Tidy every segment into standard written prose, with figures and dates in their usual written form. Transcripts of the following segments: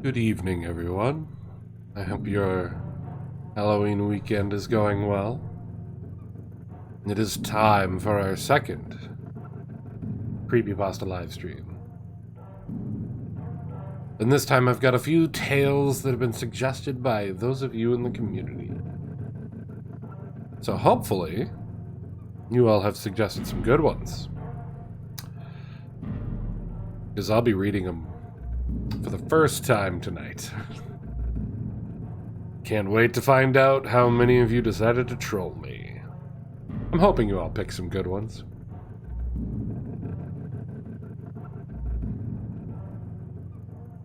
Good evening, everyone. I hope your Halloween weekend is going well. It is time for our second Creepypasta livestream. And this time I've got a few tales that have been suggested by those of you in the community. So hopefully, you all have suggested some good ones. Because I'll be reading them for the first time tonight. Can't wait to find out how many of you decided to troll me. I'm hoping you all pick some good ones.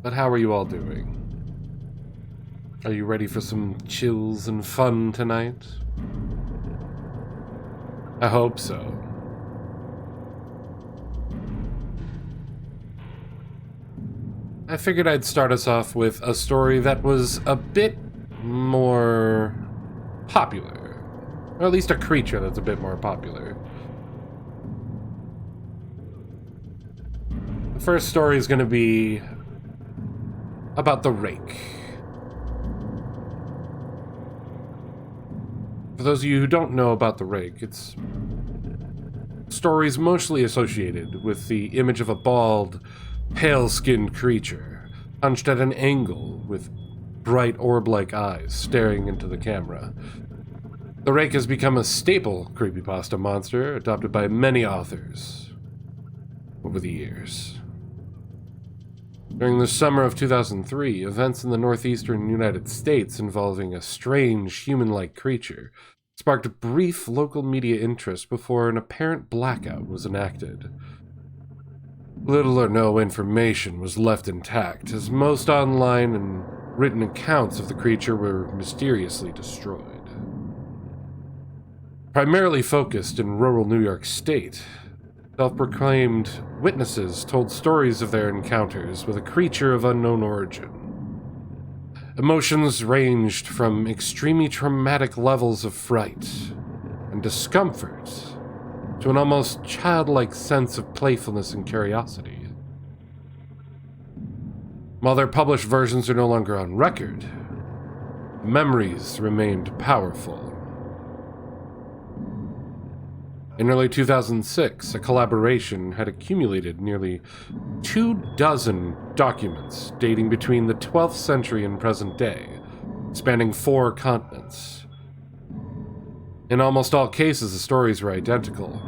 But how are you all doing? Are you ready for some chills and fun tonight? I hope so. I figured I'd start us off with a story that was a bit more popular. Or at least a creature that's a bit more popular. The first story is going to be about the rake. For those of you who don't know about the rake, it's stories mostly associated with the image of a bald, pale-skinned creature, hunched at an angle with bright orb-like eyes staring into the camera. The rake has become a staple creepypasta monster, adopted by many authors over the years. During the summer of 2003, events in the northeastern United States involving a strange human-like creature sparked brief local media interest before an apparent blackout was enacted. Little or no information was left intact, as most online and written accounts of the creature were mysteriously destroyed. Primarily focused in rural New York State, self-proclaimed witnesses told stories of their encounters with a creature of unknown origin. Emotions ranged from extremely traumatic levels of fright and discomfort to an almost childlike sense of playfulness and curiosity. While their published versions are no longer on record, memories remained powerful. In early 2006, a collaboration had accumulated nearly 24 documents dating between the 12th century and present day, spanning 4 continents. In almost all cases, the stories were identical.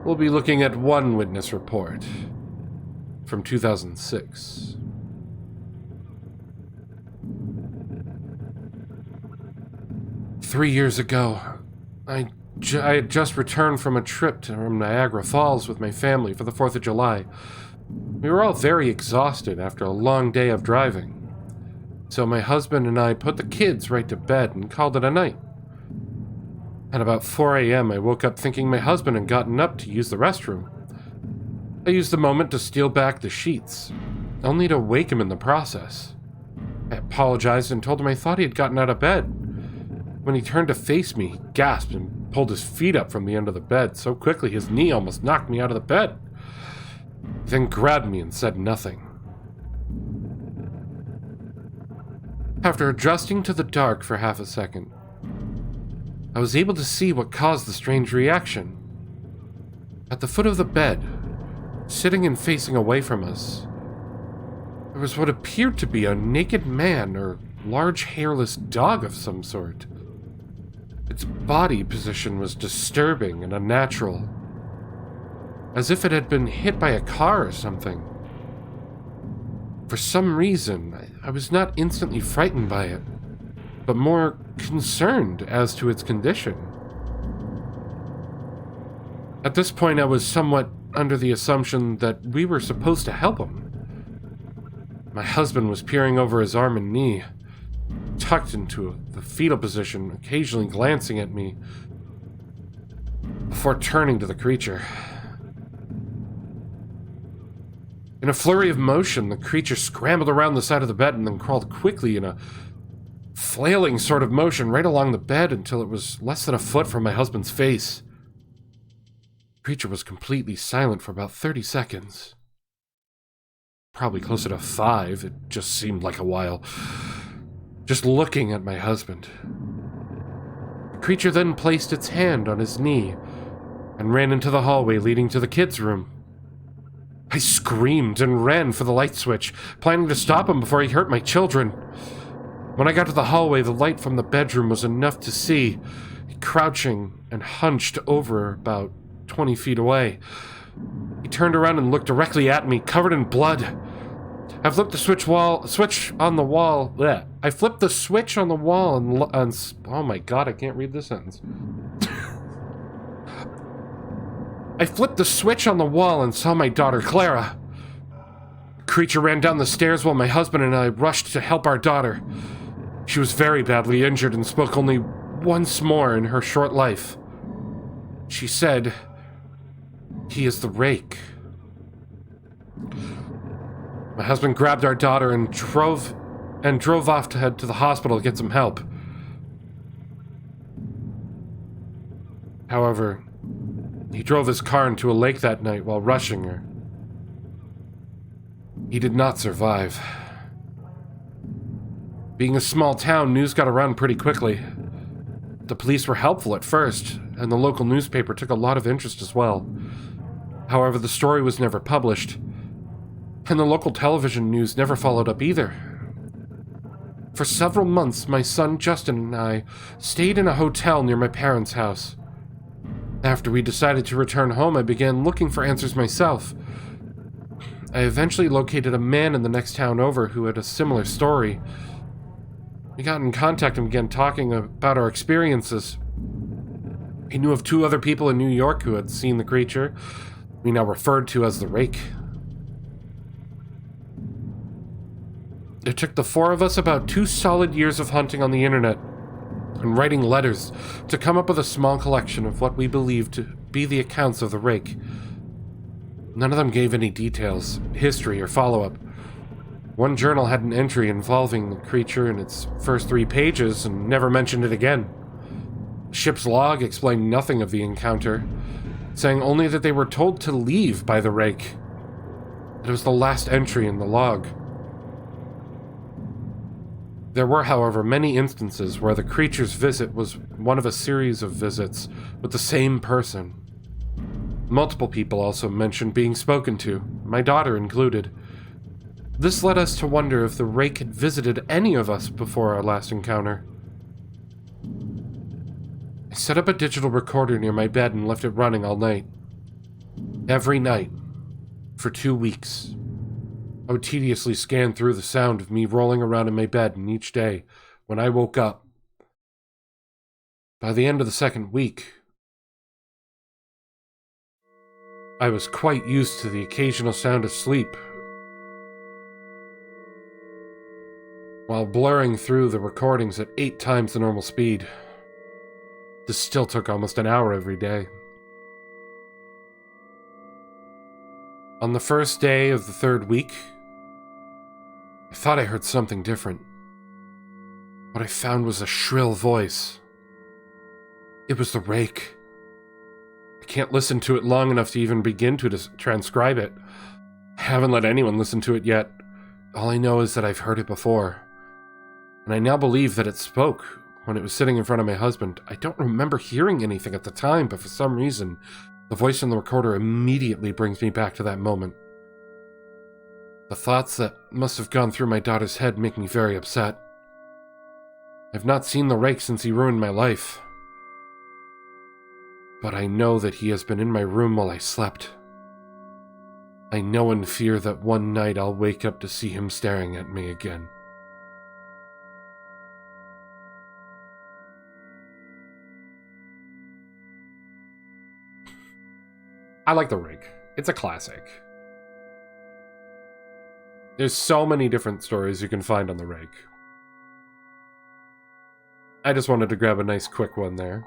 We'll be looking at one witness report from 2006. "3 years ago, I had just returned from a trip to Niagara Falls with my family for the 4th of July. We were all very exhausted after a long day of driving, so my husband and I put the kids right to bed and called it a night. At about 4 a.m., I woke up thinking my husband had gotten up to use the restroom. I used the moment to steal back the sheets, only to wake him in the process. I apologized and told him I thought he had gotten out of bed. When he turned to face me, he gasped and pulled his feet up from the end of the bed so quickly his knee almost knocked me out of the bed. He then grabbed me and said nothing. After adjusting to the dark for half a second, I was able to see what caused the strange reaction. At the foot of the bed, sitting and facing away from us, there was what appeared to be a naked man or large hairless dog of some sort. Its body position was disturbing and unnatural, as if it had been hit by a car or something. For some reason, I was not instantly frightened by it, but more concerned as to its condition. At this point, I was somewhat under the assumption that we were supposed to help him. My husband was peering over his arm and knee, tucked into the fetal position, occasionally glancing at me, before turning to the creature. In a flurry of motion, the creature scrambled around the side of the bed and then crawled quickly in a flailing sort of motion right along the bed until it was less than a foot from my husband's face. The creature was completely silent for about 30 seconds. probably closer to 5. It just seemed like a while. Just looking at my husband. The creature then placed its hand on his knee and ran into the hallway leading to the kids' room. I screamed and ran for the light switch, planning to stop him before he hurt my children. When I got to the hallway, the light from the bedroom was enough to see, crouching and hunched over about 20 feet away. He turned around and looked directly at me, covered in blood. I flipped the switch on the wall. Bleh. I flipped the switch on the wall and oh my god, I can't read this sentence. I flipped the switch on the wall and saw my daughter, Clara. The creature ran down the stairs while my husband and I rushed to help our daughter. She was very badly injured and spoke only once more in her short life. She said, "He is the rake." My husband grabbed our daughter and drove off to head to the hospital to get some help. However, he drove his car into a lake that night while rushing her. He did not survive. Being a small town, news got around pretty quickly. The police were helpful at first, and the local newspaper took a lot of interest as well. However, the story was never published, and the local television news never followed up either. For several months, my son Justin and I stayed in a hotel near my parents' house. After we decided to return home, I began looking for answers myself. I eventually located a man in the next town over who had a similar story. We got in contact and began talking about our experiences. He knew of 2 other people in New York who had seen the creature, we now referred to as the Rake. It took the 4 of us about 2 solid years of hunting on the internet and writing letters to come up with a small collection of what we believed to be the accounts of the Rake. None of them gave any details, history, or follow-up. One journal had an entry involving the creature in its first 3 pages and never mentioned it again. The ship's log explained nothing of the encounter, saying only that they were told to leave by the Rake. It was the last entry in the log. There were, however, many instances where the creature's visit was one of a series of visits with the same person. Multiple people also mentioned being spoken to, my daughter included. This led us to wonder if the Rake had visited any of us before our last encounter. I set up a digital recorder near my bed and left it running all night. Every night, for 2 weeks. I would tediously scan through the sound of me rolling around in my bed, and each day, when I woke up, by the end of the 2nd week, I was quite used to the occasional sound of sleep. While blurring through the recordings at 8 times the normal speed. This still took almost an hour every day. On the first day of the 3rd week, I thought I heard something different. What I found was a shrill voice. It was the Rake. I can't listen to it long enough to even begin to transcribe it. I haven't let anyone listen to it yet. All I know is that I've heard it before. And I now believe that it spoke when it was sitting in front of my husband. I don't remember hearing anything at the time, but for some reason, the voice in the recorder immediately brings me back to that moment. The thoughts that must have gone through my daughter's head make me very upset. I've not seen the Rake since he ruined my life. But I know that he has been in my room while I slept. I know in fear that one night I'll wake up to see him staring at me again. I like the Rake. It's a classic. There's so many different stories you can find on the Rake. I just wanted to grab a nice quick one there.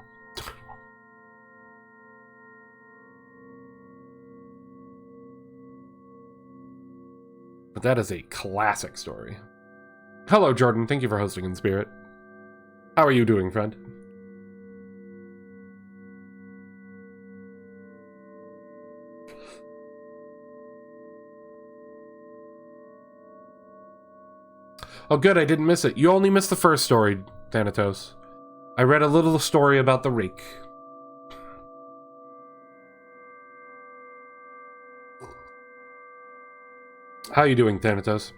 But that is a classic story. Hello, Jordan. Thank you for hosting in spirit. How are you doing, friend? Oh, good, I didn't miss it. You only missed the first story, Thanatos. I read a little story about the rake. How you doing, Thanatos?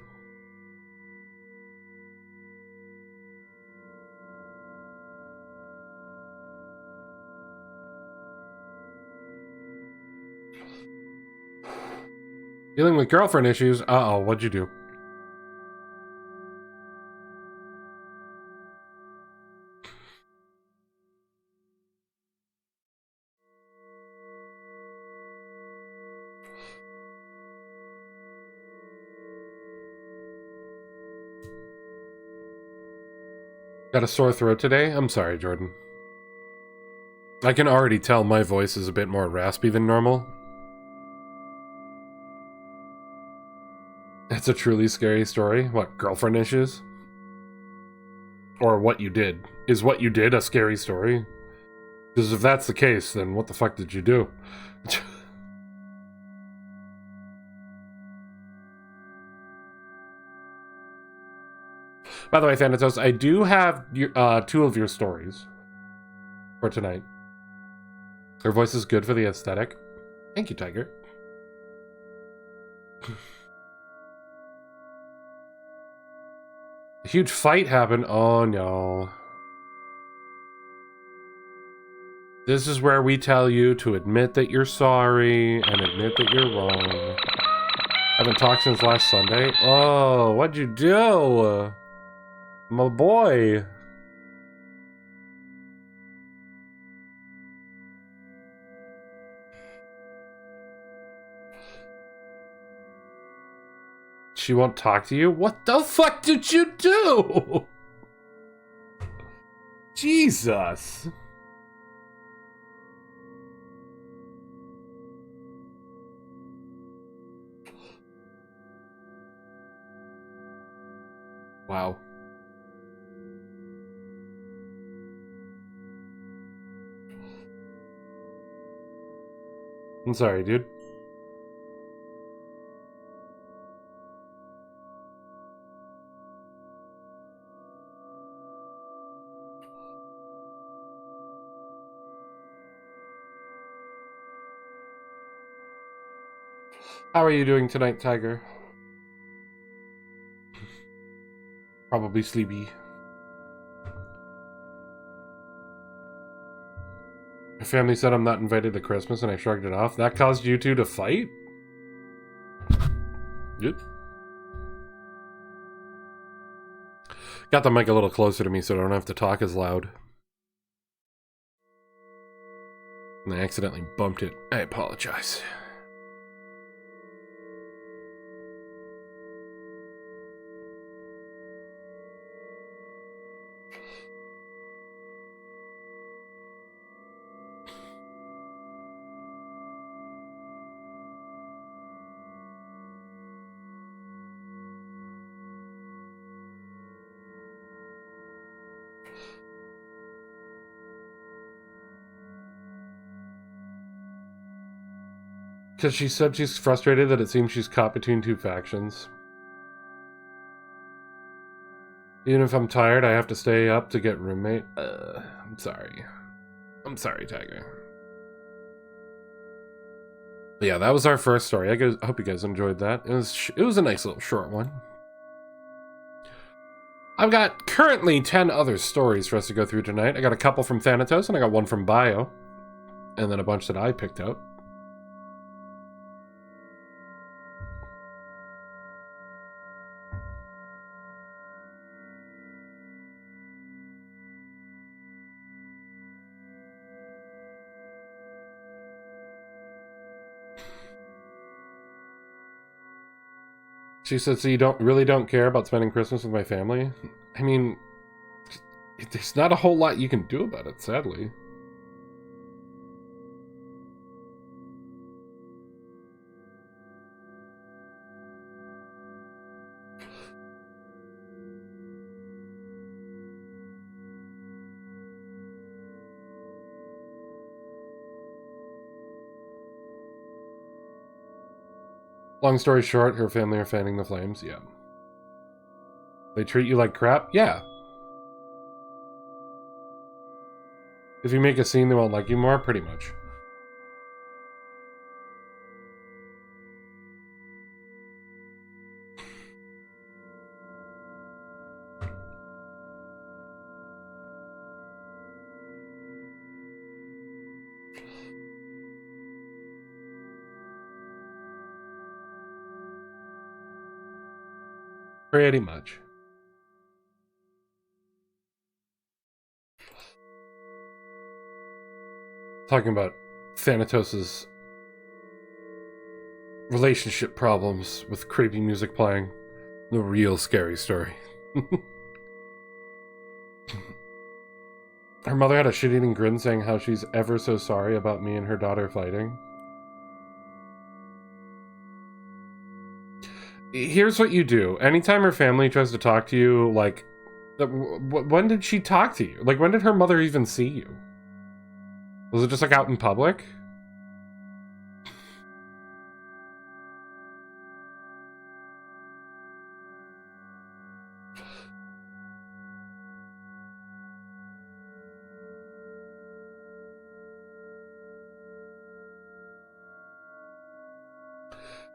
Dealing with girlfriend issues? Uh-oh, what'd you do? Got a sore throat today? I'm sorry, Jordan. I can already tell my voice is a bit more raspy than normal. It's a truly scary story. What, girlfriend issues? Or what you did. Is what you did a scary story? Because if that's the case, then what the fuck did you do? By the way, Thanatos, I do have two of your stories for tonight. Her voice is good for the aesthetic. Thank you, Tiger. A huge fight happened. Oh, no. This is where we tell you to admit that you're sorry and admit that you're wrong. I haven't talked since last Sunday. Oh, what'd you do? My boy. She won't talk to you? What the fuck did you do? Jesus. Wow. I'm sorry, dude. How are you doing tonight, Tiger? Probably sleepy. My family said I'm not invited to Christmas and I shrugged it off. That caused you two to fight? Good. Got the mic a little closer to me so I don't have to talk as loud. And I accidentally bumped it. I apologize. Because she said she's frustrated that it seems she's caught between two factions. Even if I'm tired, I have to stay up to get roommate. I'm sorry. I'm sorry, Tiger. But yeah, that was our first story. I hope you guys enjoyed that. It was a nice little short one. I've got currently 10 other stories for us to go through tonight. I got a couple from Thanatos, and I got one from Bio. And then a bunch that I picked out. She said, so you really don't care about spending Christmas with my family? I mean, there's not a whole lot you can do about it, sadly. Long story short, her family are fanning the flames, yeah. They treat you like crap? Yeah. If you make a scene, they won't like you more? Pretty much. Pretty much. Talking about Thanatos' relationship problems with creepy music playing. The real scary story. Her mother had a shit-eating grin saying how she's ever so sorry about me and her daughter fighting. Here's what you do. Anytime her family tries to talk to you, like, when did she talk to you? Like, when did her mother even see you? Was it just, like, out in public?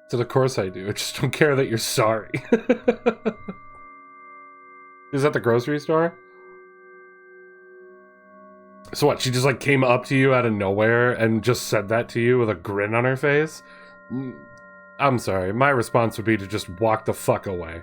So of course I do. I just don't care that you're sorry. Is that the grocery store? So what, she just like came up to you out of nowhere and just said that to you with a grin on her face? I'm sorry, my response would be to just walk the fuck away.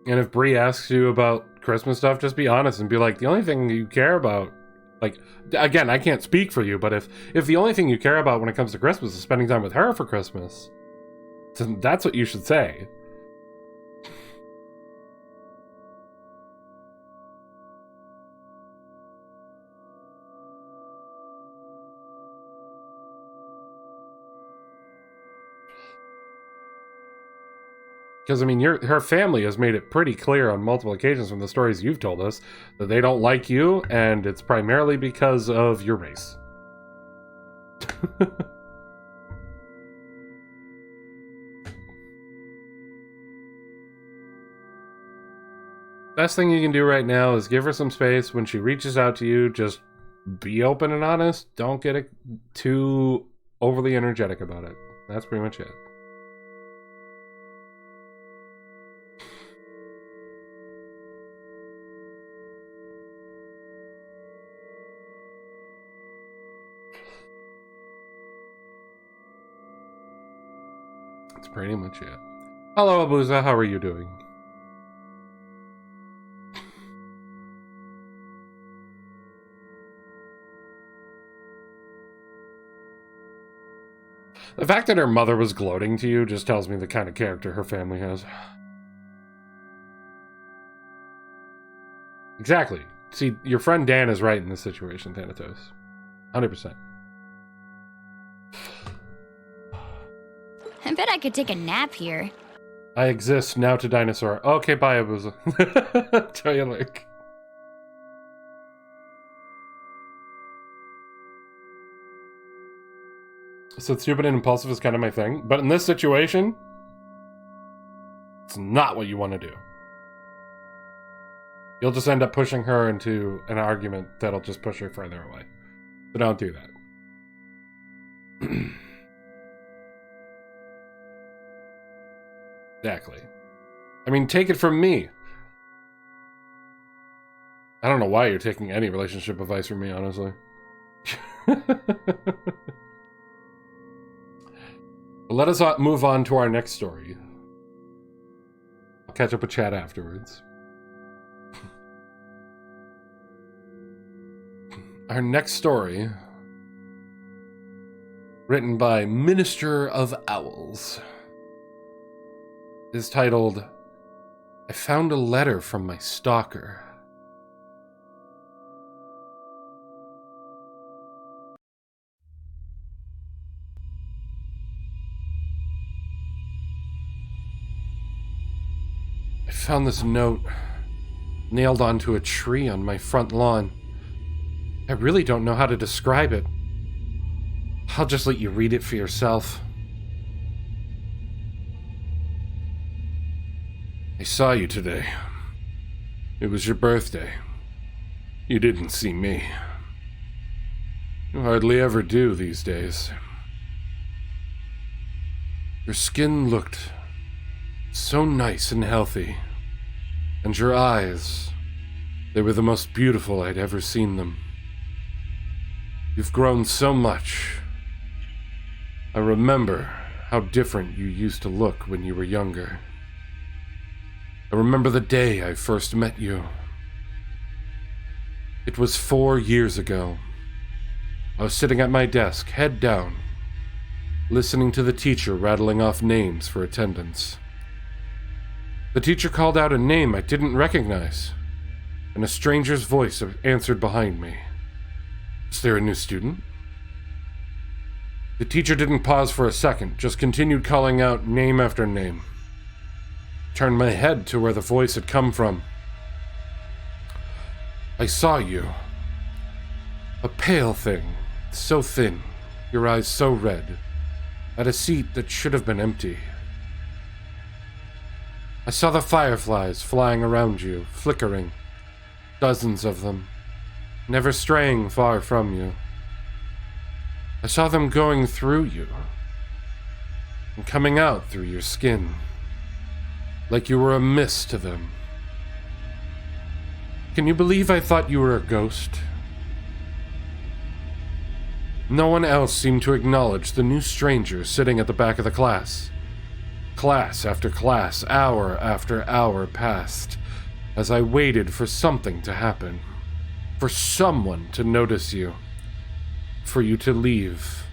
And if Bree asks you about Christmas stuff, just be honest and be like, the only thing you care about, like, again, I can't speak for you, but if the only thing you care about when it comes to Christmas is spending time with her for Christmas, then that's what you should say. Because, I mean, her family has made it pretty clear on multiple occasions from the stories you've told us that they don't like you, and it's primarily because of your race. Best thing you can do right now is give her some space. When she reaches out to you, just be open and honest. Don't get too overly energetic about it. That's pretty much it. That's pretty much it. Hello, Abuza. How are you doing? The fact that her mother was gloating to you just tells me the kind of character her family has. Exactly. See, your friend Dan is right in this situation, Thanatos. 100%. I bet I could take a nap here. I exist now to dinosaur. Okay, bye, Abuza. Tell you like. So stupid and impulsive is kind of my thing, but in this situation, it's not what you want to do. You'll just end up pushing her into an argument that'll just push her further away. So don't do that. Exactly. I mean, take it from me. I don't know why you're taking any relationship advice from me, honestly. Let us move on to our next story. I'll catch up with Chad afterwards. Our next story, written by Minister of Owls, is titled, I Found a Letter from My Stalker. found this note nailed onto a tree on my front lawn. I really don't know how to describe it. I'll just let you read it for yourself. I saw you today. It was your birthday. You didn't see me. You hardly ever do these days. Your skin looked so nice and healthy, and your eyes, they were the most beautiful I'd ever seen them. You've grown so much. I remember how different you used to look when you were younger. I remember the day I first met you. It was 4 years ago. I was sitting at my desk, head down, listening to the teacher rattling off names for attendance. The teacher called out a name I didn't recognize, and a stranger's voice answered behind me. Is there a new student? The teacher didn't pause for a second, just continued calling out name after name. I turned my head to where the voice had come from. I saw you. A pale thing, so thin, your eyes so red, at a seat that should have been empty. I saw the fireflies flying around you, flickering, dozens of them, never straying far from you. I saw them going through you, and coming out through your skin, like you were a mist to them. Can you believe I thought you were a ghost? No one else seemed to acknowledge the new stranger sitting at the back of the class. Class after class, hour after hour passed, as I waited for something to happen, for someone to notice you, for you to leave,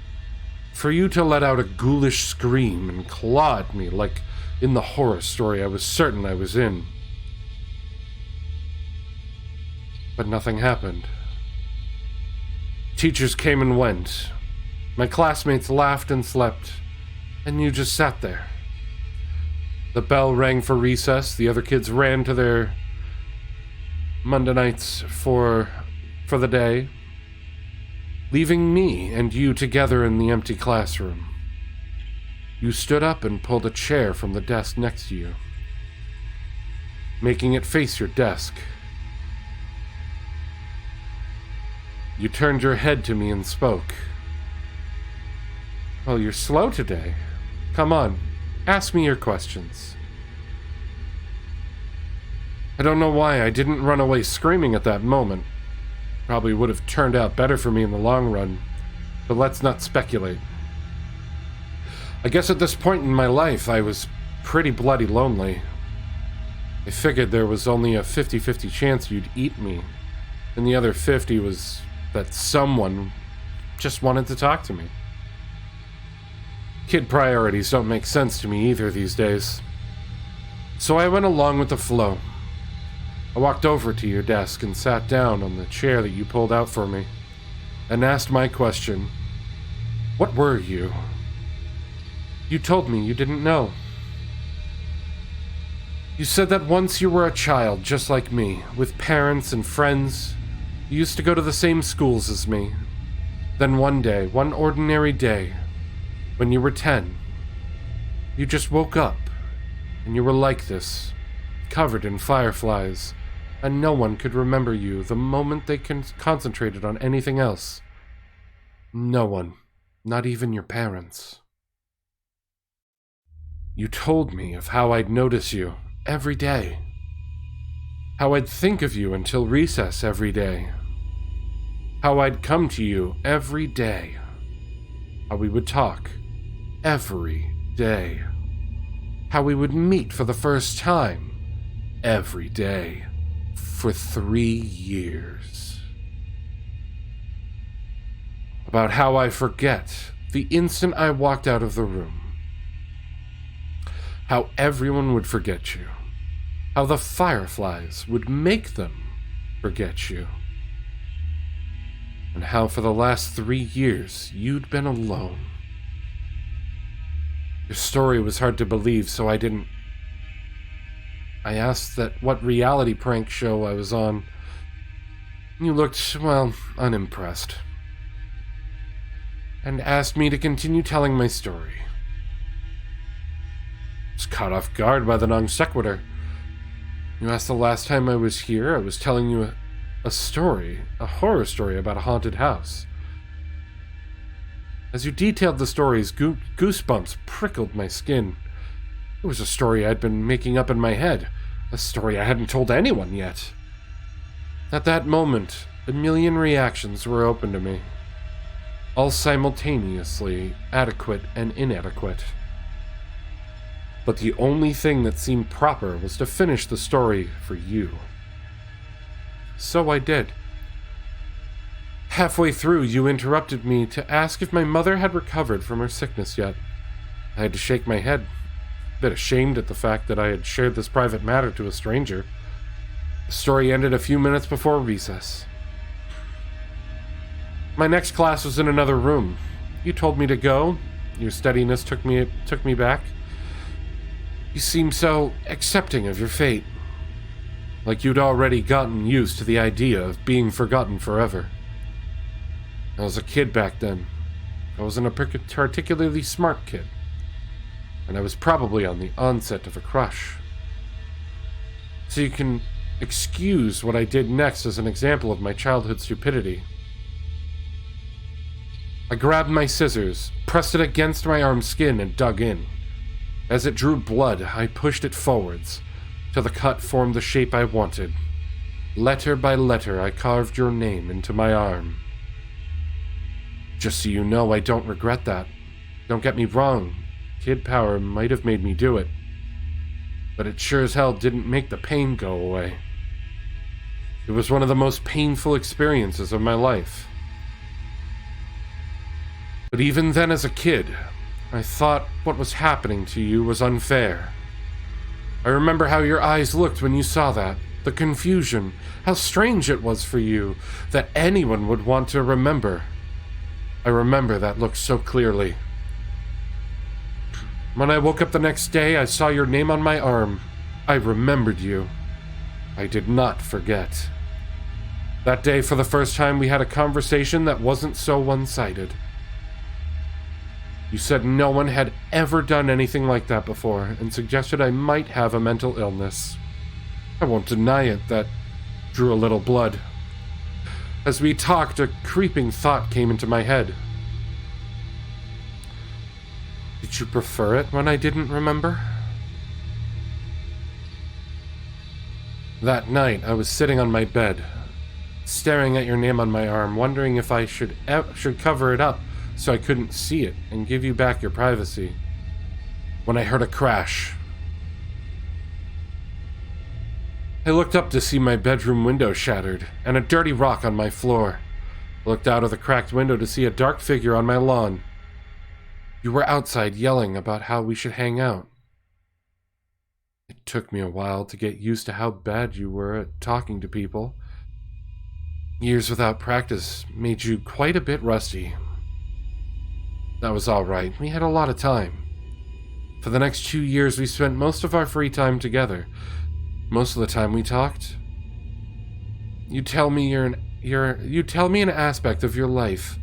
for you to let out a ghoulish scream and claw at me like in the horror story I was certain I was in. But nothing happened. Teachers came and went. My classmates laughed and slept, and you just sat there. The bell rang for recess. The other kids ran to their Monday nights for the day, leaving me and you together in the empty classroom. You stood up and pulled a chair from the desk next to you, making it face your desk. You turned your head to me and spoke. Well, you're slow today. Come on, ask me your questions. I don't know why I didn't run away screaming at that moment. Probably would have turned out better for me in the long run, but let's not speculate. I guess at this point in my life, I was pretty bloody lonely. I figured there was only a 50-50 chance you'd eat me, and the other 50 was that someone just wanted to talk to me. Kid priorities don't make sense to me either these days. So I went along with the flow. I walked over to your desk and sat down on the chair that you pulled out for me, and asked my question, what were you? You told me you didn't know. You said that once you were a child just like me, with parents and friends. You used to go to the same schools as me. Then one day, one ordinary day, when you were 10, you just woke up, and you were like this, covered in fireflies, and no one could remember you the moment they concentrated on anything else. No one, not even your parents. You told me of how I'd notice you every day, how I'd think of you until recess every day, how I'd come to you every day, how we would talk every day, how we would meet for the first time every day for 3 years. About how I forget the instant I walked out of the room, how everyone would forget you, how the fireflies would make them forget you, and how for the last 3 years you'd been alone. Your story was hard to believe, so I didn't I asked that what reality prank show I was on. You looked, well, unimpressed, and asked me to continue telling my story. I was caught off guard by the non sequitur. You asked the last time I was here, I was telling you a story, a horror story about a haunted house. As you detailed the stories, goosebumps prickled my skin. It was a story I'd been making up in my head, a story I hadn't told anyone yet. At that moment, a million reactions were open to me, all simultaneously adequate and inadequate. But the only thing that seemed proper was to finish the story for you. So I did. Halfway through, you interrupted me to ask if my mother had recovered from her sickness yet. I had to shake my head, a bit ashamed at the fact that I had shared this private matter to a stranger. The story ended a few minutes before recess. My next class was in another room. You told me to go. Your steadiness took me back. You seemed so accepting of your fate, like you'd already gotten used to the idea of being forgotten forever. I was a kid back then. I wasn't a particularly smart kid, and I was probably on the onset of a crush. So you can excuse what I did next as an example of my childhood stupidity. I grabbed my scissors, pressed it against my arm's skin, and dug in. As it drew blood, I pushed it forwards, till the cut formed the shape I wanted. Letter by letter, I carved your name into my arm. Just so you know, I don't regret that. Don't get me wrong, kid power might have made me do it, but it sure as hell didn't make the pain go away. It was one of the most painful experiences of my life. But even then as a kid, I thought what was happening to you was unfair. I remember how your eyes looked when you saw that, the confusion, how strange it was for you that anyone would want to remember. I remember that look so clearly. When I woke up the next day, I saw your name on my arm. I remembered you. I did not forget. That day, for the first time, we had a conversation that wasn't so one-sided. You said no one had ever done anything like that before, and suggested I might have a mental illness. I won't deny it, that drew a little blood. As we talked, a creeping thought came into my head. Did you prefer it when I didn't remember? That night, I was sitting on my bed, staring at your name on my arm, wondering if I should cover it up so I couldn't see it and give you back your privacy, when I heard a crash. I looked up to see my bedroom window shattered and a dirty rock on my floor. I looked out of the cracked window to see a dark figure on my lawn. You were outside yelling about how we should hang out. It took me a while to get used to how bad you were at talking to people. Years without practice made you quite a bit rusty. That was all right. We had a lot of time. For the next 2 years, we spent most of our free time together. Most of the time we talked. You tell me an aspect of your life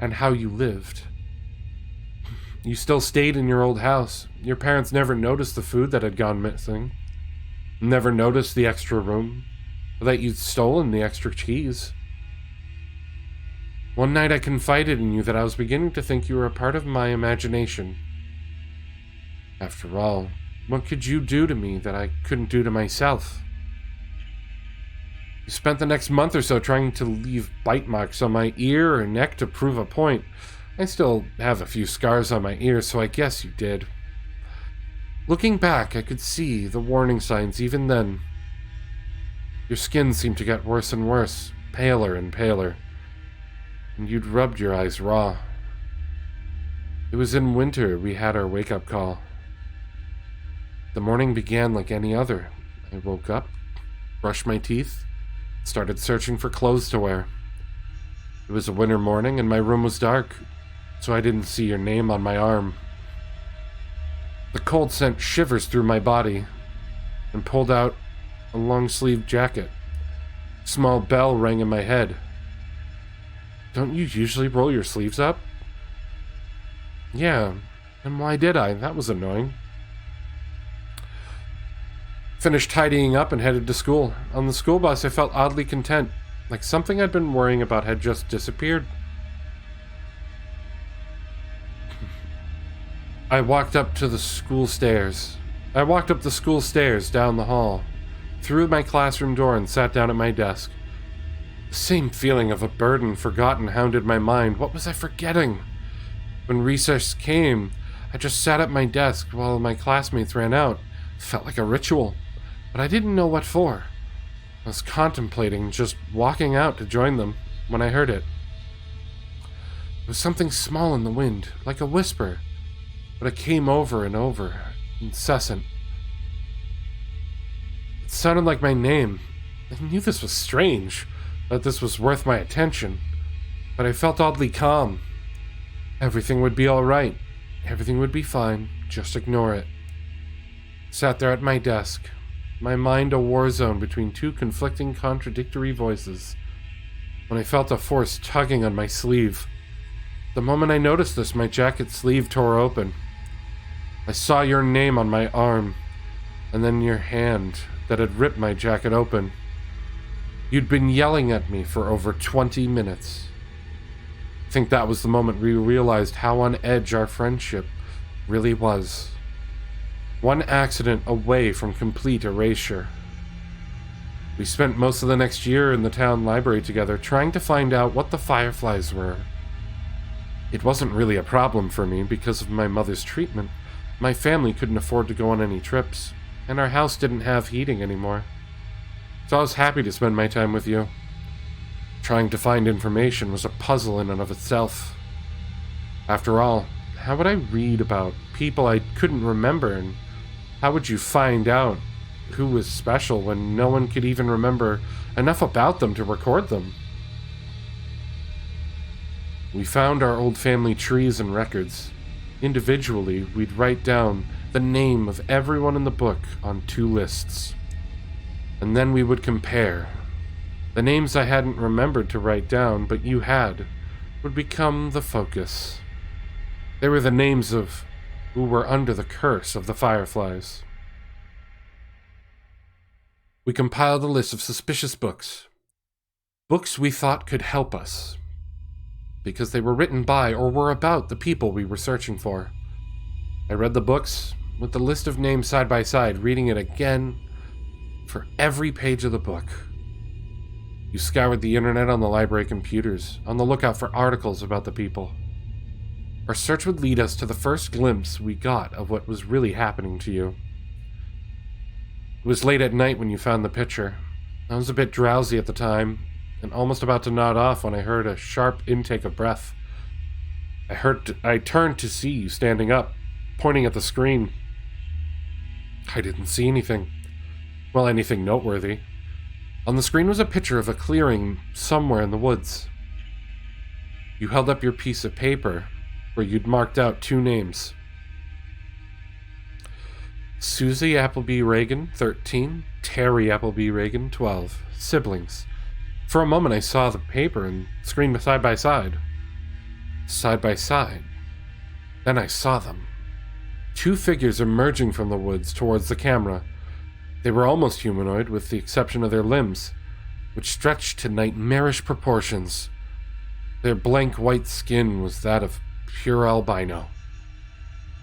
and how you lived. You still stayed in your old house. Your parents never noticed the food that had gone missing. Never noticed the extra room, or that you'd stolen the extra keys. One night I confided in you that I was beginning to think you were a part of my imagination. After all, what could you do to me that I couldn't do to myself? You spent the next month or so trying to leave bite marks on my ear or neck to prove a point. I still have a few scars on my ears, so I guess you did. Looking back, I could see the warning signs even then. Your skin seemed to get worse and worse, paler and paler, and you'd rubbed your eyes raw. It was in winter we had our wake-up call. The morning began like any other. I woke up, brushed my teeth, started searching for clothes to wear. It was a winter morning and my room was dark, so I didn't see your name on my arm. The cold sent shivers through my body, and pulled out a long-sleeved jacket. A small bell rang in my head. Don't you usually roll your sleeves up? Yeah, and why did I? That was annoying. Finished tidying up and headed to school. On the school bus, I felt oddly content, like something I'd been worrying about had just disappeared. I walked up the school stairs down the hall, through my classroom door, and sat down at my desk. The same feeling of a burden forgotten hounded my mind. What was I forgetting? When recess came, I just sat at my desk while my classmates ran out. It felt like a ritual, but I didn't know what for. I was contemplating just walking out to join them when I heard it. It was something small in the wind, like a whisper, but it came over and over, incessant. It sounded like my name. I knew this was strange, that this was worth my attention, but I felt oddly calm. Everything would be all right. Everything would be fine. Just ignore it. Sat there at my desk, my mind a war zone between two conflicting, contradictory voices, when I felt a force tugging on my sleeve. The moment I noticed this, my jacket sleeve tore open. I saw your name on my arm, and then your hand that had ripped my jacket open. You'd been yelling at me for over 20 minutes. I think that was the moment we realized how on edge our friendship really was. One accident away from complete erasure. We spent most of the next year in the town library together, trying to find out what the fireflies were. It wasn't really a problem for me because of my mother's treatment. My family couldn't afford to go on any trips, and our house didn't have heating anymore. So I was happy to spend my time with you. Trying to find information was a puzzle in and of itself. After all, how would I read about people I couldn't remember, and how would you find out who was special when no one could even remember enough about them to record them? We found our old family trees and records. Individually, we'd write down the name of everyone in the book on 2 lists. And then we would compare. The names I hadn't remembered to write down, but you had, would become the focus. They were the names of who were under the curse of the fireflies. We compiled a list of suspicious books. Books we thought could help us, because they were written by or were about the people we were searching for. I read the books with the list of names side by side, reading it again for every page of the book. You scoured the internet on the library computers, on the lookout for articles about the people. Our search would lead us to the first glimpse we got of what was really happening to you. It was late at night when you found the picture. I was a bit drowsy at the time, and almost about to nod off when I heard a sharp intake of breath. I turned to see you standing up, pointing at the screen. I didn't see anything. Well, anything noteworthy. On the screen was a picture of a clearing somewhere in the woods. You held up your piece of paper where you'd marked out 2 names. Susie Appleby Reagan, 13, Terry Appleby Reagan, 12. Siblings. For a moment I saw the paper and screen side by side. Side by side. Then I saw them. 2 figures emerging from the woods towards the camera. They were almost humanoid, with the exception of their limbs, which stretched to nightmarish proportions. Their blank white skin was that of pure albino,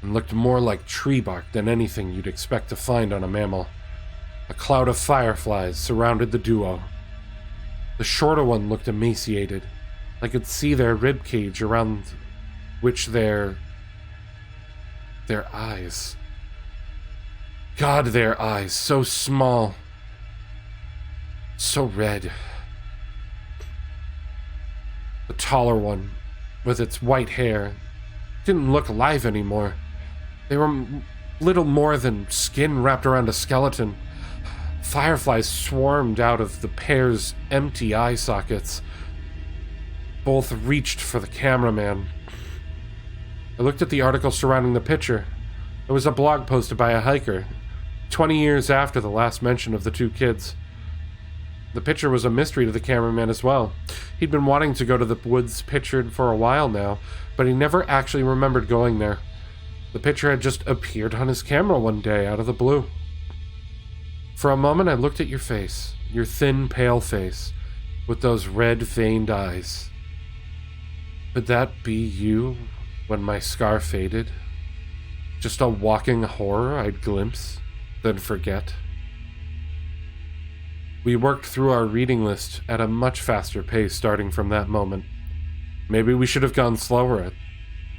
and looked more like tree bark than anything you'd expect to find on a mammal. A cloud of fireflies surrounded the duo. The shorter one looked emaciated. I could see their rib cage around which their eyes. God, their eyes, so small, so red. The taller one, with its white hair, didn't look alive anymore. They were little more than skin wrapped around a skeleton. Fireflies swarmed out of the pair's empty eye sockets. Both reached for the cameraman. I looked at the article surrounding the picture. It was a blog posted by a hiker. 20 years after the last mention of the two kids. The picture was a mystery to the cameraman as well. He'd been wanting to go to the woods pictured for a while now, but he never actually remembered going there. The picture had just appeared on his camera one day out of the blue. For a moment I looked at your face, your thin, pale face, with those red-veined eyes. Could that be you when my scar faded? Just a walking horror I'd glimpse, then forget? We worked through our reading list at a much faster pace starting from that moment. Maybe we should have gone slower.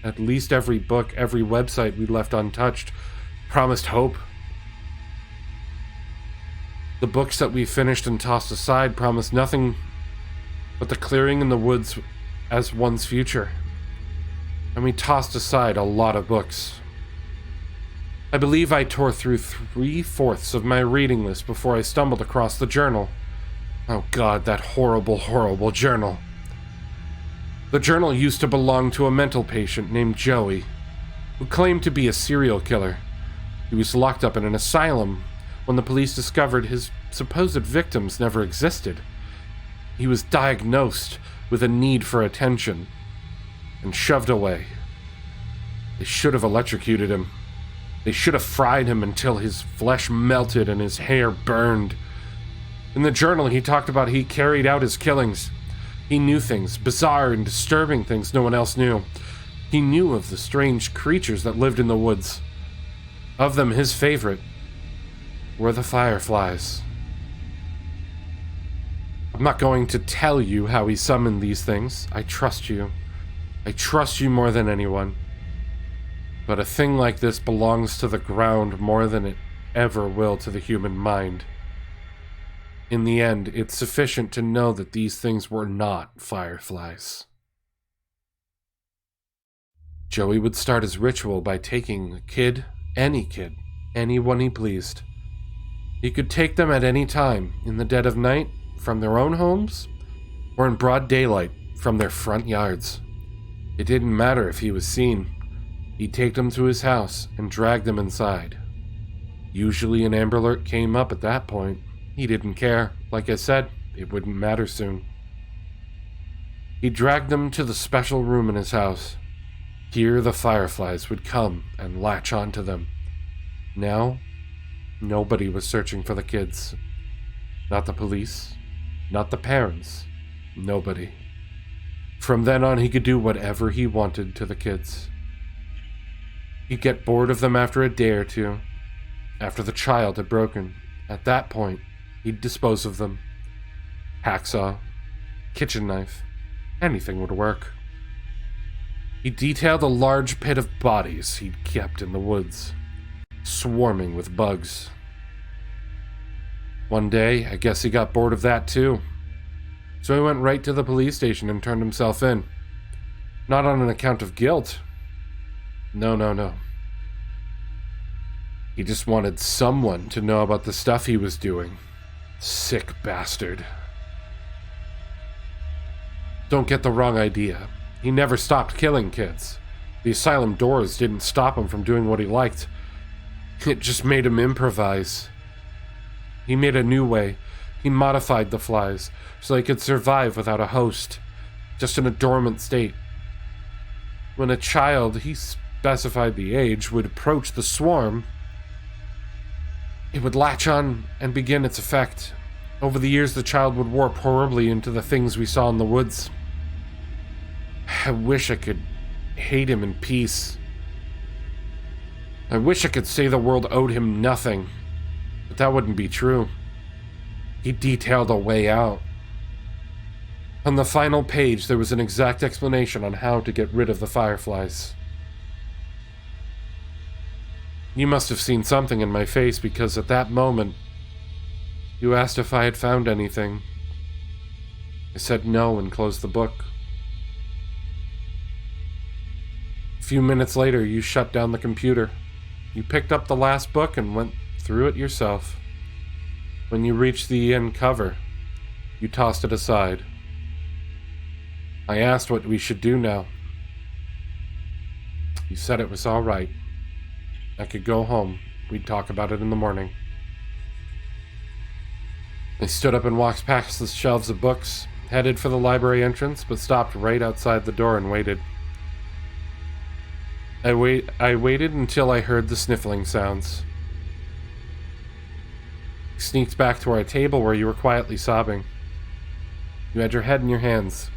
At least every book, every website we left untouched promised hope. The books that we finished and tossed aside promised nothing but the clearing in the woods as one's future. And we tossed aside a lot of books. I believe I tore through 3/4 of my reading list before I stumbled across the journal. Oh God, that horrible, horrible journal. The journal used to belong to a mental patient named Joey, who claimed to be a serial killer. He was locked up in an asylum when the police discovered his supposed victims never existed. He was diagnosed with a need for attention and shoved away. They should have electrocuted him. They should have fried him until his flesh melted and his hair burned. In the journal, he talked about he carried out his killings. He knew things, bizarre and disturbing things no one else knew. He knew of the strange creatures that lived in the woods. Of them, his favorite were the fireflies. I'm not going to tell you how he summoned these things. I trust you. I trust you more than anyone. But a thing like this belongs to the ground more than it ever will to the human mind. In the end, it's sufficient to know that these things were not fireflies. Joey would start his ritual by taking a kid, anyone he pleased. He could take them at any time, in the dead of night, from their own homes, or in broad daylight, from their front yards. It didn't matter if he was seen. He'd take them to his house and drag them inside. Usually an Amber Alert came up at that point. He didn't care. Like I said, it wouldn't matter soon. He dragged them to the special room in his house. Here the fireflies would come and latch onto them. Now, nobody was searching for the kids. Not the police, not the parents, nobody. From then on, he could do whatever he wanted to the kids. He'd get bored of them after a day or two, after the child had broken. At that point, he'd dispose of them. Hacksaw, kitchen knife, anything would work. He detailed a large pit of bodies he'd kept in the woods, swarming with bugs. One day, I guess he got bored of that too. So he went right to the police station and turned himself in. Not on an account of guilt. No. He just wanted someone to know about the stuff he was doing. Sick bastard. Don't get the wrong idea. He never stopped killing kids. The asylum doors didn't stop him from doing what he liked. It just made him improvise. He made a new way. He modified the flies so they could survive without a host, just in a dormant state. When a child, he specified the age, would approach the swarm, it would latch on and begin its effect. Over the years, the child would warp horribly into the things we saw in the woods. I wish I could hate him in peace. I wish I could say the world owed him nothing, but that wouldn't be true. He detailed a way out. On the final page, there was an exact explanation on how to get rid of the fireflies. You must have seen something in my face, because at that moment, you asked if I had found anything. I said no and closed the book. A few minutes later, you shut down the computer. You picked up the last book and went through it yourself. When you reached the end cover, you tossed it aside. I asked what we should do now. You said it was all right. I could go home. We'd talk about it in the morning. I stood up and walked past the shelves of books, headed for the library entrance, but stopped right outside the door and waited. I waited until I heard the sniffling sounds. I sneaked back to our table where you were quietly sobbing. You had your head in your hands.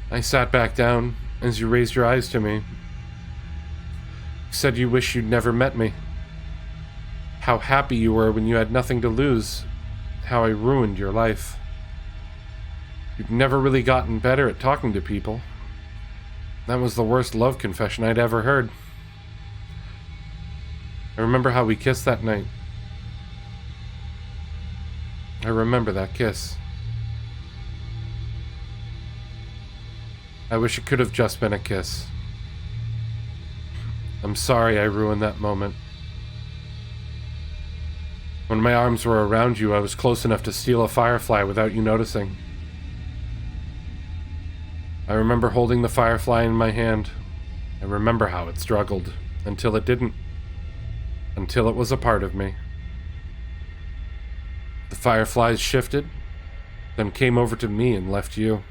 I sat back down as you raised your eyes to me. You said you wish you'd never met me. How happy you were when you had nothing to lose. How I ruined your life. You'd never really gotten better at talking to people. That was the worst love confession I'd ever heard. I remember how we kissed that night. I remember that kiss. I wish it could have just been a kiss. I'm sorry I ruined that moment. When my arms were around you, I was close enough to steal a firefly without you noticing. I remember holding the firefly in my hand. I remember how it struggled, until it didn't. Until it was a part of me. The fireflies shifted, then came over to me and left you.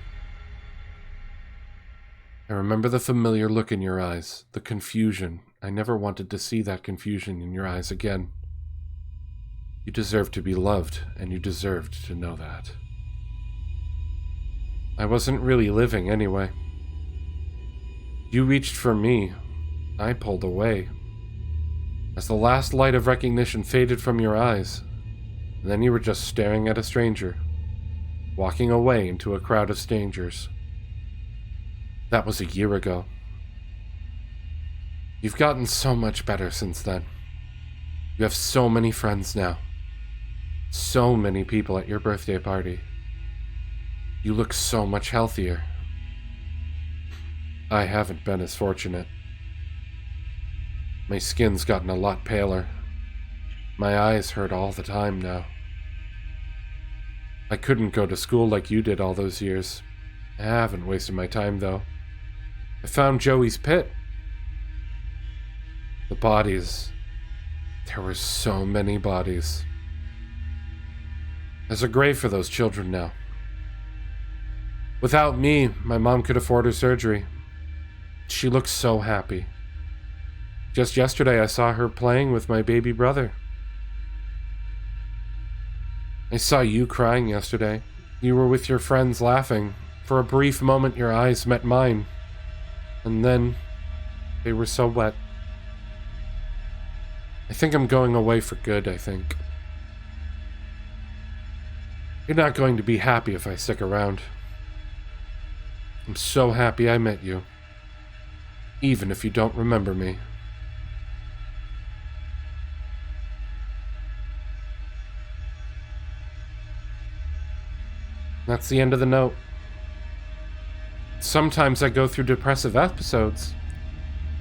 I remember the familiar look in your eyes, the confusion. I never wanted to see that confusion in your eyes again. You deserved to be loved, and you deserved to know that. I wasn't really living anyway. You reached for me. I pulled away. As the last light of recognition faded from your eyes, then you were just staring at a stranger, walking away into a crowd of strangers. That was a year ago. You've gotten so much better since then. You have so many friends now. So many people at your birthday party. You look so much healthier. I haven't been as fortunate. My skin's gotten a lot paler. My eyes hurt all the time now. I couldn't go to school like you did all those years. I haven't wasted my time, though. I found Joey's pit. The bodies. There were so many bodies. There's a grave for those children now. Without me, my mom could afford her surgery. She looks so happy. Just yesterday, I saw her playing with my baby brother. I saw you crying yesterday. You were with your friends laughing. For a brief moment, your eyes met mine. And then, they were so wet. I think I'm going away for good, I think. You're not going to be happy if I stick around. I'm so happy I met you. Even if you don't remember me. That's the end of the note. Sometimes I go through depressive episodes.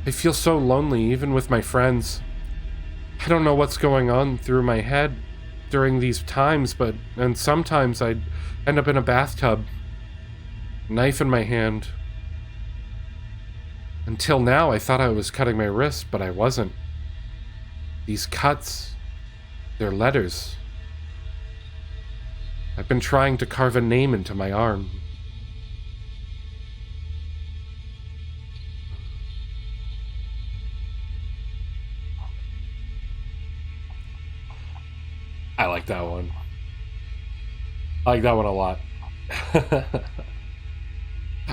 I feel so lonely, even with my friends. I don't know what's going on through my head during these times, and sometimes I'd end up in a bathtub, knife in my hand. Until now, I thought I was cutting my wrist, but I wasn't. These cuts, they're letters. I've been trying to carve a name into my arm. I like that one. I like that one a lot.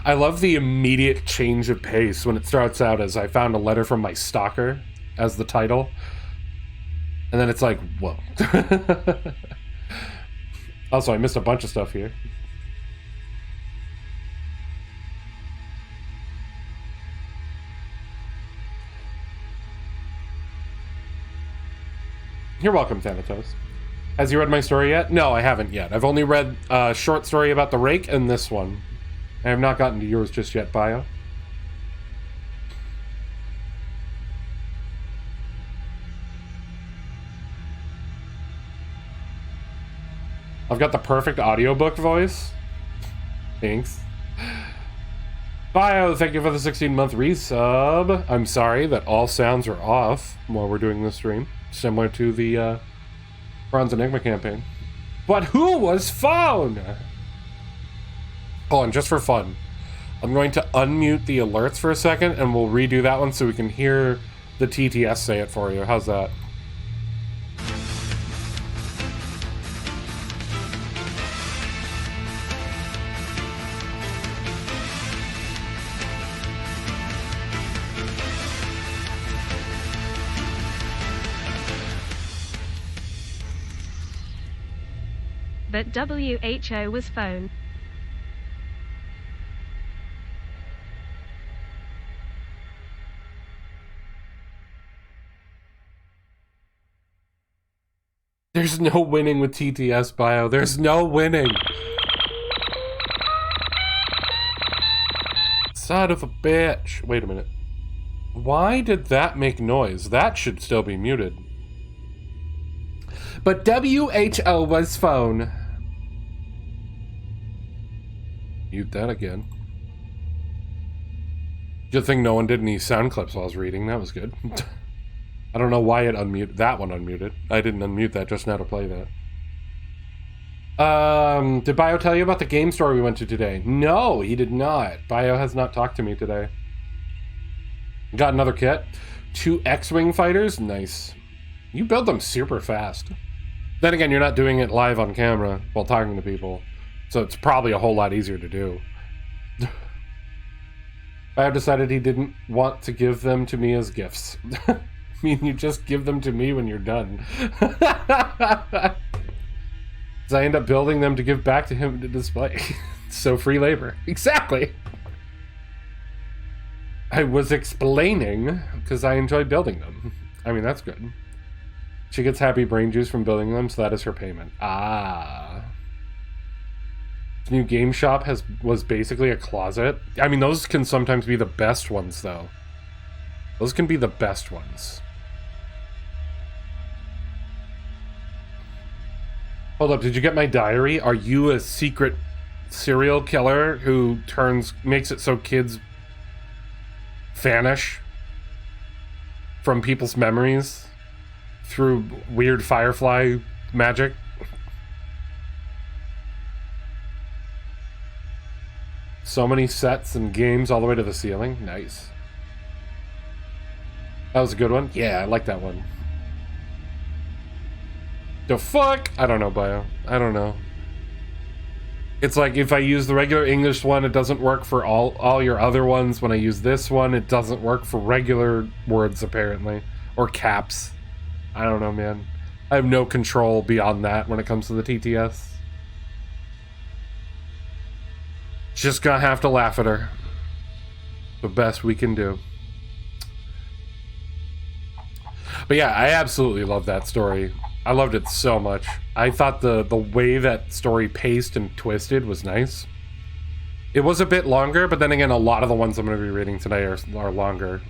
I love the immediate change of pace when it starts out as I found a letter from my stalker as the title. And then it's like, whoa. Also, I missed a bunch of stuff here. You're welcome, Thanatos. Has you read my story yet? No, I haven't yet. I've only read a short story about the rake and this one. I have not gotten to yours just yet, Bio. I've got the perfect audiobook voice. Thanks. Bio, thank you for the 16-month resub. I'm sorry that all sounds are off while we're doing this stream. Similar to the Bronze Enigma campaign. But who was phone? Oh, and just for fun, I'm going to unmute the alerts for a second, and we'll redo that one so we can hear the TTS say it for you. How's that? But WHO was phone. There's no winning with TTS bio. There's no winning. Son of a bitch. Wait a minute. Why did that make noise? That should still be muted. But WHO was phone. Mute that again. Good thing no one did any sound clips while I was reading. That was good. I don't know why it unmuted. That one unmuted. I didn't unmute that just now to play that. Did Bio tell you about the game store we went to today? No, he did not. Bio has not talked to me today. Got another kit. 2 X-Wing fighters. Nice. You build them super fast. Then again, you're not doing it live on camera while talking to people. So it's probably a whole lot easier to do. Bio decided he didn't want to give them to me as gifts. I mean, you just give them to me when you're done. So I end up building them to give back to him to display. So free labor. Exactly. I was explaining because I enjoy building them. I mean, that's good. She gets happy brain juice from building them, so that is her payment. Ah. This new game shop was basically a closet. I mean, those can sometimes be the best ones, though. Those can be the best ones. Hold up, did you get my diary? Are you a secret serial killer who makes it so kids vanish from people's memories through weird Firefly magic? So many sets and games all the way to the ceiling. Nice. That was a good one. Yeah, I like that one. The fuck? I don't know, Bio. I don't know. It's like if I use the regular English one, it doesn't work for all your other ones. When I use this one, it doesn't work for regular words, apparently. Or caps. I don't know, man. I have no control beyond that when it comes to the TTS. Just gonna have to laugh at her. The best we can do. But yeah, I absolutely love that story. I loved it so much. I thought the way that story paced and twisted was nice. It was a bit longer, but then again, a lot of the ones I'm going to be reading today are longer.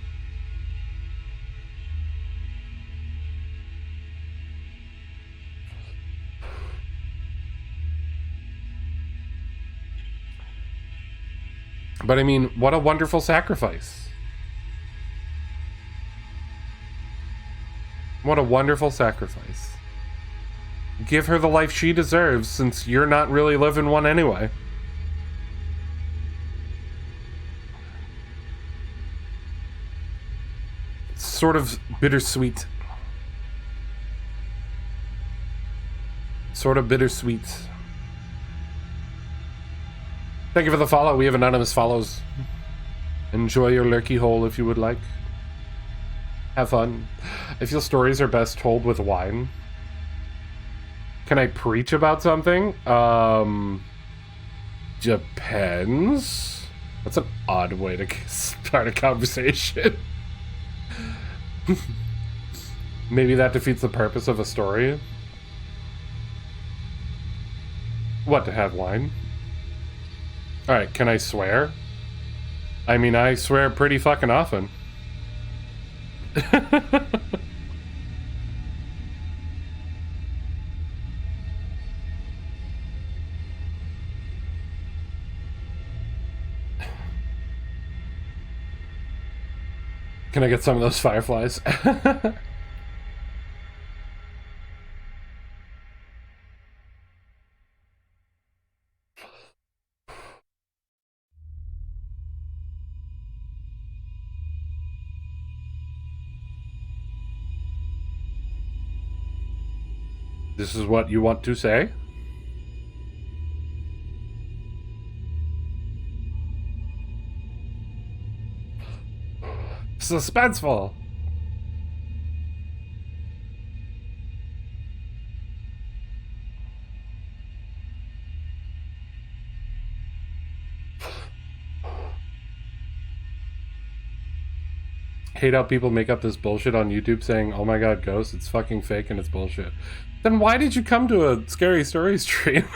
But I mean, what a wonderful sacrifice. What a wonderful sacrifice. Give her the life she deserves, since you're not really living one anyway. It's sort of bittersweet. Sort of bittersweet. Thank you for the follow. We have anonymous follows. Enjoy your lurky hole if you would like. Have fun. I feel stories are best told with wine. Can I preach about something? Depends. That's an odd way to start a conversation. Maybe that defeats the purpose of a story. What, to have wine? Alright, can I swear? I mean, I swear pretty fucking often. Can I get some of those fireflies? This is what you want to say? Suspenseful. Hate how people make up this bullshit on YouTube saying, oh my god, ghosts, it's fucking fake and it's bullshit. Then why did you come to a scary story stream?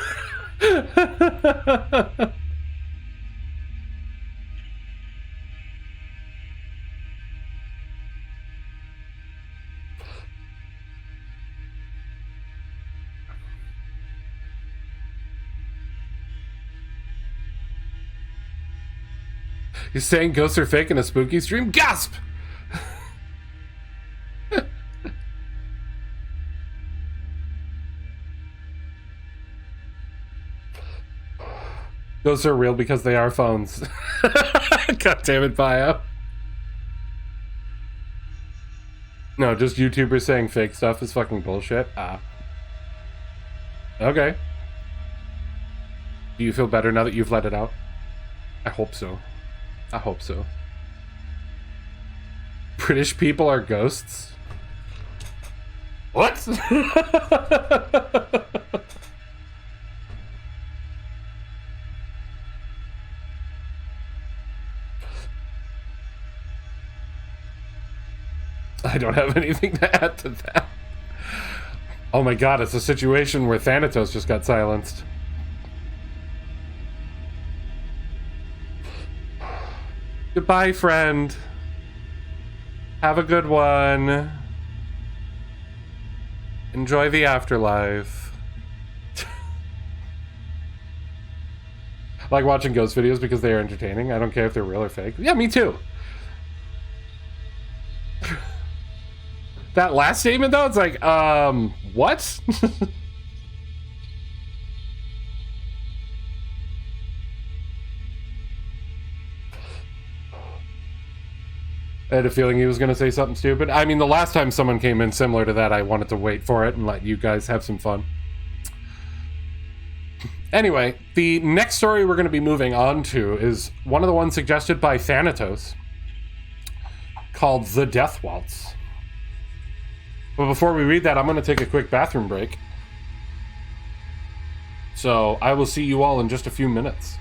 You're saying ghosts are fake in a spooky stream? Gasp! Ghosts are real because they are phones. God damn it, bio. No, just YouTubers saying fake stuff is fucking bullshit. Ah. Okay. Do you feel better now that you've let it out? I hope so. I hope so. British people are ghosts? What? I don't have anything to add to that. Oh my god, it's a situation where Thanatos just got silenced. Goodbye, friend. Have a good one. Enjoy the afterlife. I like watching ghost videos because they are entertaining. I don't care if they're real or fake. Yeah, me too. That last statement, though, it's like, what? I had a feeling he was going to say something stupid. I mean, the last time someone came in similar to that, I wanted to wait for it and let you guys have some fun. Anyway, the next story we're going to be moving on to is one of the ones suggested by Thanatos, called The Death Waltz. But before we read that, I'm going to take a quick bathroom break. So I will see you all in just a few minutes.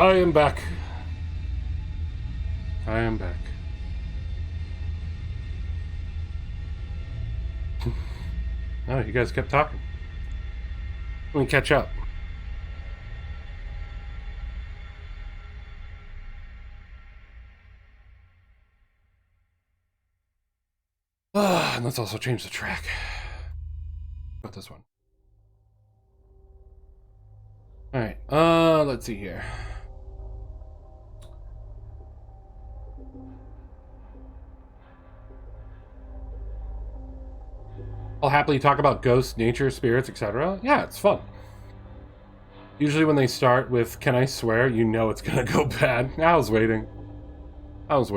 I am back. I am back. Oh, you guys kept talking. Let me catch up. And let's also change the track. Put this one. Alright, let's see here. I'll happily talk about ghosts, nature, spirits, etc. Yeah, it's fun. Usually when they start with, can I swear, you know it's gonna go bad. I was waiting. I was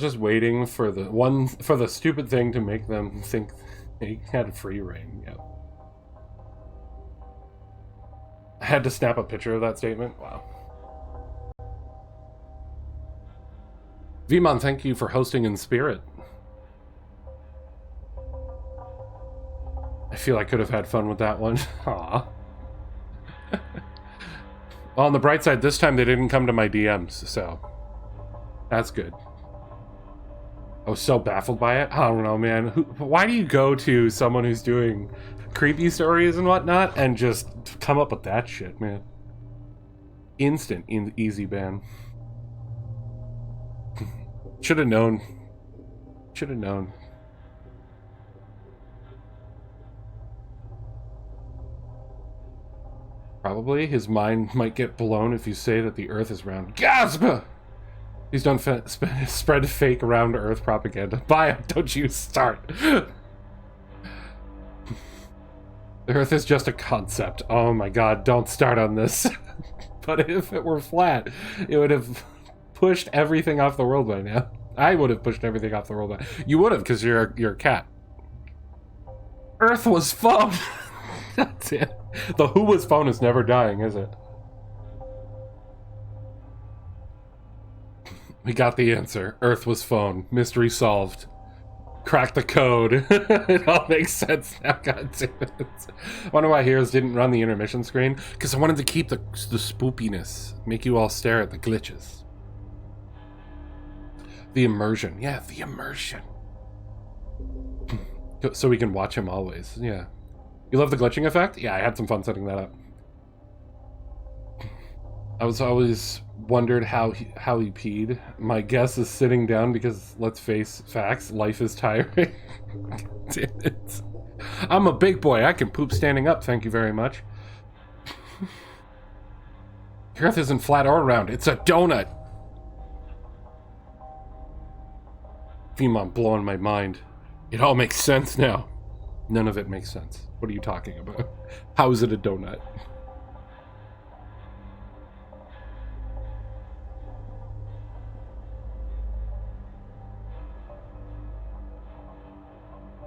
just waiting for the stupid thing to make them think they had free reign. Yep. I had to snap a picture of that statement. Wow. Vimon, thank you for hosting in spirit. I feel I could have had fun with that one. Aw. Well, on the bright side, this time they didn't come to my DMs, so that's good. I was so baffled by it. I don't know, man. Why do you go to someone who's doing creepy stories and whatnot and just come up with that shit, man? Instant easy ban. Should have known. Should have known. Probably. His mind might get blown if you say that the Earth is round. Gasp! He's done spread fake round Earth propaganda. Bye, don't you start. The Earth is just a concept. Oh my god, don't start on this. But if it were flat, it would have pushed everything off the world by now. I would have pushed everything off the world by now. You would have, because you're a cat. Earth was phone! That's it. The who was phone is never dying, is it? We got the answer. Earth was phone. Mystery solved. Crack the code. It all makes sense now, god damn it. Wonder why Heroes didn't run the intermission screen? Because I wanted to keep the spoopiness. Make you all stare at the glitches. The immersion. Yeah, the immersion. So we can watch him always. Yeah. You love the glitching effect? Yeah, I had some fun setting that up. I was always wondered how he peed. My guess is sitting down because, let's face facts, life is tiring. Damn it. I'm a big boy. I can poop standing up, thank you very much. The Earth isn't flat or round. It's a donut. Vimon blowing my mind. It all makes sense now. None of it makes sense. What are you talking about? How is it a donut?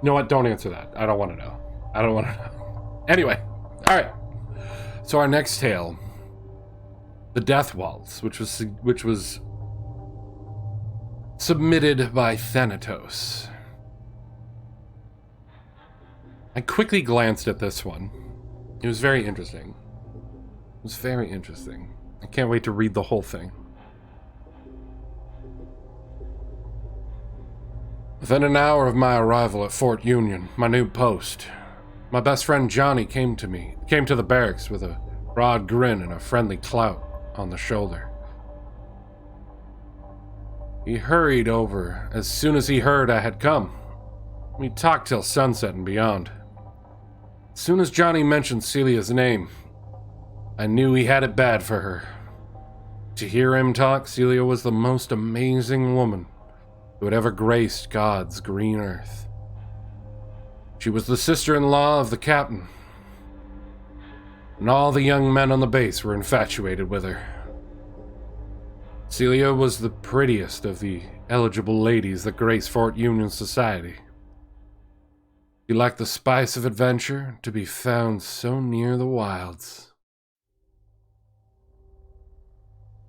You know what? Don't answer that. I don't want to know. I don't want to know. Anyway. Alright. So our next tale. The Death Waltz, which was submitted by Thanatos. I quickly glanced at this one. It was very interesting. It was very interesting. I can't wait to read the whole thing. Within an hour of my arrival at Fort Union, my new post, my best friend Johnny came to the barracks with a broad grin and a friendly clout on the shoulder. He hurried over as soon as he heard I had come. We talked till sunset and beyond. As soon as Johnny mentioned Celia's name, I knew he had it bad for her. To hear him talk, Celia was the most amazing woman who had ever graced God's green earth. She was the sister-in-law of the captain, and all the young men on the base were infatuated with her. Celia was the prettiest of the eligible ladies that grace Fort Union society. She lacked the spice of adventure to be found so near the wilds.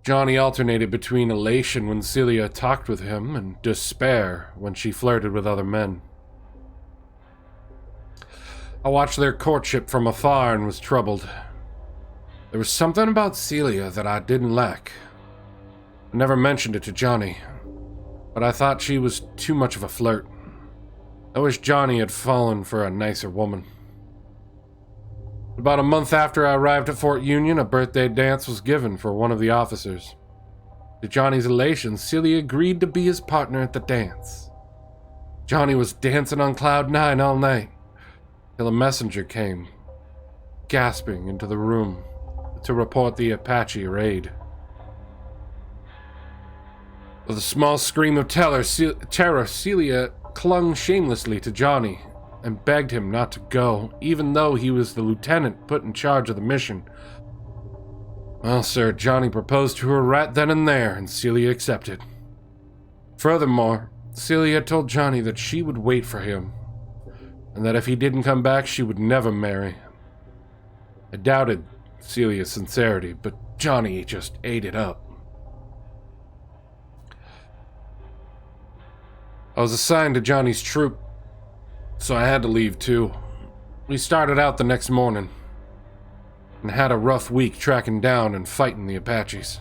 Johnny alternated between elation when Celia talked with him and despair when she flirted with other men. I watched their courtship from afar and was troubled. There was something about Celia that I didn't like. I never mentioned it to Johnny, but I thought she was too much of a flirt. I wish Johnny had fallen for a nicer woman. About a month after I arrived at Fort Union, a birthday dance was given for one of the officers. To Johnny's elation, Celia agreed to be his partner at the dance. Johnny was dancing on cloud 9 all night, till a messenger came, gasping into the room to report the Apache raid. With a small scream of terror, Celia clung shamelessly to Johnny and begged him not to go, even though he was the lieutenant put in charge of the mission. Well, sir, Johnny proposed to her right then and there, and Celia accepted. Furthermore, Celia told Johnny that she would wait for him, and that if he didn't come back, she would never marry. I doubted Celia's sincerity, but Johnny just ate it up. I was assigned to Johnny's troop, so I had to leave too. We started out the next morning, and had a rough week tracking down and fighting the Apaches.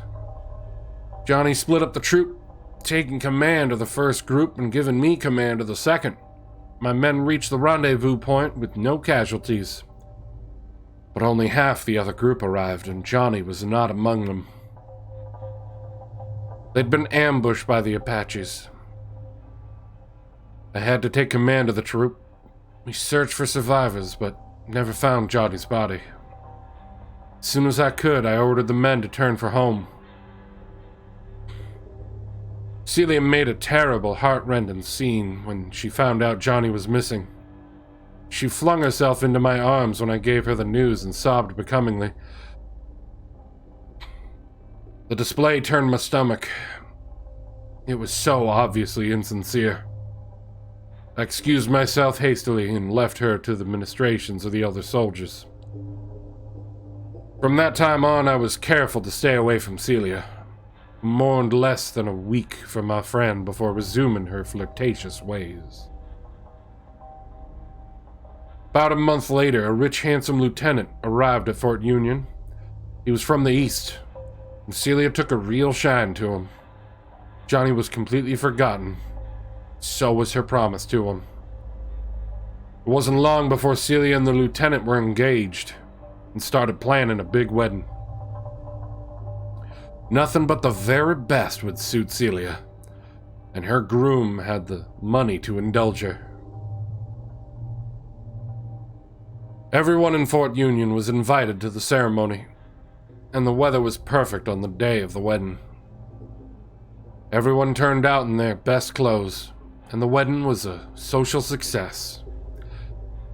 Johnny split up the troop, taking command of the first group and giving me command of the second. My men reached the rendezvous point with no casualties, but only half the other group arrived, and Johnny was not among them. They'd been ambushed by the Apaches. I had to take command of the troop. We searched for survivors, but never found Johnny's body. As soon as I could, I ordered the men to turn for home. Celia made a terrible, heart-rending scene when she found out Johnny was missing. She flung herself into my arms when I gave her the news and sobbed becomingly. The display turned my stomach. It was so obviously insincere. I excused myself hastily and left her to the ministrations of the other soldiers. From that time on, I was careful to stay away from Celia. Mourned less than a week for my friend before resuming her flirtatious ways. About a month later, a rich, handsome lieutenant arrived at Fort Union. He was from the east, and Celia took a real shine to him. Johnny was completely forgotten. So was her promise to him. It wasn't long before Celia and the lieutenant were engaged and started planning a big wedding. Nothing but the very best would suit Celia, and her groom had the money to indulge her. Everyone in Fort Union was invited to the ceremony, and the weather was perfect on the day of the wedding. Everyone turned out in their best clothes, and the wedding was a social success.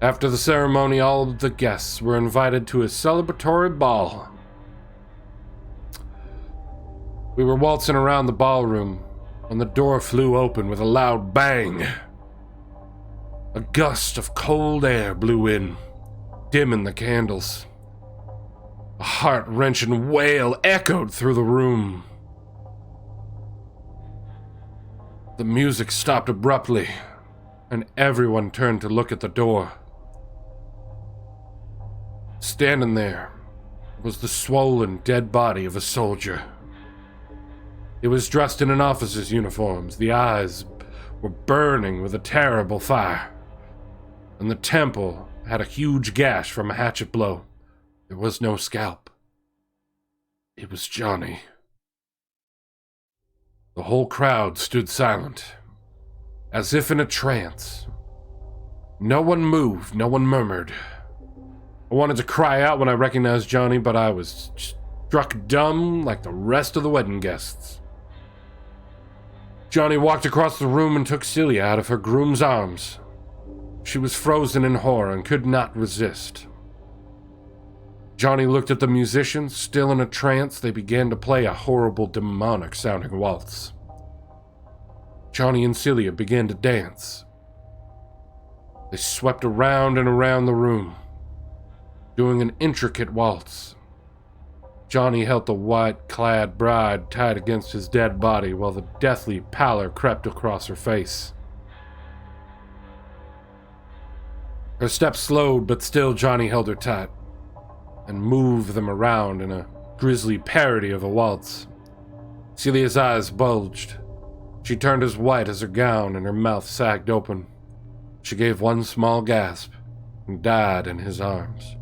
After the ceremony, all of the guests were invited to a celebratory ball. We were waltzing around the ballroom when the door flew open with a loud bang. A gust of cold air blew in, dimming the candles. A heart-wrenching wail echoed through the room. The music stopped abruptly, and everyone turned to look at the door. Standing there was the swollen, dead body of a soldier. He was dressed in an officer's uniforms. The eyes were burning with a terrible fire, and the temple had a huge gash from a hatchet blow. There was no scalp. It was Johnny. The whole crowd stood silent, as if in a trance. No one moved, no one murmured. I wanted to cry out when I recognized Johnny, but I was struck dumb like the rest of the wedding guests. Johnny walked across the room and took Celia out of her groom's arms. She was frozen in horror and could not resist. Johnny looked at the musicians. Still in a trance, they began to play a horrible, demonic-sounding waltz. Johnny and Celia began to dance. They swept around and around the room, doing an intricate waltz. Johnny held the white-clad bride tied against his dead body while the deathly pallor crept across her face. Her steps slowed, but still Johnny held her tight. and move them around in a grisly parody of a waltz. Celia's eyes bulged. She turned as white as her gown and her mouth sagged open. She gave one small gasp and died in his arms.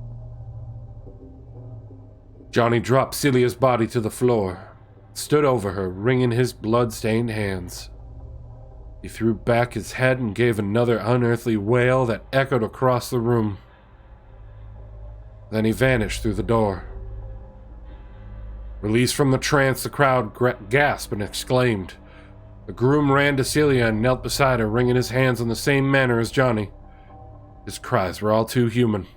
Johnny dropped Celia's body to the floor, stood over her, wringing his blood-stained hands. He threw back his head and gave another unearthly wail that echoed across the room. Then he vanished through the door. Released from the trance, the crowd gasped and exclaimed. The groom ran to Celia and knelt beside her, wringing his hands in the same manner as Johnny. His cries were all too human.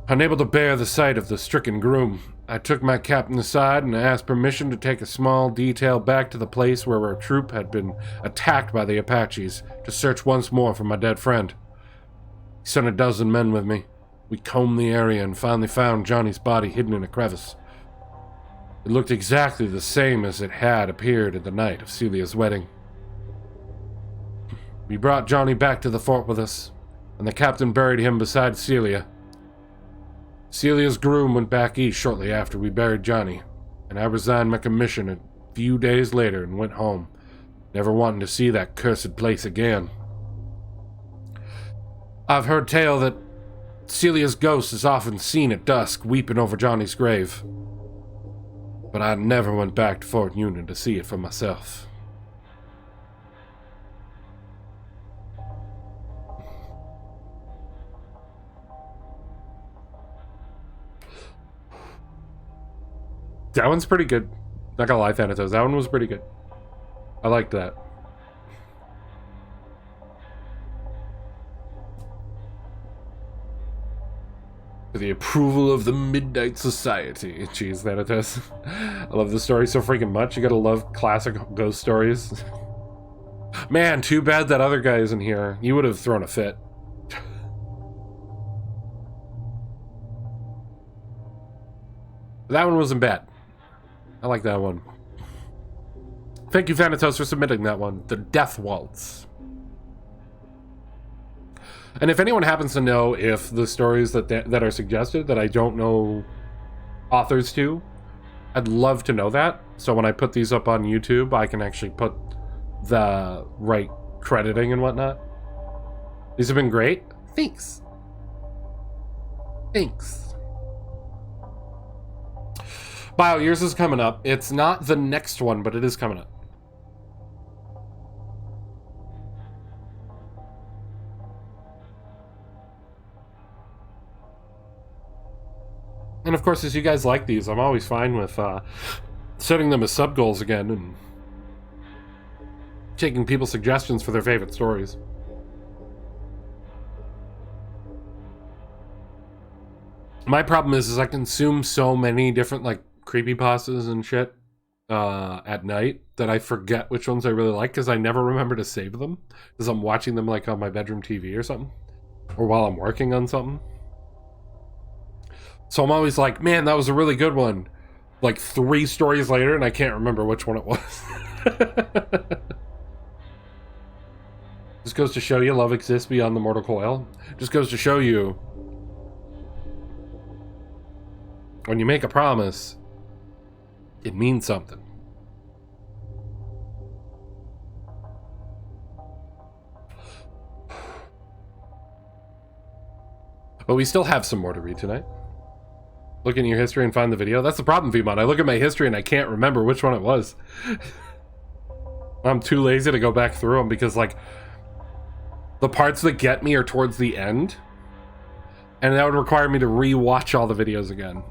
Unable to bear the sight of the stricken groom, I took my captain aside and asked permission to take a small detail back to the place where our troop had been attacked by the Apaches to search once more for my dead friend. He sent a dozen men with me. We combed the area and finally found Johnny's body hidden in a crevice. It looked exactly the same as it had appeared in the night of Celia's wedding. We brought Johnny back to the fort with us, and the captain buried him beside Celia. Celia's groom went back east shortly after we buried Johnny, and I resigned my commission a few days later and went home, never wanting to see that cursed place again. I've heard tale that Celia's ghost is often seen at dusk weeping over Johnny's grave, but I never went back to Fort Union to see it for myself. That one's pretty good. Not gonna lie, Thanatos. That one was pretty good. I liked that. For the approval of the Midnight Society. Jeez, Thanatos. I love this story so freaking much. You gotta love classic ghost stories. Man, too bad that other guy isn't here. You would have thrown a fit. That one wasn't bad. I like that one. Thank you, Thanatos, for submitting that one. The Death Waltz. And if anyone happens to know if the stories that are suggested that I don't know authors to, I'd love to know that. So when I put these up on YouTube, I can actually put the right crediting and whatnot. These have been great. Thanks. Thanks. Bio, yours is coming up. It's not the next one, but it is coming up. And of course, as you guys like these, I'm always fine with setting them as sub-goals again and taking people's suggestions for their favorite stories. My problem is I consume so many different, like, creepypastas and shit at night that I forget which ones I really like because I never remember to save them because I'm watching them like on my bedroom TV or something, or while I'm working on something. So I'm always like, man, that was a really good one. Like 3 stories later and I can't remember which one it was. Just goes to show you love exists beyond the mortal coil. Just goes to show you when you make a promise, it means something. But we still have some more to read tonight. Look in your history and find the video. That's the problem, Vmon. I look at my history and I can't remember which one it was. I'm too lazy to go back through them because, like, the parts that get me are towards the end. And that would require me to re-watch all the videos again.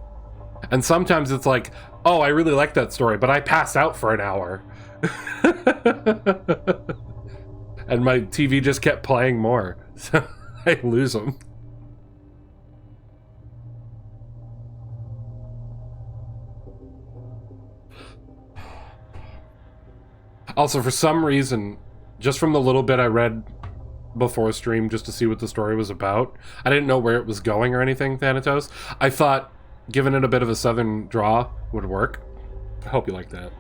And sometimes it's like, oh, I really like that story, but I passed out for an hour. And my TV just kept playing more. So I lose them. Also, for some reason, just from the little bit I read before stream just to see what the story was about, I didn't know where it was going or anything, Thanatos. I thought giving it a bit of a southern draw would work. I hope you like that.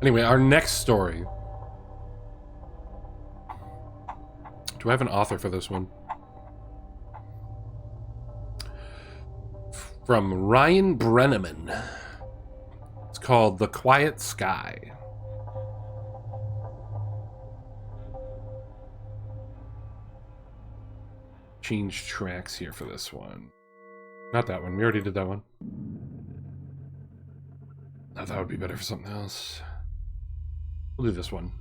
Anyway, our next story Do I have an author for this one? From Ryan Brenneman. It's called The Quiet Sky. Change tracks here for this one. Not that one. We already did that one. Oh, that would be better for something else. We'll do this one.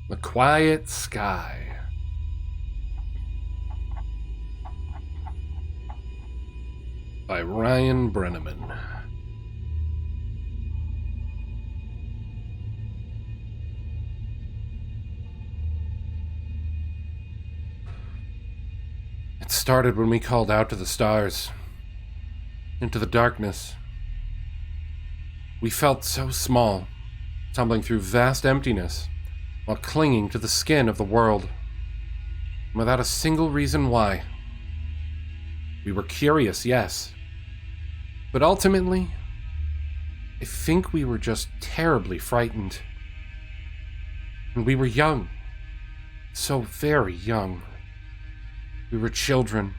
The Quiet Sky. By Ryan Brenneman. It started when we called out to the stars, into the darkness. We felt so small, tumbling through vast emptiness, while clinging to the skin of the world, without a single reason why. We were curious, yes, but ultimately, I think we were just terribly frightened. And we were young, so very young. We were children.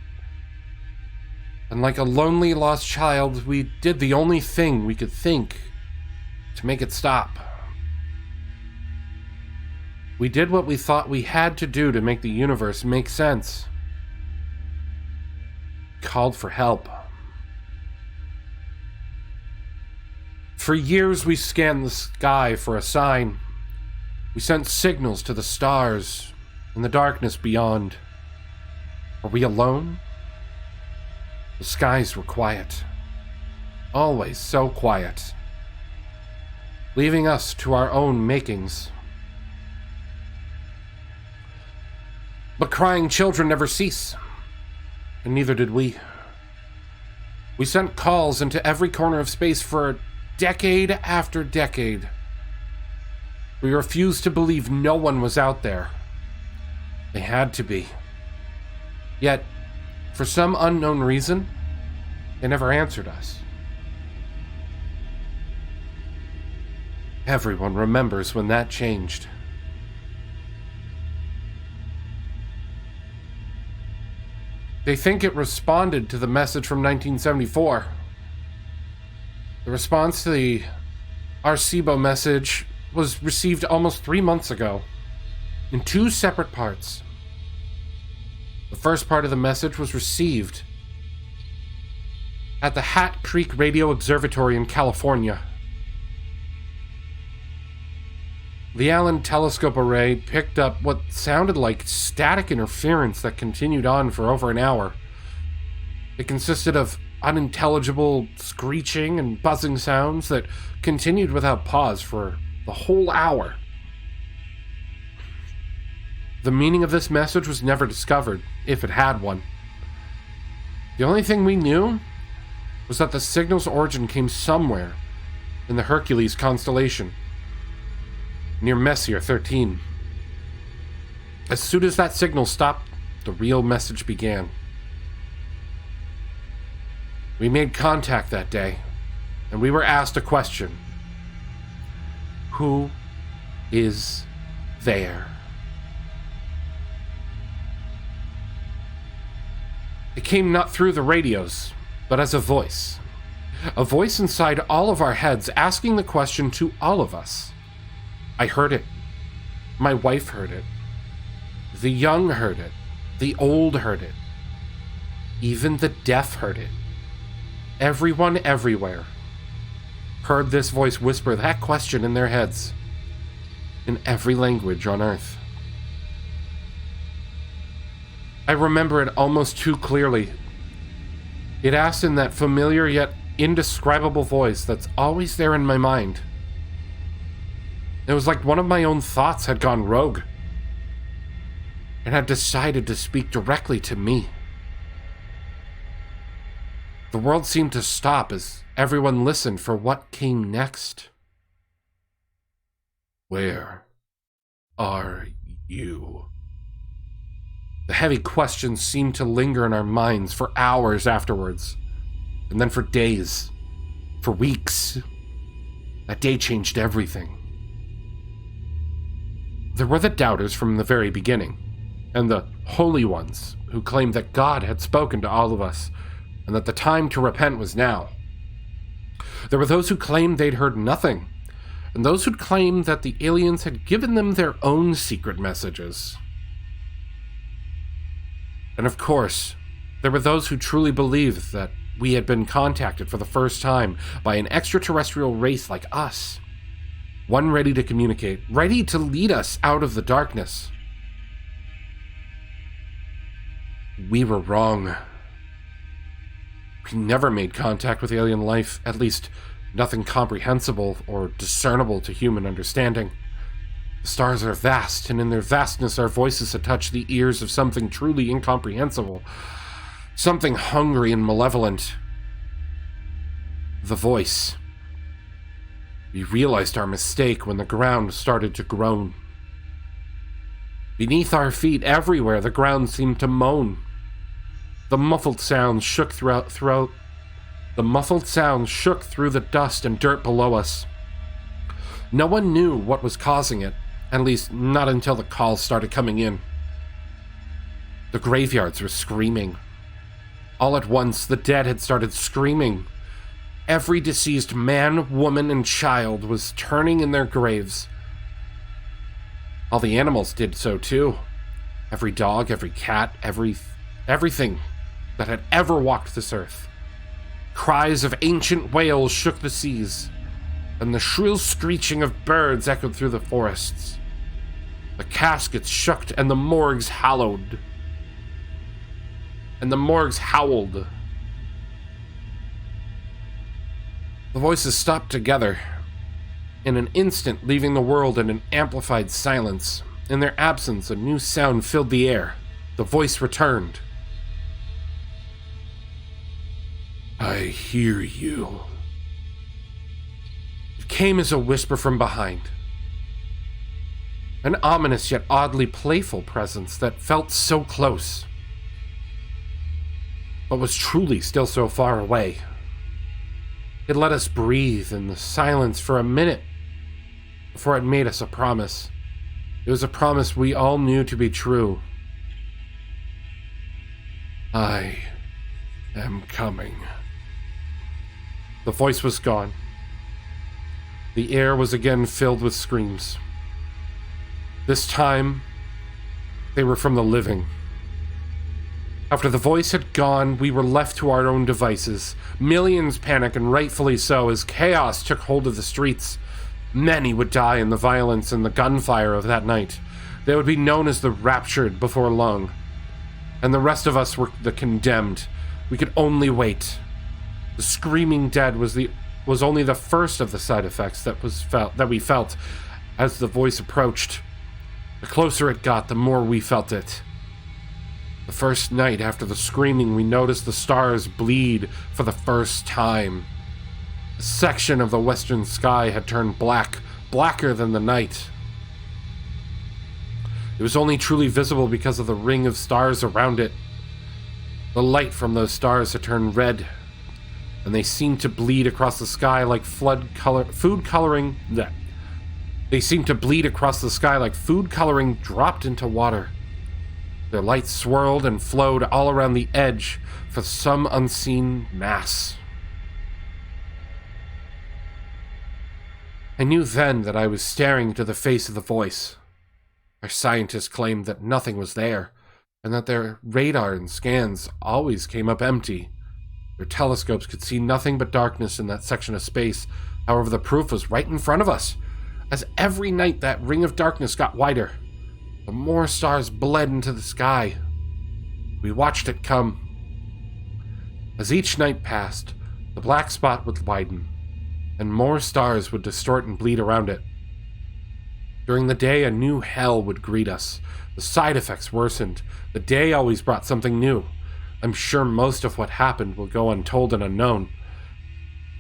And like a lonely lost child, we did the only thing we could think to make it stop. We did what we thought we had to do to make the universe make sense. Called for help. For years we scanned the sky for a sign. We sent signals to the stars and the darkness beyond. Were we alone? The skies were quiet. Always so quiet. Leaving us to our own makings. But crying children never cease. And neither did we. We sent calls into every corner of space for decade after decade. We refused to believe no one was out there. They had to be. Yet, for some unknown reason, they never answered us. Everyone remembers when that changed. They think it responded to the message from 1974. The response to the Arecibo message was received almost 3 months ago, in 2 separate parts. The first part of the message was received at the Hat Creek Radio Observatory in California. The Allen Telescope Array picked up what sounded like static interference that continued on for over an hour. It consisted of unintelligible screeching and buzzing sounds that continued without pause for the whole hour. The meaning of this message was never discovered, if it had one. The only thing we knew was that the signal's origin came somewhere in the Hercules constellation, near Messier 13. As soon as that signal stopped, the real message began. We made contact that day, and we were asked a question. Who is there? It came not through the radios, but as a voice. A voice inside all of our heads asking the question to all of us. I heard it. My wife heard it. The young heard it. The old heard it. Even the deaf heard it. Everyone everywhere heard this voice whisper that question in their heads, in every language on Earth. I remember it almost too clearly. It asked in that familiar yet indescribable voice that's always there in my mind. It was like one of my own thoughts had gone rogue and had decided to speak directly to me. The world seemed to stop as everyone listened for what came next. Where are you? The heavy questions seemed to linger in our minds for hours afterwards, and then for days, for weeks. That day changed everything. There were the doubters from the very beginning, and the holy ones who claimed that God had spoken to all of us, and that the time to repent was now. There were those who claimed they'd heard nothing, and those who'd claimed that the aliens had given them their own secret messages. And of course, there were those who truly believed that we had been contacted for the first time by an extraterrestrial race like us. One ready to communicate, ready to lead us out of the darkness. We were wrong. We never made contact with alien life, at least nothing comprehensible or discernible to human understanding. The stars are vast, and in their vastness our voices had touched the ears of something truly incomprehensible. Something hungry and malevolent. The voice. We realized our mistake when the ground started to groan. Beneath our feet, everywhere, the ground seemed to moan. The muffled sounds shook through the dust and dirt below us. No one knew what was causing it, at least not until the calls started coming in. The graveyards were screaming. All at once, the dead had started screaming. Every deceased man, woman, and child was turning in their graves. All the animals did so too. Every dog, every cat, everything that had ever walked this earth. Cries of ancient whales shook the seas, and the shrill screeching of birds echoed through the forests. The caskets shook, and the morgues howled. The voices stopped together, in an instant leaving the world in an amplified silence. In their absence, a new sound filled the air. The voice returned. I hear you. It came as a whisper from behind. An ominous yet oddly playful presence that felt so close, but was truly still so far away. It let us breathe in the silence for a minute before it made us a promise. It was a promise we all knew to be true. I am coming. The voice was gone. The air was again filled with screams. This time, they were from the living. After the voice had gone, we were left to our own devices. Millions panicked, and rightfully so, as chaos took hold of the streets. Many would die in the violence and the gunfire of that night. They would be known as the raptured before long. And the rest of us were the condemned. We could only wait. The screaming dead was only the first of the side effects that we felt as the voice approached. The closer it got, the more we felt it. The first night after the screaming, we noticed the stars bleed for the first time. A section of the western sky had turned black, blacker than the night. It was only truly visible because of the ring of stars around it. The light from those stars had turned red, and they seemed to bleed across the sky like food coloring dropped into water. Their light swirled and flowed all around the edge for some unseen mass. I knew then that I was staring into the face of the voice. Our scientists claimed that nothing was there, and that their radar and scans always came up empty. Their telescopes could see nothing but darkness in that section of space. However, the proof was right in front of us. As every night that ring of darkness got wider, the more stars bled into the sky. We watched it come. As each night passed, the black spot would widen, and more stars would distort and bleed around it. During the day, a new hell would greet us. The side effects worsened. The day always brought something new. I'm sure most of what happened will go untold and unknown.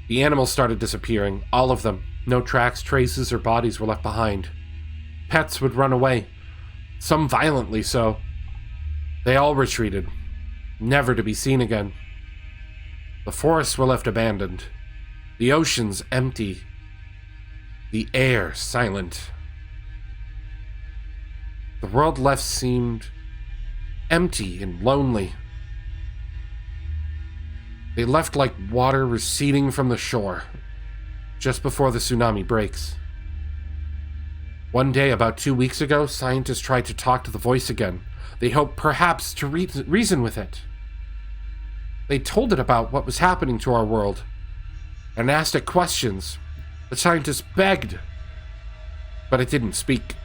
The animals started disappearing, all of them. No tracks, traces, or bodies were left behind. Pets would run away, some violently so. They all retreated, never to be seen again. The forests were left abandoned, the oceans empty, the air silent. The world left seemed empty and lonely. They left like water receding from the shore, just before the tsunami breaks. One day, about 2 weeks ago, scientists tried to talk to the voice again. They hoped perhaps to reason with it. They told it about what was happening to our world and asked it questions. The scientists begged, but it didn't speak.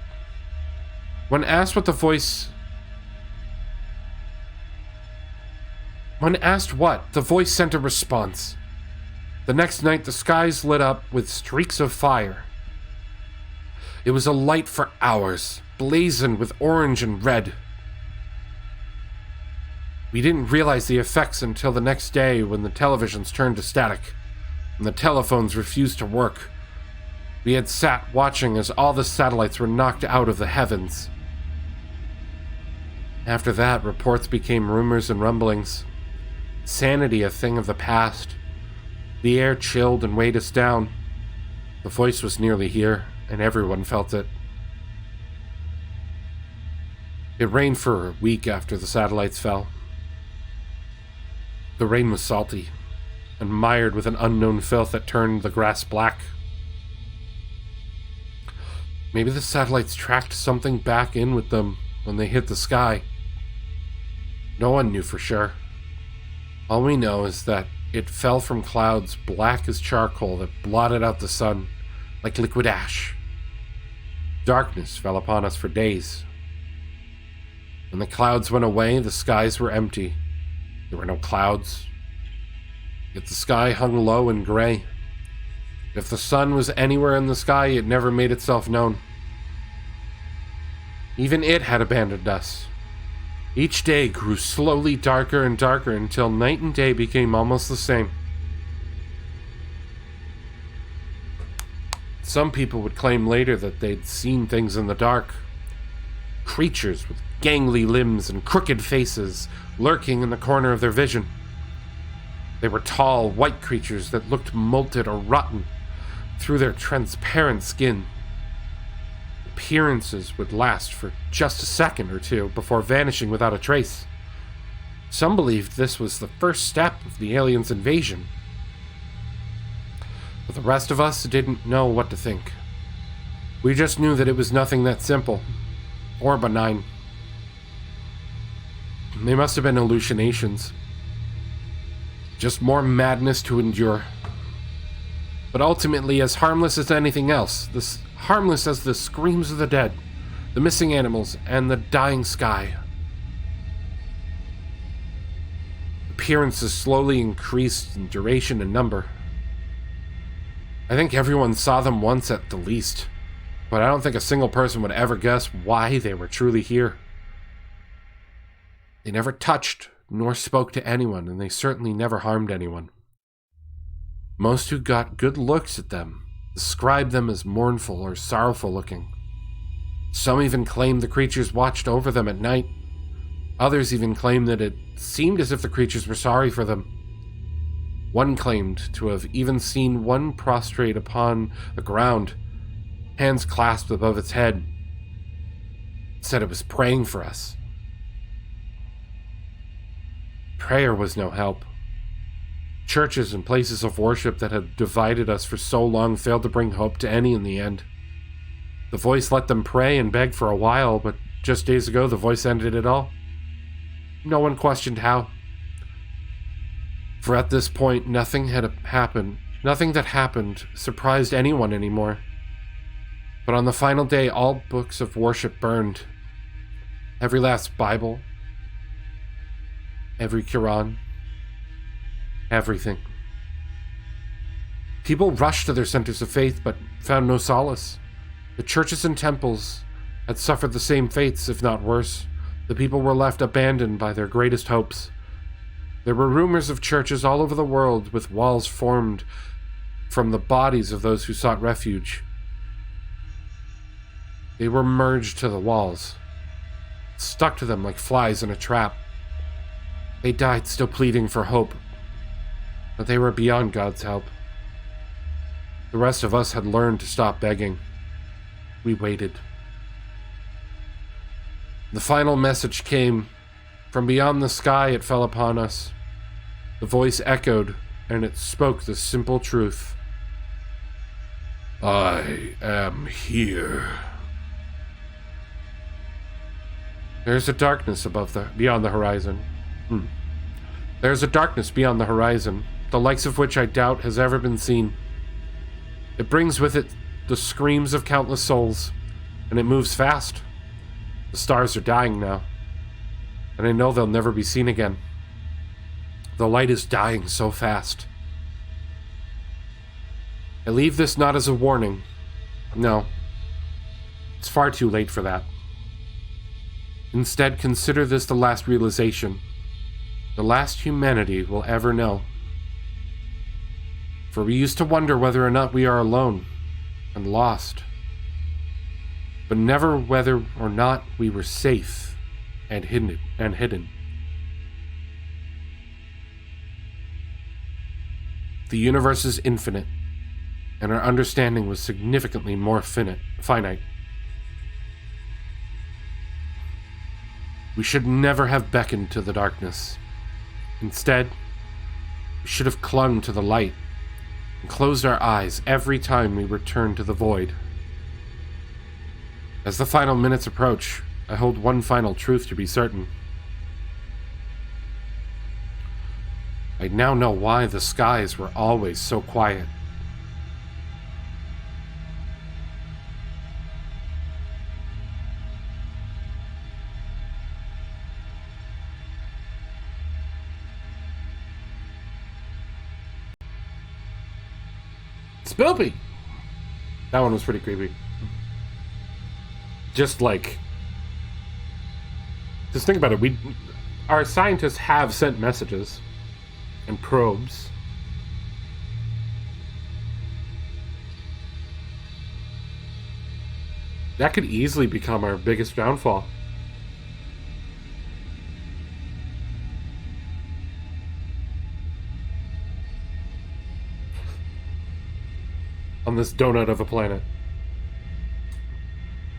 When asked what, the voice sent a response. The next night, the skies lit up with streaks of fire. It was a light for hours, blazoned with orange and red. We didn't realize the effects until the next day when the televisions turned to static and the telephones refused to work. We had sat watching as all the satellites were knocked out of the heavens. After that, reports became rumors and rumblings. Sanity a thing of the past. The air chilled and weighed us down. The voice was nearly here, and everyone felt it. It rained for a week after the satellites fell. The rain was salty and mired with an unknown filth that turned the grass black. Maybe the satellites tracked something back in with them when they hit the sky. No one knew for sure. All we know is that it fell from clouds black as charcoal that blotted out the sun like liquid ash. Darkness fell upon us for days. When the clouds went away, the skies were empty. There were no clouds. Yet the sky hung low and gray. If the sun was anywhere in the sky, it never made itself known. Even it had abandoned us. Each day grew slowly darker and darker until night and day became almost the same. Some people would claim later that they'd seen things in the dark. Creatures with gangly limbs and crooked faces lurking in the corner of their vision. They were tall, white creatures that looked molted or rotten through their transparent skin. Appearances would last for just a second or two before vanishing without a trace. Some believed this was the first step of the aliens' invasion. But the rest of us didn't know what to think. We just knew that it was nothing that simple or benign. They must have been hallucinations. Just more madness to endure. But ultimately as harmless as anything else. Harmless as the screams of the dead, the missing animals, and the dying sky. Appearances slowly increased in duration and number. I think everyone saw them once at the least, but I don't think a single person would ever guess why they were truly here. They never touched nor spoke to anyone, and they certainly never harmed anyone. Most who got good looks at them described them as mournful or sorrowful looking. Some even claimed the creatures watched over them at night. Others even claimed that it seemed as if the creatures were sorry for them. One claimed to have even seen one prostrate upon the ground, hands clasped above its head. It said it was praying for us. Prayer was no help. Churches and places of worship that had divided us for so long failed to bring hope to any in the end. The voice let them pray and beg for a while, but just days ago the voice ended it all. No one questioned how. For at this point, nothing that happened surprised anyone anymore. But on the final day, all books of worship burned. Every last Bible, every Quran, everything. People rushed to their centers of faith, but found no solace. The churches and temples had suffered the same fates, if not worse. The people were left abandoned by their greatest hopes. There were rumors of churches all over the world with walls formed from the bodies of those who sought refuge. They were merged to the walls, stuck to them like flies in a trap. They died still pleading for hope, but they were beyond God's help. The rest of us had learned to stop begging. We waited. The final message came. From beyond the sky it fell upon us. The voice echoed, and it spoke the simple truth. I am here. There's a darkness beyond the horizon. There's a darkness beyond the horizon, the likes of which I doubt has ever been seen. It brings with it the screams of countless souls, and it moves fast. The stars are dying now, and I know they'll never be seen again. The light is dying so fast. I leave this not as a warning. No, it's far too late for that. Instead, consider this the last realization, the last humanity will ever know. For we used to wonder whether or not we are alone and lost, but never whether or not we were safe and hidden. The universe is infinite, and our understanding was significantly more finite. We should never have beckoned to the darkness. Instead, we should have clung to the light and closed our eyes every time we returned to the void. As the final minutes approach, I hold one final truth to be certain. I now know why the skies were always so quiet. Spoopy! That one was pretty creepy. Just think about it. Our scientists have sent messages and probes. That could easily become our biggest downfall. On this donut of a planet.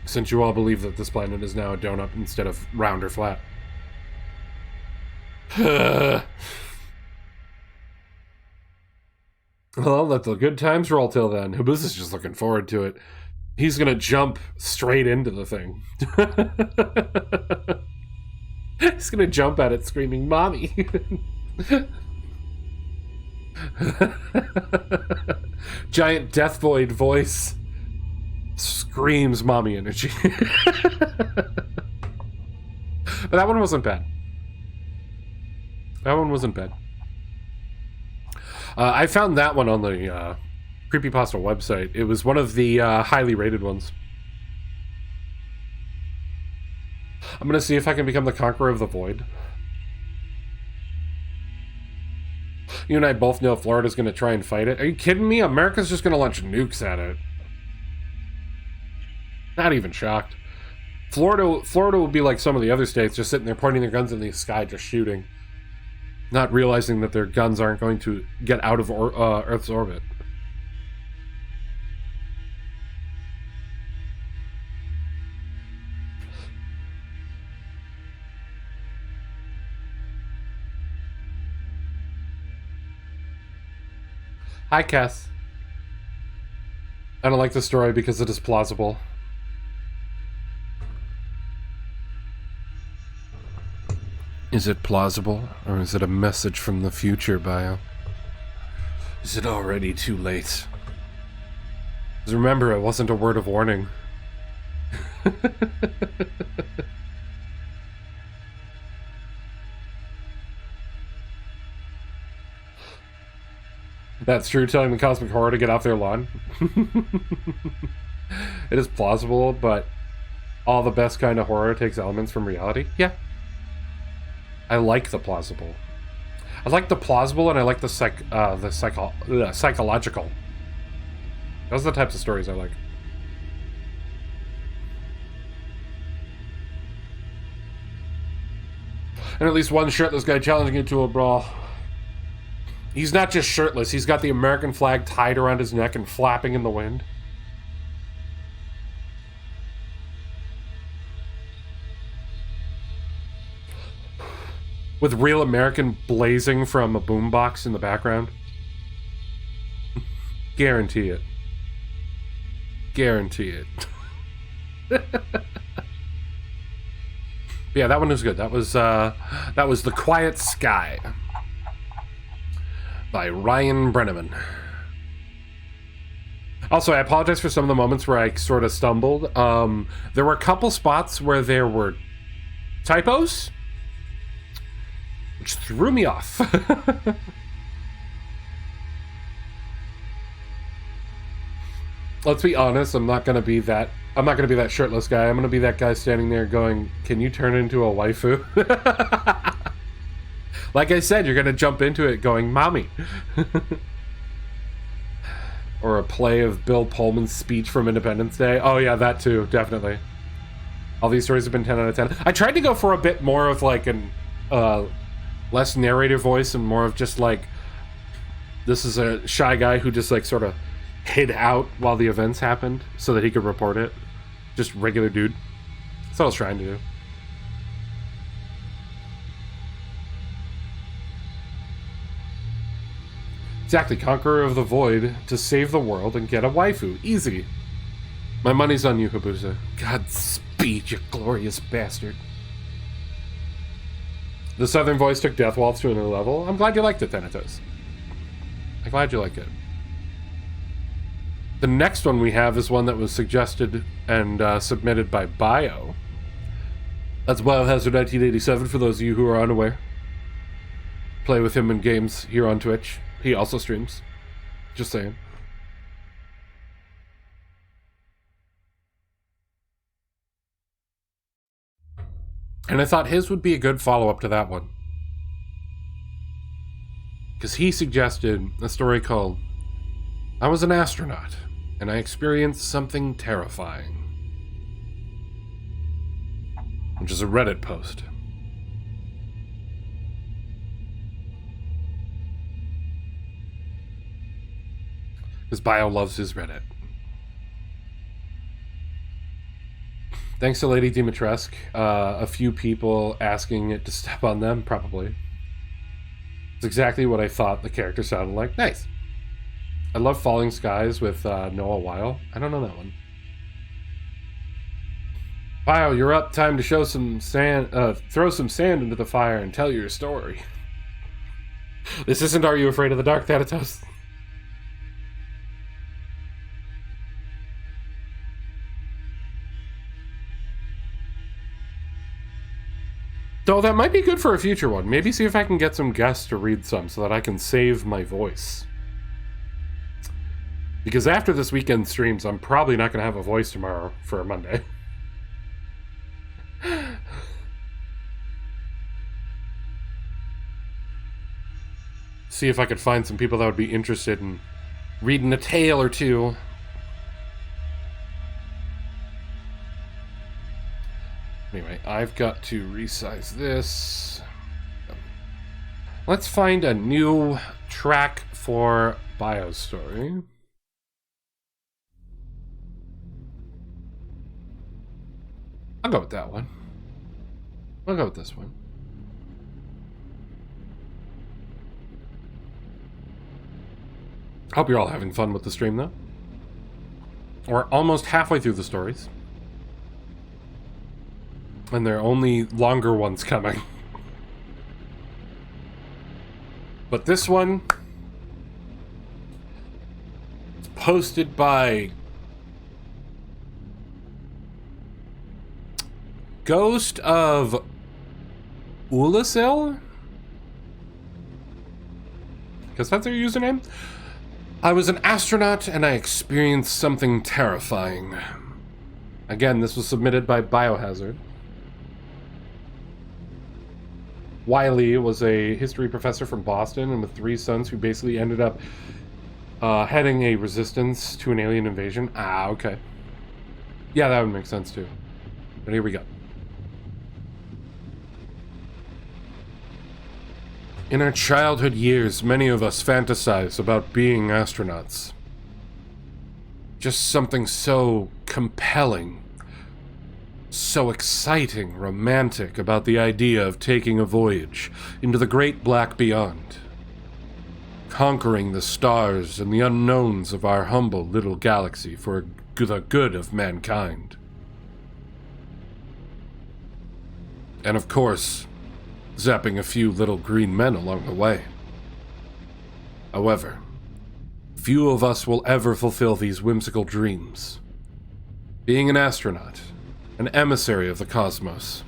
Since you all believe that this planet is now a donut instead of round or flat. Well, let the good times roll till then. Habuz is just looking forward to it. He's gonna jump straight into the thing. He's gonna jump at it screaming, "Mommy!" Giant death void voice screams mommy energy. But that one wasn't bad. I found that one on the Creepypasta website. It was one of the highly rated ones. I'm gonna see if I can become the conqueror of the void. You and I both know Florida's gonna try and fight it. Are you kidding me? America's just gonna launch nukes at it. Not even shocked. Florida will be like some of the other states, just sitting there pointing their guns in the sky, just shooting. Not realizing that their guns aren't going to get out of Earth's orbit. Hi, Cass. I don't like the story because it is plausible. Is it plausible, or is it a message from the future, Bio? Is it already too late? Because remember, it wasn't a word of warning. That's true, telling the cosmic horror to get off their lawn. It is plausible, but all the best kind of horror takes elements from reality. Yeah. I like the plausible. I like the plausible, and I like the psychological. Those are the types of stories I like. And at least one shirtless guy challenging you to a brawl. He's not just shirtless, he's got the American flag tied around his neck and flapping in the wind. with Real American blazing from a boombox in the background. Guarantee it. Guarantee it. Yeah, that one was good. That was The Quiet Sky by Ryan Brenneman. Also, I apologize for some of the moments where I sort of stumbled. There were a couple spots where there were typos, which threw me off. Let's be honest, I'm not gonna be that shirtless guy. I'm gonna be that guy standing there going, "Can you turn into a waifu?" Like I said, you're gonna jump into it going, "Mommy." Or a play of Bill Pullman's speech from Independence Day. Oh yeah, that too, definitely. All these stories have been 10 out of 10. I tried to go for a bit more of like an less narrator voice and more of just like, this is a shy guy who just like sort of hid out while the events happened so that he could report it. Just regular dude. That's what I was trying to do. Exactly, Conqueror of the Void to save the world and get a waifu. Easy. My money's on you, Habusa. Godspeed, you glorious bastard. The Southern voice took Death Waltz to another level. I'm glad you liked it, Thanatos. I'm glad you like it. The next one we have is one that was suggested and submitted by Bio. That's Biohazard 1987 for those of you who are unaware. Play with him in games here on Twitch. He also streams. Just saying. And I thought his would be a good follow-up to that one. Because he suggested a story called I Was an Astronaut, and I Experienced Something Terrifying. Which is a Reddit post. Because Bio loves his Reddit. Thanks to Lady Dimitrescu, a few people asking it to step on them, probably. It's exactly what I thought the character sounded like. Nice. I love Falling Skies with Noah Weil. I don't know that one. Bio, you're up. Time to show some sand, throw some sand into the fire and tell your story. This isn't Are You Afraid of the Dark, Thanatos? Though that might be good for a future one. Maybe see if I can get some guests to read some so that I can save my voice. Because after this weekend streams, I'm probably not going to have a voice tomorrow for a Monday. See if I could find some people that would be interested in reading a tale or two. Anyway, I've got to resize this. Let's find a new track for Bio's story. I'll go with that one. I'll go with this one. Hope you're all having fun with the stream, though. We're almost halfway through the stories. And there are only longer ones coming. But this one is posted by Ghost of Ulasil? Guess that's their username? I was an astronaut and I experienced something terrifying. Again, this was submitted by Biohazard. Wiley was a history professor from Boston and with 3 sons who basically ended up heading a resistance to an alien invasion. Ah, okay. Yeah, that would make sense too. But here we go. In our childhood years, many of us fantasize about being astronauts. Just something so compelling, so exciting, romantic about the idea of taking a voyage into the great black beyond, conquering the stars and the unknowns of our humble little galaxy for the good of mankind. And of course, zapping a few little green men along the way. However, few of us will ever fulfill these whimsical dreams. Being an astronaut, an emissary of the cosmos,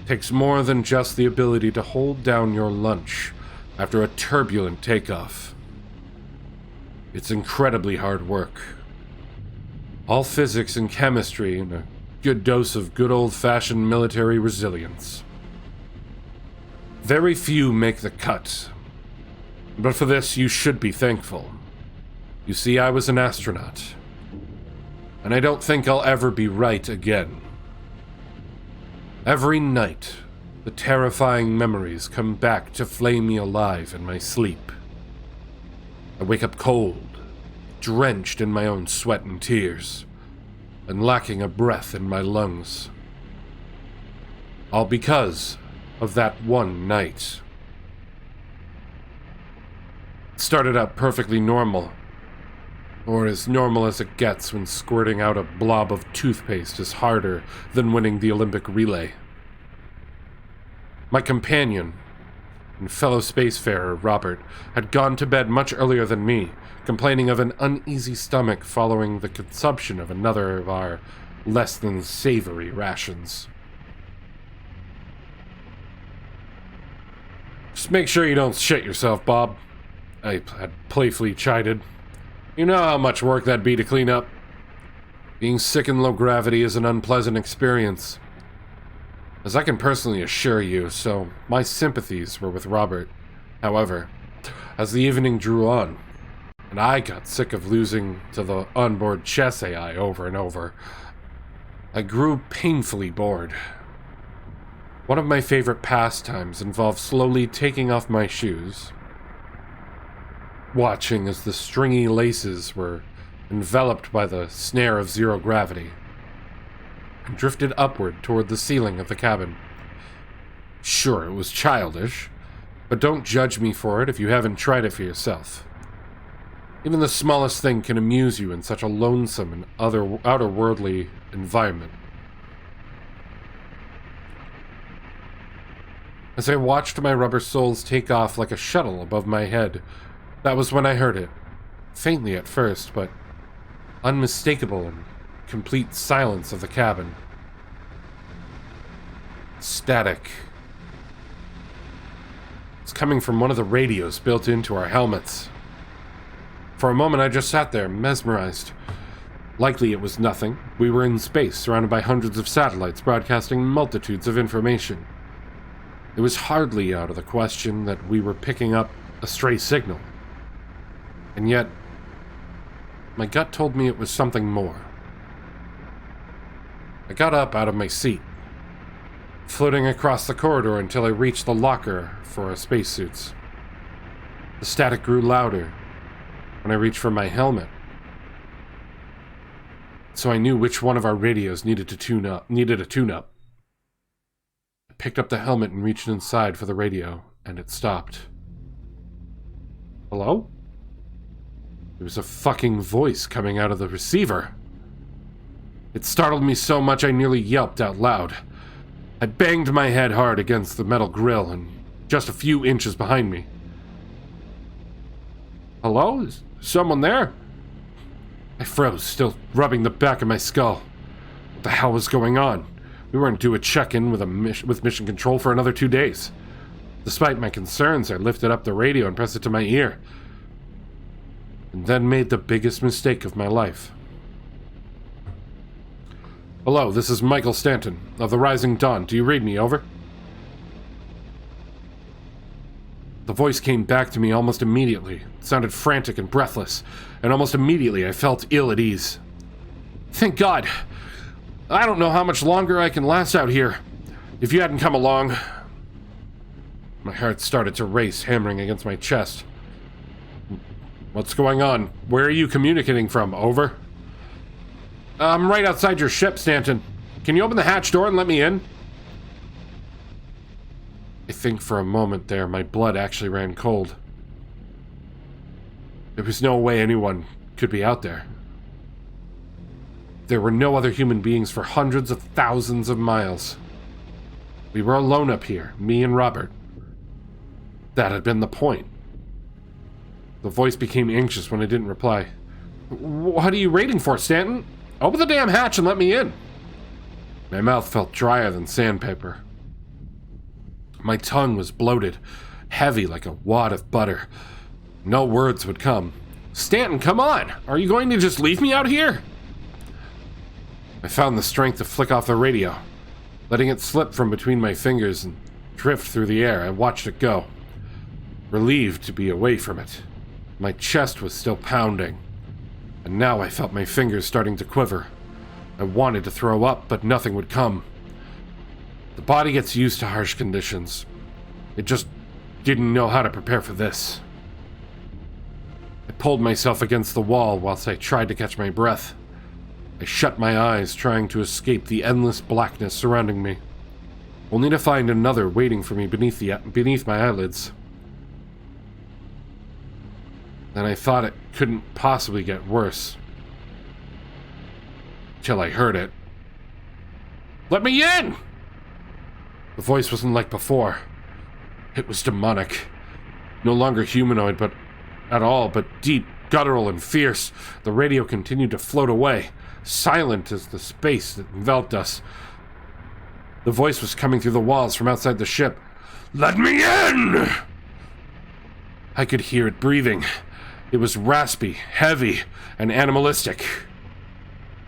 takes more than just the ability to hold down your lunch after a turbulent takeoff. It's incredibly hard work. All physics and chemistry and a good dose of good old-fashioned military resilience. Very few make the cut, but for this you should be thankful. You see, I was an astronaut, and I don't think I'll ever be right again. Every night, the terrifying memories come back to flame me alive in my sleep. I wake up cold, drenched in my own sweat and tears, and lacking a breath in my lungs. All because of that one night. It started out perfectly normal, or as normal as it gets when squirting out a blob of toothpaste is harder than winning the Olympic relay. My companion and fellow spacefarer, Robert, had gone to bed much earlier than me, complaining of an uneasy stomach following the consumption of another of our less than savory rations. Just make sure you don't shit yourself, Bob, I had playfully chided. You know how much work that'd be to clean up. Being sick in low gravity is an unpleasant experience, as I can personally assure you, so my sympathies were with Robert. However, as the evening drew on, and I got sick of losing to the onboard chess AI over and over, I grew painfully bored. One of my favorite pastimes involved slowly taking off my shoes, watching as the stringy laces were enveloped by the snare of zero gravity, and drifted upward toward the ceiling of the cabin. Sure, it was childish, but don't judge me for it if you haven't tried it for yourself. Even the smallest thing can amuse you in such a lonesome and outer-worldly environment. As I watched my rubber soles take off like a shuttle above my head, that was when I heard it. Faintly at first, but unmistakable in complete silence of the cabin. Static. It's coming from one of the radios built into our helmets. For a moment I just sat there, mesmerized. Likely it was nothing. We were in space, surrounded by hundreds of satellites broadcasting multitudes of information. It was hardly out of the question that we were picking up a stray signal. And yet, my gut told me it was something more. I got up out of my seat, floating across the corridor until I reached the locker for our spacesuits. The static grew louder when I reached for my helmet, so I knew which one of our radios needed a tune-up. I picked up the helmet and reached inside for the radio, and it stopped. Hello? There was a fucking voice coming out of the receiver. It startled me so much I nearly yelped out loud. I banged my head hard against the metal grill and just a few inches behind me. Hello? Is someone there? I froze, still rubbing the back of my skull. What the hell was going on? We weren't due a check-in with Mission Control for another 2 days. Despite my concerns, I lifted up the radio and pressed it to my ear, and then made the biggest mistake of my life. Hello, this is Michael Stanton, of the Rising Dawn. Do you read me, over? The voice came back to me almost immediately. It sounded frantic and breathless, and almost immediately I felt ill at ease. Thank God! I don't know how much longer I can last out here. If you hadn't come along... My heart started to race, hammering against my chest. What's going on? Where are you communicating from? Over? I'm right outside your ship, Stanton. Can you open the hatch door and let me in? I think for a moment there, my blood actually ran cold. There was no way anyone could be out there. There were no other human beings for hundreds of thousands of miles. We were alone up here, me and Robert. That had been the point. The voice became anxious when I didn't reply. What are you waiting for, Stanton? Open the damn hatch and let me in. My mouth felt drier than sandpaper. My tongue was bloated, heavy like a wad of butter. No words would come. Stanton, come on! Are you going to just leave me out here? I found the strength to flick off the radio. Letting it slip from between my fingers and drift through the air, I watched it go. Relieved to be away from it. My chest was still pounding, and now I felt my fingers starting to quiver. I wanted to throw up, but nothing would come. The body gets used to harsh conditions. It just didn't know how to prepare for this. I pulled myself against the wall whilst I tried to catch my breath. I shut my eyes, trying to escape the endless blackness surrounding me, only to find another waiting for me beneath my eyelids. Then I thought it couldn't possibly get worse. Till I heard it. Let me in! The voice wasn't like before. It was demonic. No longer humanoid, but deep, guttural, and fierce. The radio continued to float away, silent as the space that enveloped us. The voice was coming through the walls from outside the ship. Let me in! I could hear it breathing. It was raspy, heavy, and animalistic.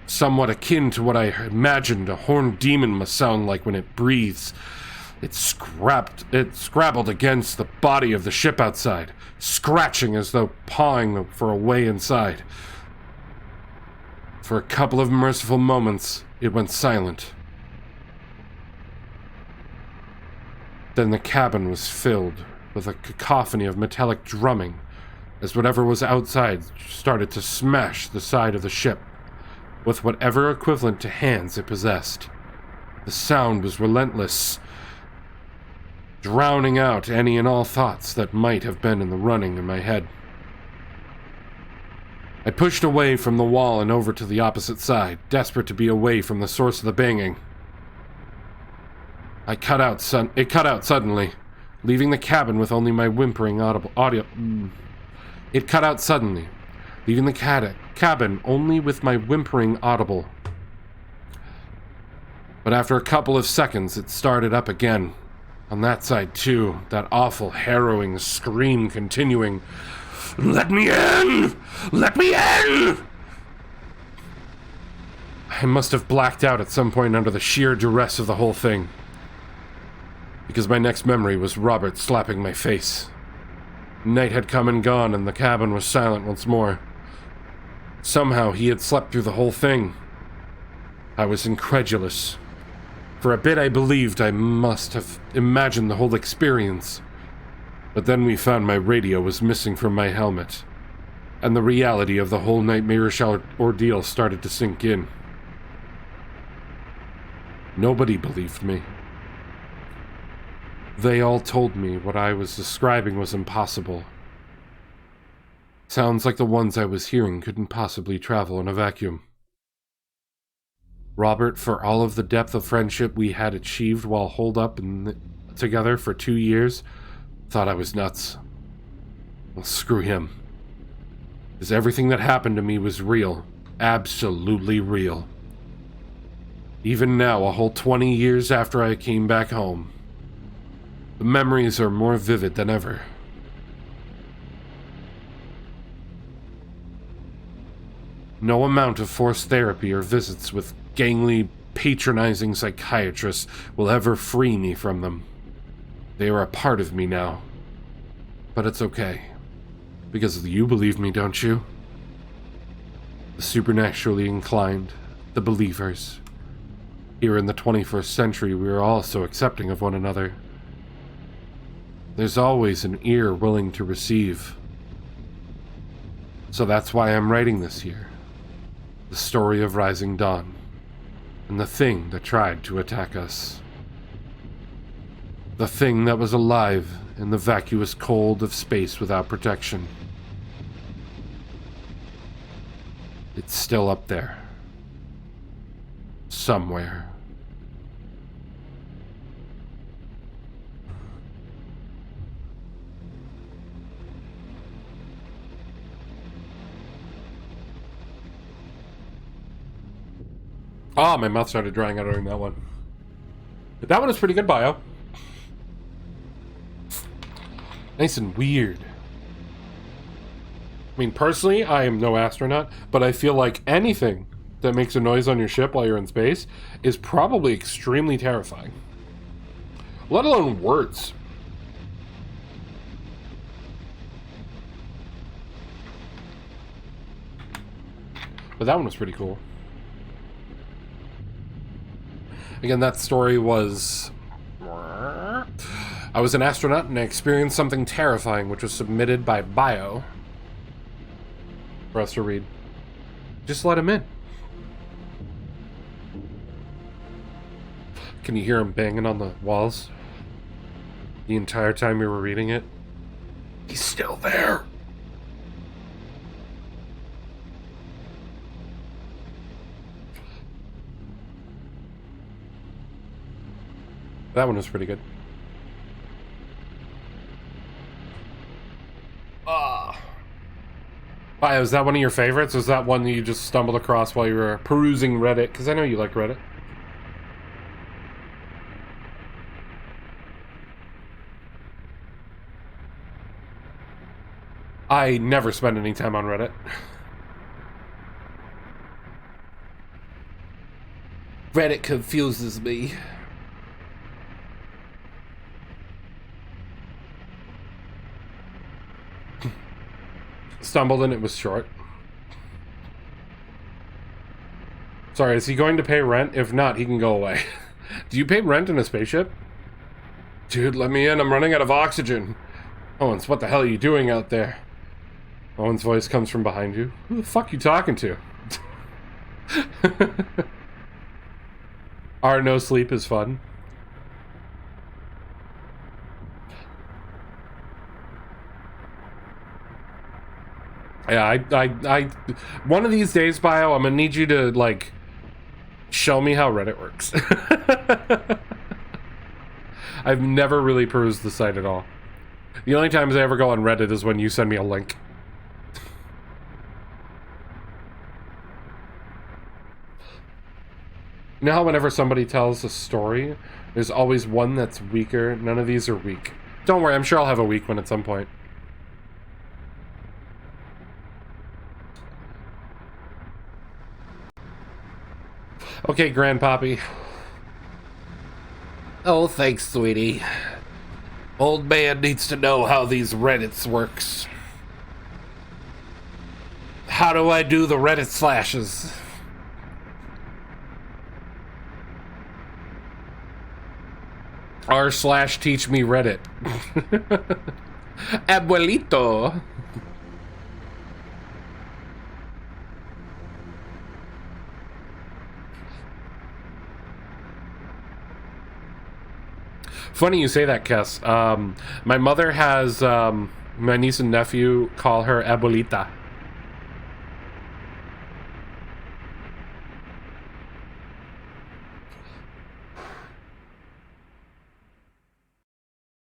Somewhat akin to what I imagined a horned demon must sound like when it breathes. It scrabbled against the body of the ship outside, scratching as though pawing for a way inside. For a couple of merciful moments, it went silent. Then the cabin was filled with a cacophony of metallic drumming as whatever was outside started to smash the side of the ship with whatever equivalent to hands it possessed. The sound was relentless, drowning out any and all thoughts that might have been in the running in my head. I pushed away from the wall and over to the opposite side, desperate to be away from the source of the banging. It cut out suddenly, leaving the cabin with only my whimpering It cut out suddenly, leaving the cabin only with my whimpering audible. But after a couple of seconds, it started up again. On that side, too, that awful, harrowing scream continuing. Let me in! Let me in! I must have blacked out at some point under the sheer duress of the whole thing, because my next memory was Robert slapping my face. Night had come and gone, and the cabin was silent once more. Somehow he had slept through the whole thing. I was incredulous. For a bit I believed I must have imagined the whole experience. But then we found my radio was missing from my helmet, and the reality of the whole nightmarish ordeal started to sink in. Nobody believed me. They all told me what I was describing was impossible. Sounds like the ones I was hearing couldn't possibly travel in a vacuum. Robert, for all of the depth of friendship we had achieved while holed up together for 2 years, thought I was nuts. Well, screw him. Because everything that happened to me was real. Absolutely real. Even now, a whole 20 years after I came back home, the memories are more vivid than ever. No amount of forced therapy or visits with gangly, patronizing psychiatrists will ever free me from them. They are a part of me now. But it's okay. Because you believe me, don't you? The supernaturally inclined, the believers. Here in the 21st century, we are all so accepting of one another. There's always an ear willing to receive. So that's why I'm writing this here. The story of Rising Dawn. and the thing that tried to attack us. The thing that was alive in the vacuous cold of space without protection. It's still up there. Somewhere. Oh, my mouth started drying out during that one. But that one was pretty good, bio. Nice and weird. I mean, personally, I am no astronaut, but I feel like anything that makes a noise on your ship while you're in space is probably extremely terrifying. Let alone words. But that one was pretty cool. Again, that story was... I was an astronaut and I experienced something terrifying, which was submitted by Bio for us to read. Just let him in. Can you hear him banging on the walls the entire time you were reading it? He's still there. That one was pretty good. Bio, is that one of your favorites? Was that one that you just stumbled across while you were perusing Reddit? Because I know you like Reddit. I never spend any time on Reddit. Reddit confuses me. Stumbled and it was short. Sorry, is he going to pay rent? If not, he can go away. Do you pay rent in a spaceship? Dude, let me in. I'm running out of oxygen. Owens, what the hell are you doing out there? Owen's voice comes from behind you. Who the fuck you talking to? Our no sleep is fun. Yeah, I one of these days, Bio, I'm gonna need you to, like, show me how Reddit works. I've never really perused the site at all. The only times I ever go on Reddit is when you send me a link. You know how whenever somebody tells a story, there's always one that's weaker? None of these are weak. Don't worry, I'm sure I'll have a weak one at some point. Okay, Grandpappy. Oh, thanks, sweetie. Old man needs to know how these Reddits works. How do I do the Reddit slashes? R/ teach me Reddit. Abuelito. Funny you say that, Kes. My mother has my niece and nephew call her Abuelita.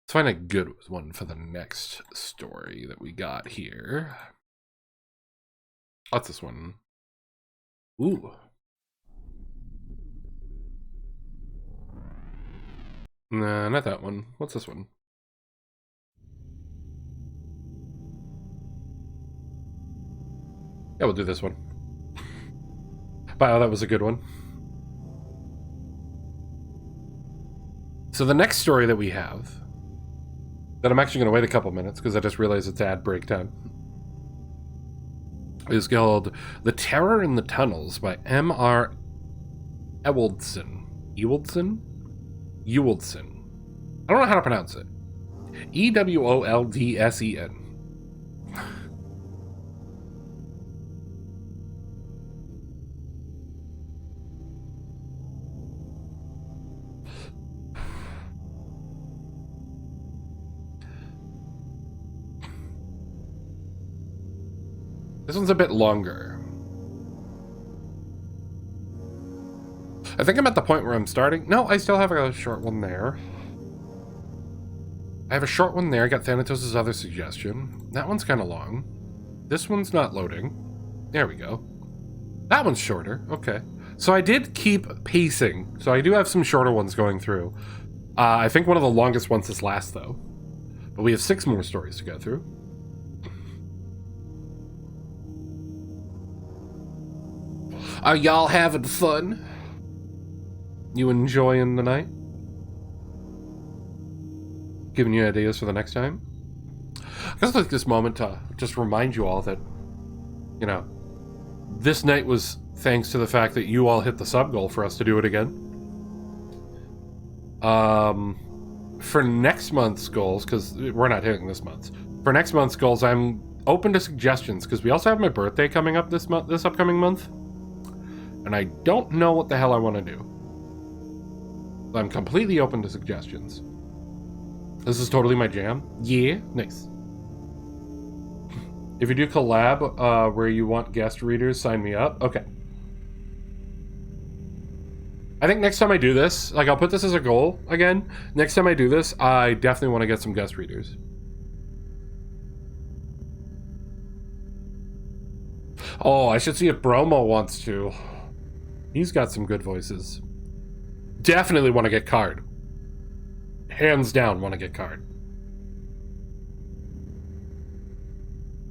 Let's find a good one for the next story that we got here. What's this one? Ooh. Nah, not that one. What's this one? Yeah, we'll do this one. Wow, that was a good one. So the next story that we have, that I'm actually going to wait a couple minutes because I just realized it's ad break time, is called The Terror in the Tunnels by M.R. Ewaldson. Ewaldson? Ewaldson. I don't know how to pronounce it. Ewolddsen. This one's a bit longer. I think I'm at the point where I'm starting. No, I still have a short one there. I have a short one there. I got Thanatos' other suggestion. That one's kind of long. This one's not loading. There we go. That one's shorter. Okay. So I did keep pacing. So I do have some shorter ones going through. I think one of the longest ones is last, though. But we have 6 more stories to go through. Are y'all having fun? You enjoying the night? Giving you ideas for the next time? I guess I'll take this moment to just remind you all that, you know, this night was thanks to the fact that you all hit the sub goal for us to do it again. For next month's goals, because we're not hitting this month's. For next month's goals, I'm open to suggestions, because we also have my birthday coming up this upcoming month. And I don't know what the hell I want to do. I'm completely open to suggestions. This is totally my jam. Yeah, nice. If you do collab where you want guest readers, sign me up. Okay. I think next time I do this, like I'll put this as a goal again. Next time I do this, I definitely want to get some guest readers. Oh, I should see if Bromo wants to. He's got some good voices. Definitely want to get Card. Hands down want to get Card.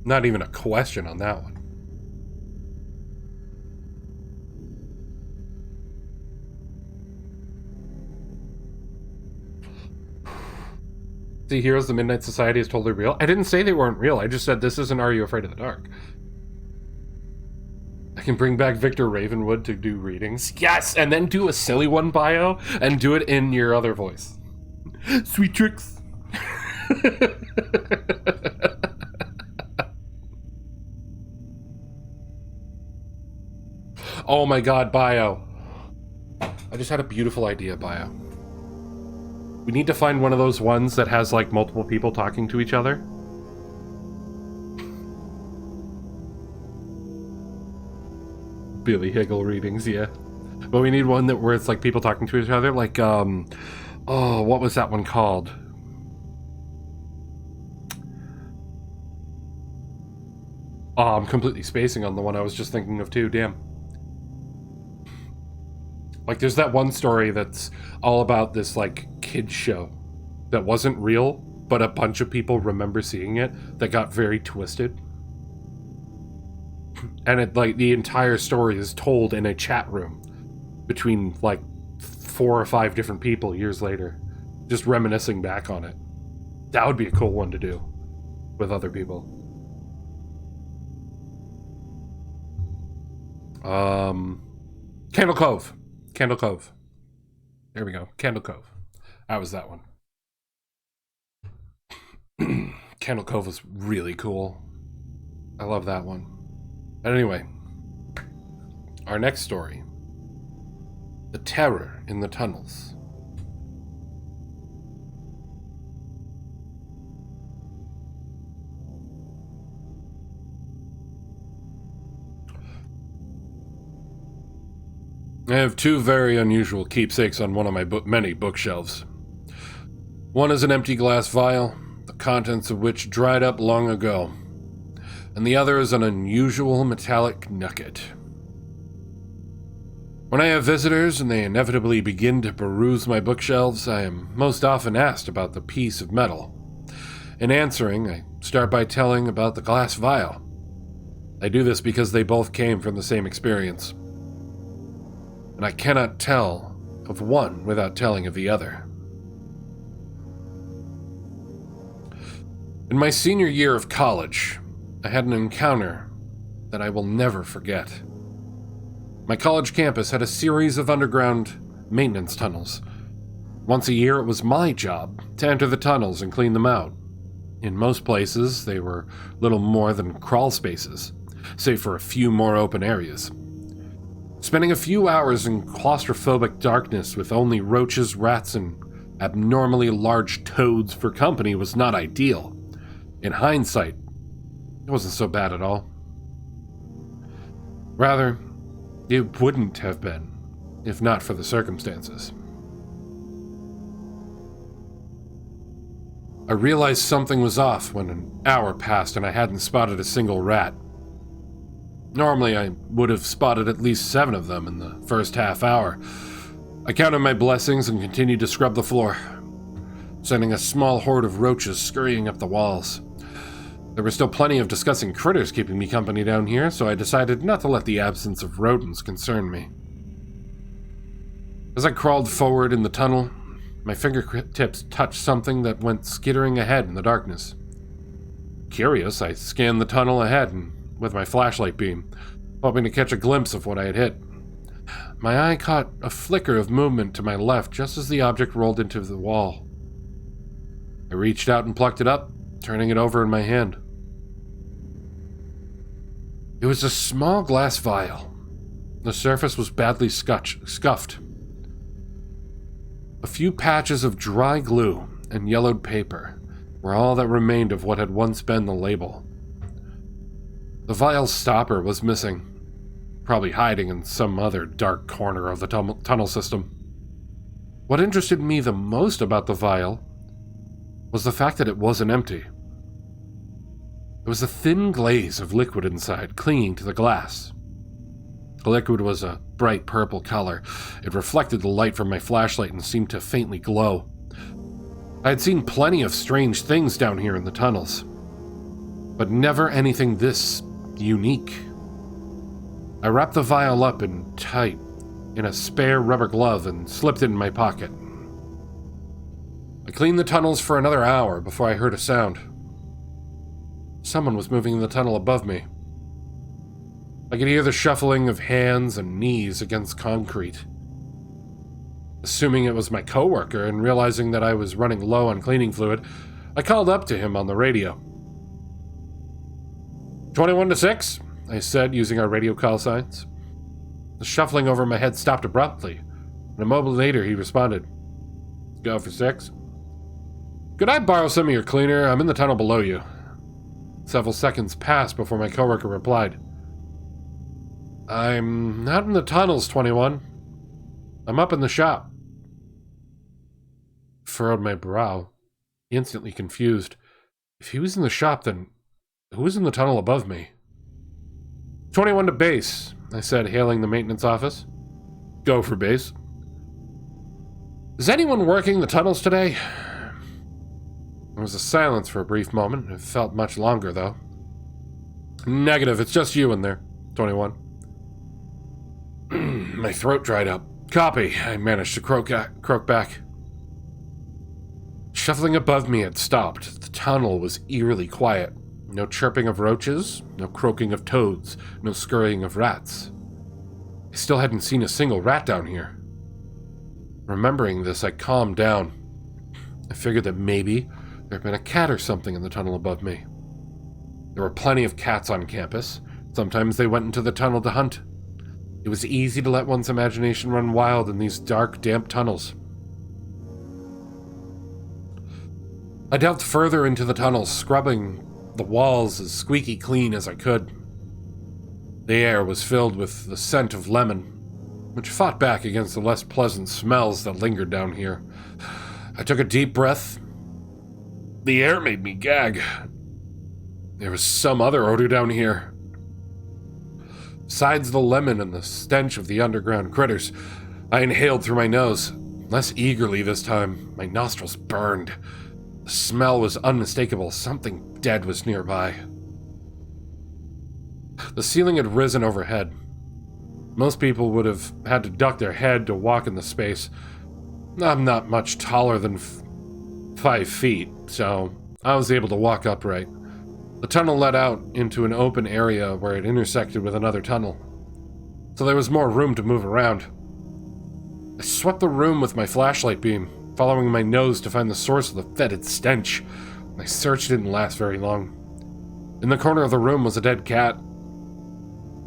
Not even a question on that one. See, Heroes of the Midnight Society is totally real. I didn't say they weren't real. I just said this isn't Are You Afraid of the Dark? I can bring back Victor Ravenwood to do readings. Yes! And then do a silly one bio and do it in your other voice. Sweet tricks. Oh my god, bio. I just had a beautiful idea, bio. We need to find one of those ones that has like multiple people talking to each other. Billy Higgle readings, yeah. But we need one that where it's like people talking to each other, like oh, what was that one called? Oh, I'm completely spacing on the one I was just thinking of too, damn. Like there's that one story that's all about this like kid show that wasn't real, but a bunch of people remember seeing it that got very twisted. And it like the entire story is told in a chat room between like 4 or 5 different people years later, just reminiscing back on it. That would be a cool one to do with other people. Candle Cove. Candle Cove. There we go. Candle Cove. That was that one. Candle Cove was really cool. I love that one. But anyway, our next story. The Terror in the Tunnels. I have 2 very unusual keepsakes on one of my many bookshelves. One is an empty glass vial, the contents of which dried up long ago, and the other is an unusual metallic nugget. When I have visitors and they inevitably begin to peruse my bookshelves, I am most often asked about the piece of metal. In answering, I start by telling about the glass vial. I do this because they both came from the same experience. And I cannot tell of one without telling of the other. In my senior year of college, I had an encounter that I will never forget. My college campus had a series of underground maintenance tunnels. Once a year, it was my job to enter the tunnels and clean them out. In most places, they were little more than crawl spaces, save for a few more open areas. Spending a few hours in claustrophobic darkness with only roaches, rats, and abnormally large toads for company was not ideal. In hindsight, it wasn't so bad at all. Rather, it wouldn't have been, if not for the circumstances. I realized something was off when an hour passed and I hadn't spotted a single rat. Normally, I would have spotted at least 7 of them in the first half hour. I counted my blessings and continued to scrub the floor, sending a small horde of roaches scurrying up the walls. There were still plenty of disgusting critters keeping me company down here, so I decided not to let the absence of rodents concern me. As I crawled forward in the tunnel, my fingertips touched something that went skittering ahead in the darkness. Curious, I scanned the tunnel ahead and with my flashlight beam, hoping to catch a glimpse of what I had hit. My eye caught a flicker of movement to my left just as the object rolled into the wall. I reached out and plucked it up, turning it over in my hand. It was a small glass vial. The surface was badly scuffed. A few patches of dry glue and yellowed paper were all that remained of what had once been the label. The vial's stopper was missing, probably hiding in some other dark corner of the tunnel system. What interested me the most about the vial was the fact that it wasn't empty. There was a thin glaze of liquid inside, clinging to the glass. The liquid was a bright purple color. It reflected the light from my flashlight and seemed to faintly glow. I had seen plenty of strange things down here in the tunnels, but never anything this unique. I wrapped the vial up tight in a spare rubber glove and slipped it in my pocket. I cleaned the tunnels for another hour before I heard a sound. Someone was moving in the tunnel above me. I could hear the shuffling of hands and knees against concrete. Assuming it was my coworker and realizing that I was running low on cleaning fluid, I called up to him on the radio. 21 to 6, I said, using our radio call signs. The shuffling over my head stopped abruptly, and a moment later he responded. Go for 6. Could I borrow some of your cleaner? I'm in the tunnel below you. Several seconds passed before my coworker replied. I'm not in the tunnels, 21. I'm up in the shop. I furrowed my brow, instantly confused. If he was in the shop, then who was in the tunnel above me? 21 to base, I said, hailing the maintenance office. Go for base. Is anyone working the tunnels today? There was a silence for a brief moment. It felt much longer, though. Negative, it's just you in there, 21. My throat dried up. Copy, I managed to croak back. Shuffling above me had stopped. The tunnel was eerily quiet. No chirping of roaches, no croaking of toads, no scurrying of rats. I still hadn't seen a single rat down here. Remembering this, I calmed down. I figured that maybe there had been a cat or something in the tunnel above me. There were plenty of cats on campus. Sometimes they went into the tunnel to hunt. It was easy to let one's imagination run wild in these dark, damp tunnels. I delved further into the tunnels, scrubbing the walls as squeaky clean as I could. The air was filled with the scent of lemon, which fought back against the less pleasant smells that lingered down here. I took a deep breath. The air made me gag. There was some other odor down here. Besides the lemon and the stench of the underground critters, I inhaled through my nose, less eagerly this time. My nostrils burned. The smell was unmistakable. Something dead was nearby. The ceiling had risen overhead. Most people would have had to duck their head to walk in the space. I'm not much taller than 5 feet, so I was able to walk upright. The tunnel led out into an open area where it intersected with another tunnel, so there was more room to move around. I swept the room with my flashlight beam, following my nose to find the source of the fetid stench. My search didn't last very long. In the corner of the room was a dead cat.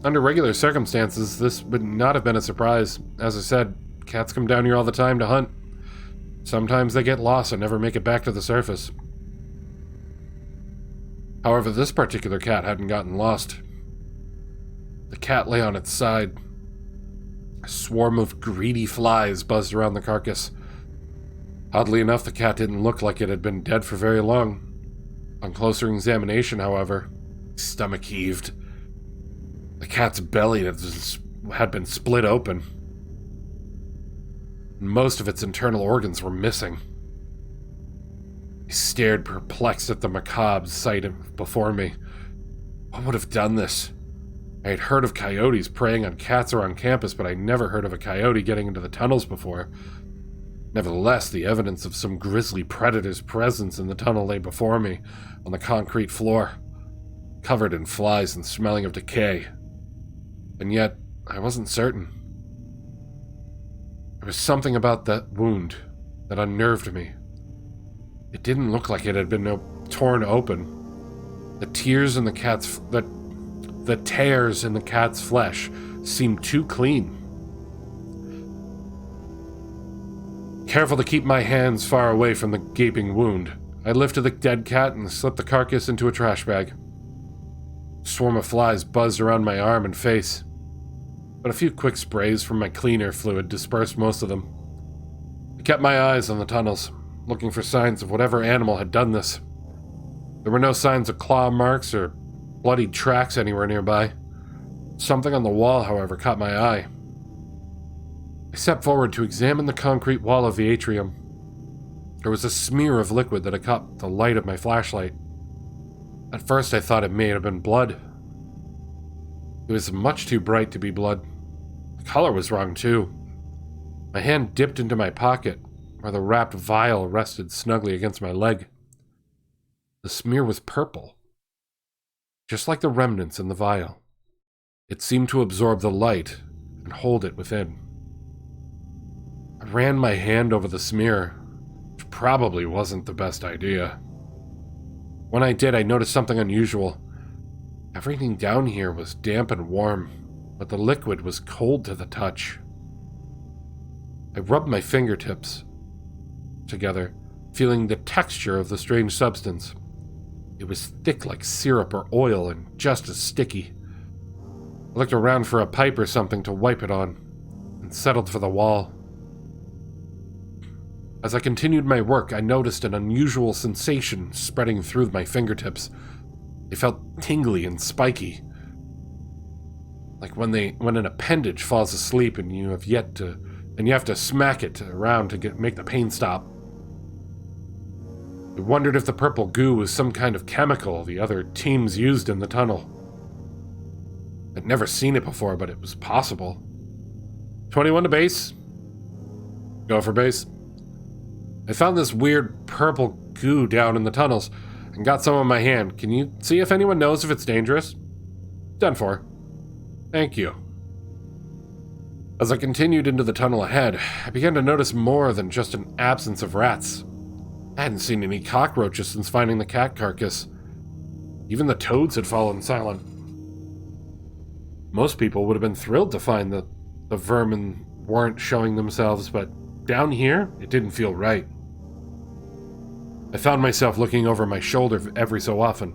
Under regular circumstances, this would not have been a surprise. As I said, cats come down here all the time to hunt. Sometimes they get lost and never make it back to the surface. However, this particular cat hadn't gotten lost. The cat lay on its side. A swarm of greedy flies buzzed around the carcass. Oddly enough, the cat didn't look like it had been dead for very long. On closer examination, however, his stomach heaved. The cat's belly had been split open. Most of its internal organs were missing. I stared perplexed at the macabre sight before me. What would have done this? I had heard of coyotes preying on cats around campus, but I never heard of a coyote getting into the tunnels before. Nevertheless, the evidence of some grisly predator's presence in the tunnel lay before me, on the concrete floor, covered in flies and smelling of decay. And yet, I wasn't certain. There was something about that wound that unnerved me. It didn't look like it had been torn open. The tears in the cat's the tears in the cat's flesh seemed too clean. Careful to keep my hands far away from the gaping wound, I lifted the dead cat and slipped the carcass into a trash bag. A swarm of flies buzzed around my arm and face, but a few quick sprays from my cleaner fluid dispersed most of them. I kept my eyes on the tunnels, looking for signs of whatever animal had done this. There were no signs of claw marks or bloodied tracks anywhere nearby. Something on the wall, however, caught my eye. I stepped forward to examine the concrete wall of the atrium. There was a smear of liquid that had caught the light of my flashlight. At first I thought it may have been blood. It was much too bright to be blood. The color was wrong too. My hand dipped into my pocket, where the wrapped vial rested snugly against my leg. The smear was purple, just like the remnants in the vial. It seemed to absorb the light and hold it within. I ran my hand over the smear, which probably wasn't the best idea. When I did, I noticed something unusual. Everything down here was damp and warm, but the liquid was cold to the touch. I rubbed my fingertips together, feeling the texture of the strange substance. It was thick like syrup or oil and just as sticky. I looked around for a pipe or something to wipe it on, and settled for the wall. As I continued my work, I noticed an unusual sensation spreading through my fingertips. They felt tingly and spiky, like when an appendage falls asleep and you have to smack it around to make the pain stop. I wondered if the purple goo was some kind of chemical the other teams used in the tunnel. I'd never seen it before, but it was possible. 21 to base. Go for base. I found this weird purple goo down in the tunnels and got some on my hand. Can you see if anyone knows if it's dangerous? Done for. Thank you. As I continued into the tunnel ahead, I began to notice more than just an absence of rats. I hadn't seen any cockroaches since finding the cat carcass. Even the toads had fallen silent. Most people would have been thrilled to find that the vermin weren't showing themselves, but down here, it didn't feel right. I found myself looking over my shoulder every so often,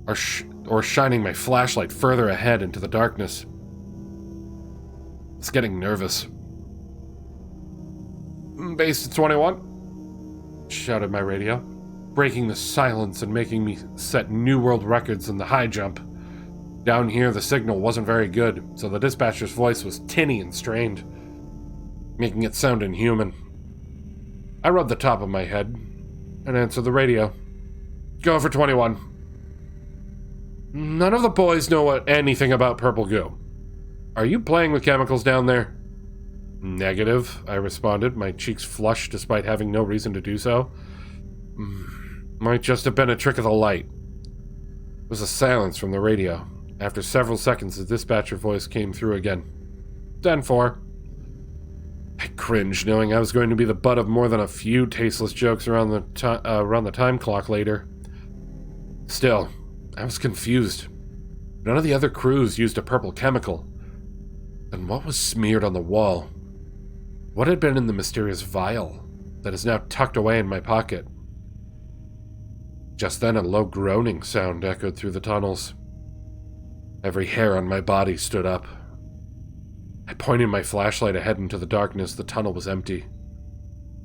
or shining my flashlight further ahead into the darkness. It's getting nervous. Base to 21, shouted my radio, breaking the silence and making me set new world records in the high jump. Down here, the signal wasn't very good, so the dispatcher's voice was tinny and strained, making it sound inhuman. I rubbed the top of my head and answered the radio. Go for 21. None of the boys know anything about purple goo. Are you playing with chemicals down there? Negative, I responded, my cheeks flushed despite having no reason to do so. Might just have been a trick of the light. There was a silence from the radio. After several seconds, the dispatcher voice came through again. 10-4. I cringed, knowing I was going to be the butt of more than a few tasteless jokes around the time clock later. Still, I was confused. None of the other crews used a purple chemical. Then what was smeared on the wall? What had been in the mysterious vial that is now tucked away in my pocket? Just then, a low groaning sound echoed through the tunnels. Every hair on my body stood up. I pointed my flashlight ahead into the darkness. The tunnel was empty.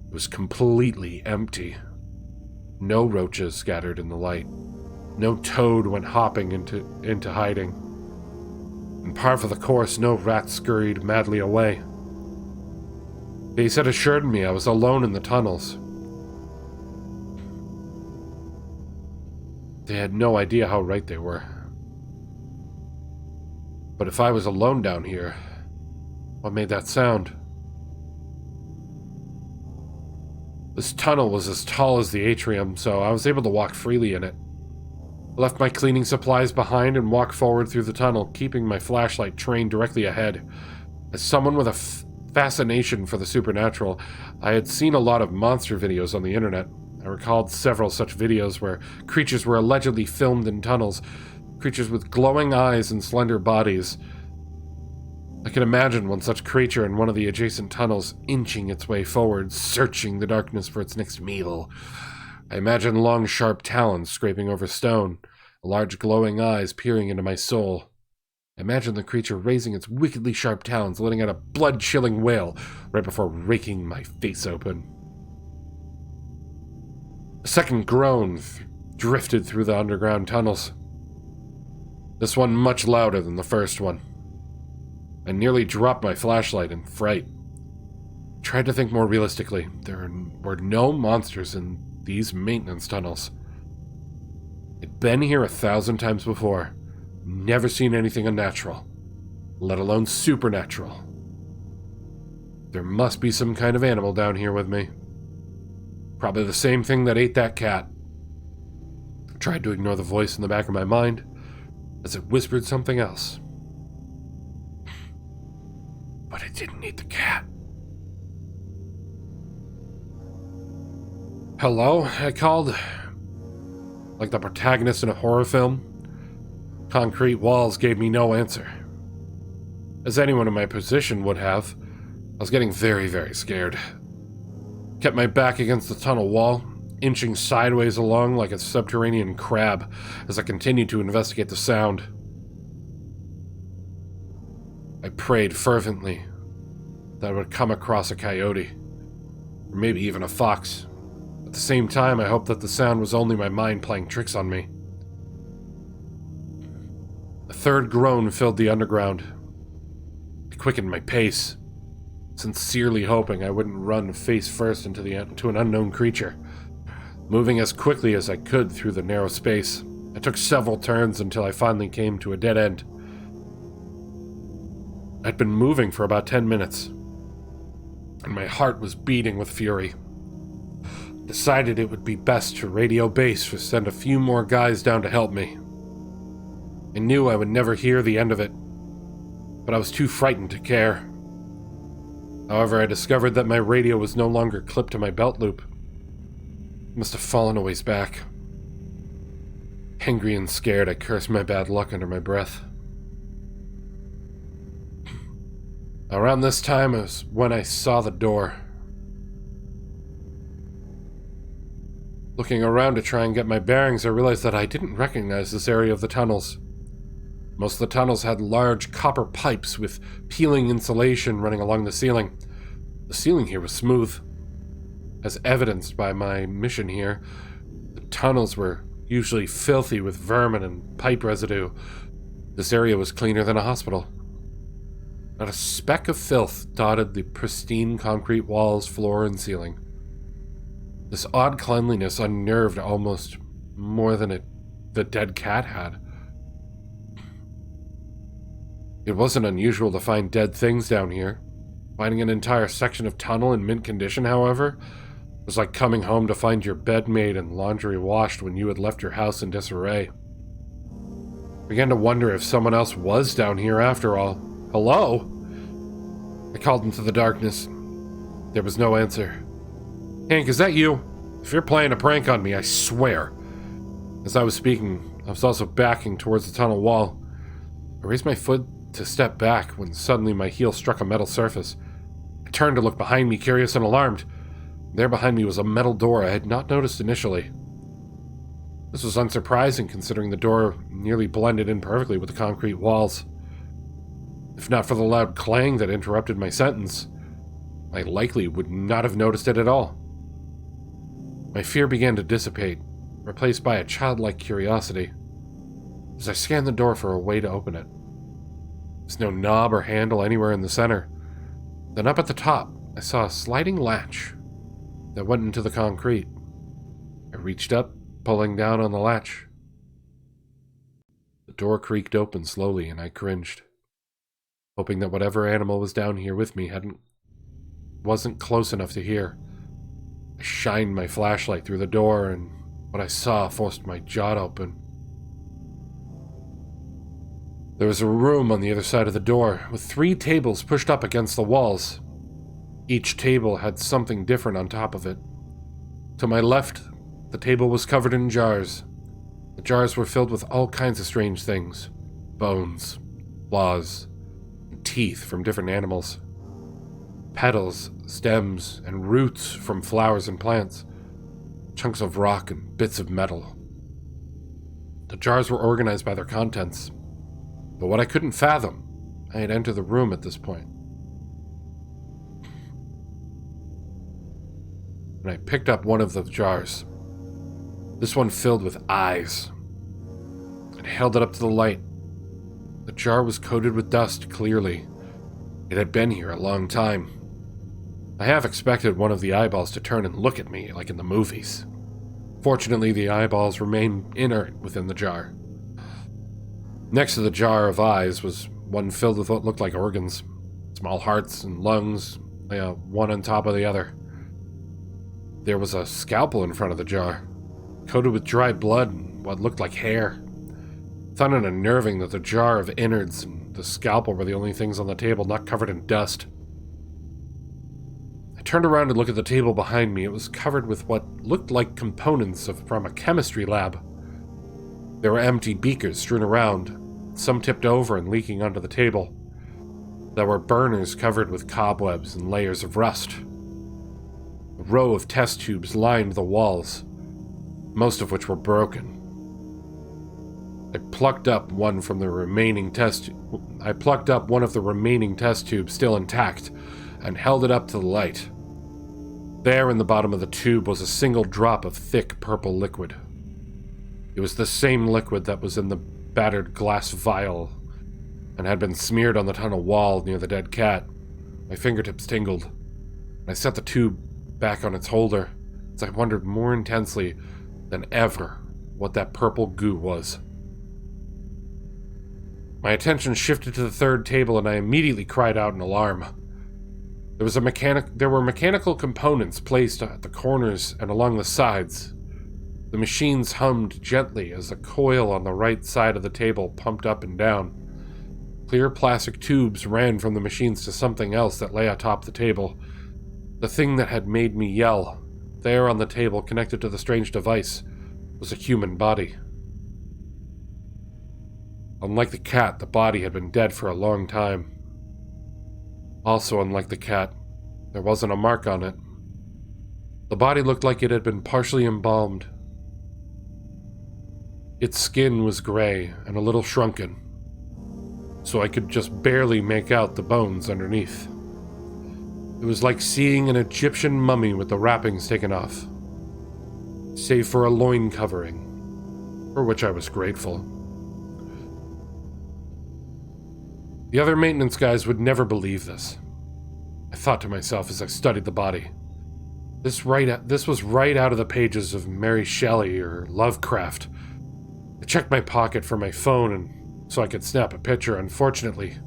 It was completely empty. No roaches scattered in the light. No toad went hopping into hiding. And par for the course, no rat scurried madly away. These had assured me I was alone in the tunnels. They had no idea how right they were. But if I was alone down here, what made that sound? This tunnel was as tall as the atrium, so I was able to walk freely in it. I left my cleaning supplies behind and walked forward through the tunnel, keeping my flashlight trained directly ahead. As someone with a fascination for the supernatural, I had seen a lot of monster videos on the internet. I recalled several such videos where creatures were allegedly filmed in tunnels, creatures with glowing eyes and slender bodies. I could imagine one such creature in one of the adjacent tunnels, inching its way forward, searching the darkness for its next meal. I imagined long, sharp talons scraping over stone, large glowing eyes peering into my soul. I imagined the creature raising its wickedly sharp talons, letting out a blood-chilling wail right before raking my face open. A second groan drifted through the underground tunnels. This one much louder than the first one. I nearly dropped my flashlight in fright. I tried to think more realistically. There were no monsters in these maintenance tunnels. I'd been here 1,000 times before. Never seen anything unnatural, let alone supernatural. There must be some kind of animal down here with me. Probably the same thing that ate that cat. I tried to ignore the voice in the back of my mind as it whispered something else. But it didn't eat the cat. Hello? I called. Like the protagonist in a horror film. Concrete walls gave me no answer. As anyone in my position would have, I was getting very, very scared. Kept my back against the tunnel wall, inching sideways along like a subterranean crab as I continued to investigate the sound. I prayed fervently that I would come across a coyote, or maybe even a fox. At the same time, I hoped that the sound was only my mind playing tricks on me. A third groan filled the underground. I quickened my pace, sincerely hoping I wouldn't run face first into an unknown creature. Moving as quickly as I could through the narrow space, I took several turns until I finally came to a dead end. I'd been moving for about 10 minutes, and my heart was beating with fury. Decided it would be best to radio base to send a few more guys down to help me. I knew I would never hear the end of it, but I was too frightened to care. However, I discovered that my radio was no longer clipped to my belt loop. It must have fallen a ways back. Angry and scared, I cursed my bad luck under my breath. Around this time was when I saw the door. Looking around to try and get my bearings, I realized that I didn't recognize this area of the tunnels. Most of the tunnels had large copper pipes with peeling insulation running along the ceiling. The ceiling here was smooth. As evidenced by my mission here, the tunnels were usually filthy with vermin and pipe residue. This area was cleaner than a hospital. Not a speck of filth dotted the pristine concrete walls, floor, and ceiling. This odd cleanliness unnerved almost more than the dead cat had. It wasn't unusual to find dead things down here. Finding an entire section of tunnel in mint condition, however, was like coming home to find your bed made and laundry washed when you had left your house in disarray. I began to wonder if someone else was down here after all. Hello? I called into the darkness. There was no answer. Hank, is that you? If you're playing a prank on me, I swear. As I was speaking, I was also backing towards the tunnel wall. I raised my foot to step back when suddenly my heel struck a metal surface. I turned to look behind me, curious and alarmed. There behind me was a metal door I had not noticed initially. This was unsurprising considering the door nearly blended in perfectly with the concrete walls. If not for the loud clang that interrupted my sentence, I likely would not have noticed it at all. My fear began to dissipate, replaced by a childlike curiosity, as I scanned the door for a way to open it. There's no knob or handle anywhere in the center. Then up at the top, I saw a sliding latch that went into the concrete. I reached up, pulling down on the latch. The door creaked open slowly, and I cringed, hoping that whatever animal was down here with me wasn't close enough to hear. I shined my flashlight through the door, and what I saw forced my jaw open. There was a room on the other side of the door, with 3 tables pushed up against the walls. Each table had something different on top of it. To my left, the table was covered in jars. The jars were filled with all kinds of strange things. Bones, claws, and teeth from different animals. Petals, stems, and roots from flowers and plants. Chunks of rock and bits of metal. The jars were organized by their contents. But what I couldn't fathom, I had entered the room at this point. And I picked up one of the jars. This one filled with eyes. I held it up to the light. The jar was coated with dust, clearly. It had been here a long time. I half expected one of the eyeballs to turn and look at me, like in the movies. Fortunately, the eyeballs remained inert within the jar. Next to the jar of eyes was one filled with what looked like organs. Small hearts and lungs, one on top of the other. There was a scalpel in front of the jar, coated with dried blood and what looked like hair. I found it unnerving that the jar of innards and the scalpel were the only things on the table not covered in dust. I turned around to look at the table behind me. It was covered with what looked like components from a chemistry lab. There were empty beakers strewn around, some tipped over and leaking onto the table. There were burners covered with cobwebs and layers of rust. A row of test tubes lined the walls, most of which were broken. I plucked up one of the remaining test tubes still intact and held it up to the light. There in the bottom of the tube was a single drop of thick purple liquid. It was the same liquid that was in the battered glass vial and had been smeared on the tunnel wall near the dead cat. My fingertips tingled, and I set the tube back on its holder as I wondered more intensely than ever what that purple goo was. My attention shifted to the third table, and I immediately cried out in alarm. There were mechanical components placed at the corners and along the sides. The machines hummed gently as a coil on the right side of the table pumped up and down. Clear plastic tubes ran from the machines to something else that lay atop the table. The thing that had made me yell, there on the table connected to the strange device, was a human body. Unlike the cat, the body had been dead for a long time. Also, unlike the cat, there wasn't a mark on it. The body looked like it had been partially embalmed. Its skin was gray and a little shrunken, so I could just barely make out the bones underneath. It was like seeing an Egyptian mummy with the wrappings taken off, save for a loin covering, for which I was grateful. The other maintenance guys would never believe this, I thought to myself as I studied the body. This was right out of the pages of Mary Shelley or Lovecraft. I checked my pocket for my phone so I could snap a picture. Unfortunately,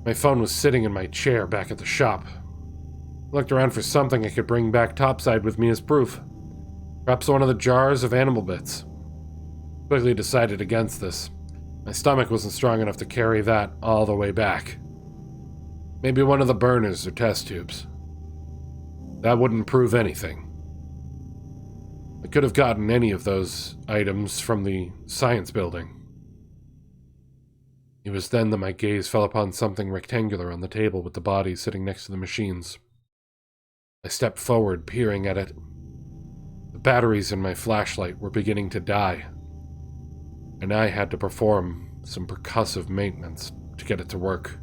my phone was sitting in my chair back at the shop. I looked around for something I could bring back topside with me as proof. Perhaps one of the jars of animal bits. Quickly decided against this. My stomach wasn't strong enough to carry that all the way back. Maybe one of the burners or test tubes. That wouldn't prove anything. I could have gotten any of those items from the science building. It was then that my gaze fell upon something rectangular on the table with the body sitting next to the machines. I stepped forward, peering at it. The batteries in my flashlight were beginning to die. and I had to perform some percussive maintenance to get it to work.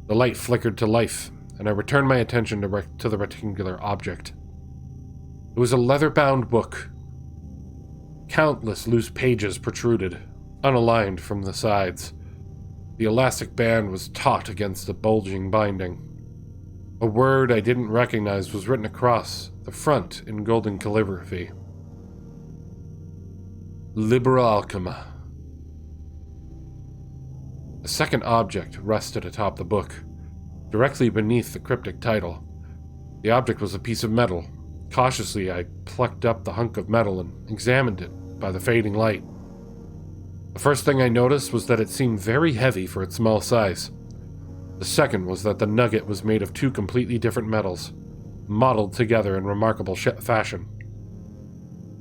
The light flickered to life, and I returned my attention to the rectangular object. It was a leather-bound book. Countless loose pages protruded, unaligned from the sides. The elastic band was taut against the bulging binding. A word I didn't recognize was written across the front in golden calligraphy. Libera Alchema. A second object rested atop the book, directly beneath the cryptic title. The object was a piece of metal. Cautiously, I plucked up the hunk of metal and examined it by the fading light. The first thing I noticed was that it seemed very heavy for its small size. The second was that the nugget was made of two completely different metals, modeled together in remarkable fashion.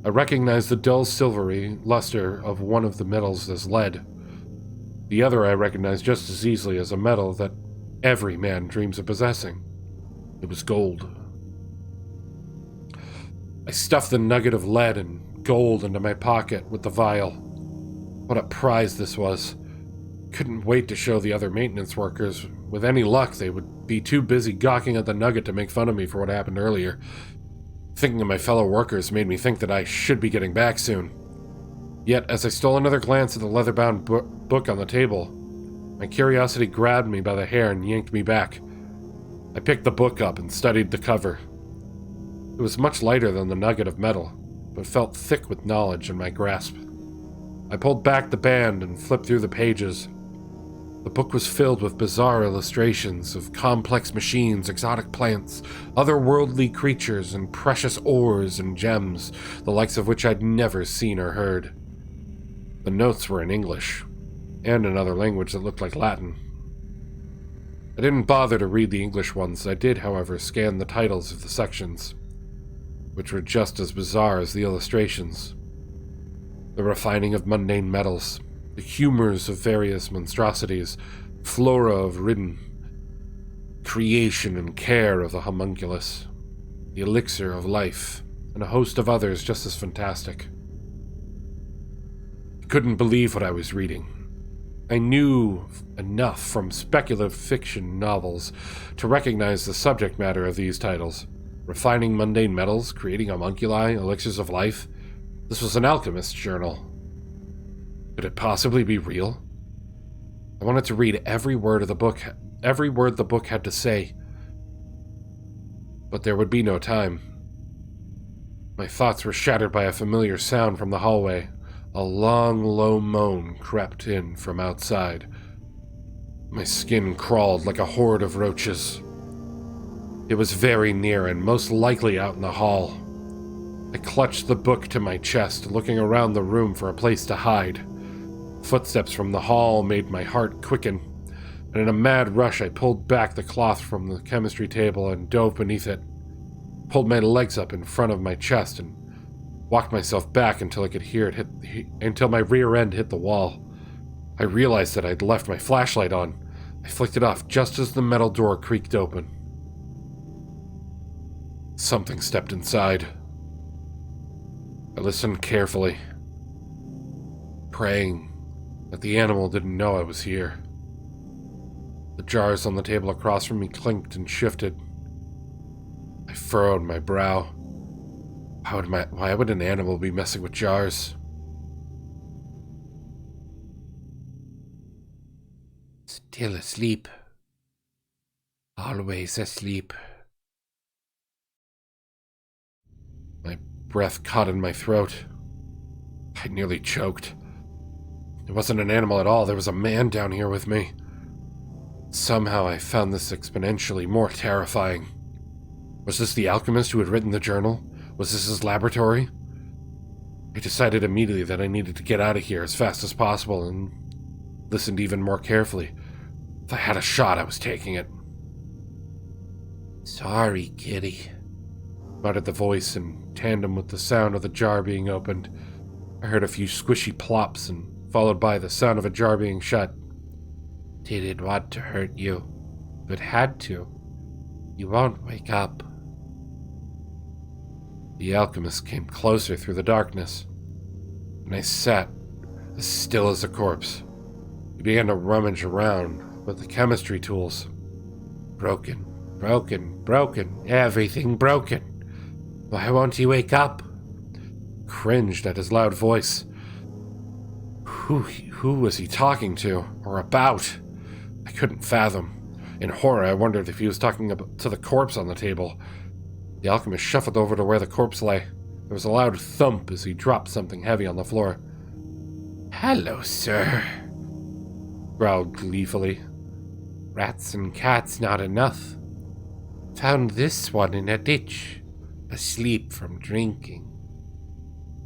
I recognized the dull silvery luster of one of the metals as lead. The other I recognized just as easily as a metal that every man dreams of possessing. It was gold. I stuffed the nugget of lead and gold into my pocket with the vial. What a prize this was. Couldn't wait to show the other maintenance workers. With any luck, they would be too busy gawking at the nugget to make fun of me for what happened earlier. Thinking of my fellow workers made me think that I should be getting back soon. Yet, as I stole another glance at the leather-bound book on the table, my curiosity grabbed me by the hair and yanked me back. I picked the book up and studied the cover. It was much lighter than the nugget of metal, but felt thick with knowledge in my grasp. I pulled back the band and flipped through the pages. The book was filled with bizarre illustrations of complex machines, exotic plants, otherworldly creatures, and precious ores and gems, the likes of which I'd never seen or heard. The notes were in English, and another language that looked like Latin. I didn't bother to read the English ones. I did, however, scan the titles of the sections, which were just as bizarre as the illustrations. The refining of mundane metals, the humors of various monstrosities, flora of Ridden, creation and care of the homunculus, the elixir of life, and a host of others just as fantastic. I couldn't believe what I was reading. I knew enough from speculative fiction novels to recognize the subject matter of these titles. Refining mundane metals, creating homunculi, elixirs of life. This was an alchemist's journal. Could it possibly be real? I wanted to read every word the book had to say. But there would be no time. My thoughts were shattered by a familiar sound from the hallway. A long, low moan crept in from outside. My skin crawled like a horde of roaches. It was very near and most likely out in the hall. I clutched the book to my chest, looking around the room for a place to hide. Footsteps from the hall made my heart quicken, and in a mad rush I pulled back the cloth from the chemistry table and dove beneath it, pulled my legs up in front of my chest, and walked myself back until I could hear it until my rear end hit the wall. I realized that I'd left my flashlight on. I flicked it off just as the metal door creaked open. Something stepped inside. I listened carefully, praying that the animal didn't know I was here. The jars on the table across from me clinked and shifted. I furrowed my brow. Why would an animal be messing with jars? Still asleep. Always asleep. My breath caught in my throat. I nearly choked. It wasn't an animal at all. There was a man down here with me. Somehow I found this exponentially more terrifying. Was this the alchemist who had written the journal? Was this his laboratory? I decided immediately that I needed to get out of here as fast as possible and listened even more carefully. If I had a shot, I was taking it. Sorry, kitty, muttered the voice in tandem with the sound of the jar being opened. I heard a few squishy plops and followed by the sound of a jar being shut. Didn't want to hurt you, but had to. You won't wake up. The alchemist came closer through the darkness, and I sat as still as a corpse. He began to rummage around with the chemistry tools. Broken, everything broken. Why won't he wake up? Cringed at his loud voice. Who was he talking to, or about? I couldn't fathom. In horror, I wondered if he was talking to the corpse on the table. The alchemist shuffled over to where the corpse lay. There was a loud thump as he dropped something heavy on the floor. "Hello, sir," growled gleefully. "Rats and cats not enough. Found this one in a ditch, asleep from drinking.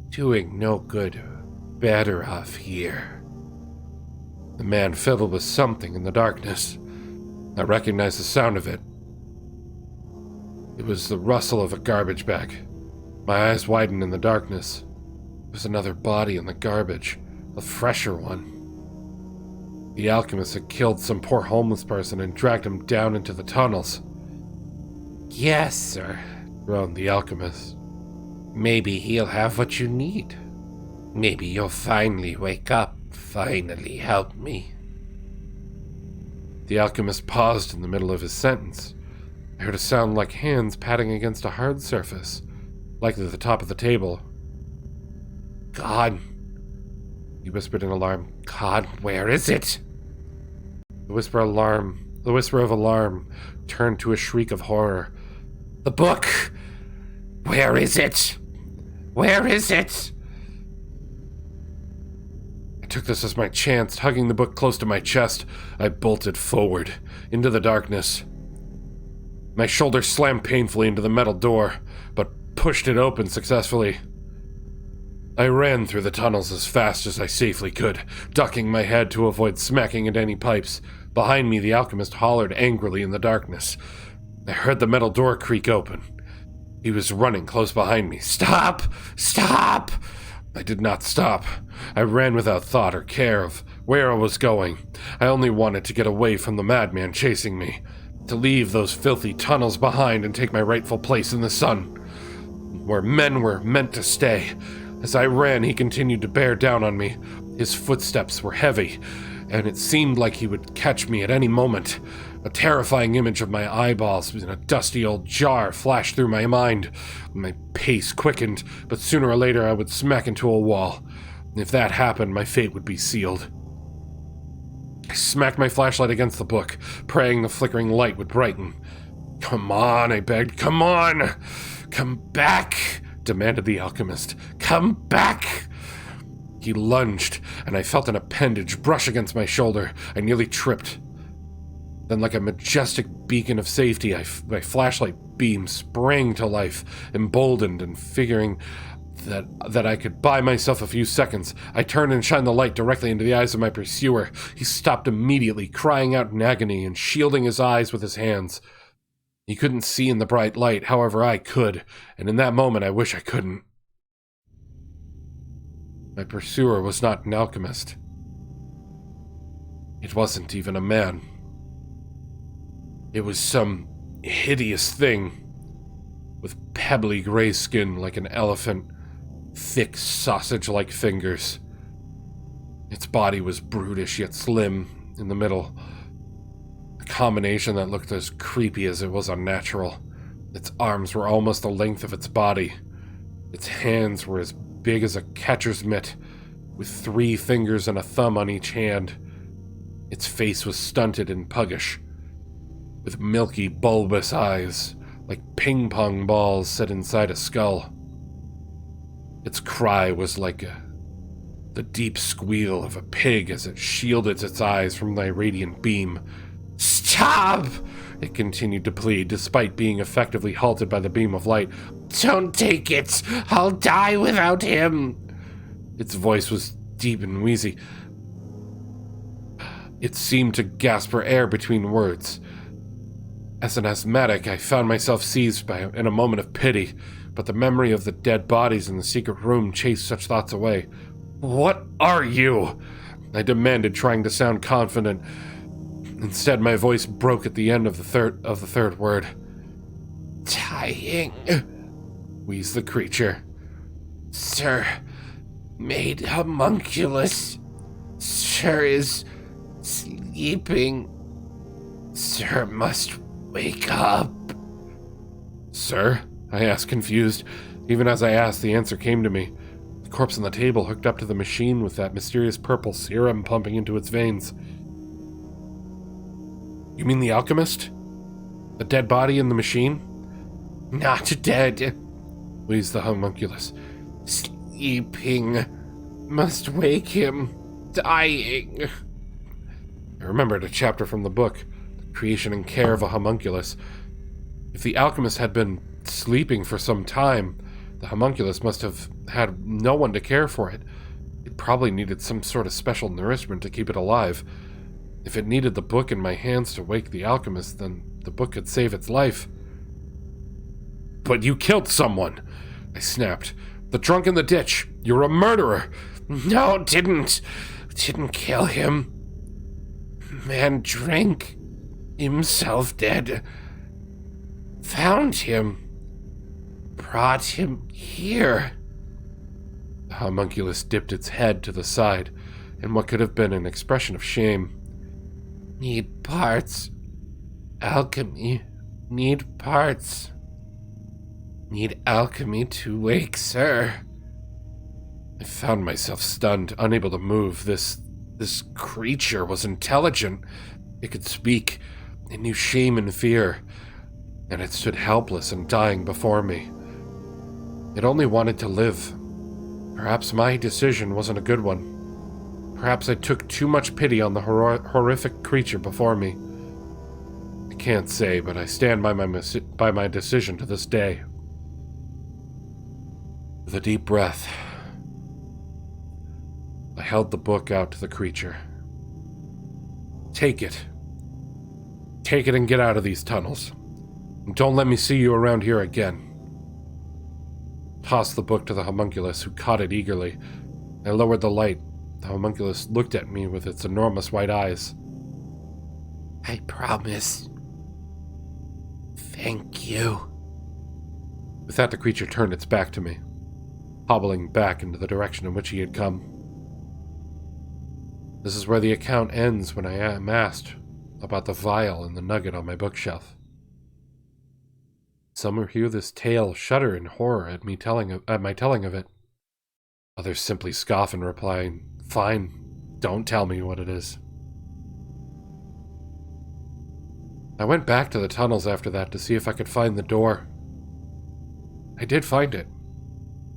Doing no good. Better off here." The man fiddled with something in the darkness. I recognized the sound of it. It was the rustle of a garbage bag. My eyes widened in the darkness. There was another body in the garbage, a fresher one. The alchemist had killed some poor homeless person and dragged him down into the tunnels. "Yes, sir," groaned the alchemist. "Maybe he'll have what you need. Maybe you'll finally wake up, finally help me." The alchemist paused in the middle of his sentence. I heard a sound like hands patting against a hard surface, likely the top of the table. "God," he whispered in alarm. "God, where is it?" The whisper of alarm turned to a shriek of horror. "The book! Where is it? Where is it?" I took this as my chance. Hugging the book close to my chest, I bolted forward, into the darkness. My shoulder slammed painfully into the metal door, but pushed it open successfully. I ran through the tunnels as fast as I safely could, ducking my head to avoid smacking into any pipes. Behind me, the alchemist hollered angrily in the darkness. I heard the metal door creak open. He was running close behind me. "Stop! Stop!" I did not stop. I ran without thought or care of where I was going. I only wanted to get away from the madman chasing me, to leave those filthy tunnels behind and take my rightful place in the sun, where men were meant to stay. As I ran, he continued to bear down on me. His footsteps were heavy, and it seemed like he would catch me at any moment. A terrifying image of my eyeballs in a dusty old jar flashed through my mind. My pace quickened, but sooner or later I would smack into a wall. If that happened, my fate would be sealed. I smacked my flashlight against the book, praying the flickering light would brighten. "Come on," I begged. "Come on! Come back!" demanded the alchemist. "Come back!" He lunged, and I felt an appendage brush against my shoulder. I nearly tripped. Then, like a majestic beacon of safety, my flashlight beam sprang to life, emboldened and figuring that I could buy myself a few seconds. I turned and shined the light directly into the eyes of my pursuer. He stopped immediately, crying out in agony and shielding his eyes with his hands. He couldn't see in the bright light, however I could, and in that moment I wish I couldn't. My pursuer was not an alchemist. It wasn't even a man. It was some hideous thing, with pebbly gray skin like an elephant, thick sausage-like fingers. Its body was brutish yet slim in the middle, a combination that looked as creepy as it was unnatural. Its arms were almost the length of its body. Its hands were as big as a catcher's mitt, with 3 fingers and a thumb on each hand. Its face was stunted and puggish, with milky, bulbous eyes, like ping-pong balls set inside a skull. Its cry was like the deep squeal of a pig as it shielded its eyes from my radiant beam. "Stop!" it continued to plead, despite being effectively halted by the beam of light. "Don't take it! I'll die without him!" Its voice was deep and wheezy. It seemed to gasp for air between words. As an asthmatic, I found myself seized by in a moment of pity, but the memory of the dead bodies in the secret room chased such thoughts away. "What are you?" I demanded, trying to sound confident. Instead, my voice broke at the end of the third word. "Dying," wheezed the creature. "Sir, made homunculus. Sir is sleeping. Sir must wake up. Sir? I asked, confused. Even as I asked, the answer came to me. The corpse on the table hooked up to the machine with that mysterious purple serum pumping into its veins. You mean the alchemist? The dead body in the machine? Not dead, wheezed the homunculus. Sleeping. Must wake him. Dying. I remembered a chapter from the book, The Creation and Care of a Homunculus. If the alchemist had been sleeping for some time, the homunculus must have had no one to care for it. It probably needed some sort of special nourishment to keep it alive. If it needed the book in my hands to wake the alchemist, then the book could save its life. But you killed someone, I snapped. The drunk in the ditch. You're a murderer. No, didn't kill him. Man drank himself dead. Found him. Brought him here. The homunculus dipped its head to the side in what could have been an expression of shame. Need parts. Alchemy. Need parts. Need alchemy to wake, sir. I found myself stunned, unable to move. This creature was intelligent. It could speak. It knew shame and fear. And it stood helpless and dying before me. It only wanted to live. Perhaps my decision wasn't a good one. Perhaps I took too much pity on the horrific creature before me. I can't say, but I stand by my decision to this day. With a deep breath, I held the book out to the creature. Take it. Take it and get out of these tunnels. And don't let me see you around here again. Tossed the book to the homunculus, who caught it eagerly. I lowered the light. The homunculus looked at me with its enormous white eyes. I promise. Thank you. With that, the creature turned its back to me, hobbling back into the direction in which he had come. This is where the account ends when I am asked about the vial and the nugget on my bookshelf. Some who hear this tale shudder in horror at my telling of it. Others simply scoff and reply, "Fine, don't tell me what it is." I went back to the tunnels after that to see if I could find the door. I did find it,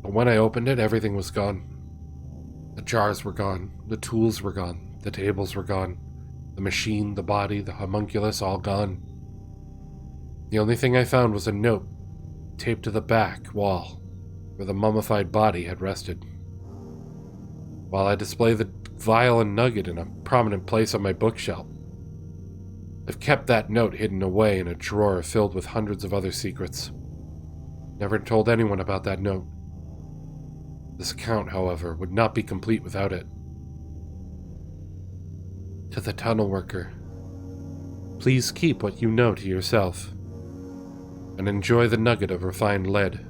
but when I opened it, everything was gone. The jars were gone, the tools were gone, the tables were gone, the machine, the body, the homunculus, all gone. The only thing I found was a note taped to the back wall where the mummified body had rested. While I display the vial and nugget in a prominent place on my bookshelf, I've kept that note hidden away in a drawer filled with hundreds of other secrets. Never told anyone about that note. This account, however, would not be complete without it. To the tunnel worker, please keep what you know to yourself, and enjoy the nugget of refined lead.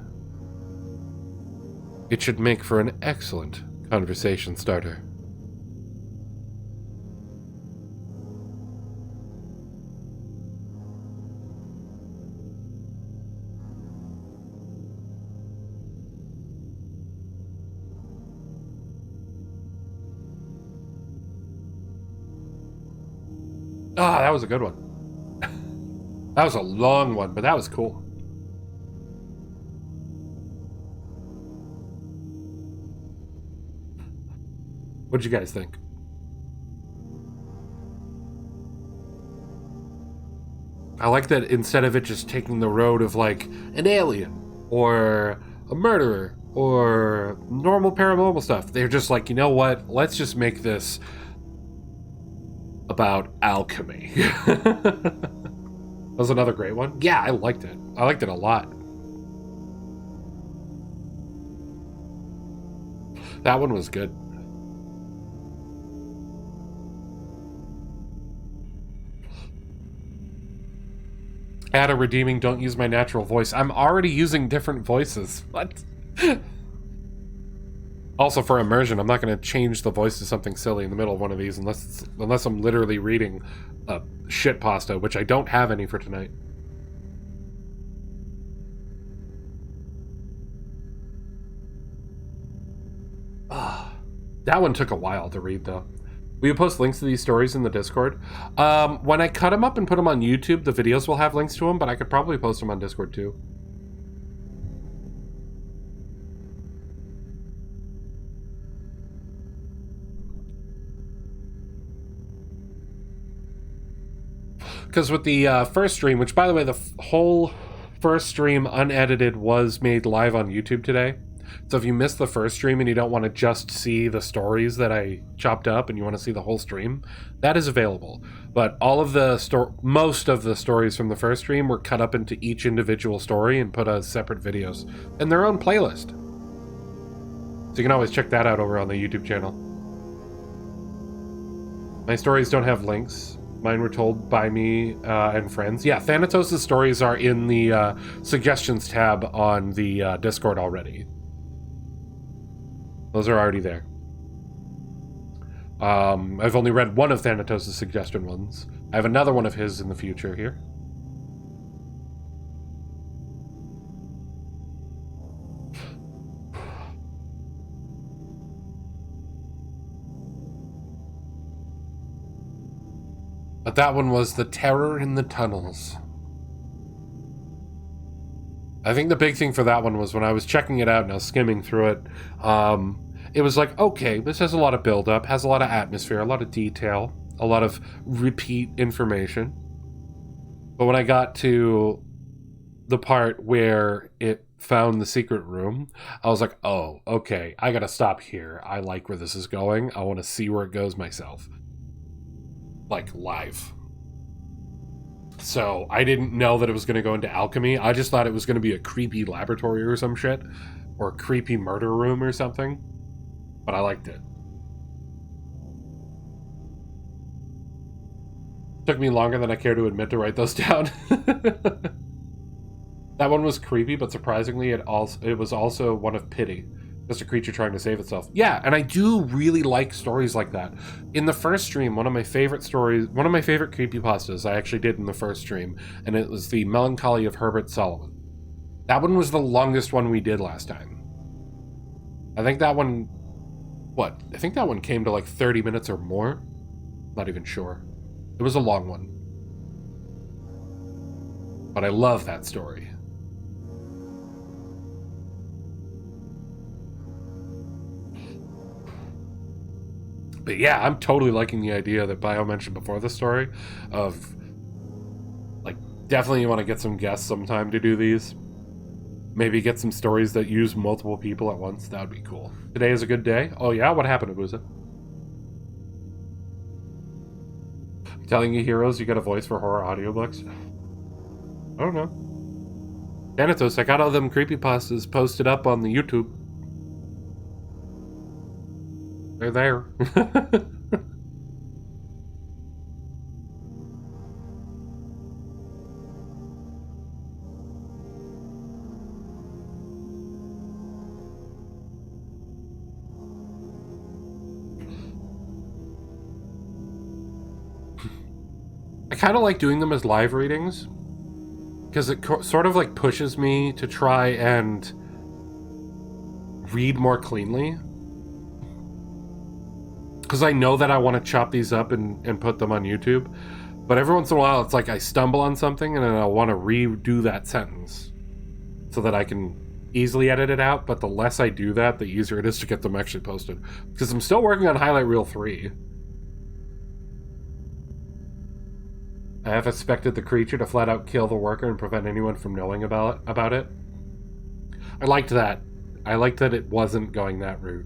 It should make for an excellent conversation starter. Ah, that was a good one. That was a long one, but that was cool. What'd you guys think? I like that instead of it just taking the road of like an alien or a murderer or normal paranormal stuff, they're just like, you know what? Let's just make this about alchemy. That was another great one. Yeah, I liked it. I liked it a lot. That one was good. Add a redeeming, don't use my natural voice. I'm already using different voices. What? Also, for immersion, I'm not going to change the voice to something silly in the middle of one of these unless I'm literally reading a shit pasta, which I don't have any for tonight. That one took a while to read, though. Will you post links to these stories in the Discord? When I cut them up and put them on YouTube, the videos will have links to them, but I could probably post them on Discord, too. Because with the first stream, which, by the way, the whole first stream unedited was made live on YouTube today. So if you missed the first stream and you don't want to just see the stories that I chopped up and you want to see the whole stream, that is available. But all of the most of the stories from the first stream were cut up into each individual story and put as separate videos in their own playlist. So you can always check that out over on the YouTube channel. My stories don't have links. Mine were told by me and friends. Yeah, Thanatos' stories are in the suggestions tab on the Discord already. Those are already there. I've only read one of Thanatos' suggestion ones. I have another one of his in the future here. But that one was The Terror in the Tunnels. I think the big thing for that one was when I was checking it out and I was skimming through it, it was like, okay, this has a lot of build-up, has a lot of atmosphere, a lot of detail, a lot of repeat information. But when I got to the part where it found the secret room, I was like, oh, okay, I gotta stop here. I like where this is going. I want to see where it goes myself. Like, live. So I didn't know that it was going to go into alchemy. I just thought it was going to be a creepy laboratory or some shit. Or a creepy murder room or something. But I liked it. Took me longer than I care to admit to write those down. That one was creepy, but surprisingly it was also one of pity. Just a creature trying to save itself. Yeah, and I do really like stories like that. In the first stream, one of my favorite creepypastas I actually did in the first stream, and it was The Melancholy of Herbert Solomon. That one was the longest one we did last time. I think that one... I think that one came to like 30 minutes or more. Not even sure. It was a long one. But I love that story. But yeah, I'm totally liking the idea that Bio mentioned before the story of, like, definitely you want to get some guests sometime to do these. Maybe get some stories that use multiple people at once. That would be cool. Today is a good day. Oh yeah? What happened to Booza? Telling you heroes you got a voice for horror audiobooks? I don't know. Thanatos, I got all them creepypastas posted up on the YouTube. They're there. I kind of like doing them as live readings because it sort of like pushes me to try and read more cleanly. Because I know that I want to chop these up and put them on YouTube. But every once in a while, it's like I stumble on something and then I want to redo that sentence so that I can easily edit it out. But the less I do that, the easier it is to get them actually posted. Because I'm still working on Highlight Reel 3. I have expected the creature to flat out kill the worker and prevent anyone from knowing about it. I liked that. I liked that it wasn't going that route.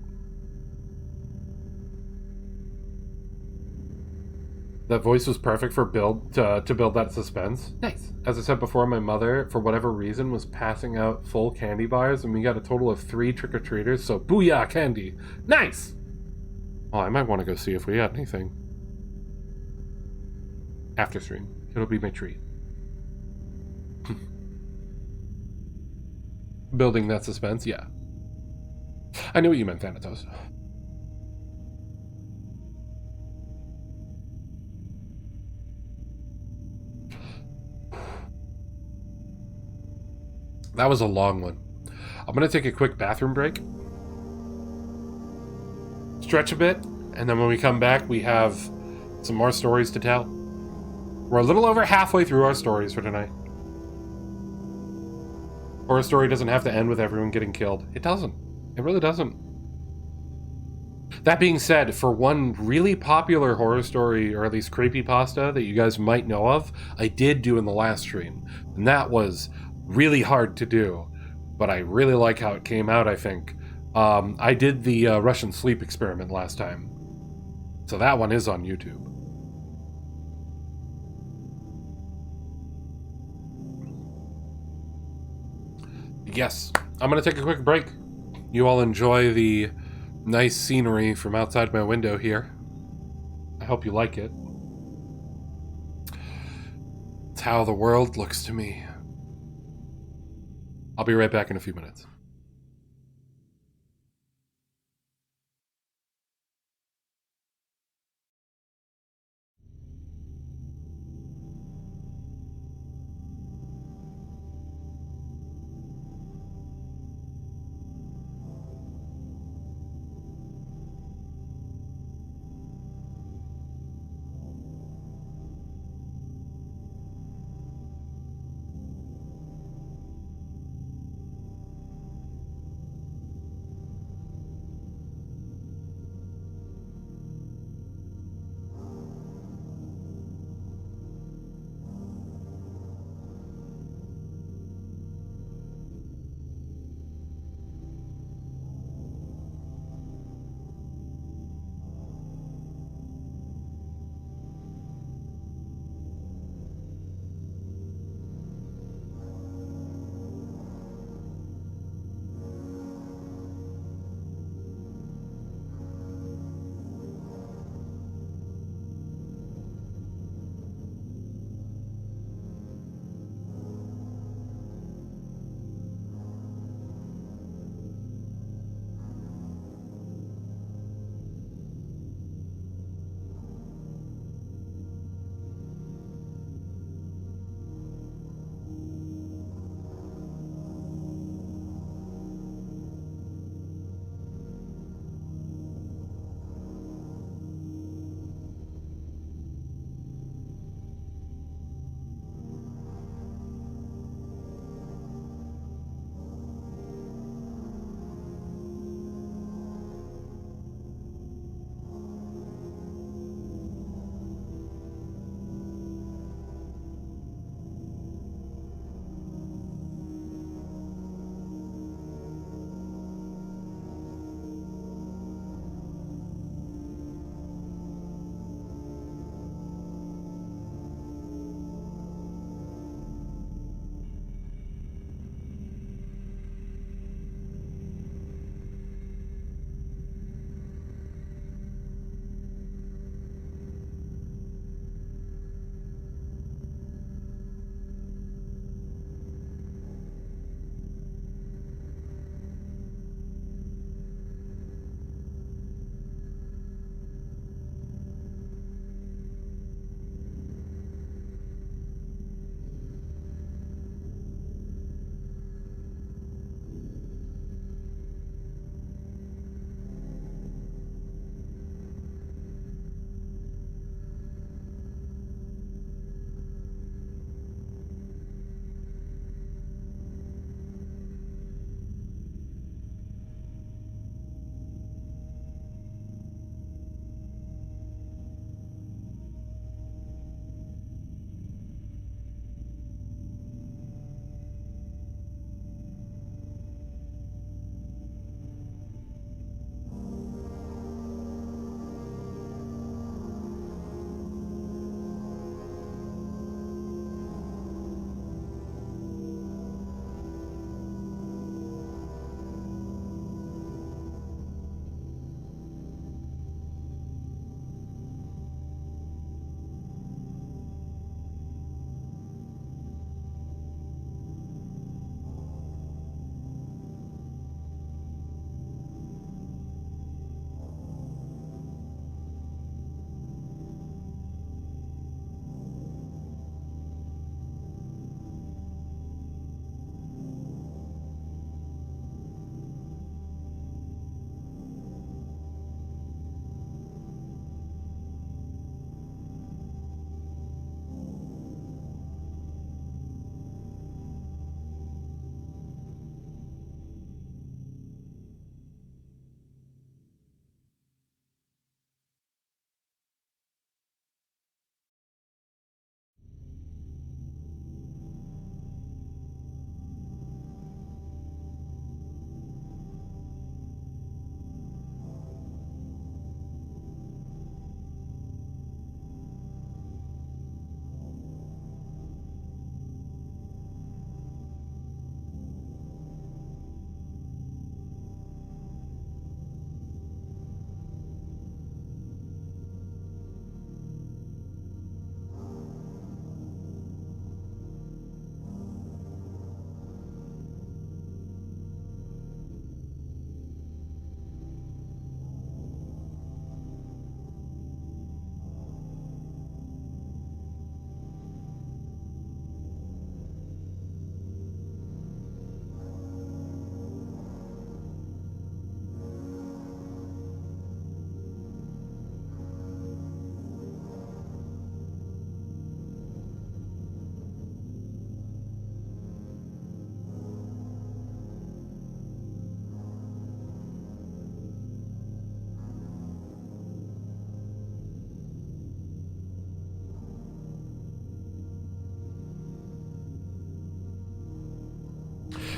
That voice was perfect for to build that suspense. Nice. As I said before, my mother, for whatever reason, was passing out full candy bars, and we got a total of 3 trick-or-treaters, so booyah, candy. Nice! Oh, I might want to go see if we got anything. After stream. It'll be my treat. Building that suspense, yeah. I knew what you meant, Thanatos. That was a long one. I'm going to take a quick bathroom break. Stretch a bit. And then when we come back, we have some more stories to tell. We're a little over halfway through our stories for tonight. Horror story doesn't have to end with everyone getting killed. It doesn't. It really doesn't. That being said, for one really popular horror story, or at least creepypasta, that you guys might know of, I did do in the last stream. And that was really hard to do. But I really like how it came out, I think. I did the Russian sleep experiment last time. So that one is on YouTube. Yes, I'm going to take a quick break. You all enjoy the nice scenery from outside my window here. I hope you like it. It's how the world looks to me. I'll be right back in a few minutes.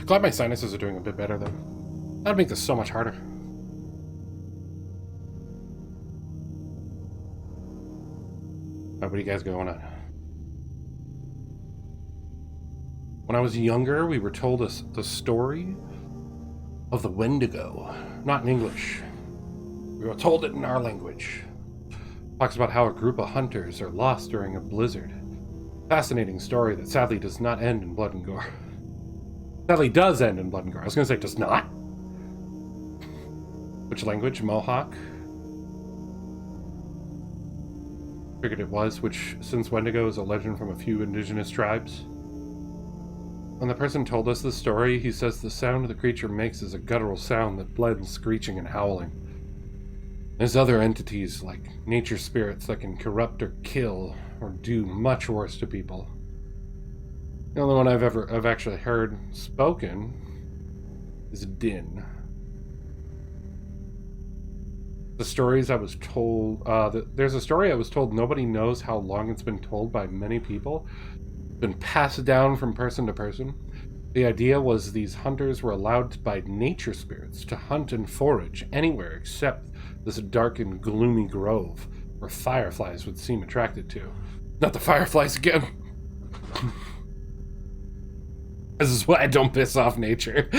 Glad my sinuses are doing a bit better, though. That'd make this so much harder. What are you guys going on? When I was younger, we were told the story of the Wendigo. Not in English. We were told it in our language. Talks about how a group of hunters are lost during a blizzard. Fascinating story that sadly does not end in blood and gore. Sadly does end in blood and gore. I was going to say does not. Which language? Mohawk? Figured it was, which since Wendigo is a legend from a few indigenous tribes. When the person told us this story, he says the sound the creature makes is a guttural sound that blends screeching and howling. There's other entities, like nature spirits, that can corrupt or kill, or do much worse to people. The only one I've actually heard spoken is Din. The stories I was told, there's a story I was told nobody knows how long it's been told by many people. It's been passed down from person to person. The idea was these hunters were allowed by nature spirits to hunt and forage anywhere except this dark and gloomy grove where fireflies would seem attracted to. Not the fireflies again. This is why I don't piss off nature.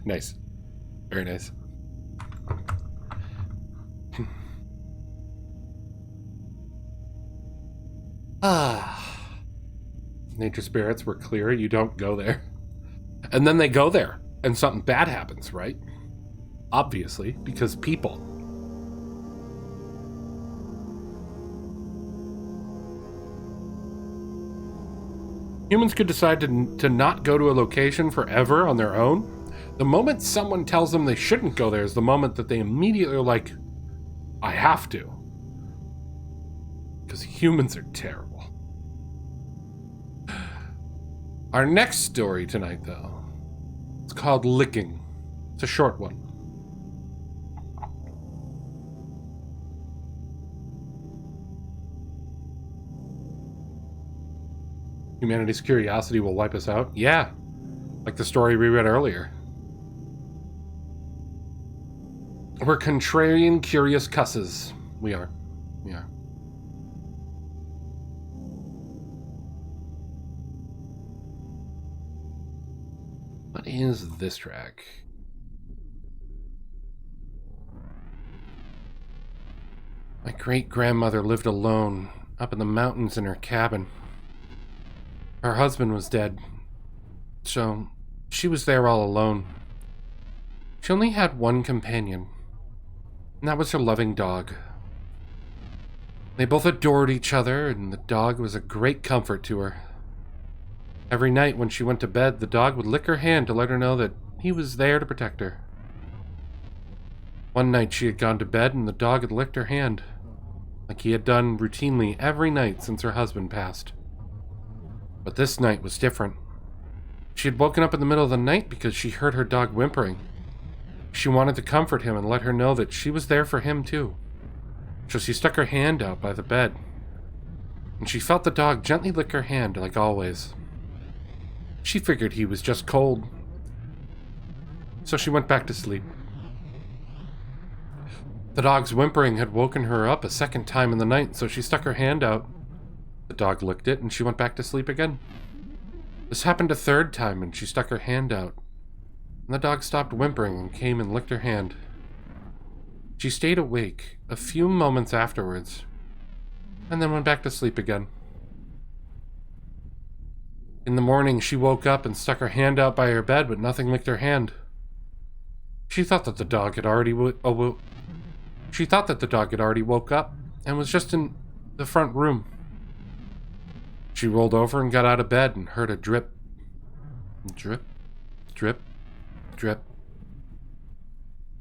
Nice. Very nice. Nature spirits were clear, you don't go there. And then they go there, and something bad happens, right? Obviously, because people. Humans could decide to not go to a location forever on their own. The moment someone tells them they shouldn't go there is the moment that they immediately are like, I have to. Because humans are terrible. Our next story tonight, though, it's called Licking. It's a short one. Humanity's curiosity will wipe us out? Yeah. Like the story we read earlier. We're contrarian, curious cusses. We are. We are. What is this track? My great-grandmother lived alone up in the mountains in her cabin. Her husband was dead, so she was there all alone. She only had one companion, and that was her loving dog. They both adored each other, and the dog was a great comfort to her. Every night when she went to bed, the dog would lick her hand to let her know that he was there to protect her. One night she had gone to bed and the dog had licked her hand, like he had done routinely every night since her husband passed. But this night was different. She had woken up in the middle of the night because she heard her dog whimpering. She wanted to comfort him and let her know that she was there for him too. So she stuck her hand out by the bed, and she felt the dog gently lick her hand like always. She figured he was just cold, so she went back to sleep. The dog's whimpering had woken her up a second time in the night, so she stuck her hand out. The dog licked it, and she went back to sleep again. This happened a third time, and she stuck her hand out, and the dog stopped whimpering and came and licked her hand. She stayed awake a few moments afterwards, and then went back to sleep again. In the morning, she woke up and stuck her hand out by her bed, but nothing licked her hand. She thought that the dog had already woke up and was just in the front room. She rolled over and got out of bed and heard a drip, drip, drip, drip.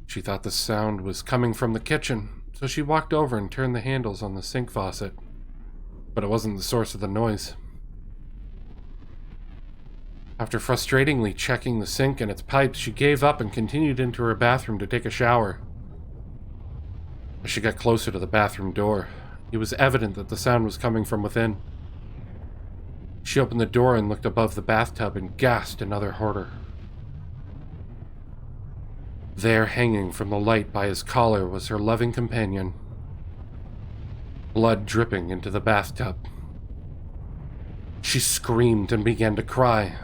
She thought the sound was coming from the kitchen, so she walked over and turned the handles on the sink faucet, but it wasn't the source of the noise. After frustratingly checking the sink and its pipes, she gave up and continued into her bathroom to take a shower. As she got closer to the bathroom door, it was evident that the sound was coming from within. She opened the door and looked above the bathtub and gasped another horror. There, hanging from the light by his collar, was her loving companion. Blood dripping into the bathtub. She screamed and began to cry.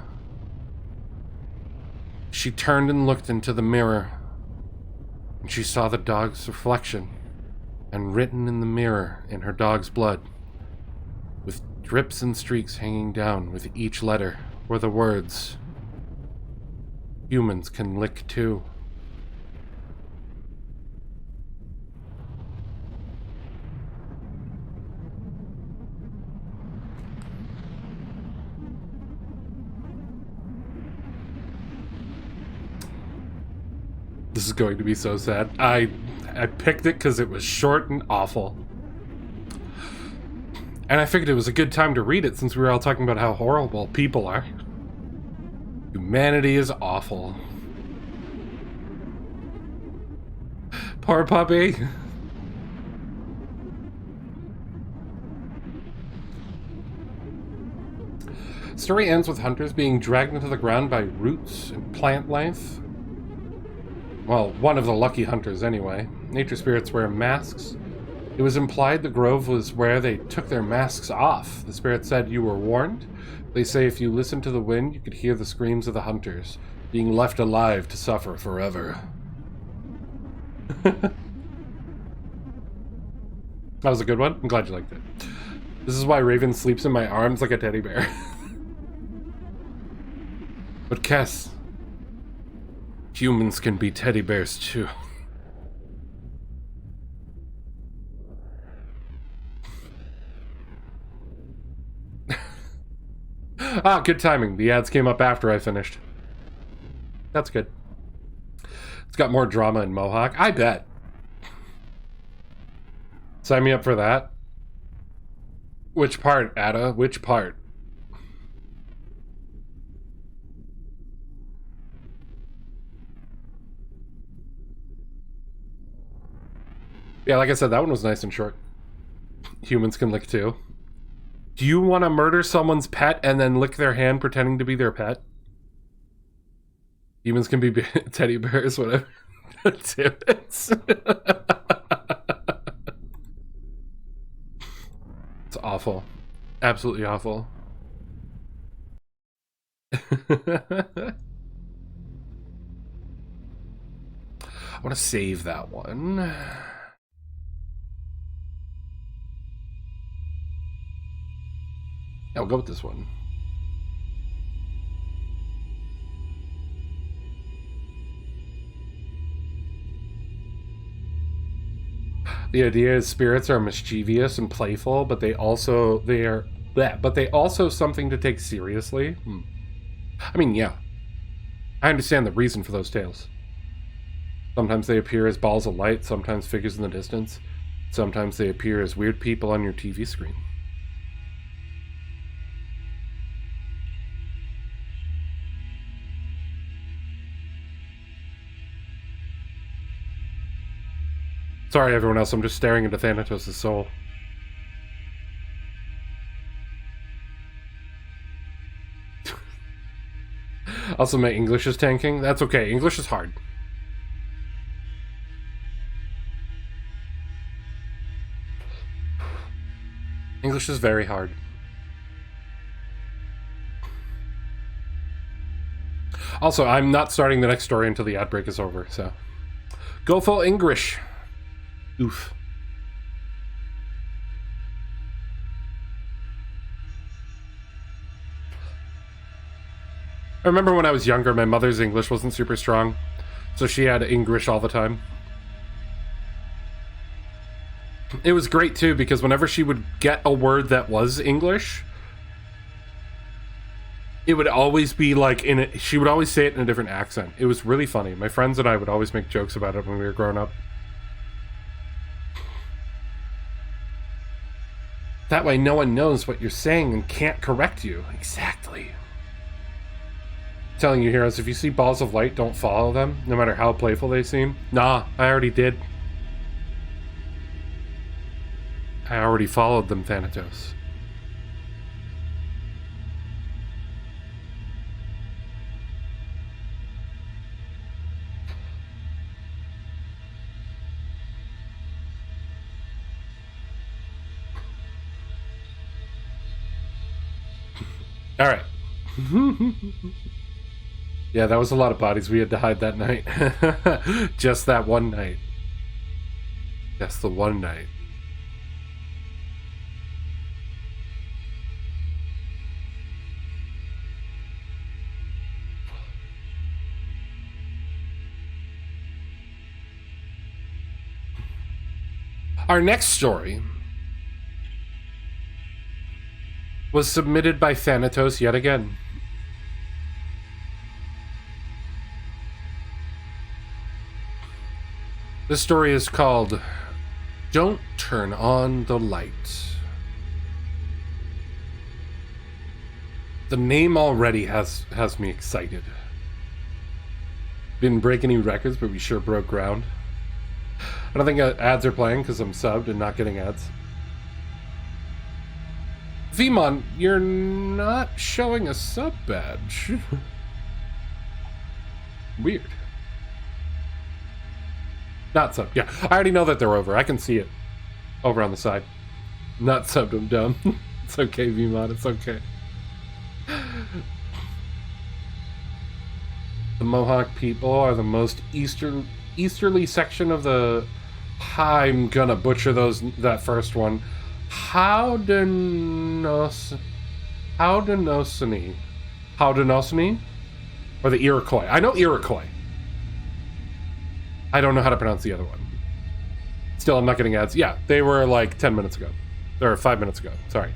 She turned and looked into the mirror, and she saw the dog's reflection, and written in the mirror in her dog's blood, with drips and streaks hanging down with each letter, were the words, "Humans can lick too." This is going to be so sad. I picked it because it was short and awful. And I figured it was a good time to read it since we were all talking about how horrible people are. Humanity is awful. Poor puppy. Story ends with hunters being dragged into the ground by roots and plant life. Well, one of the lucky hunters anyway. Nature spirits wear masks. It was implied the grove was where they took their masks off. The spirit said you were warned. They say if you listened to the wind, you could hear the screams of the hunters, being left alive to suffer forever. That was a good one. I'm glad you liked it. This is why Raven sleeps in my arms like a teddy bear. But Cass, humans can be teddy bears too. Ah, good timing. The ads came up after I finished. That's good. It's got more drama in Mohawk. I bet. Sign me up for that. Which part, Ada? Which part? Yeah, like I said, that one was nice and short. Humans can lick too. Do you want to murder someone's pet and then lick their hand pretending to be their pet? Humans can be teddy bears, whatever. It's awful. Absolutely awful. I want to save that one. Yeah, we'll go with this one. The idea is spirits are mischievous and playful, but they also something to take seriously. I mean, yeah. I understand the reason for those tales. Sometimes they appear as balls of light, sometimes figures in the distance. Sometimes they appear as weird people on your TV screen. Sorry, everyone else. I'm just staring into Thanatos' soul. Also, my English is tanking. That's okay. English is hard. English is very hard. Also, I'm not starting the next story until the ad break is over, so... Go full English. Oof. I remember when I was younger, my mother's English wasn't super strong, so she had English all the time. It was great too, because whenever she would get a word that was English, it would always be like she would always say it in a different accent. It was really funny. My friends and I would always make jokes about it when we were growing up. That way no one knows what you're saying and can't correct you. Exactly. Telling you, heroes, if you see balls of light, don't follow them, no matter how playful they seem. Nah, I already did. I already followed them, Thanatos. All right. Yeah, that was a lot of bodies we had to hide that night. Just that one night. Just the one night. Our next story was submitted by Thanatos yet again. This story is called Don't Turn On the Light. The name already has me excited. Didn't break any records, but we sure broke ground. I don't think ads are playing because I'm subbed and not getting ads. Vmon, you're not showing a sub badge. Weird. Not subbed. Yeah, I already know that they're over. I can see it over on the side. Not subbed, I'm dumb. It's okay, Vmon, it's okay. The Mohawk people are the most easterly section of the... I'm gonna butcher that first one. Haudenosaunee? Or the Iroquois? I know Iroquois. I don't know how to pronounce the other one. Still, I'm not getting ads. Yeah, they were like 10 minutes ago. Or 5 minutes ago. Sorry.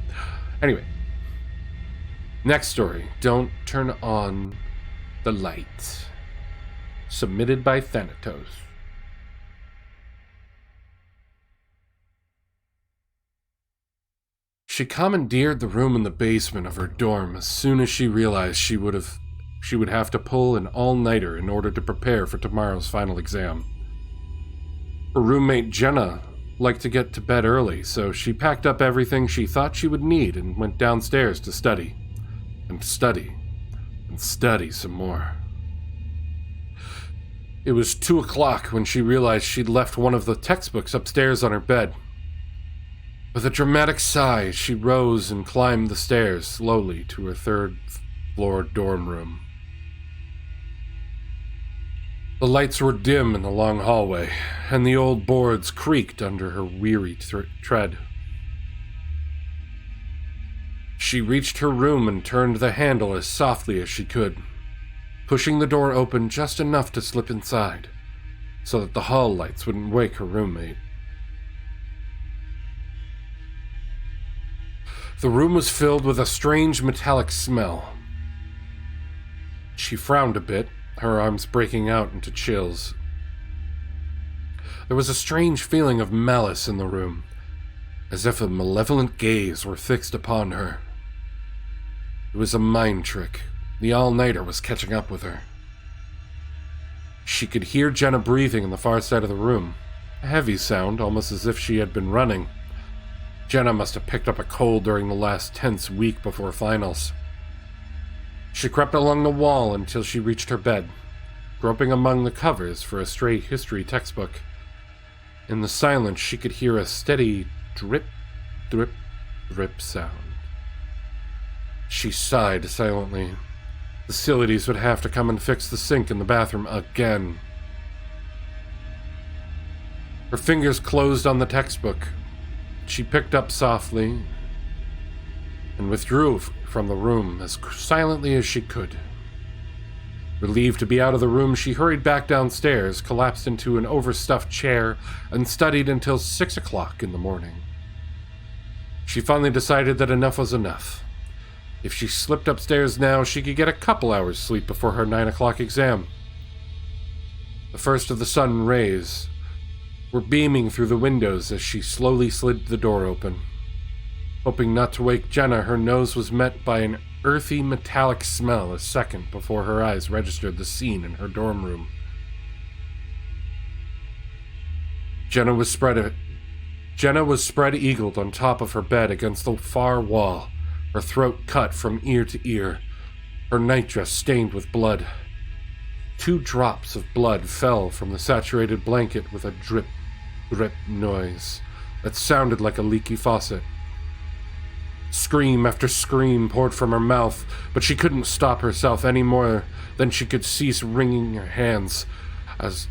Anyway. Next story. Don't turn on the light. Submitted by Thanatos. She commandeered the room in the basement of her dorm as soon as she realized she would have to pull an all-nighter in order to prepare for tomorrow's final exam. Her roommate Jenna liked to get to bed early, so she packed up everything she thought she would need and went downstairs to study. And study. And study some more. It was 2 o'clock when she realized she'd left one of the textbooks upstairs on her bed. With a dramatic sigh, she rose and climbed the stairs slowly to her third-floor dorm room. The lights were dim in the long hallway, and the old boards creaked under her weary tread. She reached her room and turned the handle as softly as she could, pushing the door open just enough to slip inside, so that the hall lights wouldn't wake her roommate. The room was filled with a strange metallic smell. She frowned a bit, her arms breaking out into chills. There was a strange feeling of malice in the room, as if a malevolent gaze were fixed upon her. It was a mind trick. The all-nighter was catching up with her. She could hear Jenna breathing in the far side of the room, a heavy sound, almost as if she had been running. Jenna must have picked up a cold during the last tense week before finals. She crept along the wall until she reached her bed, groping among the covers for a stray history textbook. In the silence, she could hear a steady drip, drip, drip sound. She sighed silently. The Facilities would have to come and fix the sink in the bathroom again. Her fingers closed on the textbook. She picked up softly and withdrew from the room as silently as she could. Relieved to be out of the room, she hurried back downstairs, collapsed into an overstuffed chair, and studied until 6 o'clock in the morning. She finally decided that enough was enough. If she slipped upstairs now, she could get a couple hours sleep before her 9 o'clock exam. The first of the sun rays were beaming through the windows as she slowly slid the door open. Hoping not to wake Jenna, her nose was met by an earthy metallic smell a second before her eyes registered the scene in her dorm room. Jenna was spread-eagled on top of her bed against the far wall, her throat cut from ear to ear, her nightdress stained with blood. 2 drops of blood fell from the saturated blanket with a drip, drip noise that sounded like a leaky faucet. Scream after scream poured from her mouth, but she couldn't stop herself any more than she could cease wringing her hands, as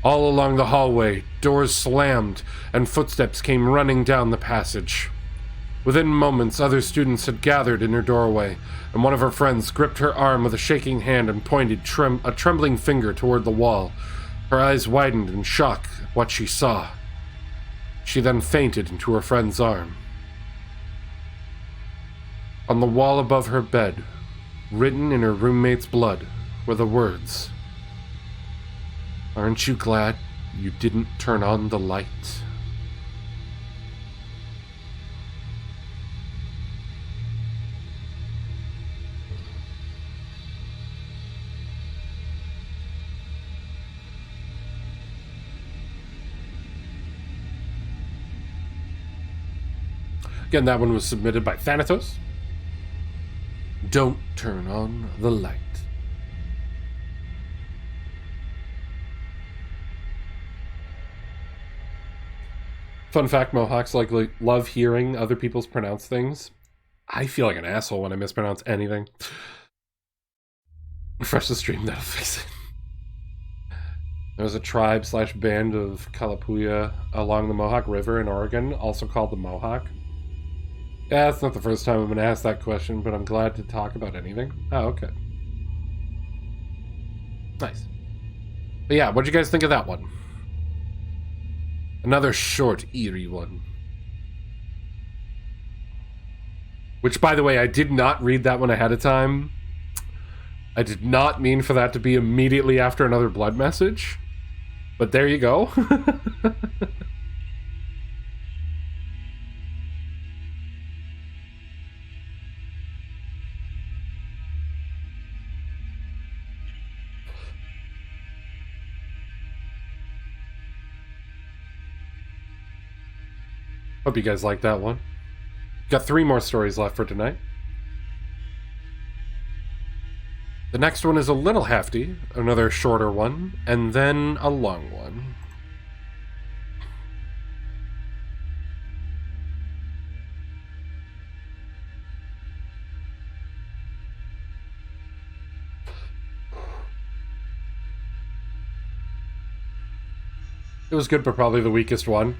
all along the hallway, doors slammed and footsteps came running down the passage. Within moments, other students had gathered in her doorway, and one of her friends gripped her arm with a shaking hand and pointed a trembling finger toward the wall. Her eyes widened in shock at what she saw. She then fainted into her friend's arm. On the wall above her bed, written in her roommate's blood, were the words, "Aren't you glad you didn't turn on the light?" Again, that one was submitted by Thanatos. Don't turn on the light. Fun fact, Mohawks love hearing other people's pronounce things. I feel like an asshole when I mispronounce anything. Refresh the stream, that'll fix it. There was a tribe/band of Kalapuya along the Mohawk River in Oregon, also called the Mohawk. Yeah, it's not the first time I've been asked that question, but I'm glad to talk about anything. Oh, okay. Nice. But yeah, what'd you guys think of that one? Another short, eerie one. Which, by the way, I did not read that one ahead of time. I did not mean for that to be immediately after another blood message. But there you go. Hope you guys like that one. Got 3 more stories left for tonight. The next one is a little hefty, another shorter one, and then a long one. It was good, but probably the weakest one.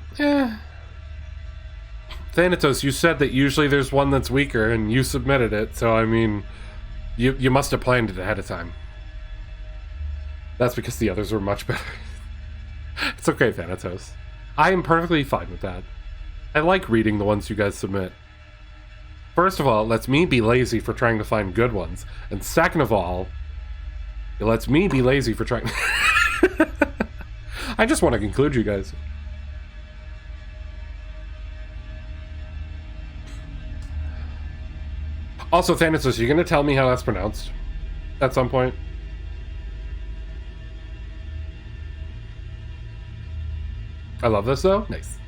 Thanatos, you said that usually there's one that's weaker, and you submitted it, so I mean, you must have planned it ahead of time. That's because the others were much better. It's okay, Thanatos. I am perfectly fine with that. I like reading the ones you guys submit. First of all, it lets me be lazy for trying to find good ones, and second of all, it lets me be lazy for trying... I just want to conclude you guys. Also, Thanatos, are you going to tell me how that's pronounced at some point? I love this, though. Nice.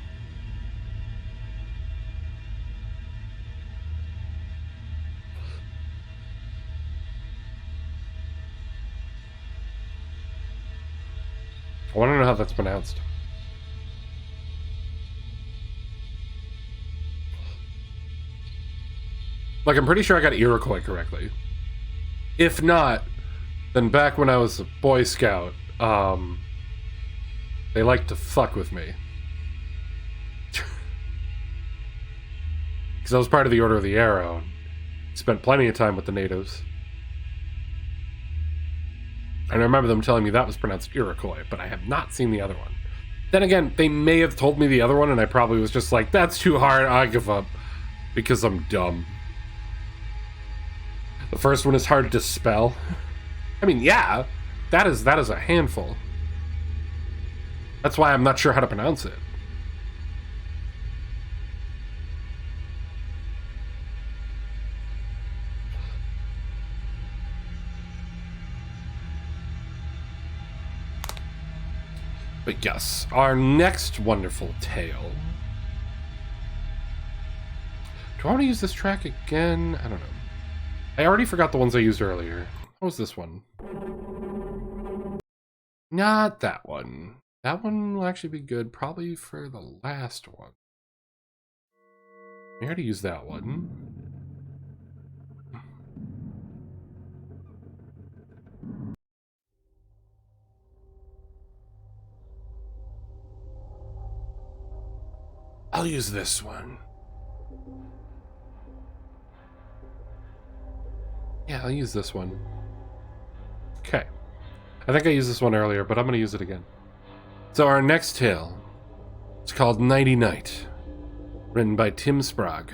I want to know how that's pronounced. Like, I'm pretty sure I got Iroquois correctly. If not, then back when I was a Boy Scout, they liked to fuck with me. Because I was part of the Order of the Arrow. And spent plenty of time with the natives. And I remember them telling me that was pronounced Iroquois, but I have not seen the other one. Then again, they may have told me the other one, and I probably was just like, that's too hard, I give up. Because I'm dumb. The first one is hard to spell. I mean, yeah, that is a handful. That's why I'm not sure how to pronounce it. But yes, our next wonderful tale. Do I want to use this track again? I don't know. I already forgot the ones I used earlier. What was this one? Not that one. That one will actually be good probably for the last one. I already used that one. I'll use this one. Yeah, I'll use this one. Okay. I think I used this one earlier, but I'm going to use it again. So our next tale is called Nighty Night, written by Tim Sprague.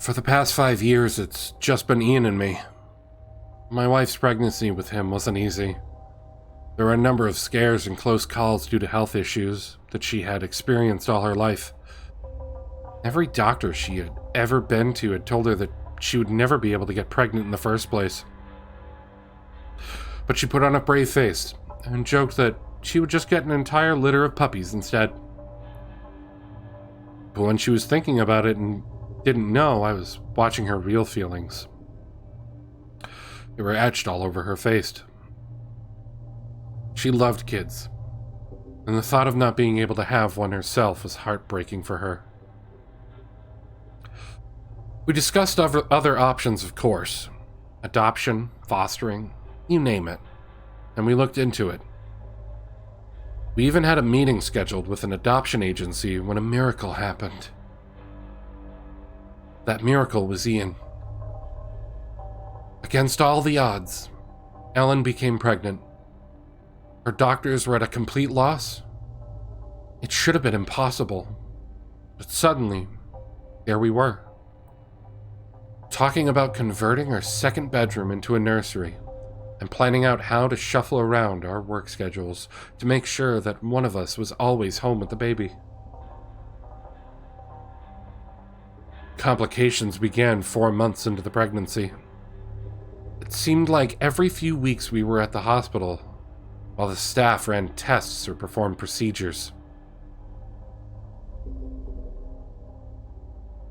For the past 5 years, it's just been Ian and me. My wife's pregnancy with him wasn't easy. There were a number of scares and close calls due to health issues that she had experienced all her life. Every doctor she had ever been to had told her that she would never be able to get pregnant in the first place. But she put on a brave face and joked that she would just get an entire litter of puppies instead. But when she was thinking about it and didn't know, I was watching her real feelings. They were etched all over her face. She loved kids, and the thought of not being able to have one herself was heartbreaking for her. We discussed other options, of course. Adoption, fostering, you name it. And we looked into it. We even had a meeting scheduled with an adoption agency when a miracle happened. That miracle was Ian. Against all the odds, Ellen became pregnant. Her doctors were at a complete loss. It should have been impossible. But suddenly, there we were. Talking about converting our second bedroom into a nursery and planning out how to shuffle around our work schedules to make sure that one of us was always home with the baby. Complications began 4 months into the pregnancy. It seemed like every few weeks we were at the hospital while the staff ran tests or performed procedures.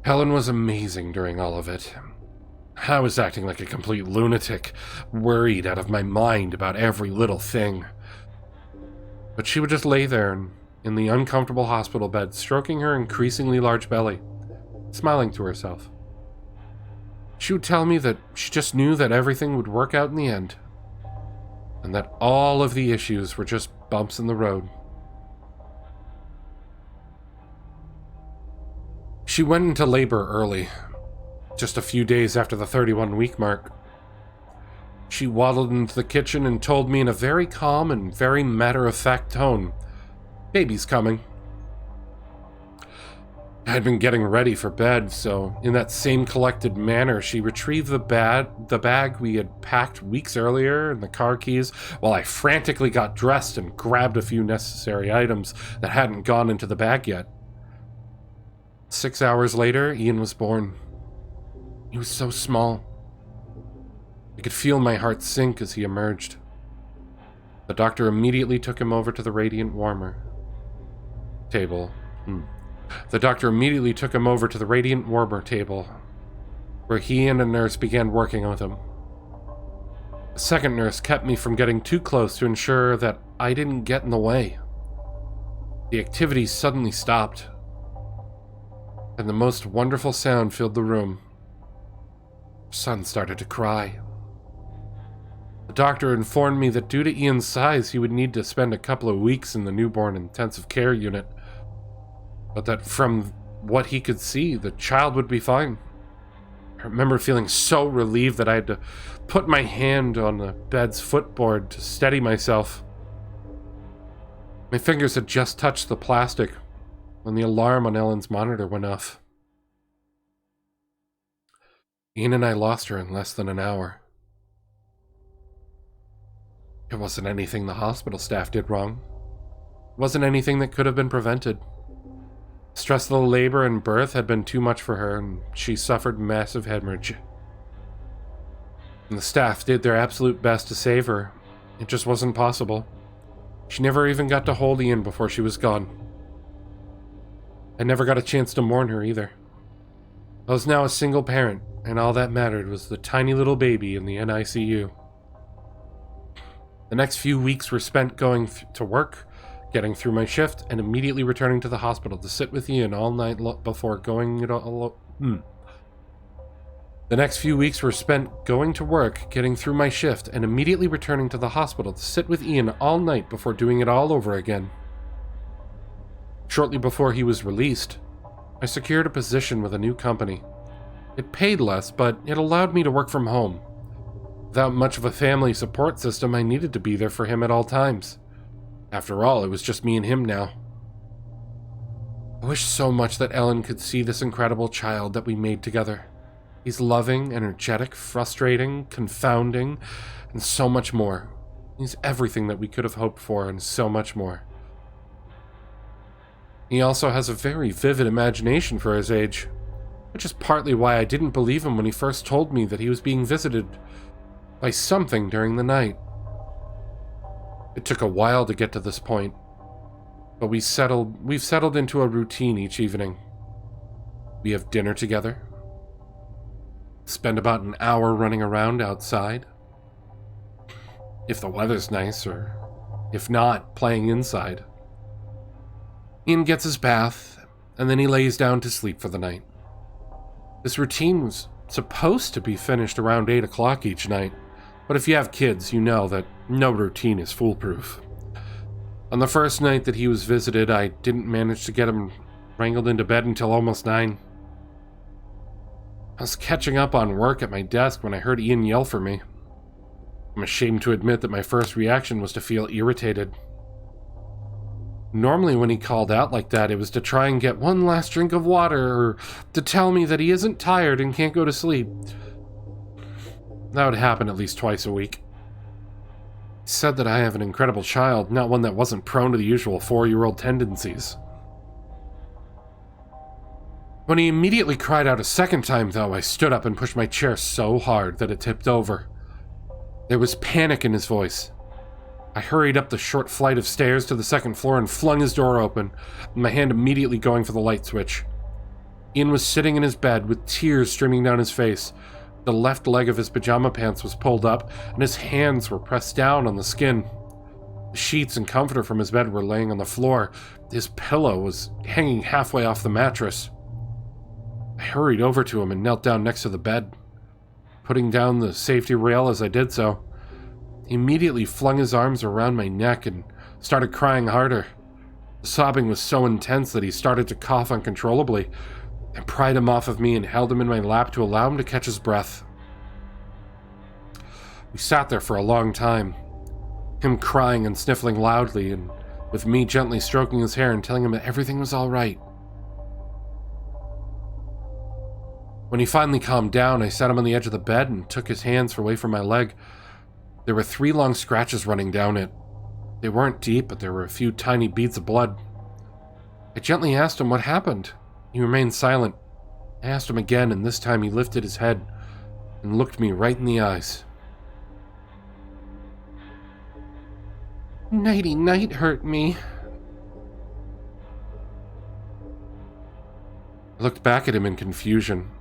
Helen was amazing during all of it. I was acting like a complete lunatic, worried out of my mind about every little thing. But she would just lay there in the uncomfortable hospital bed, stroking her increasingly large belly, smiling to herself. She would tell me that she just knew that everything would work out in the end, and that all of the issues were just bumps in the road. She went into labor early, just a few days after the 31-week mark. She waddled into the kitchen and told me in a very calm and very matter-of-fact tone, "Baby's coming." I had been getting ready for bed, so in that same collected manner, she retrieved the bag we had packed weeks earlier and the car keys, while I frantically got dressed and grabbed a few necessary items that hadn't gone into the bag yet. 6 hours later, Ian was born. He was so small. I could feel my heart sink as he emerged. The doctor immediately took him over to the radiant warmer table. The doctor immediately took him over to the radiant warmer table, where he and a nurse began working with him. A second nurse kept me from getting too close to ensure that I didn't get in the way. The activity suddenly stopped, and the most wonderful sound filled the room. Her son started to cry. The doctor informed me that due to Ian's size, he would need to spend a couple of weeks in the newborn intensive care unit, but that from what he could see, the child would be fine. I remember feeling so relieved that I had to put my hand on the bed's footboard to steady myself. My fingers had just touched the plastic when the alarm on Ellen's monitor went off. Ian and I lost her in less than an hour. It wasn't anything the hospital staff did wrong. It wasn't anything that could have been prevented. Stressful labor and birth had been too much for her, and she suffered massive hemorrhage. And the staff did their absolute best to save her. It just wasn't possible. She never even got to hold Ian before she was gone. I never got a chance to mourn her either. I was now a single parent, and all that mattered was the tiny little baby in the NICU. The next few weeks were spent going to work, getting through my shift, and immediately returning to the hospital to sit with Ian all night before going it all. The next few weeks were spent going to work, getting through my shift, and immediately returning to the hospital to sit with Ian all night before doing it all over again. Shortly before he was released, I secured a position with a new company. It paid less, but it allowed me to work from home. Without much of a family support system, I needed to be there for him at all times. After all, it was just me and him now. I wish so much that Ellen could see this incredible child that we made together. He's loving, energetic, frustrating, confounding, and so much more. He's everything that we could have hoped for and so much more. He also has a very vivid imagination for his age, which is partly why I didn't believe him when he first told me that he was being visited by something during the night. It took a while to get to this point, but we've settled into a routine each evening. We have dinner together, spend about an hour running around outside, if the weather's nice, or if not, playing inside. Ian gets his bath, and then he lays down to sleep for the night. This routine was supposed to be finished around 8 o'clock each night, but if you have kids, you know that no routine is foolproof. On the first night that he was visited, I didn't manage to get him wrangled into bed until almost 9. I was catching up on work at my desk when I heard Ian yell for me. I'm ashamed to admit that my first reaction was to feel irritated. Normally when he called out like that, it was to try and get one last drink of water, or to tell me that he isn't tired and can't go to sleep. That would happen at least twice a week. He said that I have an incredible child, not one that wasn't prone to the usual 4-year-old tendencies. When he immediately cried out a second time, though, I stood up and pushed my chair so hard that it tipped over. There was panic in his voice. I hurried up the short flight of stairs to the second floor and flung his door open, my hand immediately going for the light switch. Ian was sitting in his bed with tears streaming down his face. The left leg of his pajama pants was pulled up, and his hands were pressed down on the skin. The sheets and comforter from his bed were laying on the floor. His pillow was hanging halfway off the mattress. I hurried over to him and knelt down next to the bed, putting down the safety rail as I did so. He immediately flung his arms around my neck and started crying harder. The sobbing was so intense that he started to cough uncontrollably. I pried him off of me and held him in my lap to allow him to catch his breath. We sat there for a long time, him crying and sniffling loudly, and with me gently stroking his hair and telling him that everything was all right. When he finally calmed down, I sat him on the edge of the bed and took his hands away from my leg. There were 3 long scratches running down it. They weren't deep, but there were a few tiny beads of blood. I gently asked him what happened. He remained silent. I asked him again, and this time he lifted his head and looked me right in the eyes. "Nighty night hurt me." I looked back at him in confusion.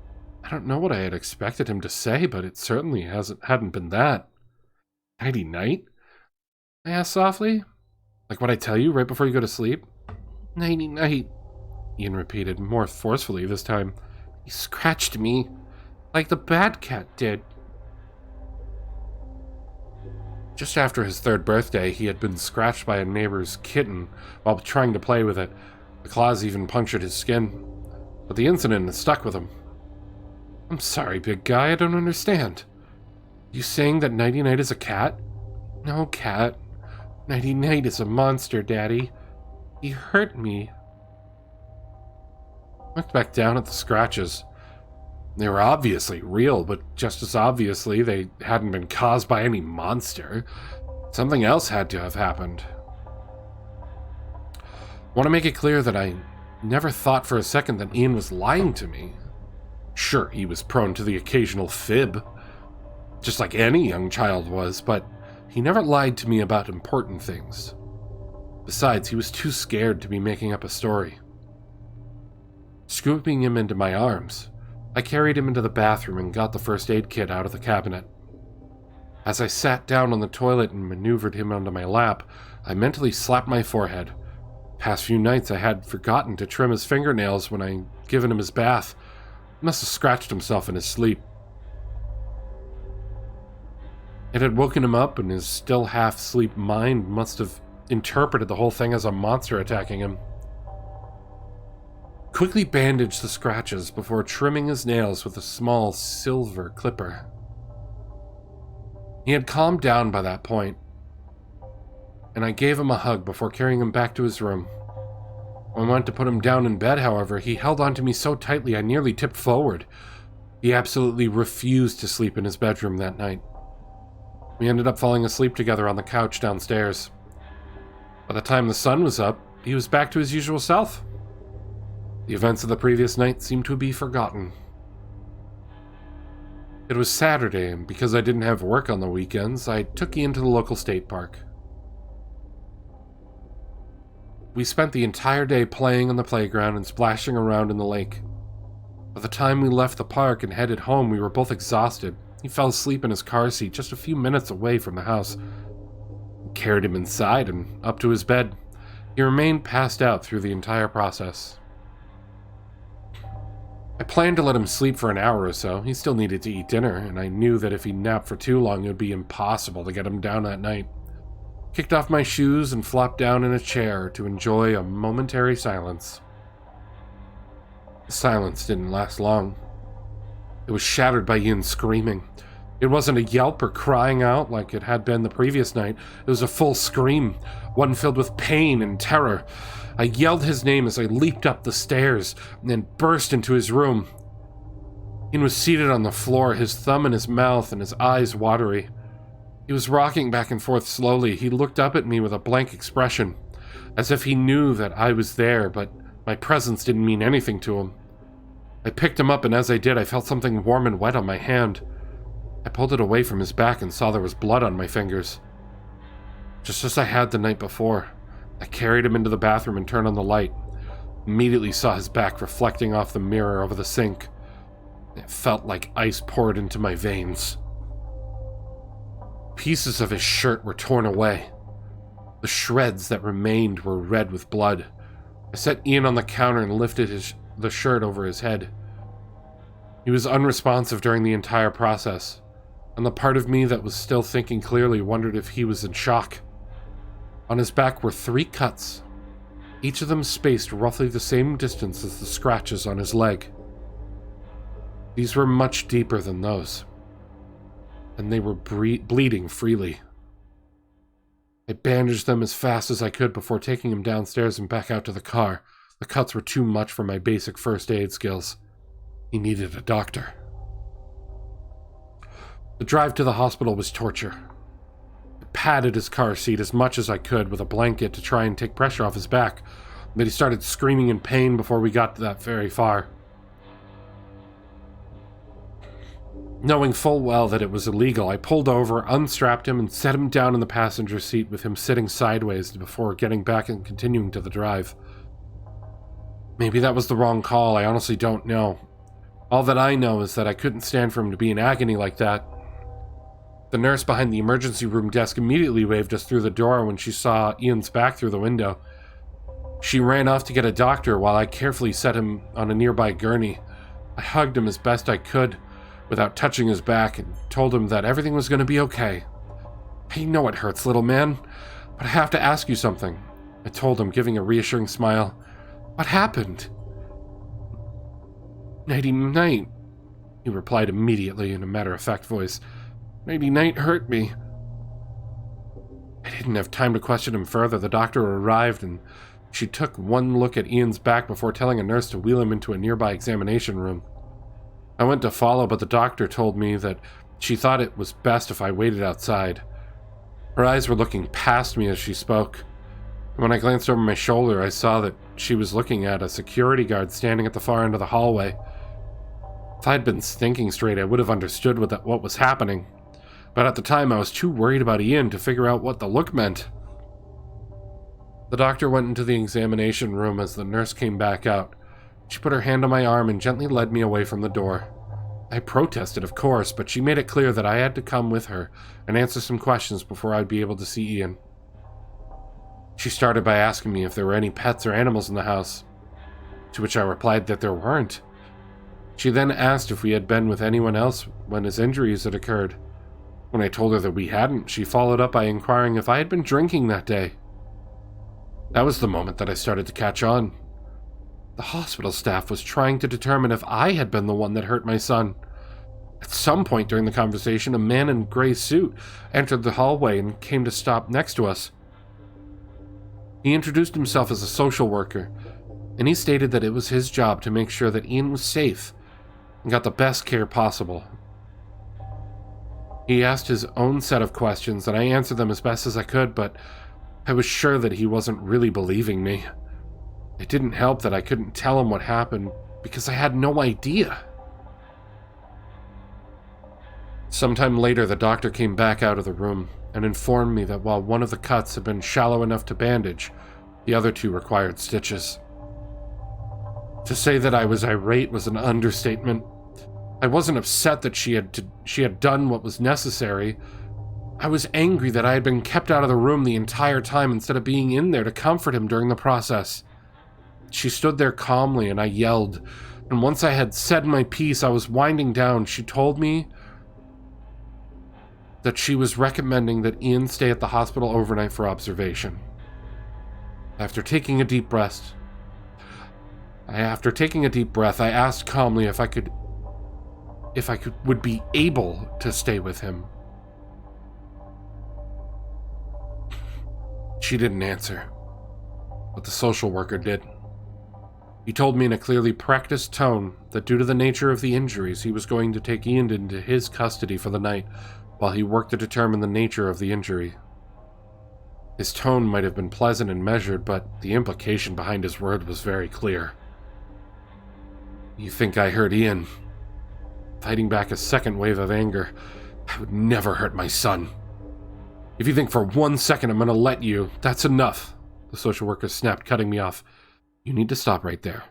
I don't know what I had expected him to say, but it certainly hadn't been that. "Nighty night?" I asked softly. "Like what I tell you right before you go to sleep?" "Nighty night," Ian repeated, more forcefully this time. "He scratched me, like the bad cat did." Just after his 3rd birthday, he had been scratched by a neighbor's kitten while trying to play with it. The claws even punctured his skin. But the incident has stuck with him. "I'm sorry, big guy, I don't understand. You saying that Nighty Night is a cat?" "No cat. Nighty Night is a monster, Daddy. He hurt me." I looked back down at the scratches. They were obviously real, but just as obviously they hadn't been caused by any monster. Something else had to have happened. I want to make it clear that I never thought for a second that Ian was lying to me. Sure, he was prone to the occasional fib, just like any young child was, but he never lied to me about important things. Besides, he was too scared to be making up a story. Scooping him into my arms, I carried him into the bathroom and got the first aid kit out of the cabinet. As I sat down on the toilet and maneuvered him onto my lap, I mentally slapped my forehead. Past few nights I had forgotten to trim his fingernails when I'd given him his bath. He must have scratched himself in his sleep. It had woken him up, and his still half-asleep mind must have interpreted the whole thing as a monster attacking him. Quickly bandaged the scratches before trimming his nails with a small silver clipper. He had calmed down by that point, and I gave him a hug before carrying him back to his room. When I went to put him down in bed, however, he held onto me so tightly I nearly tipped forward. He absolutely refused to sleep in his bedroom that night. We ended up falling asleep together on the couch downstairs. By the time the sun was up, he was back to his usual self. The events of the previous night seemed to be forgotten. It was Saturday, and because I didn't have work on the weekends, I took Ian to the local state park. We spent the entire day playing on the playground and splashing around in the lake. By the time we left the park and headed home, we were both exhausted. He fell asleep in his car seat just a few minutes away from the house. We carried him inside and up to his bed. He remained passed out through the entire process. I planned to let him sleep for an hour or so. He still needed to eat dinner, and I knew that if he napped for too long, it would be impossible to get him down that night. Kicked off my shoes and flopped down in a chair to enjoy a momentary silence. The silence didn't last long. It was shattered by Ian screaming. It wasn't a yelp or crying out like it had been the previous night. It was a full scream, one filled with pain and terror. I yelled his name as I leaped up the stairs and then burst into his room. Ian was seated on the floor, his thumb in his mouth and his eyes watery. He was rocking back and forth slowly. He looked up at me with a blank expression, as if he knew that I was there, but my presence didn't mean anything to him. I picked him up, and as I did, I felt something warm and wet on my hand. I pulled it away from his back and saw there was blood on my fingers. Just as I had the night before, I carried him into the bathroom and turned on the light. Immediately saw his back reflecting off the mirror over the sink. It felt like ice poured into my veins. Pieces of his shirt were torn away. The shreds that remained were red with blood. I set Ian on the counter and lifted the shirt over his head. He was unresponsive during the entire process, and the part of me that was still thinking clearly wondered if he was in shock. On his back were 3 cuts, each of them spaced roughly the same distance as the scratches on his leg. These were much deeper than those, and they were bleeding freely. I bandaged them as fast as I could before taking him downstairs and back out to the car. The cuts were too much for my basic first aid skills. He needed a doctor. The drive to the hospital was torture. I padded his car seat as much as I could with a blanket to try and take pressure off his back, but he started screaming in pain before we got that very far. Knowing full well that it was illegal, I pulled over, unstrapped him, and set him down in the passenger seat with him sitting sideways before getting back and continuing to the drive. Maybe that was the wrong call, I honestly don't know. All that I know is that I couldn't stand for him to be in agony like that. The nurse behind the emergency room desk immediately waved us through the door when she saw Ian's back through the window. She ran off to get a doctor while I carefully set him on a nearby gurney. I hugged him as best I could, without touching his back, and told him that everything was going to be okay. I know it hurts, little man, but I have to ask you something, I told him, giving a reassuring smile. What happened? Nighty-night, he replied immediately in a matter-of-fact voice. Nighty-night hurt me. I didn't have time to question him further. The doctor arrived, and she took one look at Ian's back before telling a nurse to wheel him into a nearby examination room. I went to follow, but the doctor told me that she thought it was best if I waited outside. Her eyes were looking past me as she spoke. When I glanced over my shoulder, I saw that she was looking at a security guard standing at the far end of the hallway. If I'd been thinking straight, I would have understood what was happening. But at the time, I was too worried about Ian to figure out what the look meant. The doctor went into the examination room as the nurse came back out. She put her hand on my arm and gently led me away from the door. I protested, of course, but she made it clear that I had to come with her and answer some questions before I'd be able to see Ian. She started by asking me if there were any pets or animals in the house, to which I replied that there weren't. She then asked if we had been with anyone else when his injuries had occurred. When I told her that we hadn't, she followed up by inquiring if I had been drinking that day. That was the moment that I started to catch on. The hospital staff was trying to determine if I had been the one that hurt my son. At some point during the conversation, a man in a gray suit entered the hallway and came to stop next to us. He introduced himself as a social worker, and he stated that it was his job to make sure that Ian was safe and got the best care possible. He asked his own set of questions, and I answered them as best as I could, but I was sure that he wasn't really believing me. It didn't help that I couldn't tell him what happened because I had no idea. Sometime later, the doctor came back out of the room and informed me that while one of the cuts had been shallow enough to bandage, the other two required stitches. To say that I was irate was an understatement. I wasn't upset that she had done what was necessary. I was angry that I had been kept out of the room the entire time instead of being in there to comfort him during the process. She stood there calmly and I yelled, and once I had said my piece, I was winding down. She told me that she was recommending that Ian stay at the hospital overnight for observation. After taking a deep breath, I asked calmly if I would be able to stay with him. She didn't answer, but the social worker did. He told me in a clearly practiced tone that due to the nature of the injuries, he was going to take Ian into his custody for the night while he worked to determine the nature of the injury. His tone might have been pleasant and measured, but the implication behind his word was very clear. You think I hurt Ian? Fighting back a second wave of anger. I would never hurt my son. If you think for 1 second I'm going to let you, that's enough. The social worker snapped, cutting me off. You need to stop right there.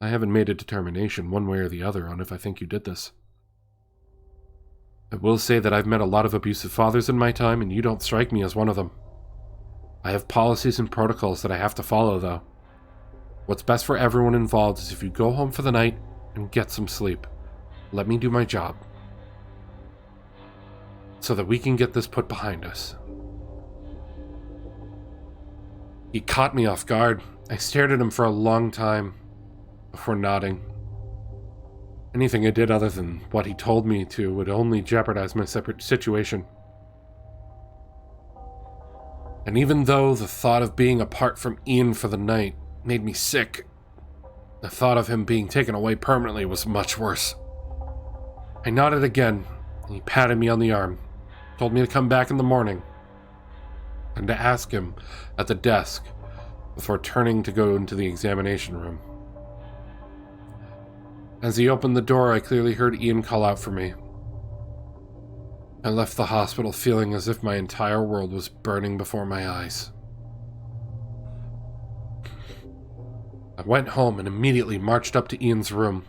I haven't made a determination one way or the other on if I think you did this. I will say that I've met a lot of abusive fathers in my time, and you don't strike me as one of them. I have policies and protocols that I have to follow, though. What's best for everyone involved is if you go home for the night and get some sleep. Let me do my job, so that we can get this put behind us. He caught me off guard. I stared at him for a long time before nodding. Anything I did other than what he told me to would only jeopardize my separate situation. And even though the thought of being apart from Ian for the night made me sick, the thought of him being taken away permanently was much worse. I nodded again, and he patted me on the arm, told me to come back in the morning, and to ask him at the desk before turning to go into the examination room. As he opened the door, I clearly heard Ian call out for me. I left the hospital feeling as if my entire world was burning before my eyes. I went home and immediately marched up to Ian's room.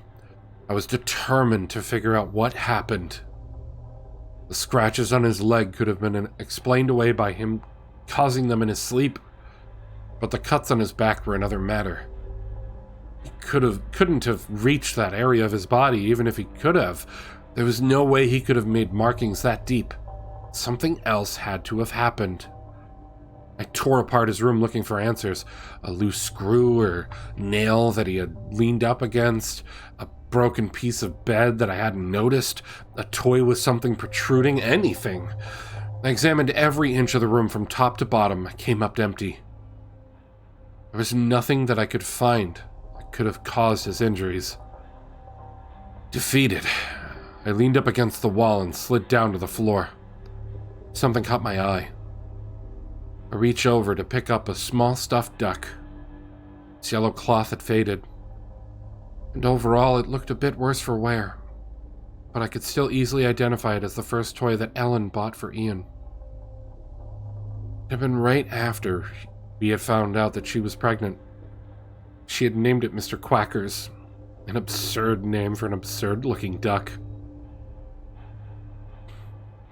I was determined to figure out what happened. The scratches on his leg could have been explained away by him causing them in his sleep, but the cuts on his back were another matter. He couldn't have reached that area of his body, even if he could have. There was no way he could have made markings that deep. Something else had to have happened. I tore apart his room looking for answers. A loose screw or nail that he had leaned up against, a broken piece of bed that I hadn't noticed, a toy with something protruding, anything. I examined every inch of the room from top to bottom. I came up empty. There was nothing that I could find that could have caused his injuries. Defeated, I leaned up against the wall and slid down to the floor. Something caught my eye. I reached over to pick up a small stuffed duck. Its yellow cloth had faded, and overall it looked a bit worse for wear, but I could still easily identify it as the first toy that Ellen bought for Ian. It had been right after we had found out that she was pregnant. She had named it Mr. Quackers, an absurd name for an absurd-looking duck.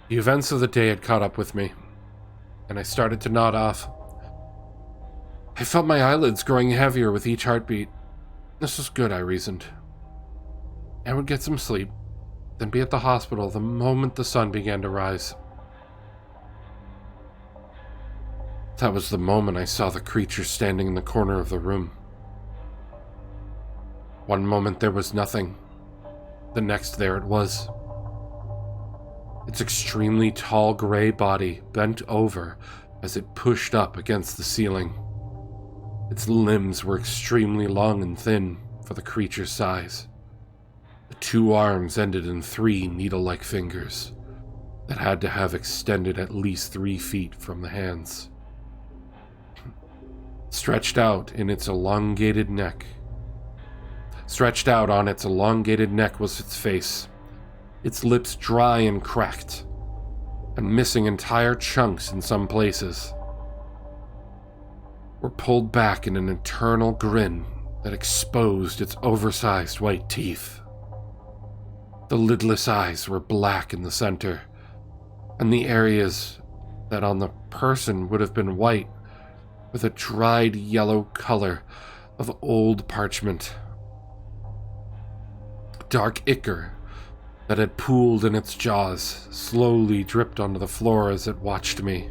The events of the day had caught up with me, and I started to nod off. I felt my eyelids growing heavier with each heartbeat. This was good, I reasoned. I would get some sleep, then be at the hospital the moment the sun began to rise. That was the moment I saw the creature standing in the corner of the room. One moment there was nothing. The next there it was. Its extremely tall gray body bent over as it pushed up against the ceiling. Its limbs were extremely long and thin for the creature's size. The two arms ended in 3 needle-like fingers that had to have extended at least 3 feet from the hands. Stretched out on its elongated neck was its face, its lips dry and cracked, and missing entire chunks in some places, were pulled back in an eternal grin that exposed its oversized white teeth. The lidless eyes were black in the center, and the areas that on the person would have been white with a dried yellow color of old parchment. Dark ichor that had pooled in its jaws slowly dripped onto the floor as it watched me.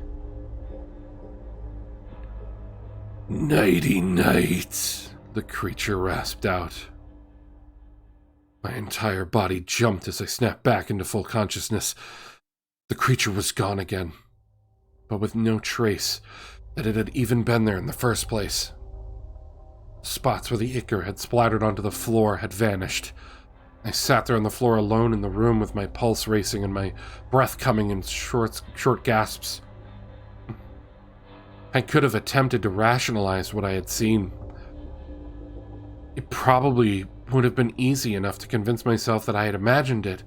"Nighty-night," the creature rasped out. My entire body jumped as I snapped back into full consciousness. The creature was gone again, but with no trace that it had even been there in the first place. Spots where the ichor had splattered onto the floor had vanished. I sat there on the floor alone in the room with my pulse racing and my breath coming in short gasps. I could have attempted to rationalize what I had seen. It probably would have been easy enough to convince myself that I had imagined it,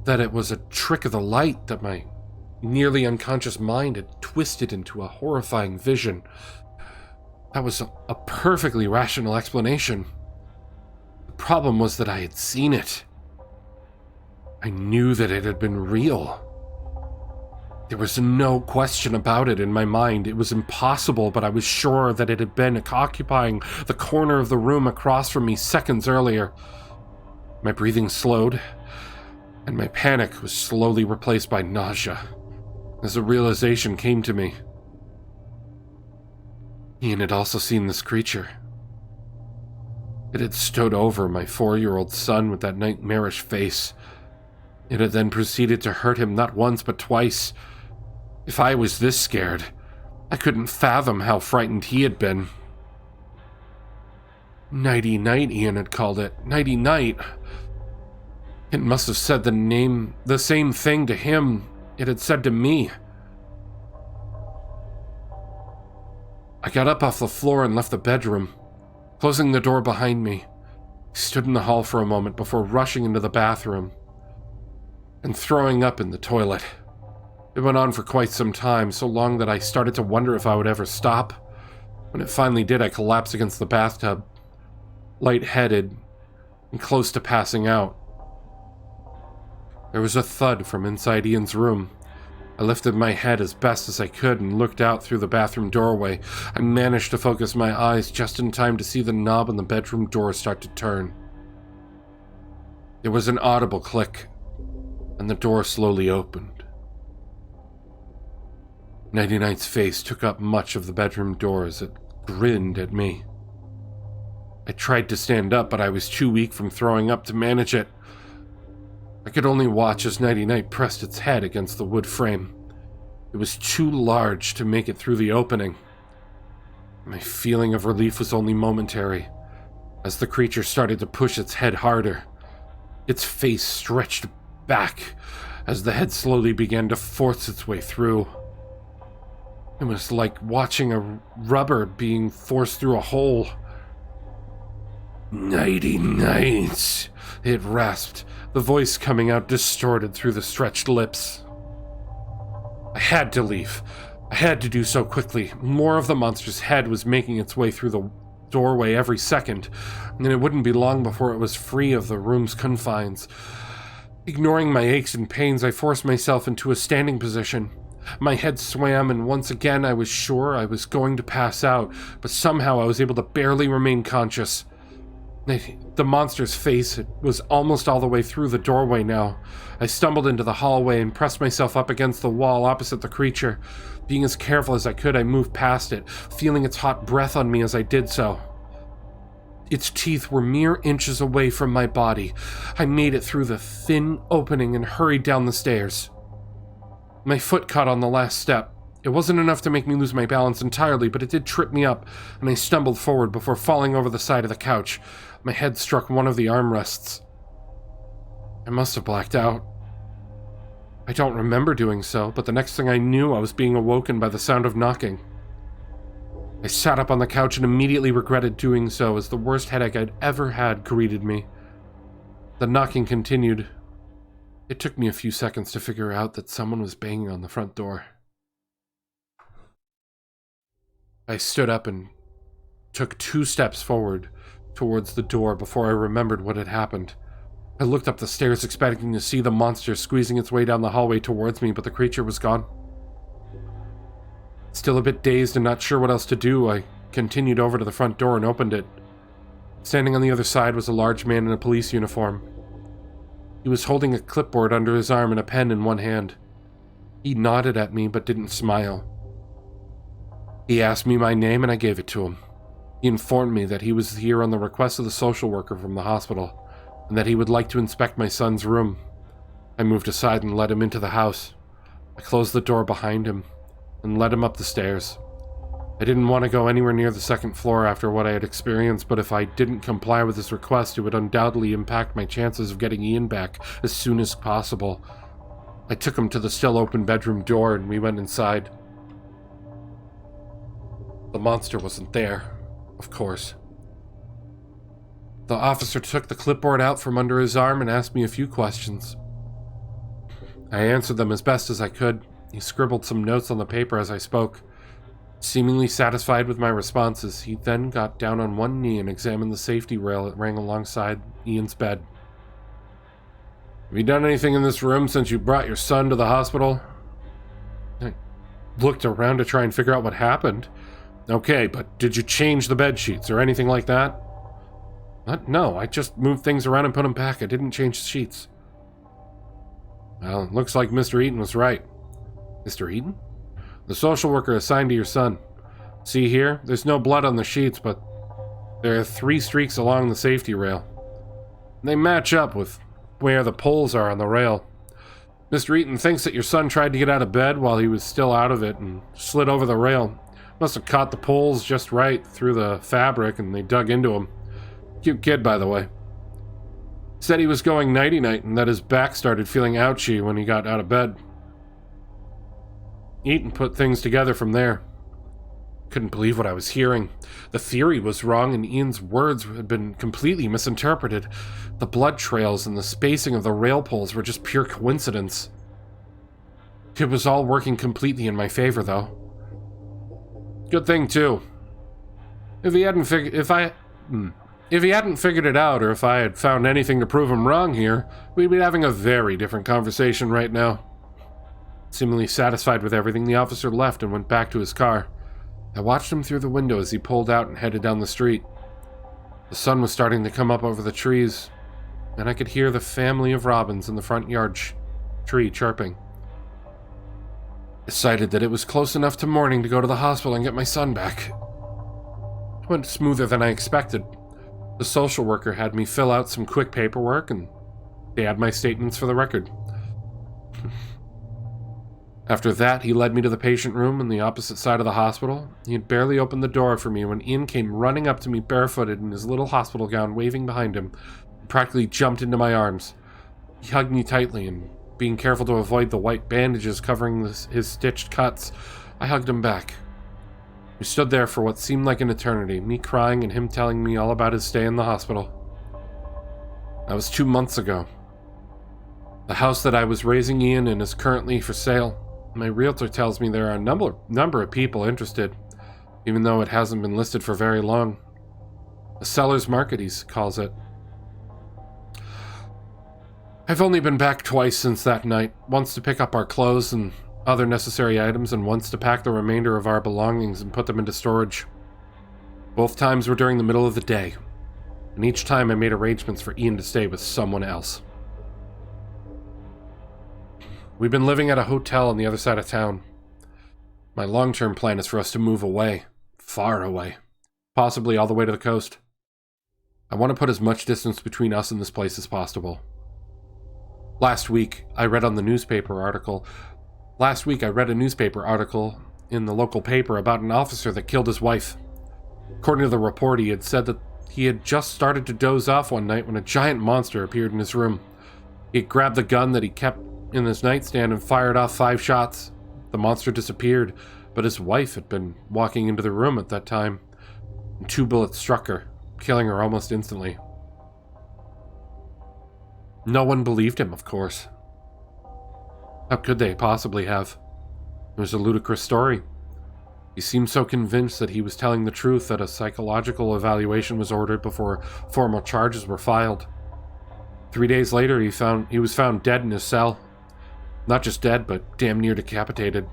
that it was a trick of the light that my nearly unconscious mind had twisted into a horrifying vision. That was a perfectly rational explanation. The problem was that I had seen it. I knew that it had been real. There was no question about it in my mind. It was impossible, but I was sure that it had been occupying the corner of the room across from me seconds earlier. My breathing slowed, and my panic was slowly replaced by nausea as a realization came to me. Ian had also seen this creature. It had stood over my 4-year-old son with that nightmarish face. It had then proceeded to hurt him not once but twice. If I was this scared, I couldn't fathom how frightened he had been. Nighty-night, Ian had called it. Nighty-night. It must have said the same thing to him it had said to me. I got up off the floor and left the bedroom, closing the door behind me. I stood in the hall for a moment before rushing into the bathroom and throwing up in the toilet. It went on for quite some time, so long that I started to wonder if I would ever stop. When it finally did, I collapsed against the bathtub, lightheaded and close to passing out. There was a thud from inside Ian's room. I lifted my head as best as I could and looked out through the bathroom doorway. I managed to focus my eyes just in time to see the knob on the bedroom door start to turn. There was an audible click, and the door slowly opened. Nighty-Night's face took up much of the bedroom door as it grinned at me. I tried to stand up, but I was too weak from throwing up to manage it. I could only watch as Nighty-Night pressed its head against the wood frame. It was too large to make it through the opening. My feeling of relief was only momentary, as the creature started to push its head harder. Its face stretched back as the head slowly began to force its way through. It was like watching a rubber being forced through a hole. Nighty-Night, it rasped, the voice coming out distorted through the stretched lips. I had to leave. I had to do so quickly. More of the monster's head was making its way through the doorway every second, and it wouldn't be long before it was free of the room's confines. Ignoring my aches and pains, I forced myself into a standing position. My head swam, and once again I was sure I was going to pass out, but somehow I was able to barely remain conscious. The monster's face was almost all the way through the doorway now. I stumbled into the hallway and pressed myself up against the wall opposite the creature. Being as careful as I could, I moved past it, feeling its hot breath on me as I did so. Its teeth were mere inches away from my body. I made it through the thin opening and hurried down the stairs. My foot caught on the last step. It wasn't enough to make me lose my balance entirely, but it did trip me up, and I stumbled forward before falling over the side of the couch. My head struck one of the armrests. I must have blacked out. I don't remember doing so, but the next thing I knew, I was being awoken by the sound of knocking. I sat up on the couch and immediately regretted doing so, as the worst headache I'd ever had greeted me. The knocking continued. It took me a few seconds to figure out that someone was banging on the front door. I stood up and took 2 steps forward towards the door before I remembered what had happened. I looked up the stairs expecting to see the monster squeezing its way down the hallway towards me, but the creature was gone. Still a bit dazed and not sure what else to do, I continued over to the front door and opened it. Standing on the other side was a large man in a police uniform. He was holding a clipboard under his arm and a pen in one hand. He nodded at me but didn't smile. He asked me my name and I gave it to him. He informed me that he was here on the request of the social worker from the hospital, and that he would like to inspect my son's room. I moved aside and let him into the house. I closed the door behind him and led him up the stairs. I didn't want to go anywhere near the second floor after what I had experienced, but if I didn't comply with his request, it would undoubtedly impact my chances of getting Ian back as soon as possible. I took him to the still open bedroom door and we went inside. The monster wasn't there, of course. The officer took the clipboard out from under his arm and asked me a few questions. I answered them as best as I could. He scribbled some notes on the paper as I spoke. Seemingly satisfied with my responses, he then got down on one knee and examined the safety rail that ran alongside Ian's bed. Have you done anything in this room since you brought your son to the hospital? I looked around to try and figure out what happened. Okay, but did you change the bed sheets or anything like that? No, I just moved things around and put them back. I didn't change the sheets. Well, it looks like Mr. Eaton was right. Mr. Eaton? The social worker assigned to your son. See here? There's no blood on the sheets, but there are 3 streaks along the safety rail. They match up with where the poles are on the rail. Mr. Eaton thinks that your son tried to get out of bed while he was still out of it and slid over the rail. Must have caught the poles just right through the fabric and they dug into him. Cute kid, by the way. Said he was going nighty-night and that his back started feeling ouchy when he got out of bed. Eaton put things together from there. Couldn't believe what I was hearing. The theory was wrong and Ian's words had been completely misinterpreted. The blood trails and the spacing of the rail poles were just pure coincidence. It was all working completely in my favor, though. Good thing, too. If he hadn't figured it out, or if I had found anything to prove him wrong here, we'd be having a very different conversation right now. Seemingly satisfied with everything, the officer left and went back to his car. I watched him through the window as he pulled out and headed down the street. The sun was starting to come up over the trees, and I could hear the family of robins in the front yard tree chirping. Decided that it was close enough to morning to go to the hospital and get my son back. It went smoother than I expected. The social worker had me fill out some quick paperwork and they had my statements for the record. After that, he led me to the patient room on the opposite side of the hospital. He had barely opened the door for me when Ian came running up to me barefooted in his little hospital gown waving behind him. He practically jumped into my arms. He hugged me tightly and, being careful to avoid the white bandages covering his stitched cuts, I hugged him back. We stood there for what seemed like an eternity, me crying and him telling me all about his stay in the hospital. That was 2 months ago. The house that I was raising Ian in is currently for sale. My realtor tells me there are a number of people interested, even though it hasn't been listed for very long. A seller's market, he calls it. I've only been back twice since that night. Once to pick up our clothes and other necessary items, and once to pack the remainder of our belongings and put them into storage. Both times were during the middle of the day, and each time I made arrangements for Ian to stay with someone else. We've been living at a hotel on the other side of town. My long-term plan is for us to move away, far away, possibly all the way to the coast. I want to put as much distance between us and this place as possible. Last week, I read a newspaper article in the local paper about an officer that killed his wife. According to the report, he had said that he had just started to doze off one night when a giant monster appeared in his room. He had grabbed the gun that he kept in his nightstand and fired off 5 shots. The monster disappeared, but his wife had been walking into the room at that time, and 2 bullets struck her, killing her almost instantly. No one believed him, of course. How could they possibly have? It was a ludicrous story. He seemed so convinced that he was telling the truth that a psychological evaluation was ordered before formal charges were filed. 3 days later, he was found dead in his cell. Not just dead, but damn near decapitated.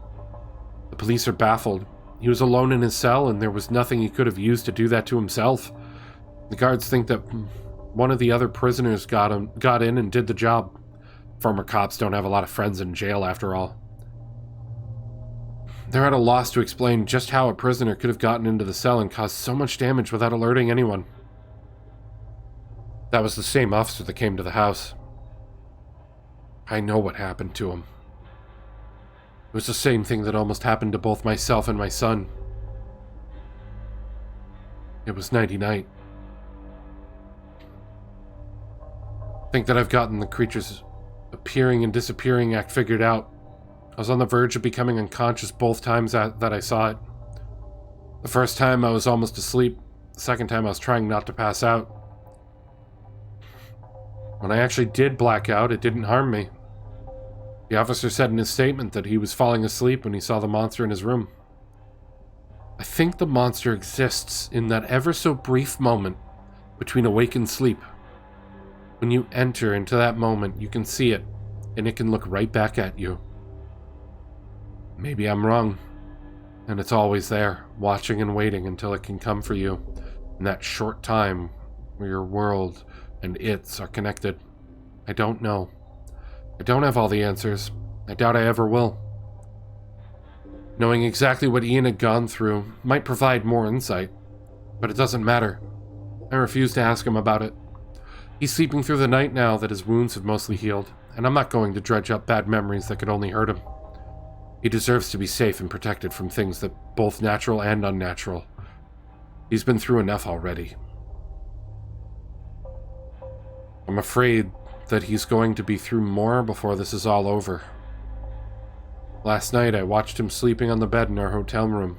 The police are baffled. He was alone in his cell, and there was nothing he could have used to do that to himself. The guards think that one of the other prisoners got in and did the job. Former cops don't have a lot of friends in jail, after all. They're at a loss to explain just how a prisoner could have gotten into the cell and caused so much damage without alerting anyone. That was the same officer that came to the house. I know what happened to him. It was the same thing that almost happened to both myself and my son. It was nighty night. Think that I've gotten the creature's appearing and disappearing act figured out. I was on the verge of becoming unconscious both times that I saw it. The first time I was almost asleep. The second time I was trying not to pass out. When I actually did black out, it didn't harm me. The officer said in his statement that he was falling asleep when he saw the monster in his room. I think the monster exists in that ever so brief moment between awake and sleep. When you enter into that moment, you can see it, and it can look right back at you. Maybe I'm wrong, and it's always there, watching and waiting until it can come for you, in that short time where your world and its are connected. I don't know. I don't have all the answers. I doubt I ever will. Knowing exactly what Ian had gone through might provide more insight, but it doesn't matter. I refuse to ask him about it. He's sleeping through the night now that his wounds have mostly healed, and I'm not going to dredge up bad memories that could only hurt him. He deserves to be safe and protected from things that both natural and unnatural. He's been through enough already. I'm afraid that he's going to be through more before this is all over. Last night, I watched him sleeping on the bed in our hotel room.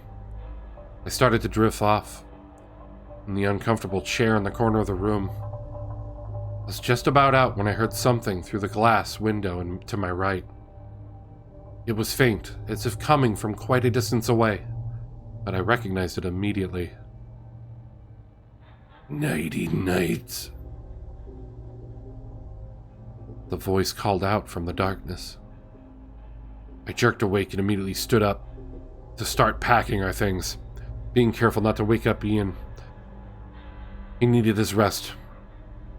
I started to drift off in the uncomfortable chair in the corner of the room. I was just about out when I heard something through the glass window and to my right. It was faint, as if coming from quite a distance away, but I recognized it immediately. Nighty night. The voice called out from the darkness. I jerked awake and immediately stood up to start packing our things, being careful not to wake up Ian. He needed his rest.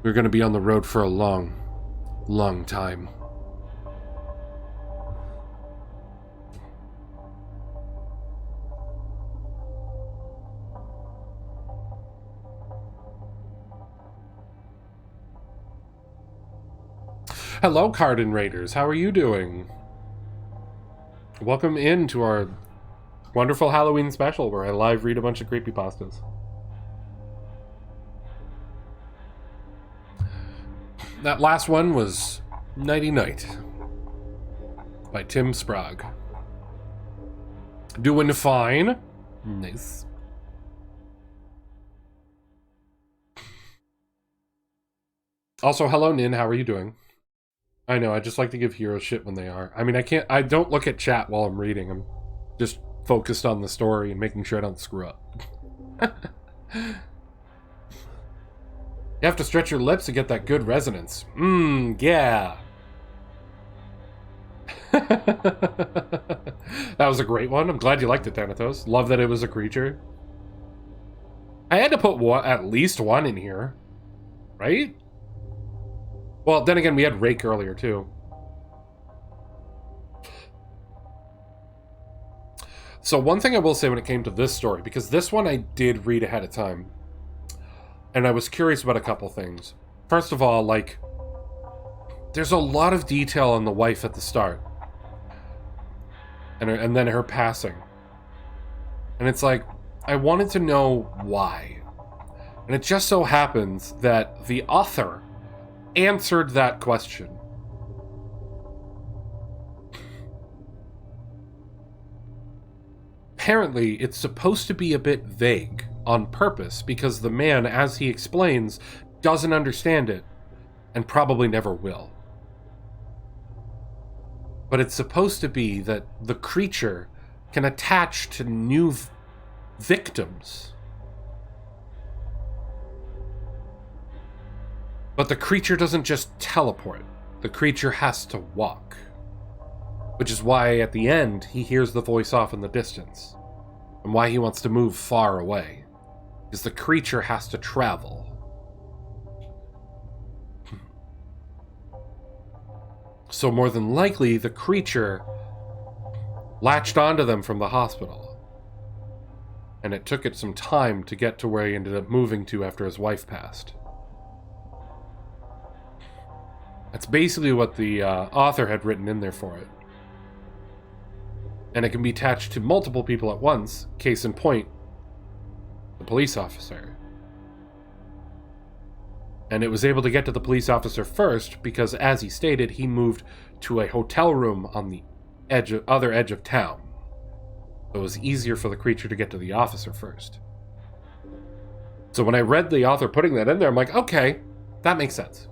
We were going to be on the road for a long, long time. Hello, Cardin Raiders. How are you doing? Welcome into our wonderful Halloween special where I live read a bunch of creepypastas. That last one was Nighty Night by Tim Sprague. Doing fine. Nice. Also, hello, Nin. How are you doing? I know, I just like to give heroes shit when they are. I mean, I don't look at chat while I'm reading. I'm just focused on the story and making sure I don't screw up. You have to stretch your lips to get that good resonance. Yeah. That was a great one. I'm glad you liked it, Thanatos. Love that it was a creature. I had to put at least one in here, right? Well, then again, we had Rake earlier, too. So one thing I will say when it came to this story, because this one I did read ahead of time, and I was curious about a couple things. First of all, like, there's a lot of detail on the wife at the start. And then her passing. And it's like, I wanted to know why. And it just so happens that the author answered that question. Apparently, it's supposed to be a bit vague on purpose because the man, as he explains, doesn't understand it and probably never will. But it's supposed to be that the creature can attach to new victims. But the creature doesn't just teleport. The creature has to walk. Which is why at the end he hears the voice off in the distance. And why he wants to move far away. Because the creature has to travel. So more than likely, the creature latched onto them from the hospital. And it took it some time to get to where he ended up moving to after his wife passed. That's basically what the author had written in there for it. And it can be attached to multiple people at once, case in point, the police officer. And it was able to get to the police officer first because, as he stated, he moved to a hotel room on the other edge of town. So it was easier for the creature to get to the officer first. So when I read the author putting that in there, I'm like, okay, that makes sense.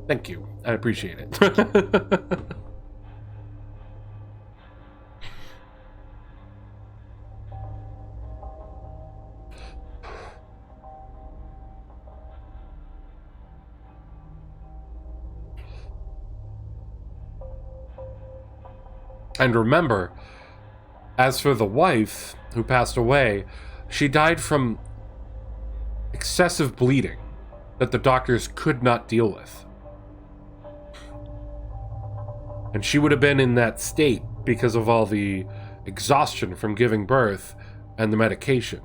Thank you. I appreciate it. And remember, as for the wife who passed away, she died from excessive bleeding that the doctors could not deal with. And she would have been in that state because of all the exhaustion from giving birth and the medication.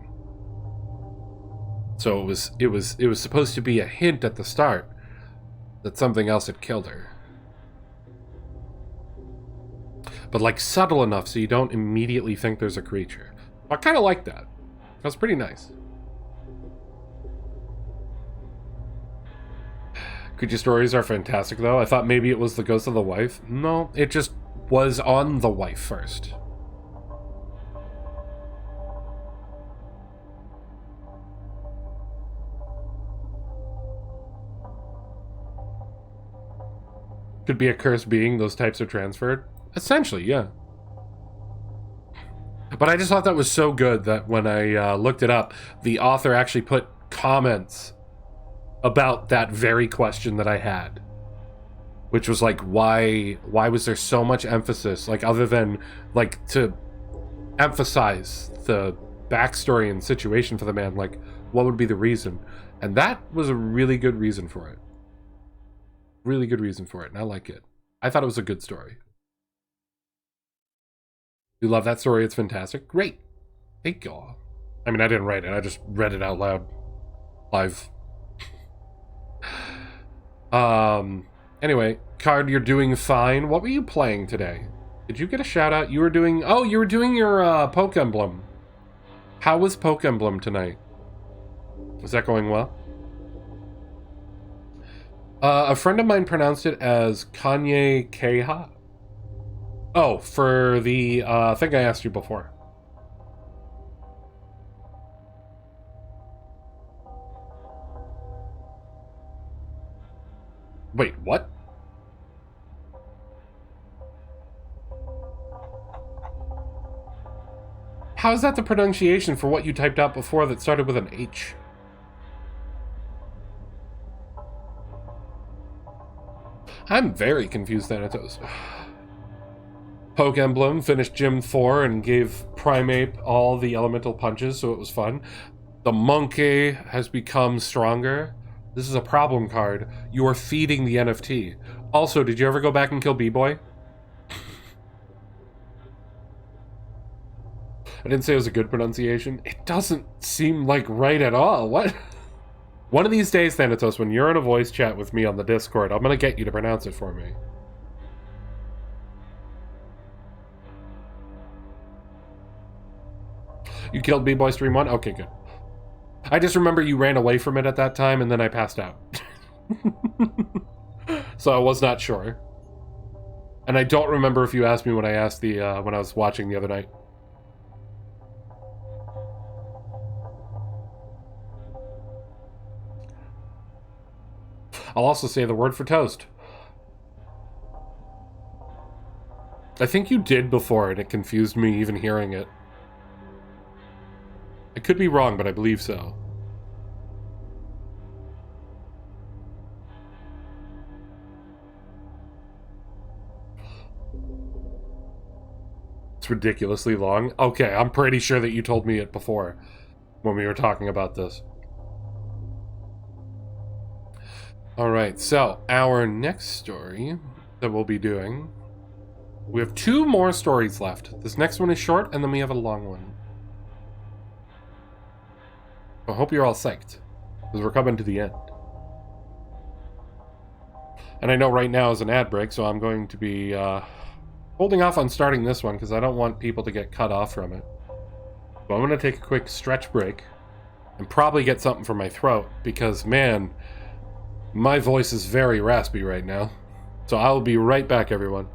So it was supposed to be a hint at the start that something else had killed her. But like subtle enough so you don't immediately think there's a creature. I kind of like that. That's pretty nice. Creature stories are fantastic though. I thought maybe it was the ghost of the wife. No, it just was on the wife first. Could be a cursed being, those types are transferred. Essentially, yeah. But I just thought that was so good that when I looked it up, the author actually put comments about that very question that I had. Which was like, why was there so much emphasis, like other than like to emphasize the backstory and situation for the man, like what would be the reason? And that was a really good reason for it. Really good reason for it, and I like it. I thought it was a good story. You love that story? It's fantastic. Great. Thank y'all. I mean, I didn't write it. I just read it out loud. Live. Anyway, Card, you're doing fine. What were you playing today? Did you get a shout out? You were doing your Poke Emblem. How was Poke Emblem tonight? Was that going well? A friend of mine pronounced it as Kanye Keha. Oh, for the thing I asked you before. Wait, what? How is that the pronunciation for what you typed out before that started with an H? I'm very confused, Thanatos. Poke Emblem finished Gym 4 and gave Primeape all the elemental punches, so it was fun. The monkey has become stronger. This is a problem card. You are feeding the NFT. Also, did you ever go back and kill B-Boy? I didn't say it was a good pronunciation. It doesn't seem like right at all. What? One of these days, Thanatos, when you're in a voice chat with me on the Discord, I'm gonna get you to pronounce it for me. You killed B-Boy Stream 1? Okay, good. I just remember you ran away from it at that time, and then I passed out. So I was not sure. And I don't remember if you asked me when I asked the when I was watching the other night. I'll also say the word for toast. I think you did before, and it confused me even hearing it. I could be wrong, but I believe so. It's ridiculously long. Okay, I'm pretty sure that you told me it before when we were talking about this. Alright, so our next story that we'll be doing... We have 2 more stories left. This next one is short, and then we have a long one. I hope you're all psyched, because we're coming to the end. And I know right now is an ad break, so I'm going to be holding off on starting this one, because I don't want people to get cut off from it. So I'm going to take a quick stretch break, and probably get something for my throat, because, man, my voice is very raspy right now. So I'll be right back, everyone.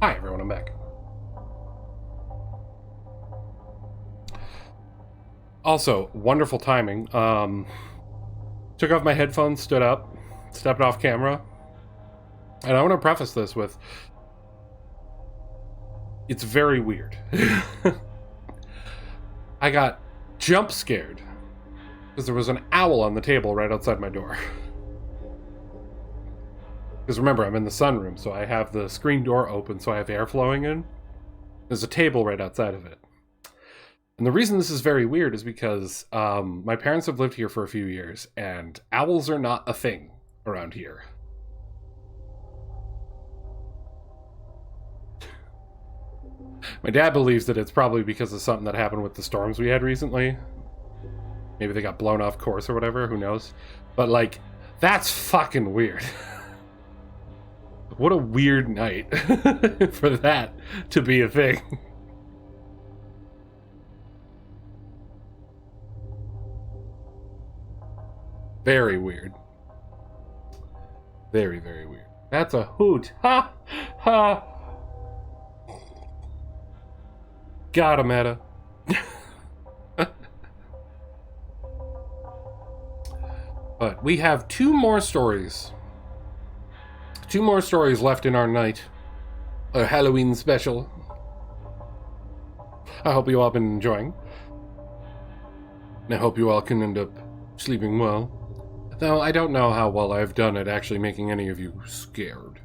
Hi everyone, I'm back. Also, wonderful timing. Took off my headphones, stood up, stepped off camera. And I want to preface this with, it's very weird. I got jump scared because there was an owl on the table right outside my door. Because remember, I'm in the sunroom, so I have the screen door open so I have air flowing in. There's a table right outside of it. And the reason this is very weird is because my parents have lived here for a few years, and owls are not a thing around here. My dad believes that it's probably because of something that happened with the storms we had recently. Maybe they got blown off course or whatever, who knows. But, like, that's fucking weird. What a weird night for that to be a thing. Very weird. Very, very weird. That's a hoot. Ha! Ha! Got him, Meta. But we have two more stories. Two more stories left in our night. A Halloween special. I hope you all have been enjoying. And I hope you all can end up sleeping well. Though I don't know how well I've done at actually making any of you scared.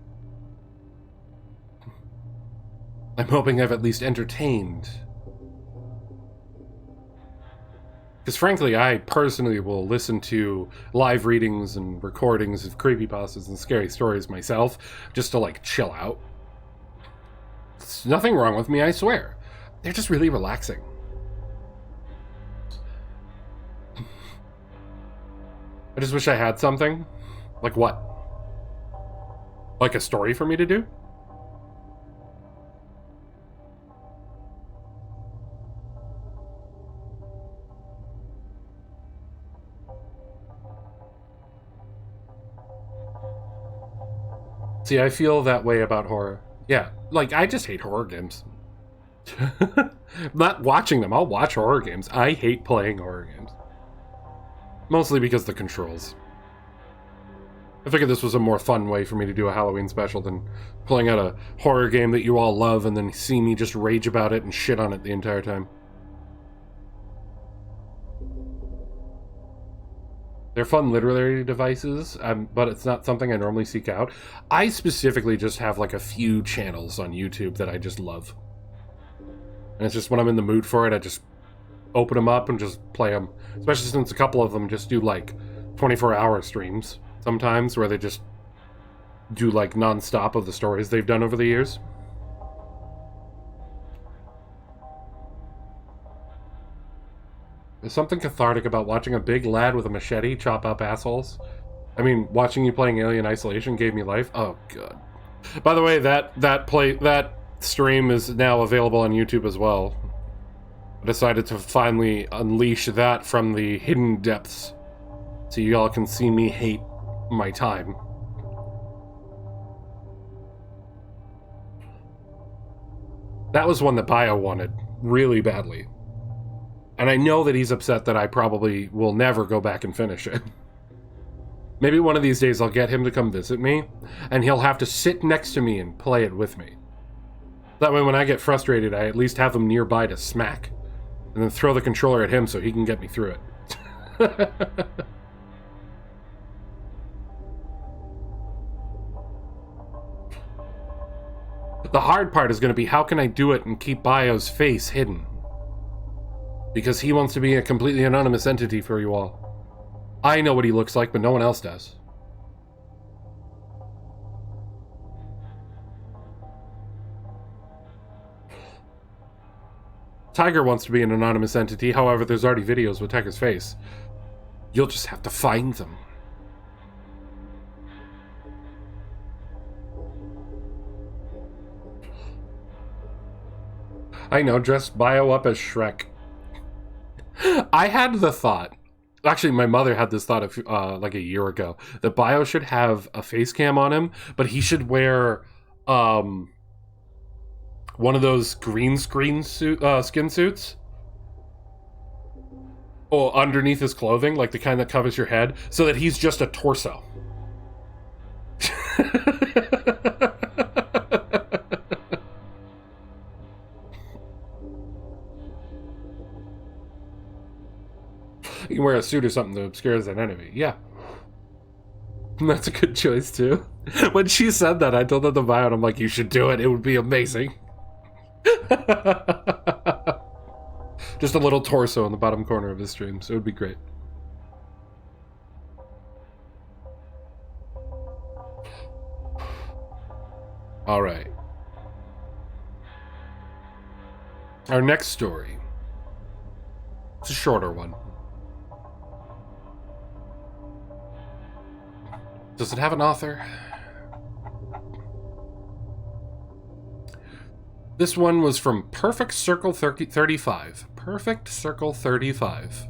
I'm hoping I've at least entertained. Because frankly, I personally will listen to live readings and recordings of creepypastas and scary stories myself, just to, like, chill out. There's nothing wrong with me, I swear. They're just really relaxing. I just wish I had something. Like what? Like a story for me to do? See, I feel that way about horror. Yeah, like, I just hate horror games. Not watching them. I'll watch horror games. I hate playing horror games. Mostly because of the controls. I figured this was a more fun way for me to do a Halloween special than pulling out a horror game that you all love and then see me just rage about it and shit on it the entire time. They're fun literary devices, but it's not something I normally seek out. I specifically just have like a few channels on YouTube that I just love. And it's just when I'm in the mood for it, I just open them up and just play them. Especially since a couple of them just do like 24-hour streams sometimes, where they just do like non-stop of the stories they've done over the years. There's something cathartic about watching a big lad with a machete chop up assholes. I mean, watching you playing Alien Isolation gave me life. Oh, God. By the way, that stream is now available on YouTube as well. I decided to finally unleash that from the hidden depths, so you all can see me hate my time. That was one that Bio wanted really badly. And I know that he's upset that I probably will never go back and finish it. Maybe one of these days I'll get him to come visit me, and he'll have to sit next to me and play it with me. That way when I get frustrated, I at least have him nearby to smack, and then throw the controller at him so he can get me through it. The hard part is going to be, how can I do it and keep Bio's face hidden? Because he wants to be a completely anonymous entity for you all. I know what he looks like, but no one else does. Tiger wants to be an anonymous entity, however, there's already videos with Tiger's face. You'll just have to find them. I know, dress Bio up as Shrek. I had the thought, actually my mother had this thought like a year ago, that Bio should have a face cam on him, but he should wear one of those green screen skin suits. Oh, underneath his clothing, like the kind that covers your head, so that he's just a torso. You can wear a suit or something that obscures an enemy. Yeah. That's a good choice, too. When she said that, I told her to buy it. I'm like, you should do it. It would be amazing. Just a little torso in the bottom corner of his stream, so it would be great. All right. Our next story. It's a shorter one. Does it have an author? This one was from Perfect Circle 35. Perfect Circle 35.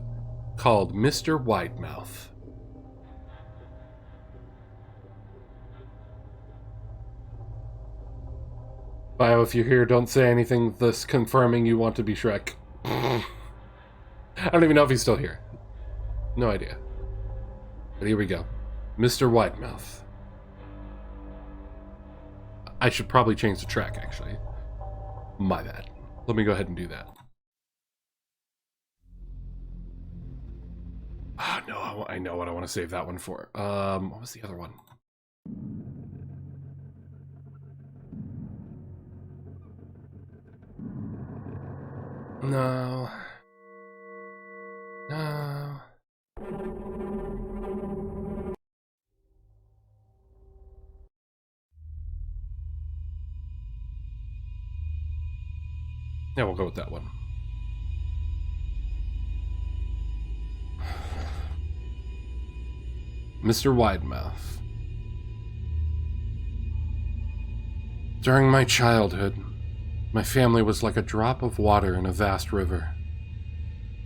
Called Mr. Widemouth. Bio, if you're here, don't say anything thus confirming you want to be Shrek. I don't even know if he's still here. No idea. But here we go. Mr. Widemouth. I should probably change the track, actually. My bad. Let me go ahead and do that. Ah, no, I know what I want to save that one for. What was the other one? No. No. Yeah, we'll go with that one. Mr. Widemouth. During my childhood, my family was like a drop of water in a vast river,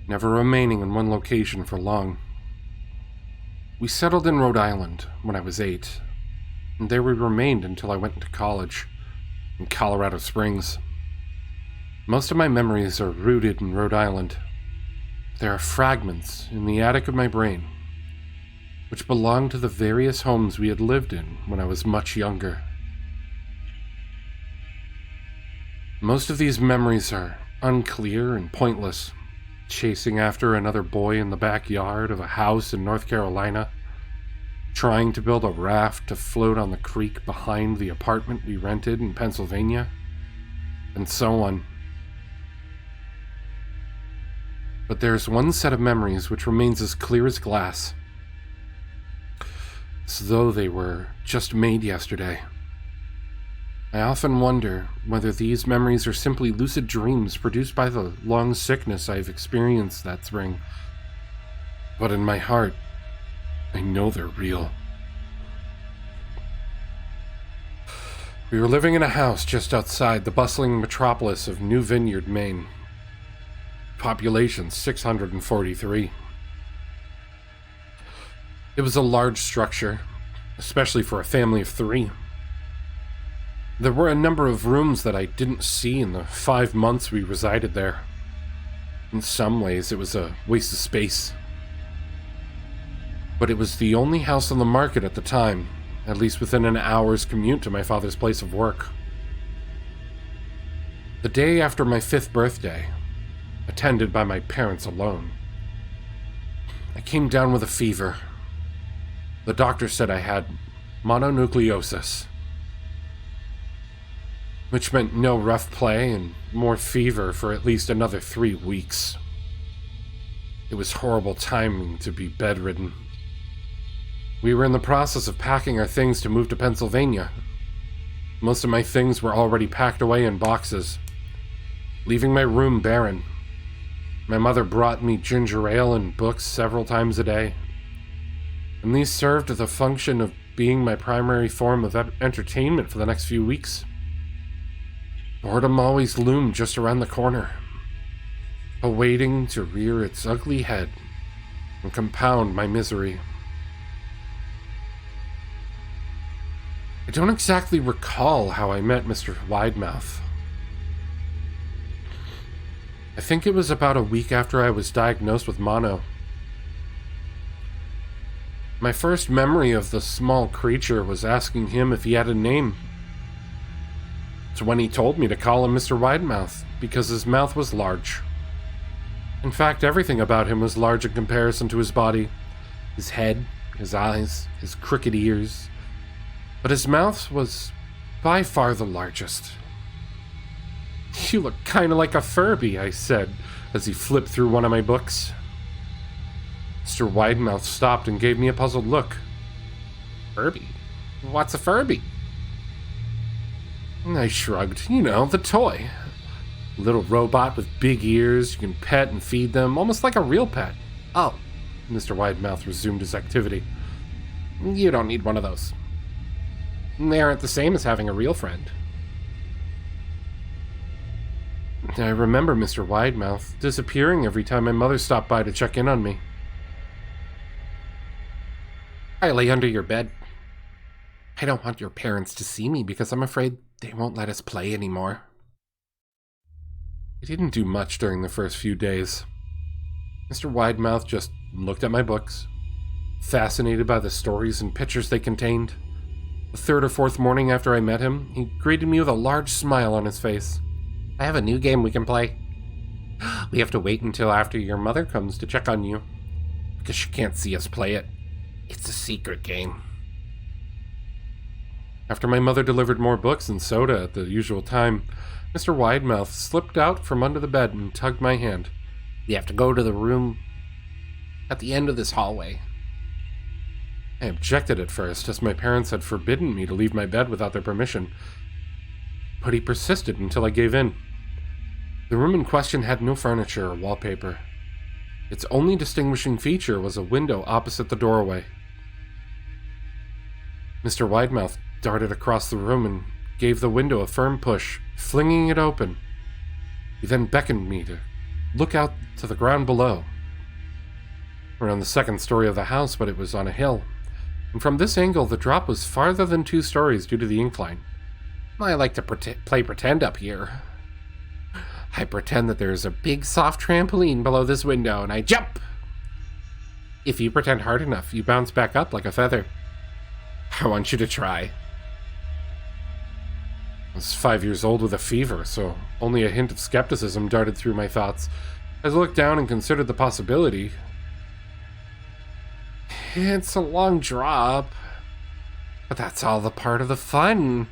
never remaining in one location for long. We settled in Rhode Island when I was 8, and there we remained until I went to college in Colorado Springs. Most of my memories are rooted in Rhode Island. There are fragments in the attic of my brain, which belong to the various homes we had lived in when I was much younger. Most of these memories are unclear and pointless, chasing after another boy in the backyard of a house in North Carolina, trying to build a raft to float on the creek behind the apartment we rented in Pennsylvania, and so on. But there's one set of memories which remains as clear as glass, as though they were just made yesterday. I often wonder whether these memories are simply lucid dreams produced by the long sickness I've experienced that spring. But in my heart, I know they're real. We were living in a house just outside the bustling metropolis of New Vineyard, Maine. Population 643. It was a large structure, especially for a family of 3. There were a number of rooms that I didn't see in the 5 months we resided there. In some ways, it was a waste of space. But it was the only house on the market at the time, at least within an hour's commute to my father's place of work. The day after my 5th birthday, attended by my parents alone, I came down with a fever. The doctor said I had mononucleosis, which meant no rough play and more fever for at least another 3 weeks. It was horrible timing to be bedridden. We were in the process of packing our things to move to Pennsylvania. Most of my things were already packed away in boxes, leaving my room barren. My mother brought me ginger ale and books several times a day, and these served the function of being my primary form of entertainment for the next few weeks. Boredom always loomed just around the corner, awaiting to rear its ugly head and compound my misery. I don't exactly recall how I met Mr. Widemouth. I think it was about a week after I was diagnosed with mono. My first memory of the small creature was asking him if he had a name. It's when he told me to call him Mr. Widemouth, because his mouth was large. In fact, everything about him was large in comparison to his body. His head, his eyes, his crooked ears. But his mouth was by far the largest. "You look kinda like a Furby," I said, as he flipped through one of my books. Mr. Widemouth stopped and gave me a puzzled look. "Furby? What's a Furby?" I shrugged. "You know, the toy. A little robot with big ears, you can pet and feed them, almost like a real pet." "Oh," Mr. Widemouth resumed his activity. "You don't need one of those. They aren't the same as having a real friend." I remember Mr. Widemouth disappearing every time my mother stopped by to check in on me. "I lay under your bed. I don't want your parents to see me because I'm afraid they won't let us play anymore." I didn't do much during the first few days. Mr. Widemouth just looked at my books, fascinated by the stories and pictures they contained. The third or fourth morning after I met him, he greeted me with a large smile on his face. "I have a new game we can play. We have to wait until after your mother comes to check on you, because she can't see us play it. It's a secret game." After my mother delivered more books and soda at the usual time, Mr. Widemouth slipped out from under the bed and tugged my hand. "We have to go to the room at the end of this hallway." I objected at first, as my parents had forbidden me to leave my bed without their permission. But he persisted until I gave in. The room in question had no furniture or wallpaper. Its only distinguishing feature was a window opposite the doorway. Mr. Widemouth darted across the room and gave the window a firm push, flinging it open. He then beckoned me to look out to the ground below. We're on the second story of the house, but it was on a hill, and from this angle the drop was farther than 2 stories due to the incline. I like to play pretend up here. I pretend that there's a big soft trampoline below this window, and I jump! If you pretend hard enough, you bounce back up like a feather. I want you to try. I was 5 years old with a fever, so only a hint of skepticism darted through my thoughts as I looked down and considered the possibility. It's a long drop, but that's all the part of the fun.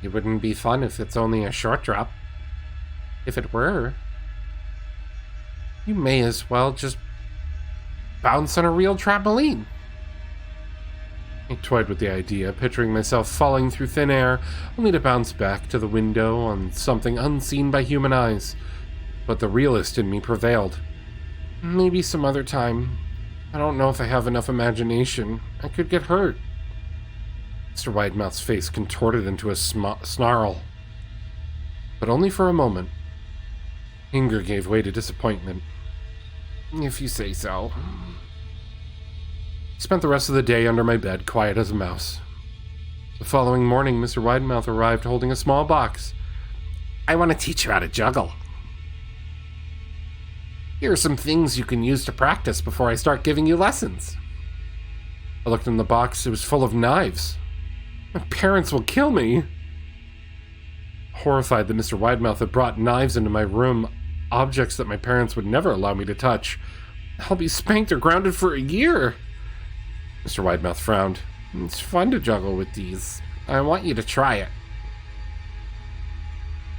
It wouldn't be fun if it's only a short drop. If it were, you may as well just bounce on a real trampoline. I toyed with the idea, picturing myself falling through thin air, only to bounce back to the window on something unseen by human eyes. But the realist in me prevailed. Maybe some other time. I don't know if I have enough imagination. I could get hurt. Mr. Widemouth's face contorted into a snarl. But only for a moment. Anger gave way to disappointment. If you say so. I spent the rest of the day under my bed, quiet as a mouse. The following morning, Mr. Widemouth arrived holding a small box. I want to teach you how to juggle. Here are some things you can use to practice before I start giving you lessons. I looked in the box. It was full of knives. My parents will kill me. Horrified that Mr. Widemouth had brought knives into my room, objects that my parents would never allow me to touch. I'll be spanked or grounded for a year. Mr. Widemouth frowned. It's fun to juggle with these. I want you to try it.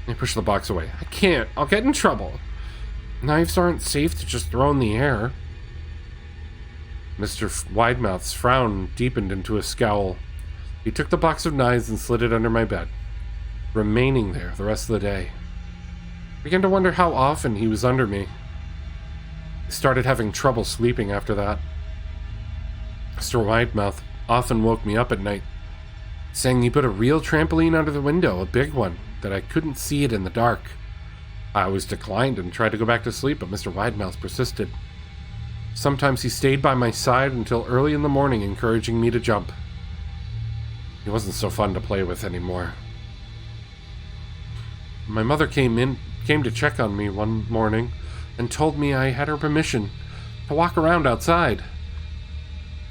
I pushed the box away. I can't. I'll get in trouble. Knives aren't safe to just throw in the air. Mr. Widemouth's frown deepened into a scowl. He took the box of knives and slid it under my bed, remaining there the rest of the day. I began to wonder how often he was under me. I started having trouble sleeping after that. Mr. Widemouth often woke me up at night, saying he put a real trampoline under the window, a big one, that I couldn't see it in the dark. I always declined and tried to go back to sleep, but Mr. Widemouth persisted. Sometimes he stayed by my side until early in the morning, encouraging me to jump. He wasn't so fun to play with anymore. My mother came came to check on me one morning and told me I had her permission to walk around outside.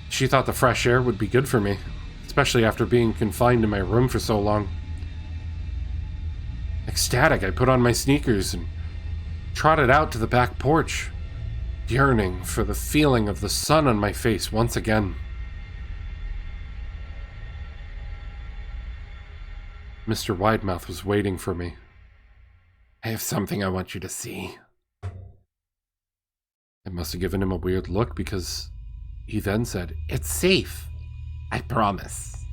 She thought the fresh air would be good for me, especially after being confined in my room for so long. Ecstatic, I put on my sneakers and trotted out to the back porch, yearning for the feeling of the sun on my face once again. Mr. Widemouth was waiting for me. "I have something I want you to see." I must have given him a weird look because he then said, "It's safe. I promise."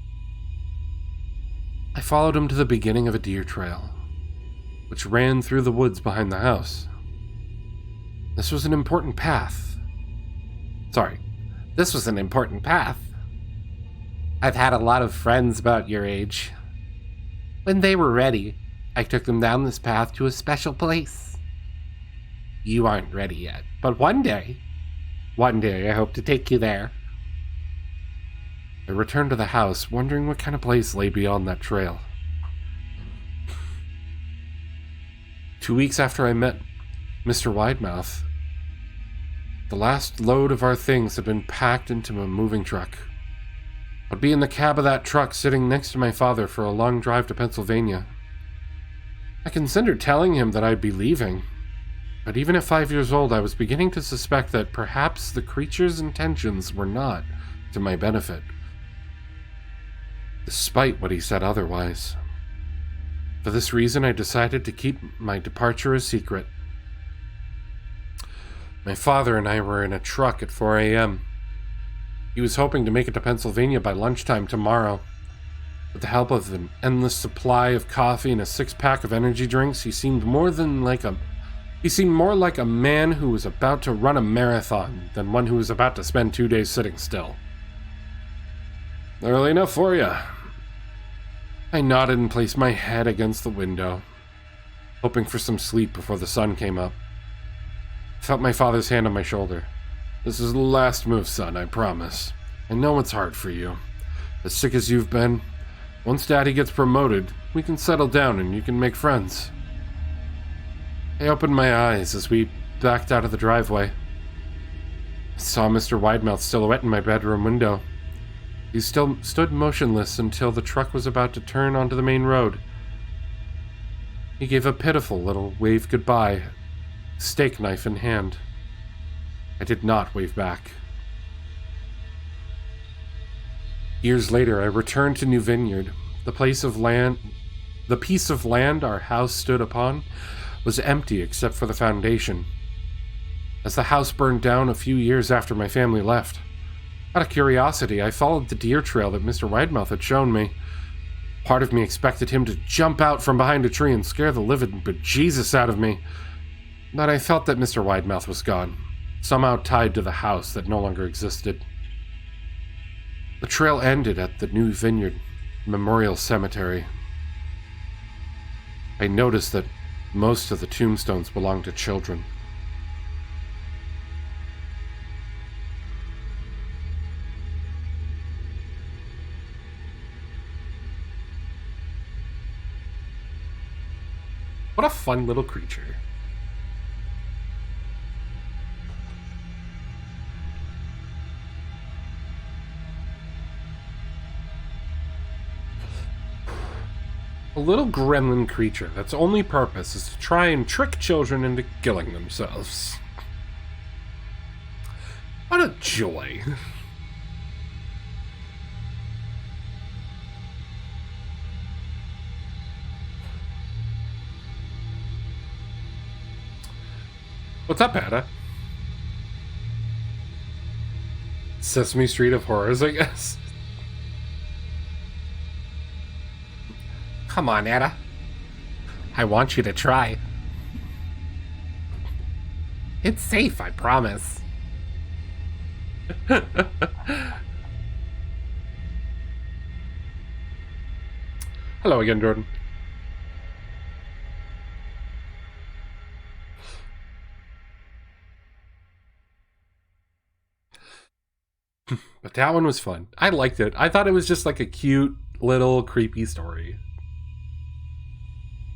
I followed him to the beginning of a deer trail, which ran through the woods behind the house. This was an important path. This was an important path. I've had a lot of friends about your age. When they were ready, I took them down this path to a special place. You aren't ready yet, but one day I hope to take you there. I returned to the house, wondering what kind of place lay beyond that trail. 2 weeks after I met Mr. Widemouth, the last load of our things had been packed into a moving truck. I'd be in the cab of that truck sitting next to my father for a long drive to Pennsylvania. I considered telling him that I'd be leaving, but even at 5 years old, I was beginning to suspect that perhaps the creature's intentions were not to my benefit, despite what he said otherwise. For this reason, I decided to keep my departure a secret. My father and I were in a truck at 4 a.m. He was hoping to make it to Pennsylvania by lunchtime tomorrow. With the help of an endless supply of coffee and a six-pack of energy drinks, he seemed more like a man who was about to run a marathon than one who was about to spend 2 days sitting still. "Early enough for you." I nodded and placed my head against the window, hoping for some sleep before the sun came up. I felt my father's hand on my shoulder. "This is the last move, son, I promise. I know it's hard for you. As sick as you've been, once Daddy gets promoted, we can settle down and you can make friends." I opened my eyes as we backed out of the driveway. I saw Mr. Widemouth's silhouette in my bedroom window. He still stood motionless until the truck was about to turn onto the main road. He gave a pitiful little wave goodbye, steak knife in hand. I did not wave back. Years later, I returned to New Vineyard. The piece of land our house stood upon was empty except for the foundation, as the house burned down a few years after my family left. Out of curiosity, I followed the deer trail that Mr. Widemouth had shown me. Part of me expected him to jump out from behind a tree and scare the living bejesus out of me, but I felt that Mr. Widemouth was gone, somehow tied to the house that no longer existed. The trail ended at the New Vineyard Memorial Cemetery. I noticed that most of the tombstones belonged to children. What a fun little creature. A little gremlin creature that's only purpose is to try and trick children into killing themselves. What a joy. What's up, Ada? Sesame Street of Horrors, I guess. Come on, Ada. I want you to try. It's safe, I promise. Hello again, Jordan. But that one was fun. I liked it. I thought it was just like a cute little creepy story.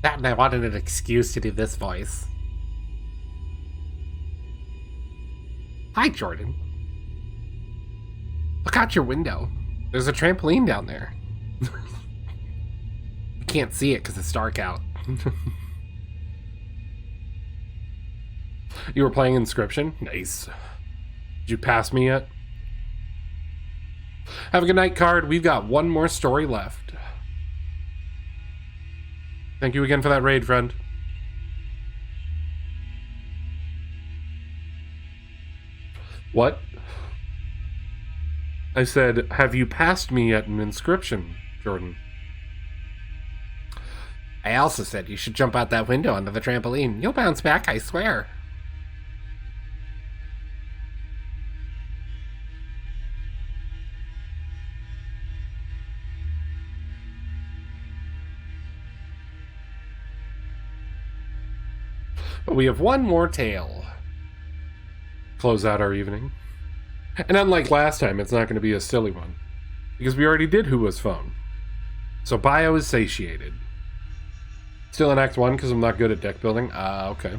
That and I wanted an excuse to do this voice. Hi, Jordan. Look out your window. There's a trampoline down there. You can't see it because it's dark out. You were playing Inscription? Nice. Did you pass me yet? Have a good night, Card. We've got one more story left. Thank you again for that raid, friend. What? I said, have you passed me yet an Inscription, Jordan? I also said you should jump out that window onto the trampoline. You'll bounce back, I swear. But we have one more tale. Close out our evening. And unlike last time, it's not going to be a silly one. Because we already did Who Was Phone. So bio is satiated. Still in Act 1 because I'm not good at deck building? Okay.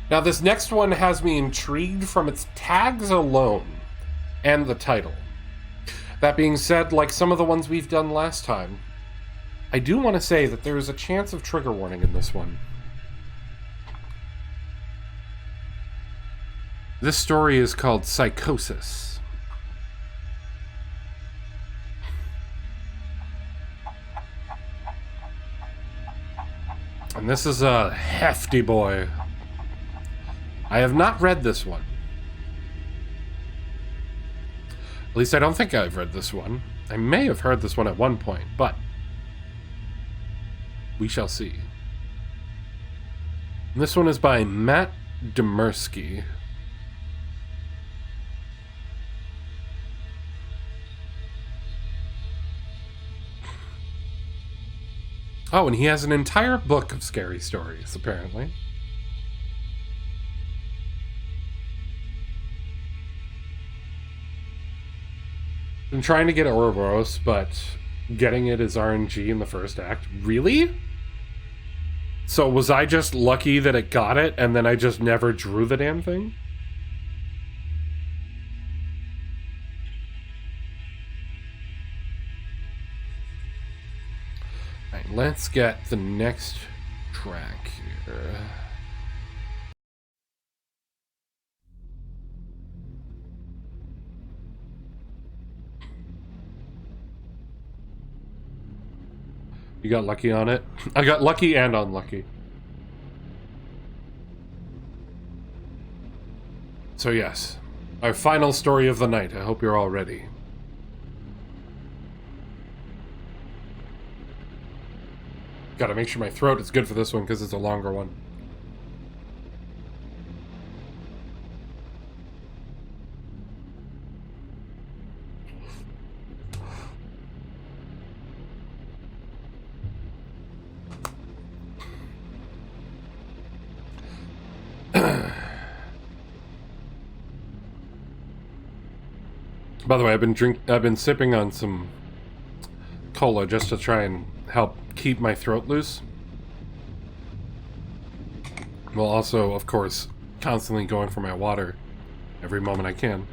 Now this next one has me intrigued from its tags alone. And the title. That being said, like some of the ones we've done last time, I do want to say that there is a chance of trigger warning in this one. This story is called Psychosis. And this is a hefty boy. I have not read this one. At least I don't think I've read this one. I may have heard this one at one point, but we shall see. And this one is by Matt Demersky. Oh, and he has an entire book of scary stories, apparently. I'm trying to get Ouroboros, but getting it is RNG in the first act. Really? So was I just lucky that it got it, and then I just never drew the damn thing? Alright, let's get the next track here. You got lucky on it? I got lucky and unlucky. So yes, our final story of the night. I hope you're all ready. Gotta make sure my throat is good for this one because it's a longer one. By the way, I've been sipping on some cola just to try and help keep my throat loose. While also, of course, constantly going for my water every moment I can.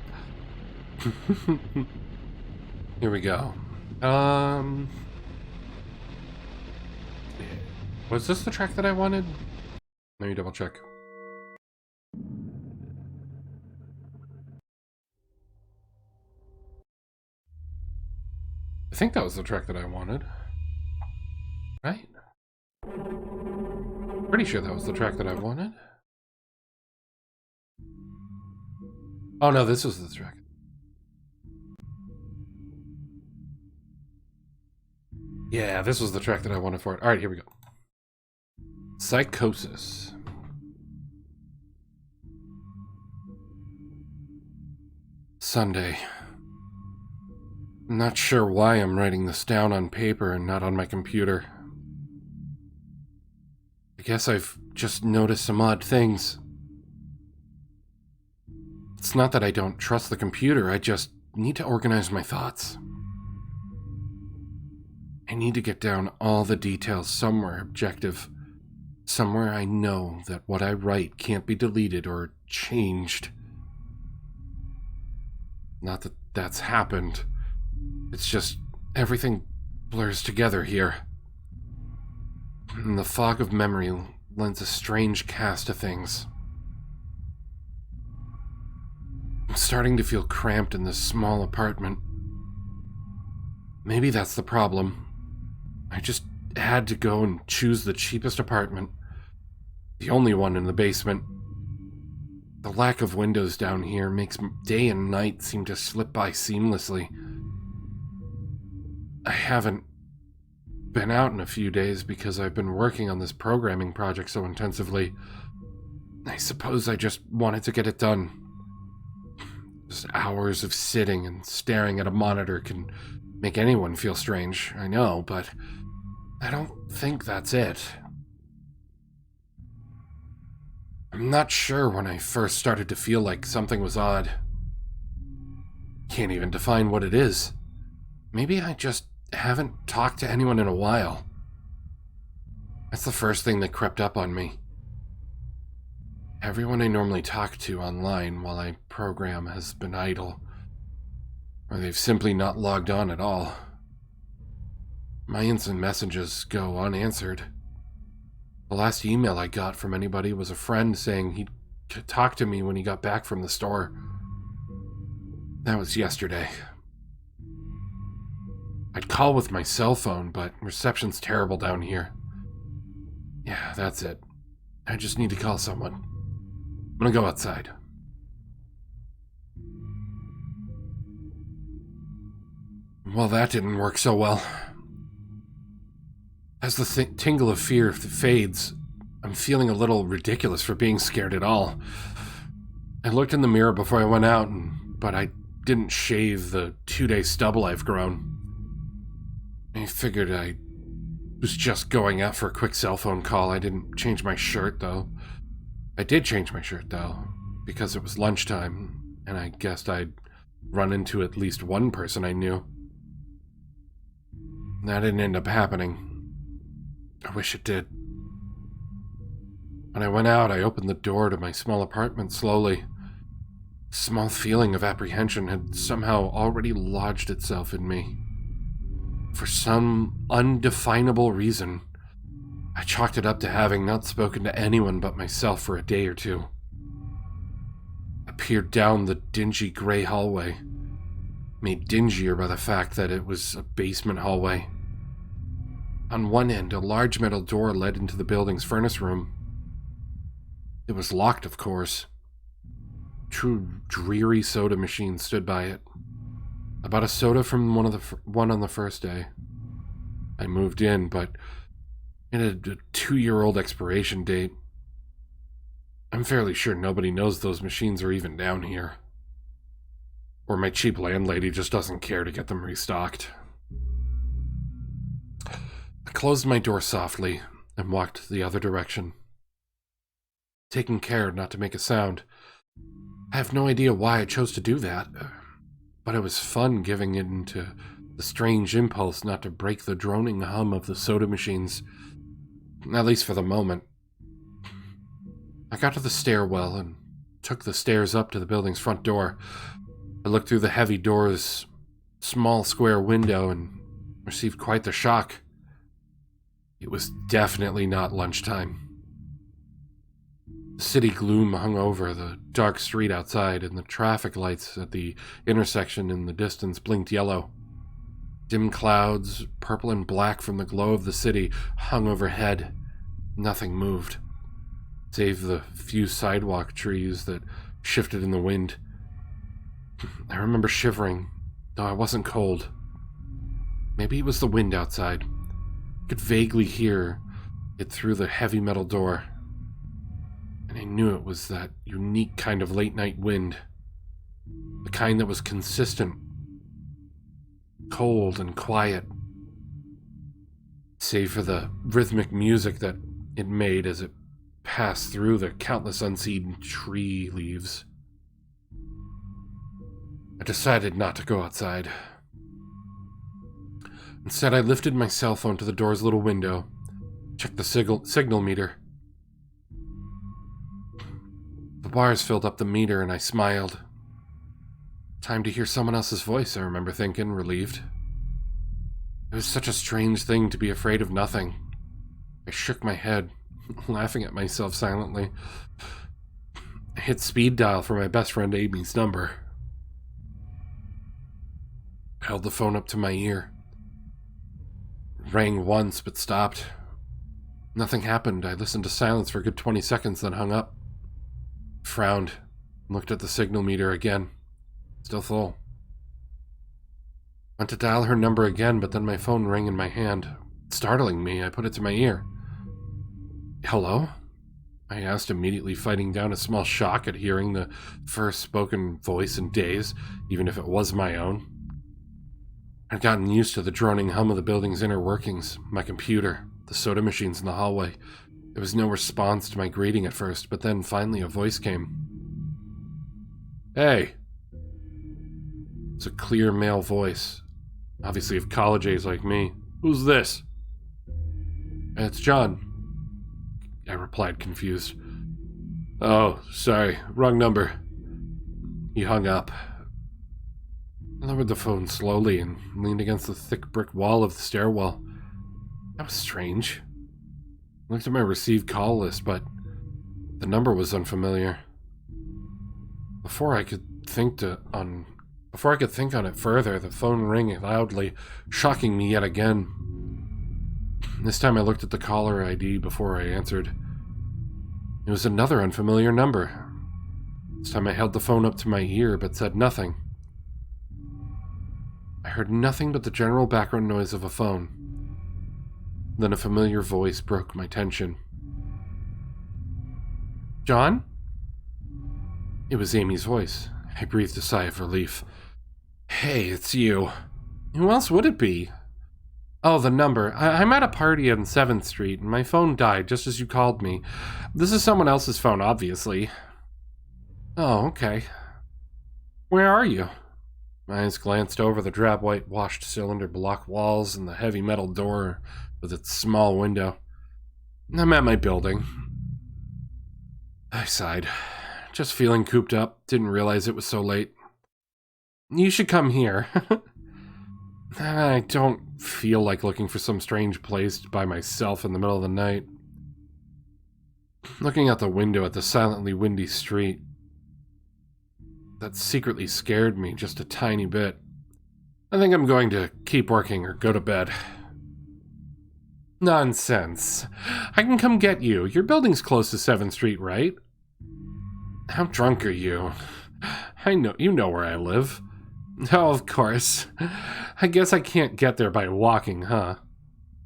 Here we go. Was this the track that I wanted? Let me double check. I think that was the track that I wanted. Right? Pretty sure that was the track that I wanted. Oh no, this was the track. Yeah, this was the track that I wanted for it. Alright, here we go. Psychosis. Sunday. I'm not sure why I'm writing this down on paper and not on my computer. I guess I've just noticed some odd things. It's not that I don't trust the computer, I just need to organize my thoughts. I need to get down all the details somewhere objective. Somewhere I know that what I write can't be deleted or changed. Not that that's happened. It's just everything blurs together here. And the fog of memory lends a strange cast to things. I'm starting to feel cramped in this small apartment. Maybe that's the problem. I just had to go and choose the cheapest apartment. The only one in the basement. The lack of windows down here makes day and night seem to slip by seamlessly. I haven't been out in a few days because I've been working on this programming project so intensively. I suppose I just wanted to get it done. Just hours of sitting and staring at a monitor can make anyone feel strange, I know, but I don't think that's it. I'm not sure when I first started to feel like something was odd. Can't even define what it is. Maybe I just haven't talked to anyone in a while. That's the first thing that crept up on me. Everyone I normally talk to online while I program has been idle, or they've simply not logged on at all. My instant messages go unanswered. The last email I got from anybody was a friend saying he'd talk to me when he got back from the store. That was yesterday. I'd call with my cell phone, but reception's terrible down here. Yeah, that's it. I just need to call someone. I'm gonna go outside. Well, that didn't work so well. As the tingle of fear fades, I'm feeling a little ridiculous for being scared at all. I looked in the mirror before I went out, but I didn't shave the 2-day stubble I've grown. I figured I was just going out for a quick cell phone call. I didn't change my shirt, though. I did change my shirt, though, because it was lunchtime, and I guessed I'd run into at least one person I knew. That didn't end up happening. I wish it did. When I went out, I opened the door to my small apartment slowly. A small feeling of apprehension had somehow already lodged itself in me. For some undefinable reason, I chalked it up to having not spoken to anyone but myself for a day or two. I peered down the dingy gray hallway, made dingier by the fact that it was a basement hallway. On one end, a large metal door led into the building's furnace room. It was locked, of course. Two dreary soda machines stood by it. I bought a soda from one on the first day. I moved in, but it had a 2-year-old expiration date. I'm fairly sure nobody knows those machines are even down here. Or my cheap landlady just doesn't care to get them restocked. I closed my door softly and walked the other direction, taking care not to make a sound. I have no idea why I chose to do that, but it was fun giving in to the strange impulse not to break the droning hum of the soda machines, at least for the moment. I got to the stairwell and took the stairs up to the building's front door. I looked through the heavy door's small square window and received quite the shock. It was definitely not lunchtime. The city gloom hung over the dark street outside, and the traffic lights at the intersection in the distance blinked yellow. Dim clouds, purple and black from the glow of the city, hung overhead. Nothing moved, save the few sidewalk trees that shifted in the wind. I remember shivering, though I wasn't cold. Maybe it was the wind outside. I could vaguely hear it through the heavy metal door. And I knew it was that unique kind of late-night wind. The kind that was consistent, cold and quiet, save for the rhythmic music that it made as it passed through the countless unseen tree leaves. I decided not to go outside. Instead, I lifted my cell phone to the door's little window, checked the signal meter. The bars filled up the meter and I smiled. Time to hear someone else's voice, I remember thinking, relieved. It was such a strange thing to be afraid of nothing. I shook my head, laughing at myself silently. I hit speed dial for my best friend Amy's number. I held the phone up to my ear. It rang once, but stopped. Nothing happened. I listened to silence for a good 20 seconds, then hung up. Frowned, and looked at the signal meter again. Still full. Went to dial her number again, but then my phone rang in my hand. Startling me, I put it to my ear. Hello? I asked, immediately fighting down a small shock at hearing the first spoken voice in days, even if it was my own. I'd gotten used to the droning hum of the building's inner workings, my computer, the soda machines in the hallway. There was no response to my greeting at first, but then finally a voice came. Hey! It's a clear male voice, obviously of college age like me. Who's this? It's John, I replied, confused. Oh, sorry, wrong number. He hung up. I lowered the phone slowly and leaned against the thick brick wall of the stairwell. That was strange. I looked at my received call list, but the number was unfamiliar. Before I could think on it further, the phone rang loudly, shocking me yet again. This time I looked at the caller ID before I answered. It was another unfamiliar number. This time I held the phone up to my ear, but said nothing. I heard nothing but the general background noise of a phone. Then a familiar voice broke my tension. John? It was Amy's voice. I breathed a sigh of relief. Hey, it's you. Who else would it be? Oh, the number. I'm at a party on 7th Street, and my phone died just as you called me. This is someone else's phone, obviously. Oh, okay. Where are you? My eyes glanced over the drab white-washed cylinder block walls and the heavy metal door with its small window. I'm at my building. I sighed. Just feeling cooped up. Didn't realize it was so late. You should come here. I don't feel like looking for some strange place by myself in the middle of the night. Looking out the window at the silently windy street, that secretly scared me just a tiny bit. I think I'm going to keep working or go to bed. Nonsense. I can come get you. Your building's close to 7th Street, right? How drunk are you? I know, you know where I live. Oh, of course. I guess I can't get there by walking, huh?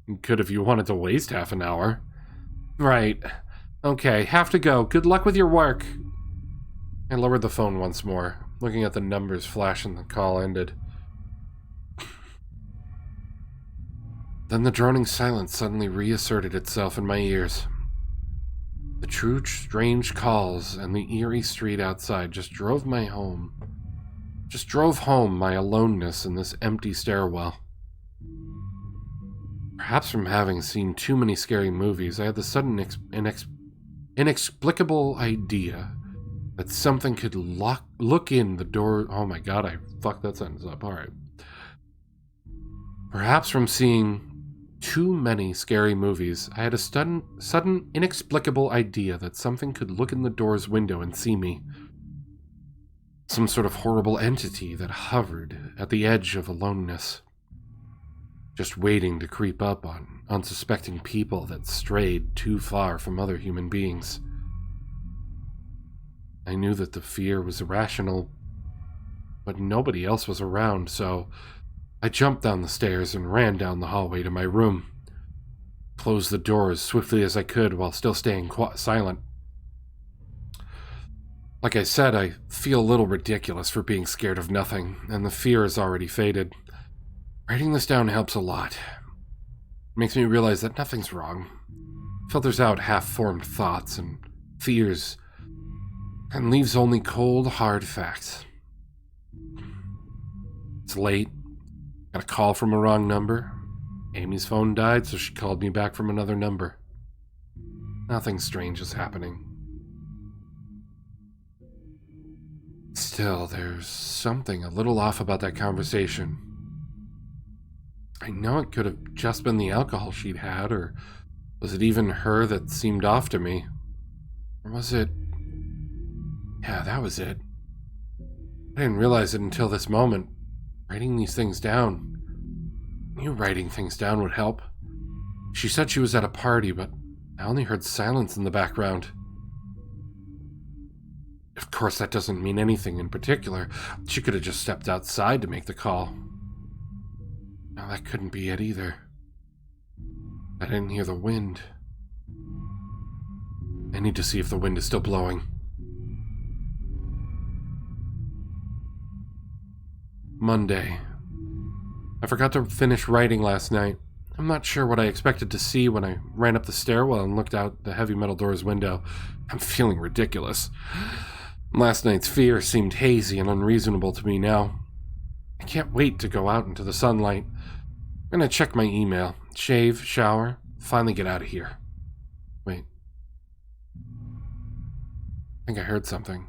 You could if you wanted to waste half an hour. Right. Okay, have to go. Good luck with your work. I lowered the phone once more, looking at the numbers flash and the call ended. Then the droning silence suddenly reasserted itself in my ears. The true strange calls and the eerie street outside just drove home my aloneness in this empty stairwell. Perhaps from having seen too many scary movies, I had the sudden inexplicable idea that something could look in the door. Oh my god, I fucked that sentence up. Alright. Perhaps from seeing too many scary movies, I had a sudden inexplicable idea that something could look in the door's window and see me. Some sort of horrible entity that hovered at the edge of aloneness, just waiting to creep up on unsuspecting people that strayed too far from other human beings. I knew that the fear was irrational, but nobody else was around, so I jumped down the stairs and ran down the hallway to my room. Closed the door as swiftly as I could while still staying silent. Like I said, I feel a little ridiculous for being scared of nothing, and the fear has already faded. Writing this down helps a lot. It makes me realize that nothing's wrong. Filters out half-formed thoughts and fears, and leaves only cold, hard facts. It's late. Got a call from a wrong number. Amy's phone died, so she called me back from another number. Nothing strange is happening. Still, there's something a little off about that conversation. I know it could have just been the alcohol she'd had, or was it even her that seemed off to me? Or was it... Yeah, that was it. I didn't realize it until this moment. Writing these things down. I knew writing things down would help. She said she was at a party, but I only heard silence in the background. Of course, that doesn't mean anything in particular. She could have just stepped outside to make the call. No, that couldn't be it either. I didn't hear the wind. I need to see if the wind is still blowing. Monday. I forgot to finish writing last night. I'm not sure what I expected to see when I ran up the stairwell and looked out the heavy metal door's window. I'm feeling ridiculous. Last night's fear seemed hazy and unreasonable to me now. I can't wait to go out into the sunlight. I'm gonna check my email, shave, shower, finally get out of here. Wait. I think I heard something.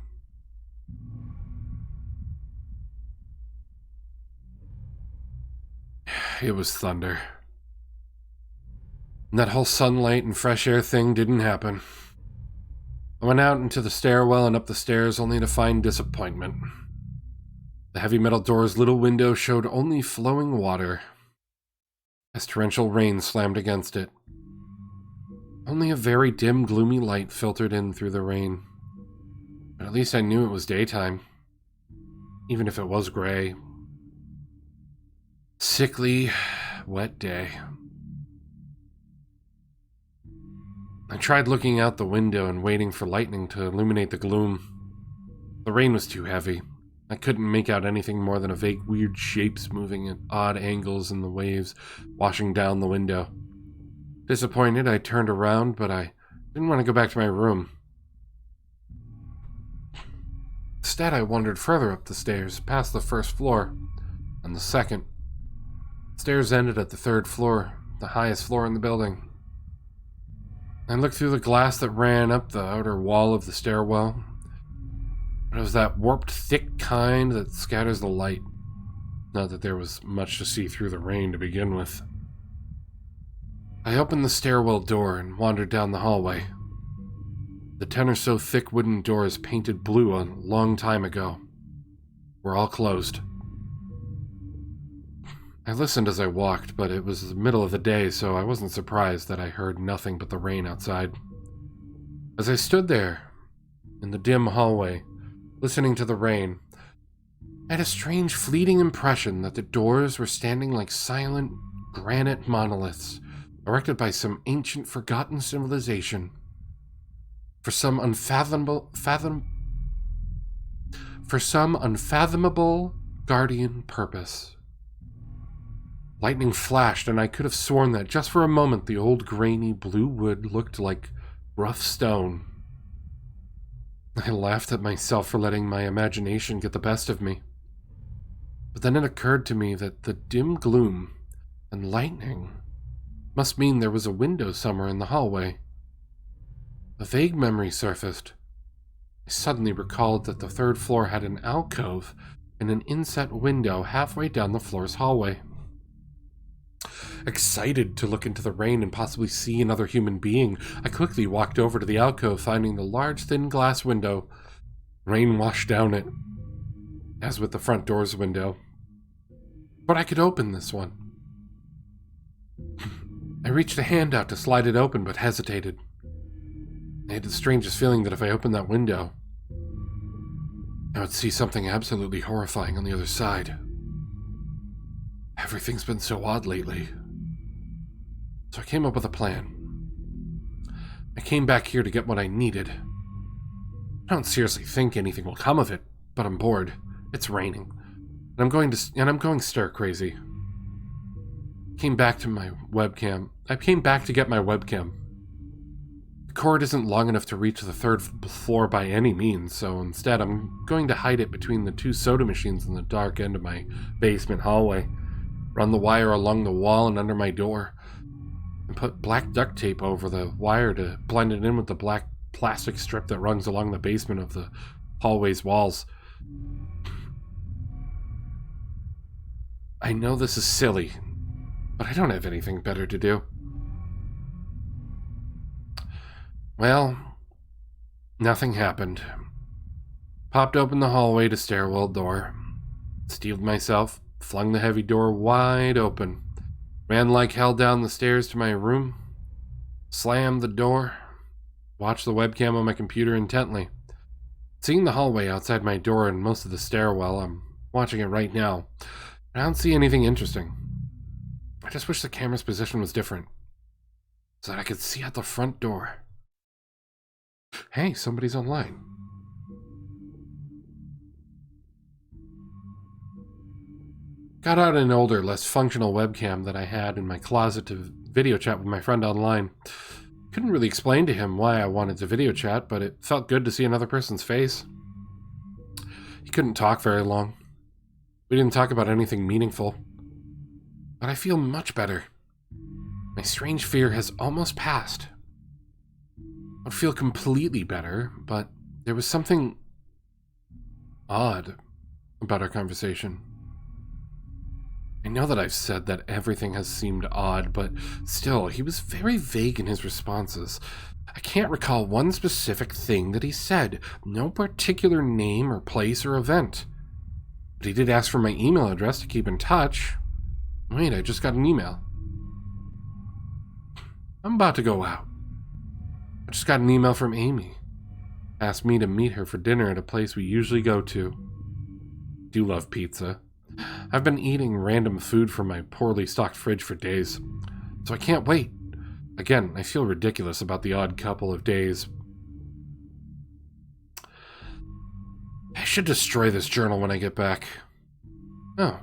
It was thunder. And that whole sunlight and fresh air thing didn't happen. I went out into the stairwell and up the stairs only to find disappointment. The heavy metal door's little window showed only flowing water, as torrential rain slammed against it. Only a very dim, gloomy light filtered in through the rain. But at least I knew it was daytime, even if it was gray. Sickly, wet day. I tried looking out the window and waiting for lightning to illuminate the gloom. The rain was too heavy. I couldn't make out anything more than a vague weird shapes moving at odd angles in the waves washing down the window. Disappointed, I turned around, but I didn't want to go back to my room. Instead, I wandered further up the stairs, past the first floor, and the second. Stairs ended at the third floor, the highest floor in the building. I looked through the glass that ran up the outer wall of the stairwell. It was that warped, thick kind that scatters the light. Not that there was much to see through the rain to begin with. I opened the stairwell door and wandered down the hallway. The 10 or so thick wooden doors painted blue a long time ago were all closed. I listened as I walked, but it was the middle of the day, so I wasn't surprised that I heard nothing but the rain outside. As I stood there, in the dim hallway, listening to the rain, I had a strange, fleeting impression that the doors were standing like silent granite monoliths, erected by some ancient, forgotten civilization, for some unfathomable guardian purpose. Lightning flashed, and I could have sworn that just for a moment the old grainy blue wood looked like rough stone. I laughed at myself for letting my imagination get the best of me. But then it occurred to me that the dim gloom and lightning must mean there was a window somewhere in the hallway. A vague memory surfaced. I suddenly recalled that the third floor had an alcove and an inset window halfway down the floor's hallway. Excited to look into the rain and possibly see another human being, I quickly walked over to the alcove, finding the large, thin glass window. Rain washed down it, as with the front door's window. But I could open this one. I reached a hand out to slide it open, but hesitated. I had the strangest feeling that if I opened that window, I would see something absolutely horrifying on the other side. Everything's been so odd lately. So I came up with a plan. I came back here to get what I needed. I don't seriously think anything will come of it, but I'm bored. It's raining. And I'm going stir crazy. I came back to get my webcam. The cord isn't long enough to reach the third floor by any means, so instead I'm going to hide it between the two soda machines in the dark end of my basement hallway. run the wire along the wall and under my door, and put black duct tape over the wire to blend it in with the black plastic strip that runs along the basement of the hallway's walls. I know this is silly, but I don't have anything better to do. Well, nothing happened. Popped open the hallway to stairwell door, steeled myself, flung the heavy door wide open, ran like hell down the stairs to my room, slammed the door, watched the webcam on my computer intently. Seeing the hallway outside my door and most of the stairwell, I'm watching it right now. I don't see anything interesting. I just wish the camera's position was different, so that I could see out the front door. Hey, somebody's online. Got out an older, less functional webcam that I had in my closet to video chat with my friend online. Couldn't really explain to him why I wanted to video chat, but it felt good to see another person's face. He couldn't talk very long. We didn't talk about anything meaningful. But I feel much better. My strange fear has almost passed. I'd feel completely better, but there was something odd about our conversation. I know that I've said that everything has seemed odd, but still, he was very vague in his responses. I can't recall one specific thing that he said, no particular name or place or event. But he did ask for my email address to keep in touch. Wait, I just got an email. I'm about to go out. I just got an email from Amy. Asked me to meet her for dinner at a place we usually go to. Do love pizza. I've been eating random food from my poorly stocked fridge for days, so I can't wait. Again, I feel ridiculous about the odd couple of days. I should destroy this journal when I get back. Oh,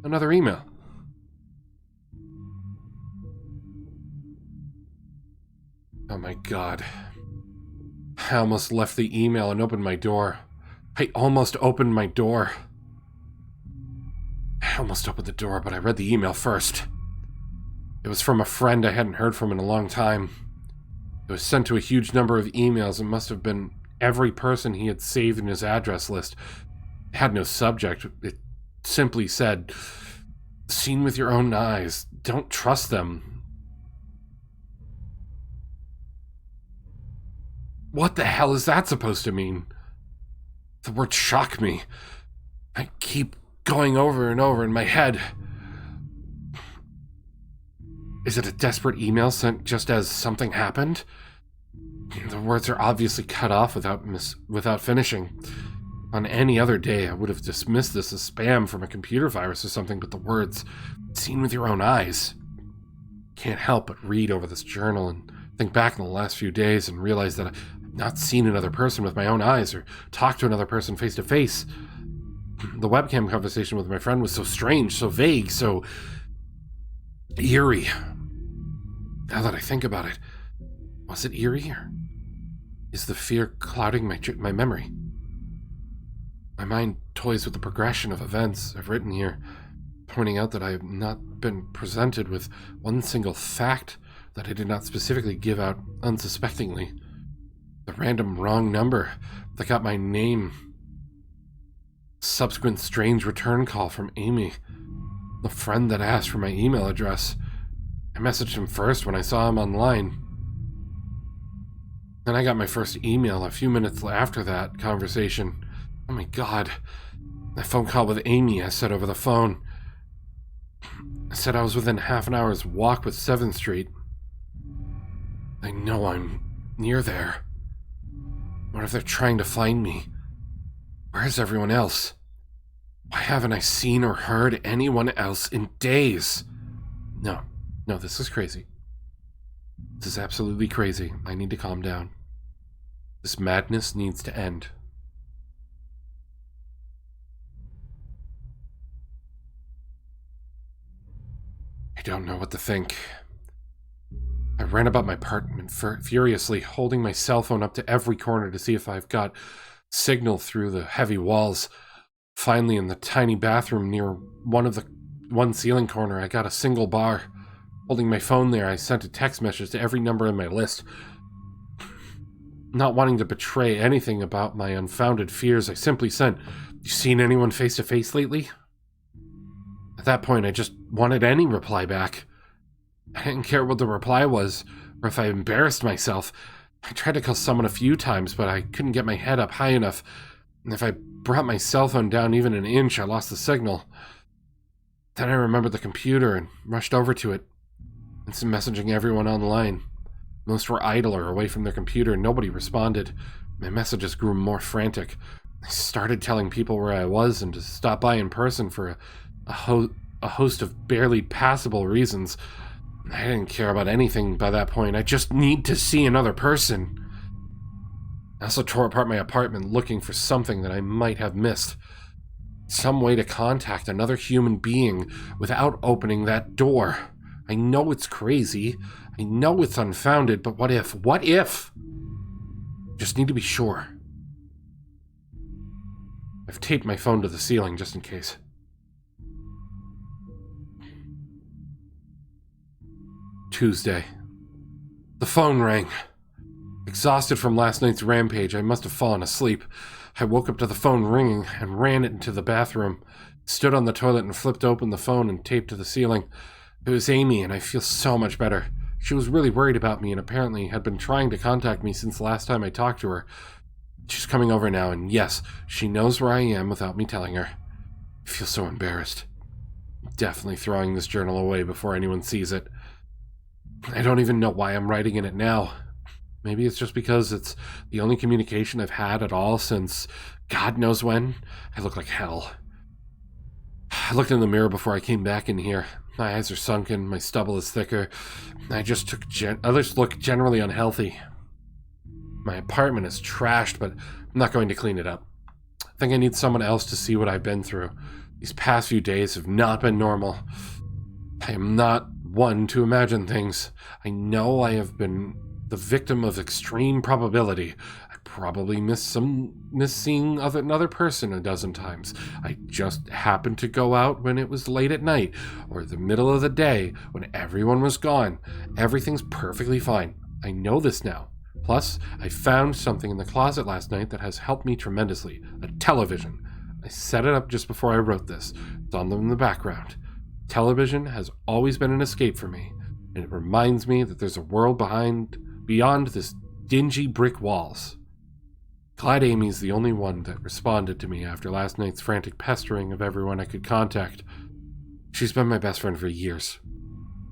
another email. Oh my god. I almost left the email and opened my door. I almost opened my door. I almost opened the door, but I read the email first. It was from a friend I hadn't heard from in a long time. It was sent to a huge number of emails and must have been every person he had saved in his address list. It had no subject. It simply said, "Seen with your own eyes. Don't trust them." What the hell is that supposed to mean? The word shocked me. I keep going over and over in my head. Is it a desperate email sent just as something happened? The words are obviously cut off without finishing. On any other day, I would have dismissed this as spam from a computer virus or something, but the words, "seen with your own eyes." Can't help but read over this journal and think back in the last few days and realize that I've not seen another person with my own eyes or talked to another person face to face. The webcam conversation with my friend was so strange, so vague, so eerie. Now that I think about it, was it eerie, or is the fear clouding my memory? My mind toys with the progression of events I've written here, pointing out that I have not been presented with one single fact that I did not specifically give out unsuspectingly. The random wrong number that got my name. Subsequent strange return call from Amy. The friend that asked for my email address. I messaged him first when I saw him online. Then I got my first email a few minutes after that conversation. Oh my god. That phone call with Amy I said over the phone. I said I was within half an hour's walk with 7th Street. I know I'm near there. What if they're trying to find me? Where's everyone else? Why haven't I seen or heard anyone else in days? No, this is crazy. This is absolutely crazy. I need to calm down. This madness needs to end. I don't know what to think. I ran about my apartment furiously, holding my cell phone up to every corner to see if I've got signal through the heavy walls. Finally, in the tiny bathroom near one of the one ceiling corner, I got a single bar. Holding my phone there, I sent a text message to every number in my list. Not wanting to betray anything about my unfounded fears, I simply sent, "You seen anyone face to face lately?" At that point, I just wanted any reply back. I didn't care what the reply was, or if I embarrassed myself. I tried to call someone a few times, but I couldn't get my head up high enough. And if I brought my cell phone down even an inch, I lost the signal. Then I remembered the computer and rushed over to it. Instant messaging everyone online. Most were idle or away from their computer, and nobody responded. My messages grew more frantic. I started telling people where I was and to stop by in person for a host of barely passable reasons. I didn't care about anything by that point. I just need to see another person. I also tore apart my apartment looking for something that I might have missed. Some way to contact another human being without opening that door. I know it's crazy. I know it's unfounded, but what if? What if? Just need to be sure. I've taped my phone to the ceiling just in case. Tuesday. The phone rang. Exhausted from last night's rampage, I must have fallen asleep. I woke up to the phone ringing and ran it into the bathroom. Stood on the toilet and flipped open the phone and taped to the ceiling. It was Amy, and I feel so much better. She was really worried about me and apparently had been trying to contact me since the last time I talked to her. She's coming over now, and yes, she knows where I am without me telling her. I feel so embarrassed. I'm definitely throwing this journal away before anyone sees it. I don't even know why I'm writing in it now. Maybe it's just because it's the only communication I've had at all since God knows when. I look like hell. I looked in the mirror before I came back in here. My eyes are sunken, my stubble is thicker. I just look generally unhealthy. My apartment is trashed, but I'm not going to clean it up. I think I need someone else to see what I've been through. These past few days have not been normal. I am not one to imagine things. I know I have been the victim of extreme probability. I probably miss seeing another person a dozen times. I just happened to go out when it was late at night or the middle of the day when everyone was gone. Everything's perfectly fine. I know this now. Plus, I found something in the closet last night that has helped me tremendously. A television. I set it up just before I wrote this. It's on in the background. Television has always been an escape for me, and it reminds me that there's a world beyond this dingy brick walls. Glad Amy's the only one that responded to me after last night's frantic pestering of everyone I could contact. She's been my best friend for years.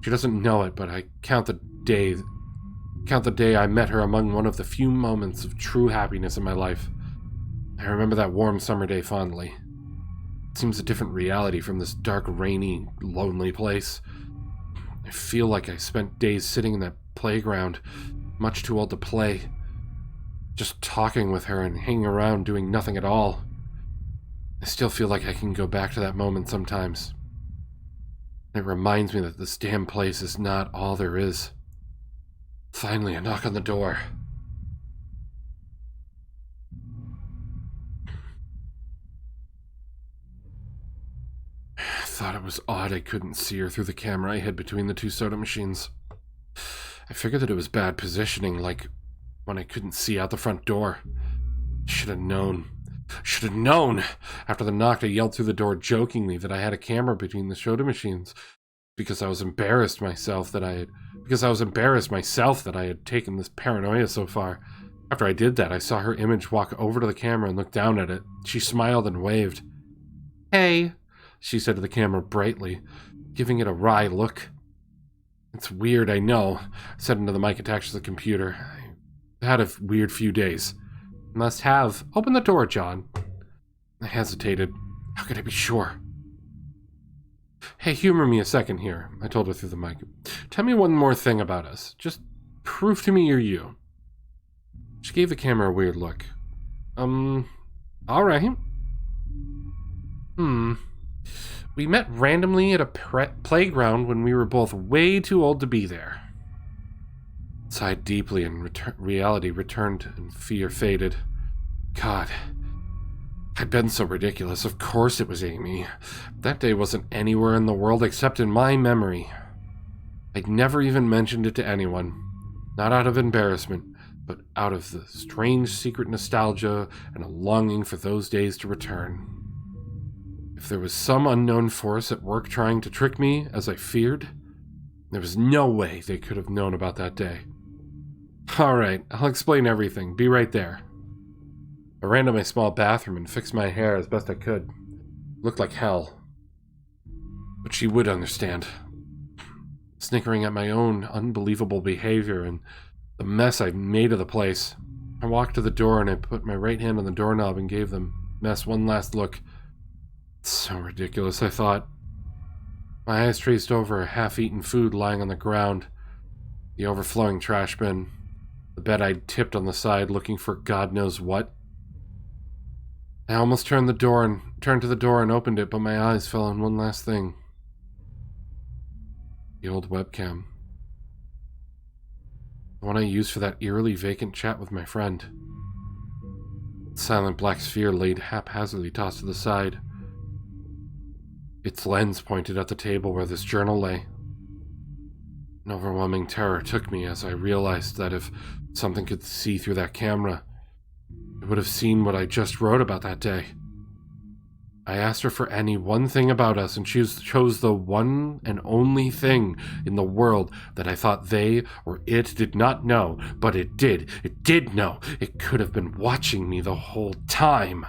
She doesn't know it, but I count the day I met her among one of the few moments of true happiness in my life. I remember that warm summer day fondly. It seems a different reality from this dark, rainy, lonely place. I feel like I spent days sitting in that playground, much too old to play, just talking with her and hanging around doing nothing at all. I still feel like I can go back to that moment sometimes. It reminds me that this damn place is not all there is. Finally, a knock on the door. I thought it was odd I couldn't see her through the camera I hid between the two soda machines. I figured that it was bad positioning, like when I couldn't see out the front door. Should have known. Should have known! After the knock, I yelled through the door jokingly that I had a camera between the soda machines because I was embarrassed myself that I had taken this paranoia so far. After I did that, I saw her image walk over to the camera and look down at it. She smiled and waved. "Hey," she said to the camera brightly, giving it a wry look. "It's weird, I know," I said into the mic attached to the computer. I had a weird few days. "Must have. Open the door, John." I hesitated. How could I be sure? "Hey, humor me a second here," I told her through the mic. "Tell me one more thing about us. Just prove to me you're you." She gave the camera a weird look. All right. We met randomly at a playground when we were both way too old to be there. Sighed deeply and reality returned and fear faded. God, I'd been so ridiculous. Of course it was Amy. That day wasn't anywhere in the world except in my memory. I'd never even mentioned it to anyone. Not out of embarrassment, but out of the strange secret nostalgia and a longing for those days to return. If there was some unknown force at work trying to trick me, as I feared, there was no way they could have known about that day. All right, I'll explain everything. Be right there. I ran to my small bathroom and fixed my hair as best I could. Looked like hell. But she would understand. Snickering at my own unbelievable behavior and the mess I'd made of the place, I walked to the door and I put my right hand on the doorknob and gave the mess one last look. It's so ridiculous, I thought. My eyes traced over half-eaten food lying on the ground, the overflowing trash bin, the bed I'd tipped on the side looking for God knows what. I almost turned to the door and opened it, but my eyes fell on one last thing. The old webcam. The one I used for that eerily vacant chat with my friend. The silent black sphere laid haphazardly tossed to the side. Its lens pointed at the table where this journal lay. An overwhelming terror took me as I realized that if something could see through that camera, it would have seen what I just wrote about that day. I asked her for any one thing about us, and she chose the one and only thing in the world that I thought they or it did not know, but it did. It did know. It could have been watching me the whole time.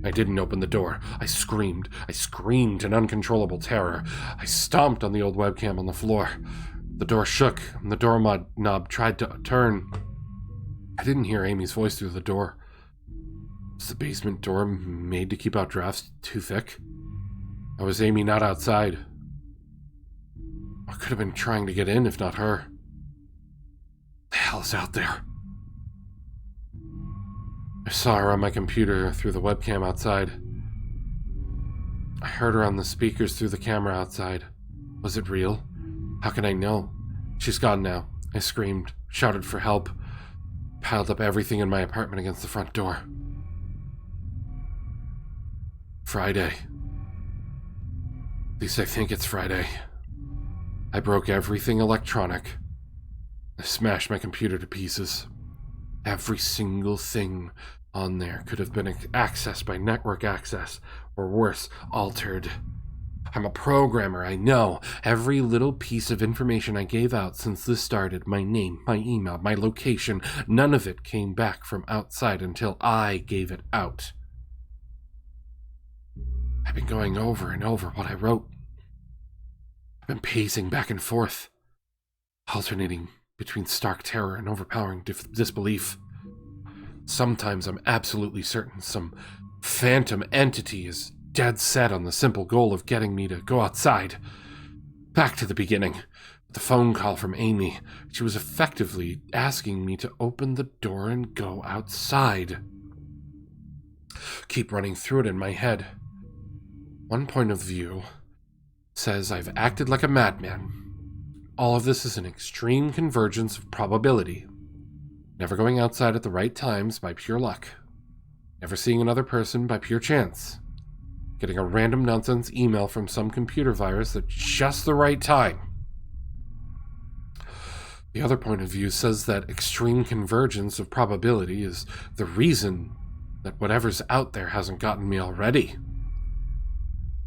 I didn't open the door. I screamed. I screamed in uncontrollable terror. I stomped on the old webcam on the floor. The door shook, and the doorknob tried to turn. I didn't hear Amy's voice through the door. Was the basement door made to keep out drafts too thick? Or was Amy not outside? I could have been trying to get in, if not her. The hell's out there? I saw her on my computer through the webcam outside. I heard her on the speakers through the camera outside. Was it real? How can I know? She's gone now. I screamed, shouted for help, piled up everything in my apartment against the front door. Friday. At least I think it's Friday. I broke everything electronic. I smashed my computer to pieces. Every single thing on there could have been accessed by network access, or worse, altered. I'm a programmer, I know. Every little piece of information I gave out since this started, my name, my email, my location, none of it came back from outside until I gave it out. I've been going over and over what I wrote. I've been pacing back and forth, alternating between stark terror and overpowering disbelief. Sometimes I'm absolutely certain some phantom entity is dead set on the simple goal of getting me to go outside. Back to the beginning, with the phone call from Amy. She was effectively asking me to open the door and go outside. Keep running through it in my head. One point of view says I've acted like a madman. All of this is an extreme convergence of probability. Never going outside at the right times by pure luck. Never seeing another person by pure chance. Getting a random nonsense email from some computer virus at just the right time. The other point of view says that extreme convergence of probability is the reason that whatever's out there hasn't gotten me already.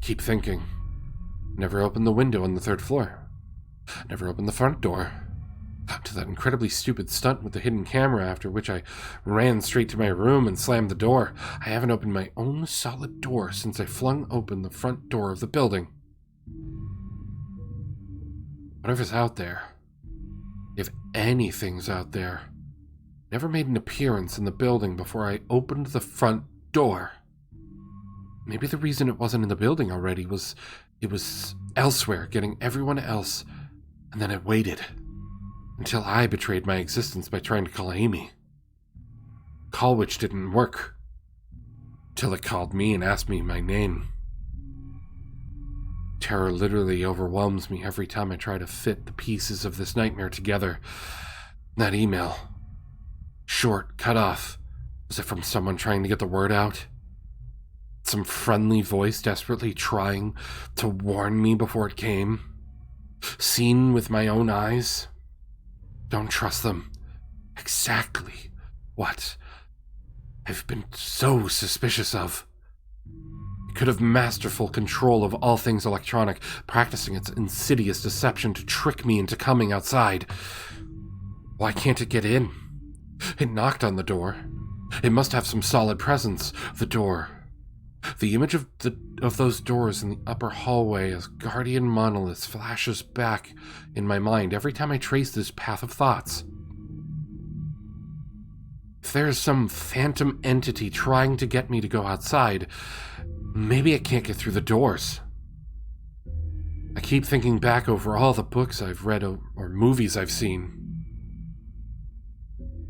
Keep thinking. Never opened the window on the third floor. Never opened the front door. To that incredibly stupid stunt with the hidden camera, after which I ran straight to my room and slammed the door. I haven't opened my own solid door since I flung open the front door of the building. Whatever's out there, if anything's out there, never made an appearance in the building before I opened the front door. Maybe the reason it wasn't in the building already was it was elsewhere, getting everyone else, and then it waited until I betrayed my existence by trying to call Amy. Call which didn't work, till it called me and asked me my name. Terror literally overwhelms me every time I try to fit the pieces of this nightmare together. That email, short, cut off, was it from someone trying to get the word out? Some friendly voice desperately trying to warn me before it came. Seen with my own eyes. Don't trust them. Exactly what I've been so suspicious of. It could have masterful control of all things electronic, practicing its insidious deception to trick me into coming outside. Why can't it get in? It knocked on the door. It must have some solid presence. The door. The image of those doors in the upper hallway as guardian monoliths flashes back in my mind every time I trace this path of thoughts. If there is some phantom entity trying to get me to go outside, maybe it can't get through the doors. I keep thinking back over all the books I've read or movies I've seen,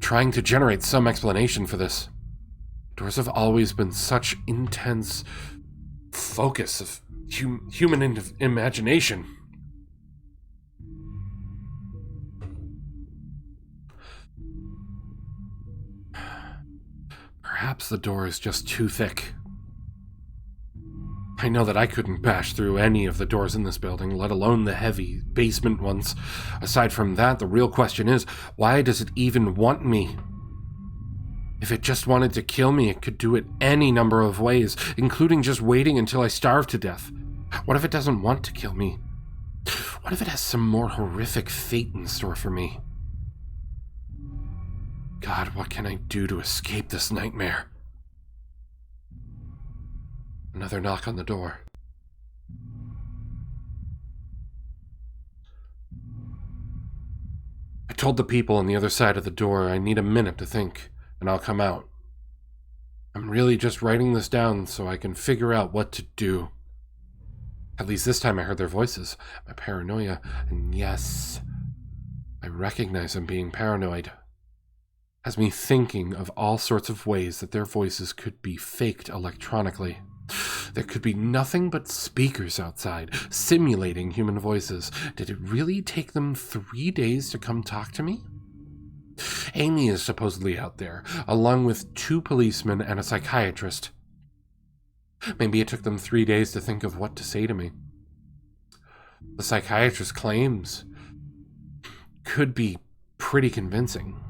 trying to generate some explanation for this. Doors have always been such intense focus of human imagination. Perhaps the door is just too thick. I know that I couldn't bash through any of the doors in this building, let alone the heavy basement ones. Aside from that, the real question is, why does it even want me? If it just wanted to kill me, it could do it any number of ways, including just waiting until I starve to death. What if it doesn't want to kill me? What if it has some more horrific fate in store for me? God, what can I do to escape this nightmare? Another knock on the door. I told the people on the other side of the door I need a minute to think, and I'll come out. I'm really just writing this down so I can figure out what to do. At least this time I heard their voices, my paranoia, and yes, I recognize I'm being paranoid. Has me thinking of all sorts of ways that their voices could be faked electronically. There could be nothing but speakers outside, simulating human voices. Did it really take them 3 days to come talk to me? Amy is supposedly out there, along with 2 policemen and a psychiatrist. Maybe it took them 3 days to think of what to say to me. The psychiatrist's claims could be pretty convincing.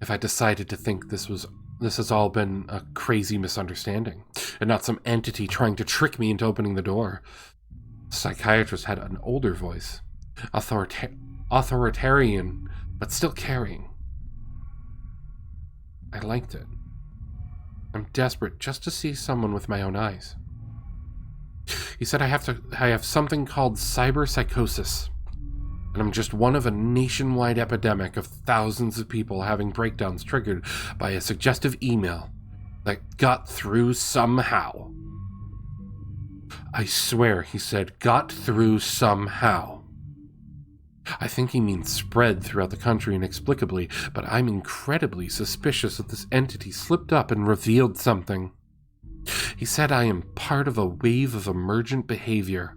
If I decided to think this has all been a crazy misunderstanding, and not some entity trying to trick me into opening the door. The psychiatrist had an older voice, authoritarian, but still caring. I liked it. I'm desperate just to see someone with my own eyes. He said I have something called cyberpsychosis, and I'm just one of a nationwide epidemic of thousands of people having breakdowns triggered by a suggestive email that got through somehow. I swear he said got through somehow. I think he means spread throughout the country inexplicably, but I'm incredibly suspicious that this entity slipped up and revealed something. He said I am part of a wave of emergent behavior,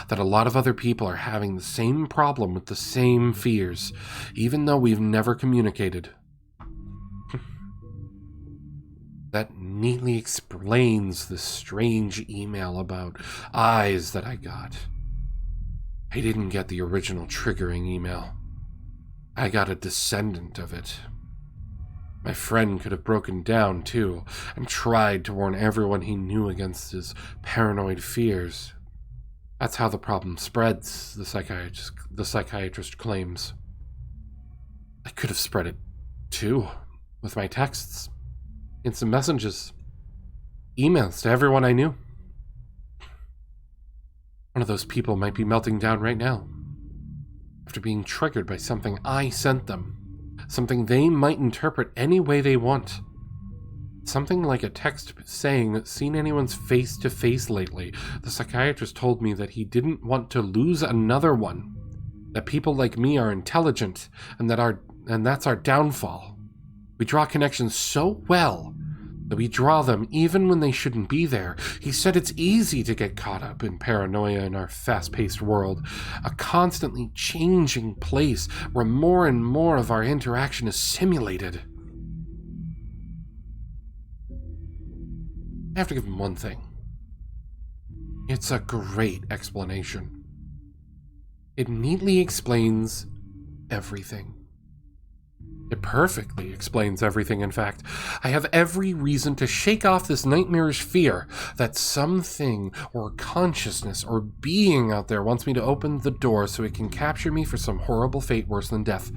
that a lot of other people are having the same problem with the same fears, even though we've never communicated. That neatly explains the strange email about eyes that I got. I didn't get the original triggering email. I got a descendant of it. My friend could have broken down, too, and tried to warn everyone he knew against his paranoid fears. That's how the problem spreads, the psychiatrist claims. I could have spread it, too, with my texts, instant messages, emails to everyone I knew. One of those people might be melting down right now, after being triggered by something I sent them, something they might interpret any way they want. Something like a text saying, "Seen anyone's face-to-face lately?" The psychiatrist told me that he didn't want to lose another one, that people like me are intelligent, and that's our downfall. We draw connections so well that we draw them even when they shouldn't be there. He said it's easy to get caught up in paranoia in our fast-paced world, a constantly changing place where more and more of our interaction is simulated. I have to give him one thing. It's a great explanation. It neatly explains everything. It perfectly explains everything, in fact. I have every reason to shake off this nightmarish fear that something or consciousness or being out there wants me to open the door so it can capture me for some horrible fate worse than death.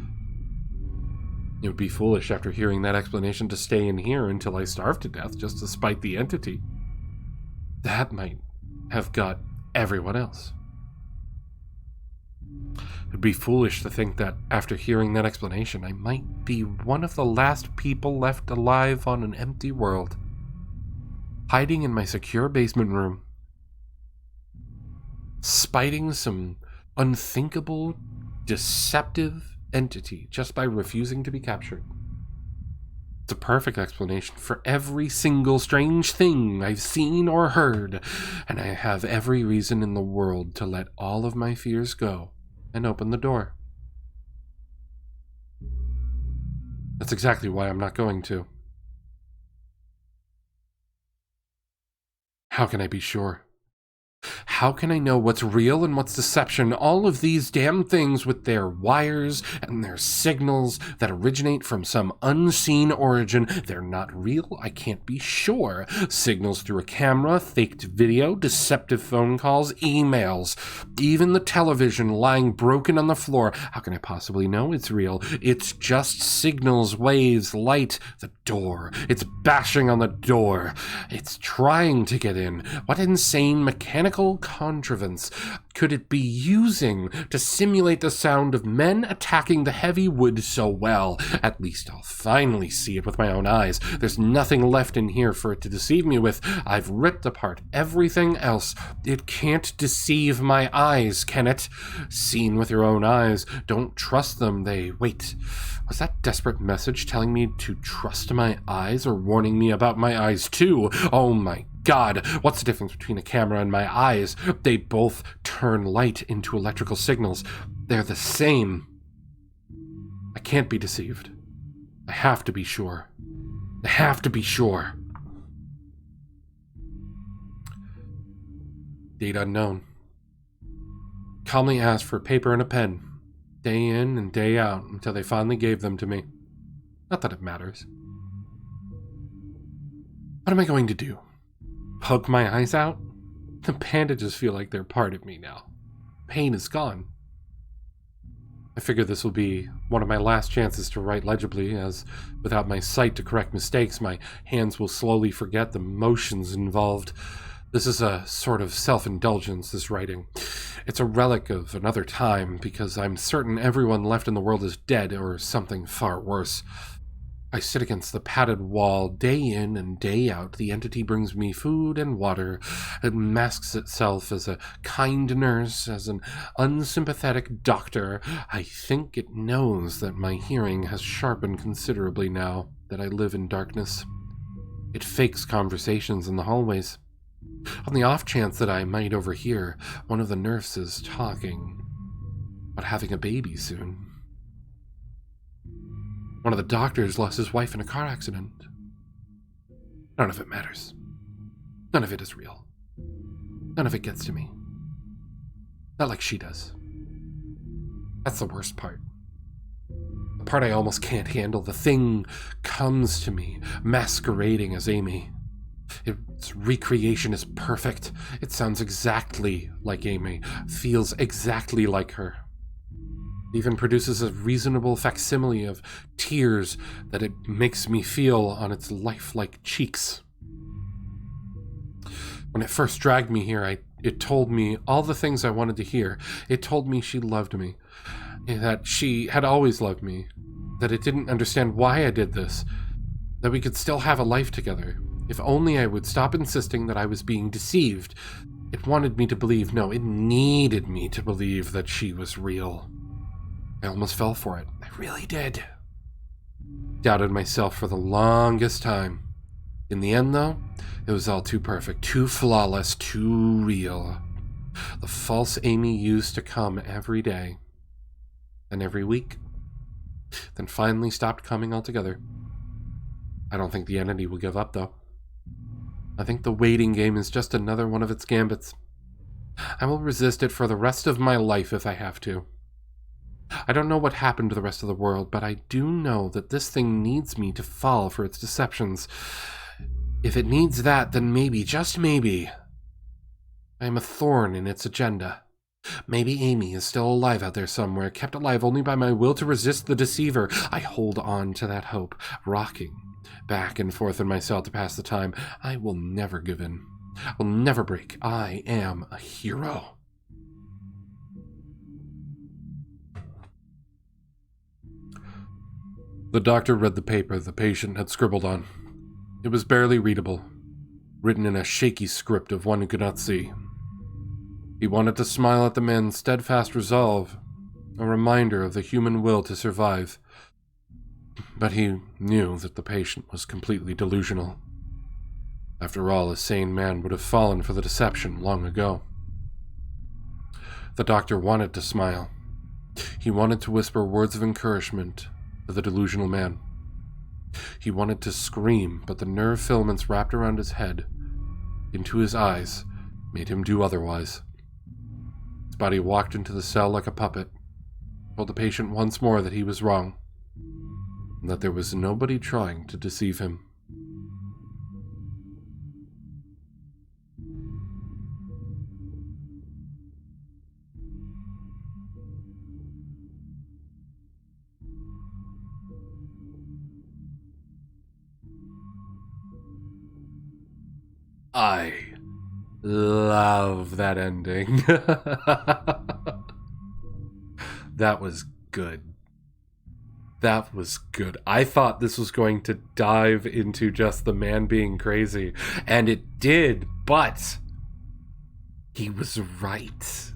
It would be foolish after hearing that explanation to stay in here until I starve to death just to spite the entity. That might have got everyone else. It'd be foolish to think that after hearing that explanation, I might be one of the last people left alive on an empty world, hiding in my secure basement room, spiting some unthinkable, deceptive entity just by refusing to be captured. It's a perfect explanation for every single strange thing I've seen or heard, and I have every reason in the world to let all of my fears go and open the door. That's exactly why I'm not going to. How can I be sure? How can I know what's real and what's deception? All of these damn things with their wires and their signals that originate from some unseen origin. They're not real, I can't be sure. Signals through a camera, faked video, deceptive phone calls, emails, even the television lying broken on the floor. How can I possibly know it's real? It's just signals, waves, light, the door. It's bashing on the door. It's trying to get in. What insane mechanical contrivance could it be using to simulate the sound of men attacking the heavy wood so well? At least I'll finally see it with my own eyes. There's nothing left in here for it to deceive me with. I've ripped apart everything else. It can't deceive my eyes, can it? Seen with your own eyes, don't trust them. Wait. Was that desperate message telling me to trust my eyes or warning me about my eyes too? Oh my God, what's the difference between a camera and my eyes? They both turn light into electrical signals. They're the same. I can't be deceived. I have to be sure. I have to be sure. Date unknown. Calmly asked for paper and a pen, day in and day out, until they finally gave them to me. Not that it matters. What am I going to do? Poke my eyes out? The bandages feel like they're part of me now. Pain is gone. I figure this will be one of my last chances to write legibly, as without my sight to correct mistakes, my hands will slowly forget the motions involved. This is a sort of self-indulgence, this writing. It's a relic of another time, because I'm certain everyone left in the world is dead, or something far worse. I sit against the padded wall day in and day out. The entity brings me food and water. It masks itself as a kind nurse, as an unsympathetic doctor. I think it knows that my hearing has sharpened considerably now that I live in darkness. It fakes conversations in the hallways. On the off chance that I might overhear one of the nurses talking about having a baby soon. One of the doctors lost his wife in a car accident. None of it matters. None of it is real. None of it gets to me. Not like she does. That's the worst part. The part I almost can't handle. The thing comes to me, masquerading as Amy. Its recreation is perfect. It sounds exactly like Amy, feels exactly like her. It even produces a reasonable facsimile of tears that it makes me feel on its lifelike cheeks. When it first dragged me here, it told me all the things I wanted to hear. It told me she loved me, that she had always loved me, that it didn't understand why I did this, that we could still have a life together, if only I would stop insisting that I was being deceived. It wanted me to believe, no, it needed me to believe that she was real. I almost fell for it. I really did. Doubted myself for the longest time. In the end, though, it was all too perfect, too flawless, too real. The false Amy used to come every day, and every week, then finally stopped coming altogether. I don't think the entity will give up, though. I think the waiting game is just another one of its gambits. I will resist it for the rest of my life if I have to. I don't know what happened to the rest of the world, but I do know that this thing needs me to fall for its deceptions. If it needs that, then maybe, just maybe, I am a thorn in its agenda. Maybe Amy is still alive out there somewhere, kept alive only by my will to resist the deceiver. I hold on to that hope, rocking back and forth in my cell to pass the time. I will never give in. I will never break. I am a hero. The doctor read the paper the patient had scribbled on. It was barely readable, written in a shaky script of one who could not see. He wanted to smile at the man's steadfast resolve, a reminder of the human will to survive. But he knew that the patient was completely delusional. After all, a sane man would have fallen for the deception long ago. The doctor wanted to smile. He wanted to whisper words of encouragement to the delusional man. He wanted to scream, but the nerve filaments wrapped around his head, into his eyes, made him do otherwise. His body walked into the cell like a puppet, told the patient once more that he was wrong, and that there was nobody trying to deceive him. I love that ending. That was good. That was good. I thought this was going to dive into just the man being crazy, and it did, but he was right.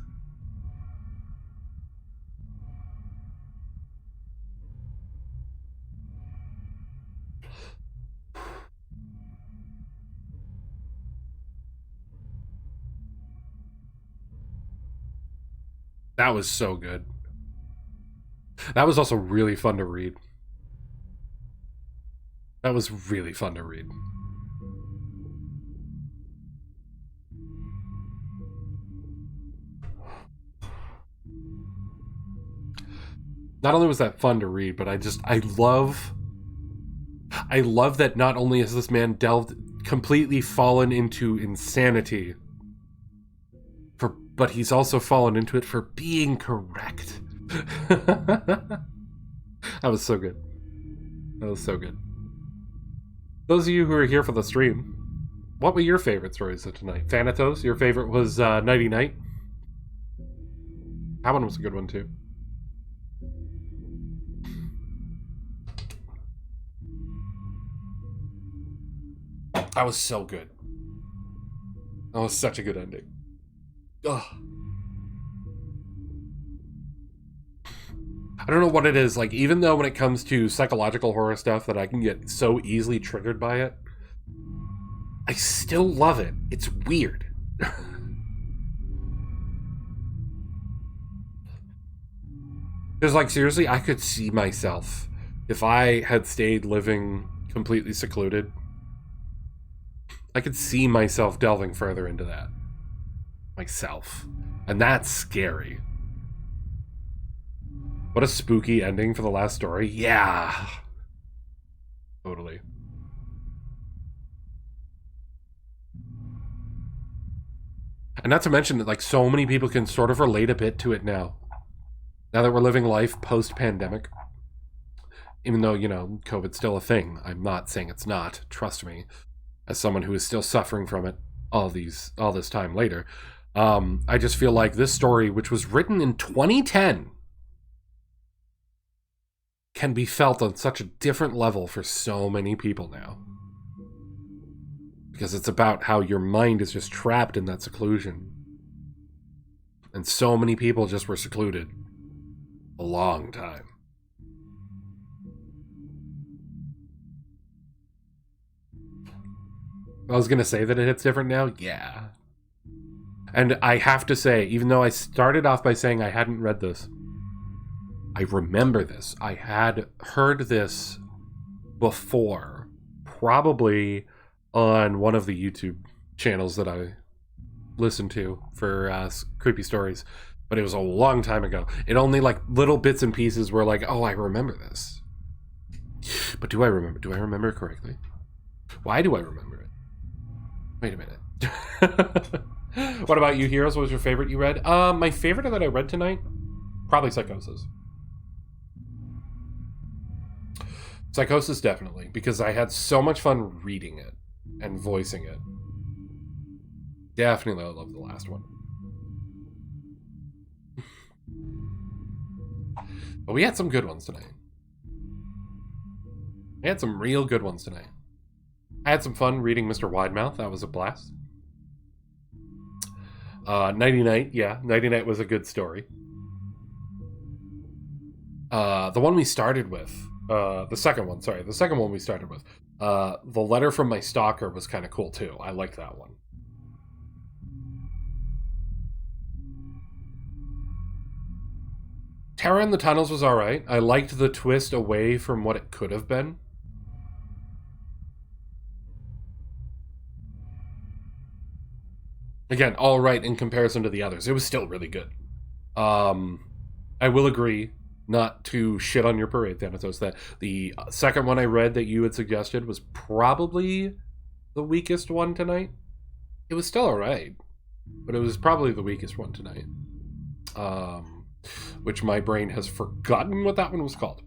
That was so good. That was also really fun to read. That was really fun to read. Not only was that fun to read, but I love that not only has this man completely fallen into insanity, but he's also fallen into it for being correct. That was so good. That was so good. Those of you who are here for the stream, what were your favorite stories of tonight? Thanatos, your favorite was Nighty Night? That one was a good one too. That was so good. That was such a good ending. Ugh. I don't know what it is, like, even though when it comes to psychological horror stuff that I can get so easily triggered by it, I still love it. It's weird. Because, like, seriously, I could see myself, if I had stayed living completely secluded, I could see myself delving further into that. Myself. And that's scary. What a spooky ending for the last story. Yeah. Totally. And not to mention that, like, so many people can sort of relate a bit to it now. Now that we're living life post-pandemic. Even though, you know, COVID's still a thing. I'm not saying it's not. Trust me. As someone who is still suffering from it all this time later. I just feel like this story, which was written in 2010, can be felt on such a different level for so many people now. Because it's about how your mind is just trapped in that seclusion. And so many people just were secluded a long time. I was going to say that it hits different now. Yeah. And I have to say, even though I started off by saying I hadn't read this, I remember this. I had heard this before, probably on one of the YouTube channels that I listen to for creepy stories, but it was a long time ago. It only like little bits and pieces were like, oh, I remember this. But do I remember? Do I remember it correctly? Why do I remember it? Wait a minute. What about you, Heroes? What was your favorite you read? My favorite that I read tonight? Probably Psychosis. Psychosis, definitely, because I had so much fun reading it and voicing it. Definitely, I love the last one. But we had some good ones tonight. We had some real good ones tonight. I had some fun reading Mr. Widemouth. That was a blast. Nighty Night, yeah. Nighty Night was a good story. The one we started with, the second one we started with, The Letter from My Stalker was kind of cool too. I liked that one. Terror in the Tunnels was alright. I liked the twist away from what it could have been. Again, alright in comparison to the others. It was still really good. I will agree, not to shit on your parade, Thanatos, that the second one I read that you had suggested was probably the weakest one tonight. It was still alright, but it was probably the weakest one tonight. Which my brain has forgotten what that one was called.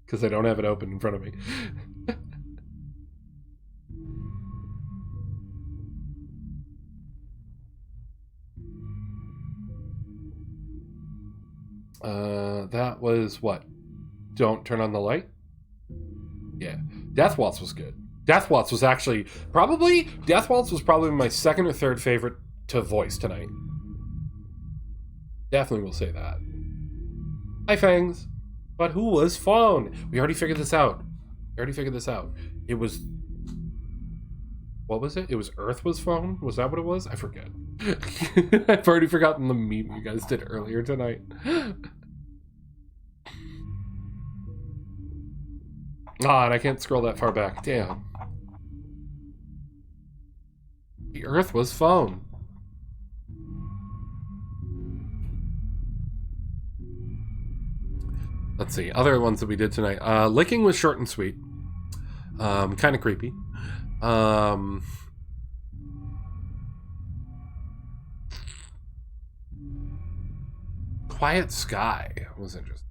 Because I don't have it open in front of me. That was what? Don't Turn on the Light? Yeah. Death Waltz was good. Death Waltz was actually Death Waltz was probably my second or third favorite to voice tonight. Definitely will say that. Hi, Fangs. But who was phone? We already figured this out. It was... What was it? It was Earth was phone? Was that what it was? I forget. I've already forgotten the meme you guys did earlier tonight. Ah, and I can't scroll that far back. Damn. The Earth was phone. Let's see. Other ones that we did tonight. Licking was short and sweet. Kind of creepy. Quiet Sky was interesting.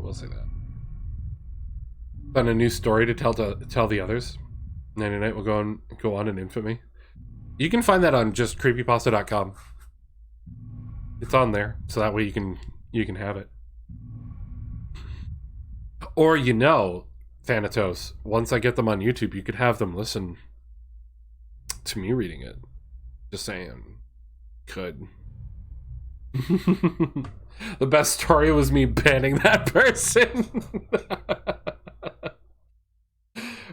We'll say that. Found a new story to tell the others. Nighty Night will go on in infamy. You can find that on just creepypasta.com. It's on there, so that way you can have it. Or Thanatos, once I get them on YouTube, you could have them listen to me reading it. Just saying. Could. The best story was me banning that person.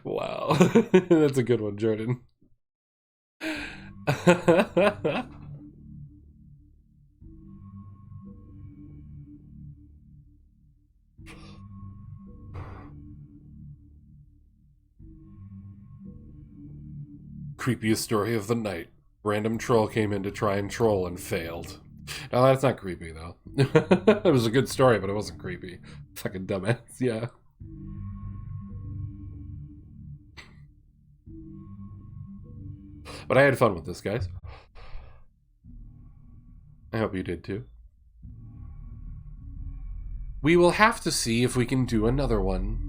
Wow. That's a good one, Jordan. Creepiest story of the night. Random troll came in to try and troll and failed. No, that's not creepy, though. It was a good story, but it wasn't creepy. Fucking dumbass, yeah. But I had fun with this, guys. I hope you did, too. We will have to see if we can do another one.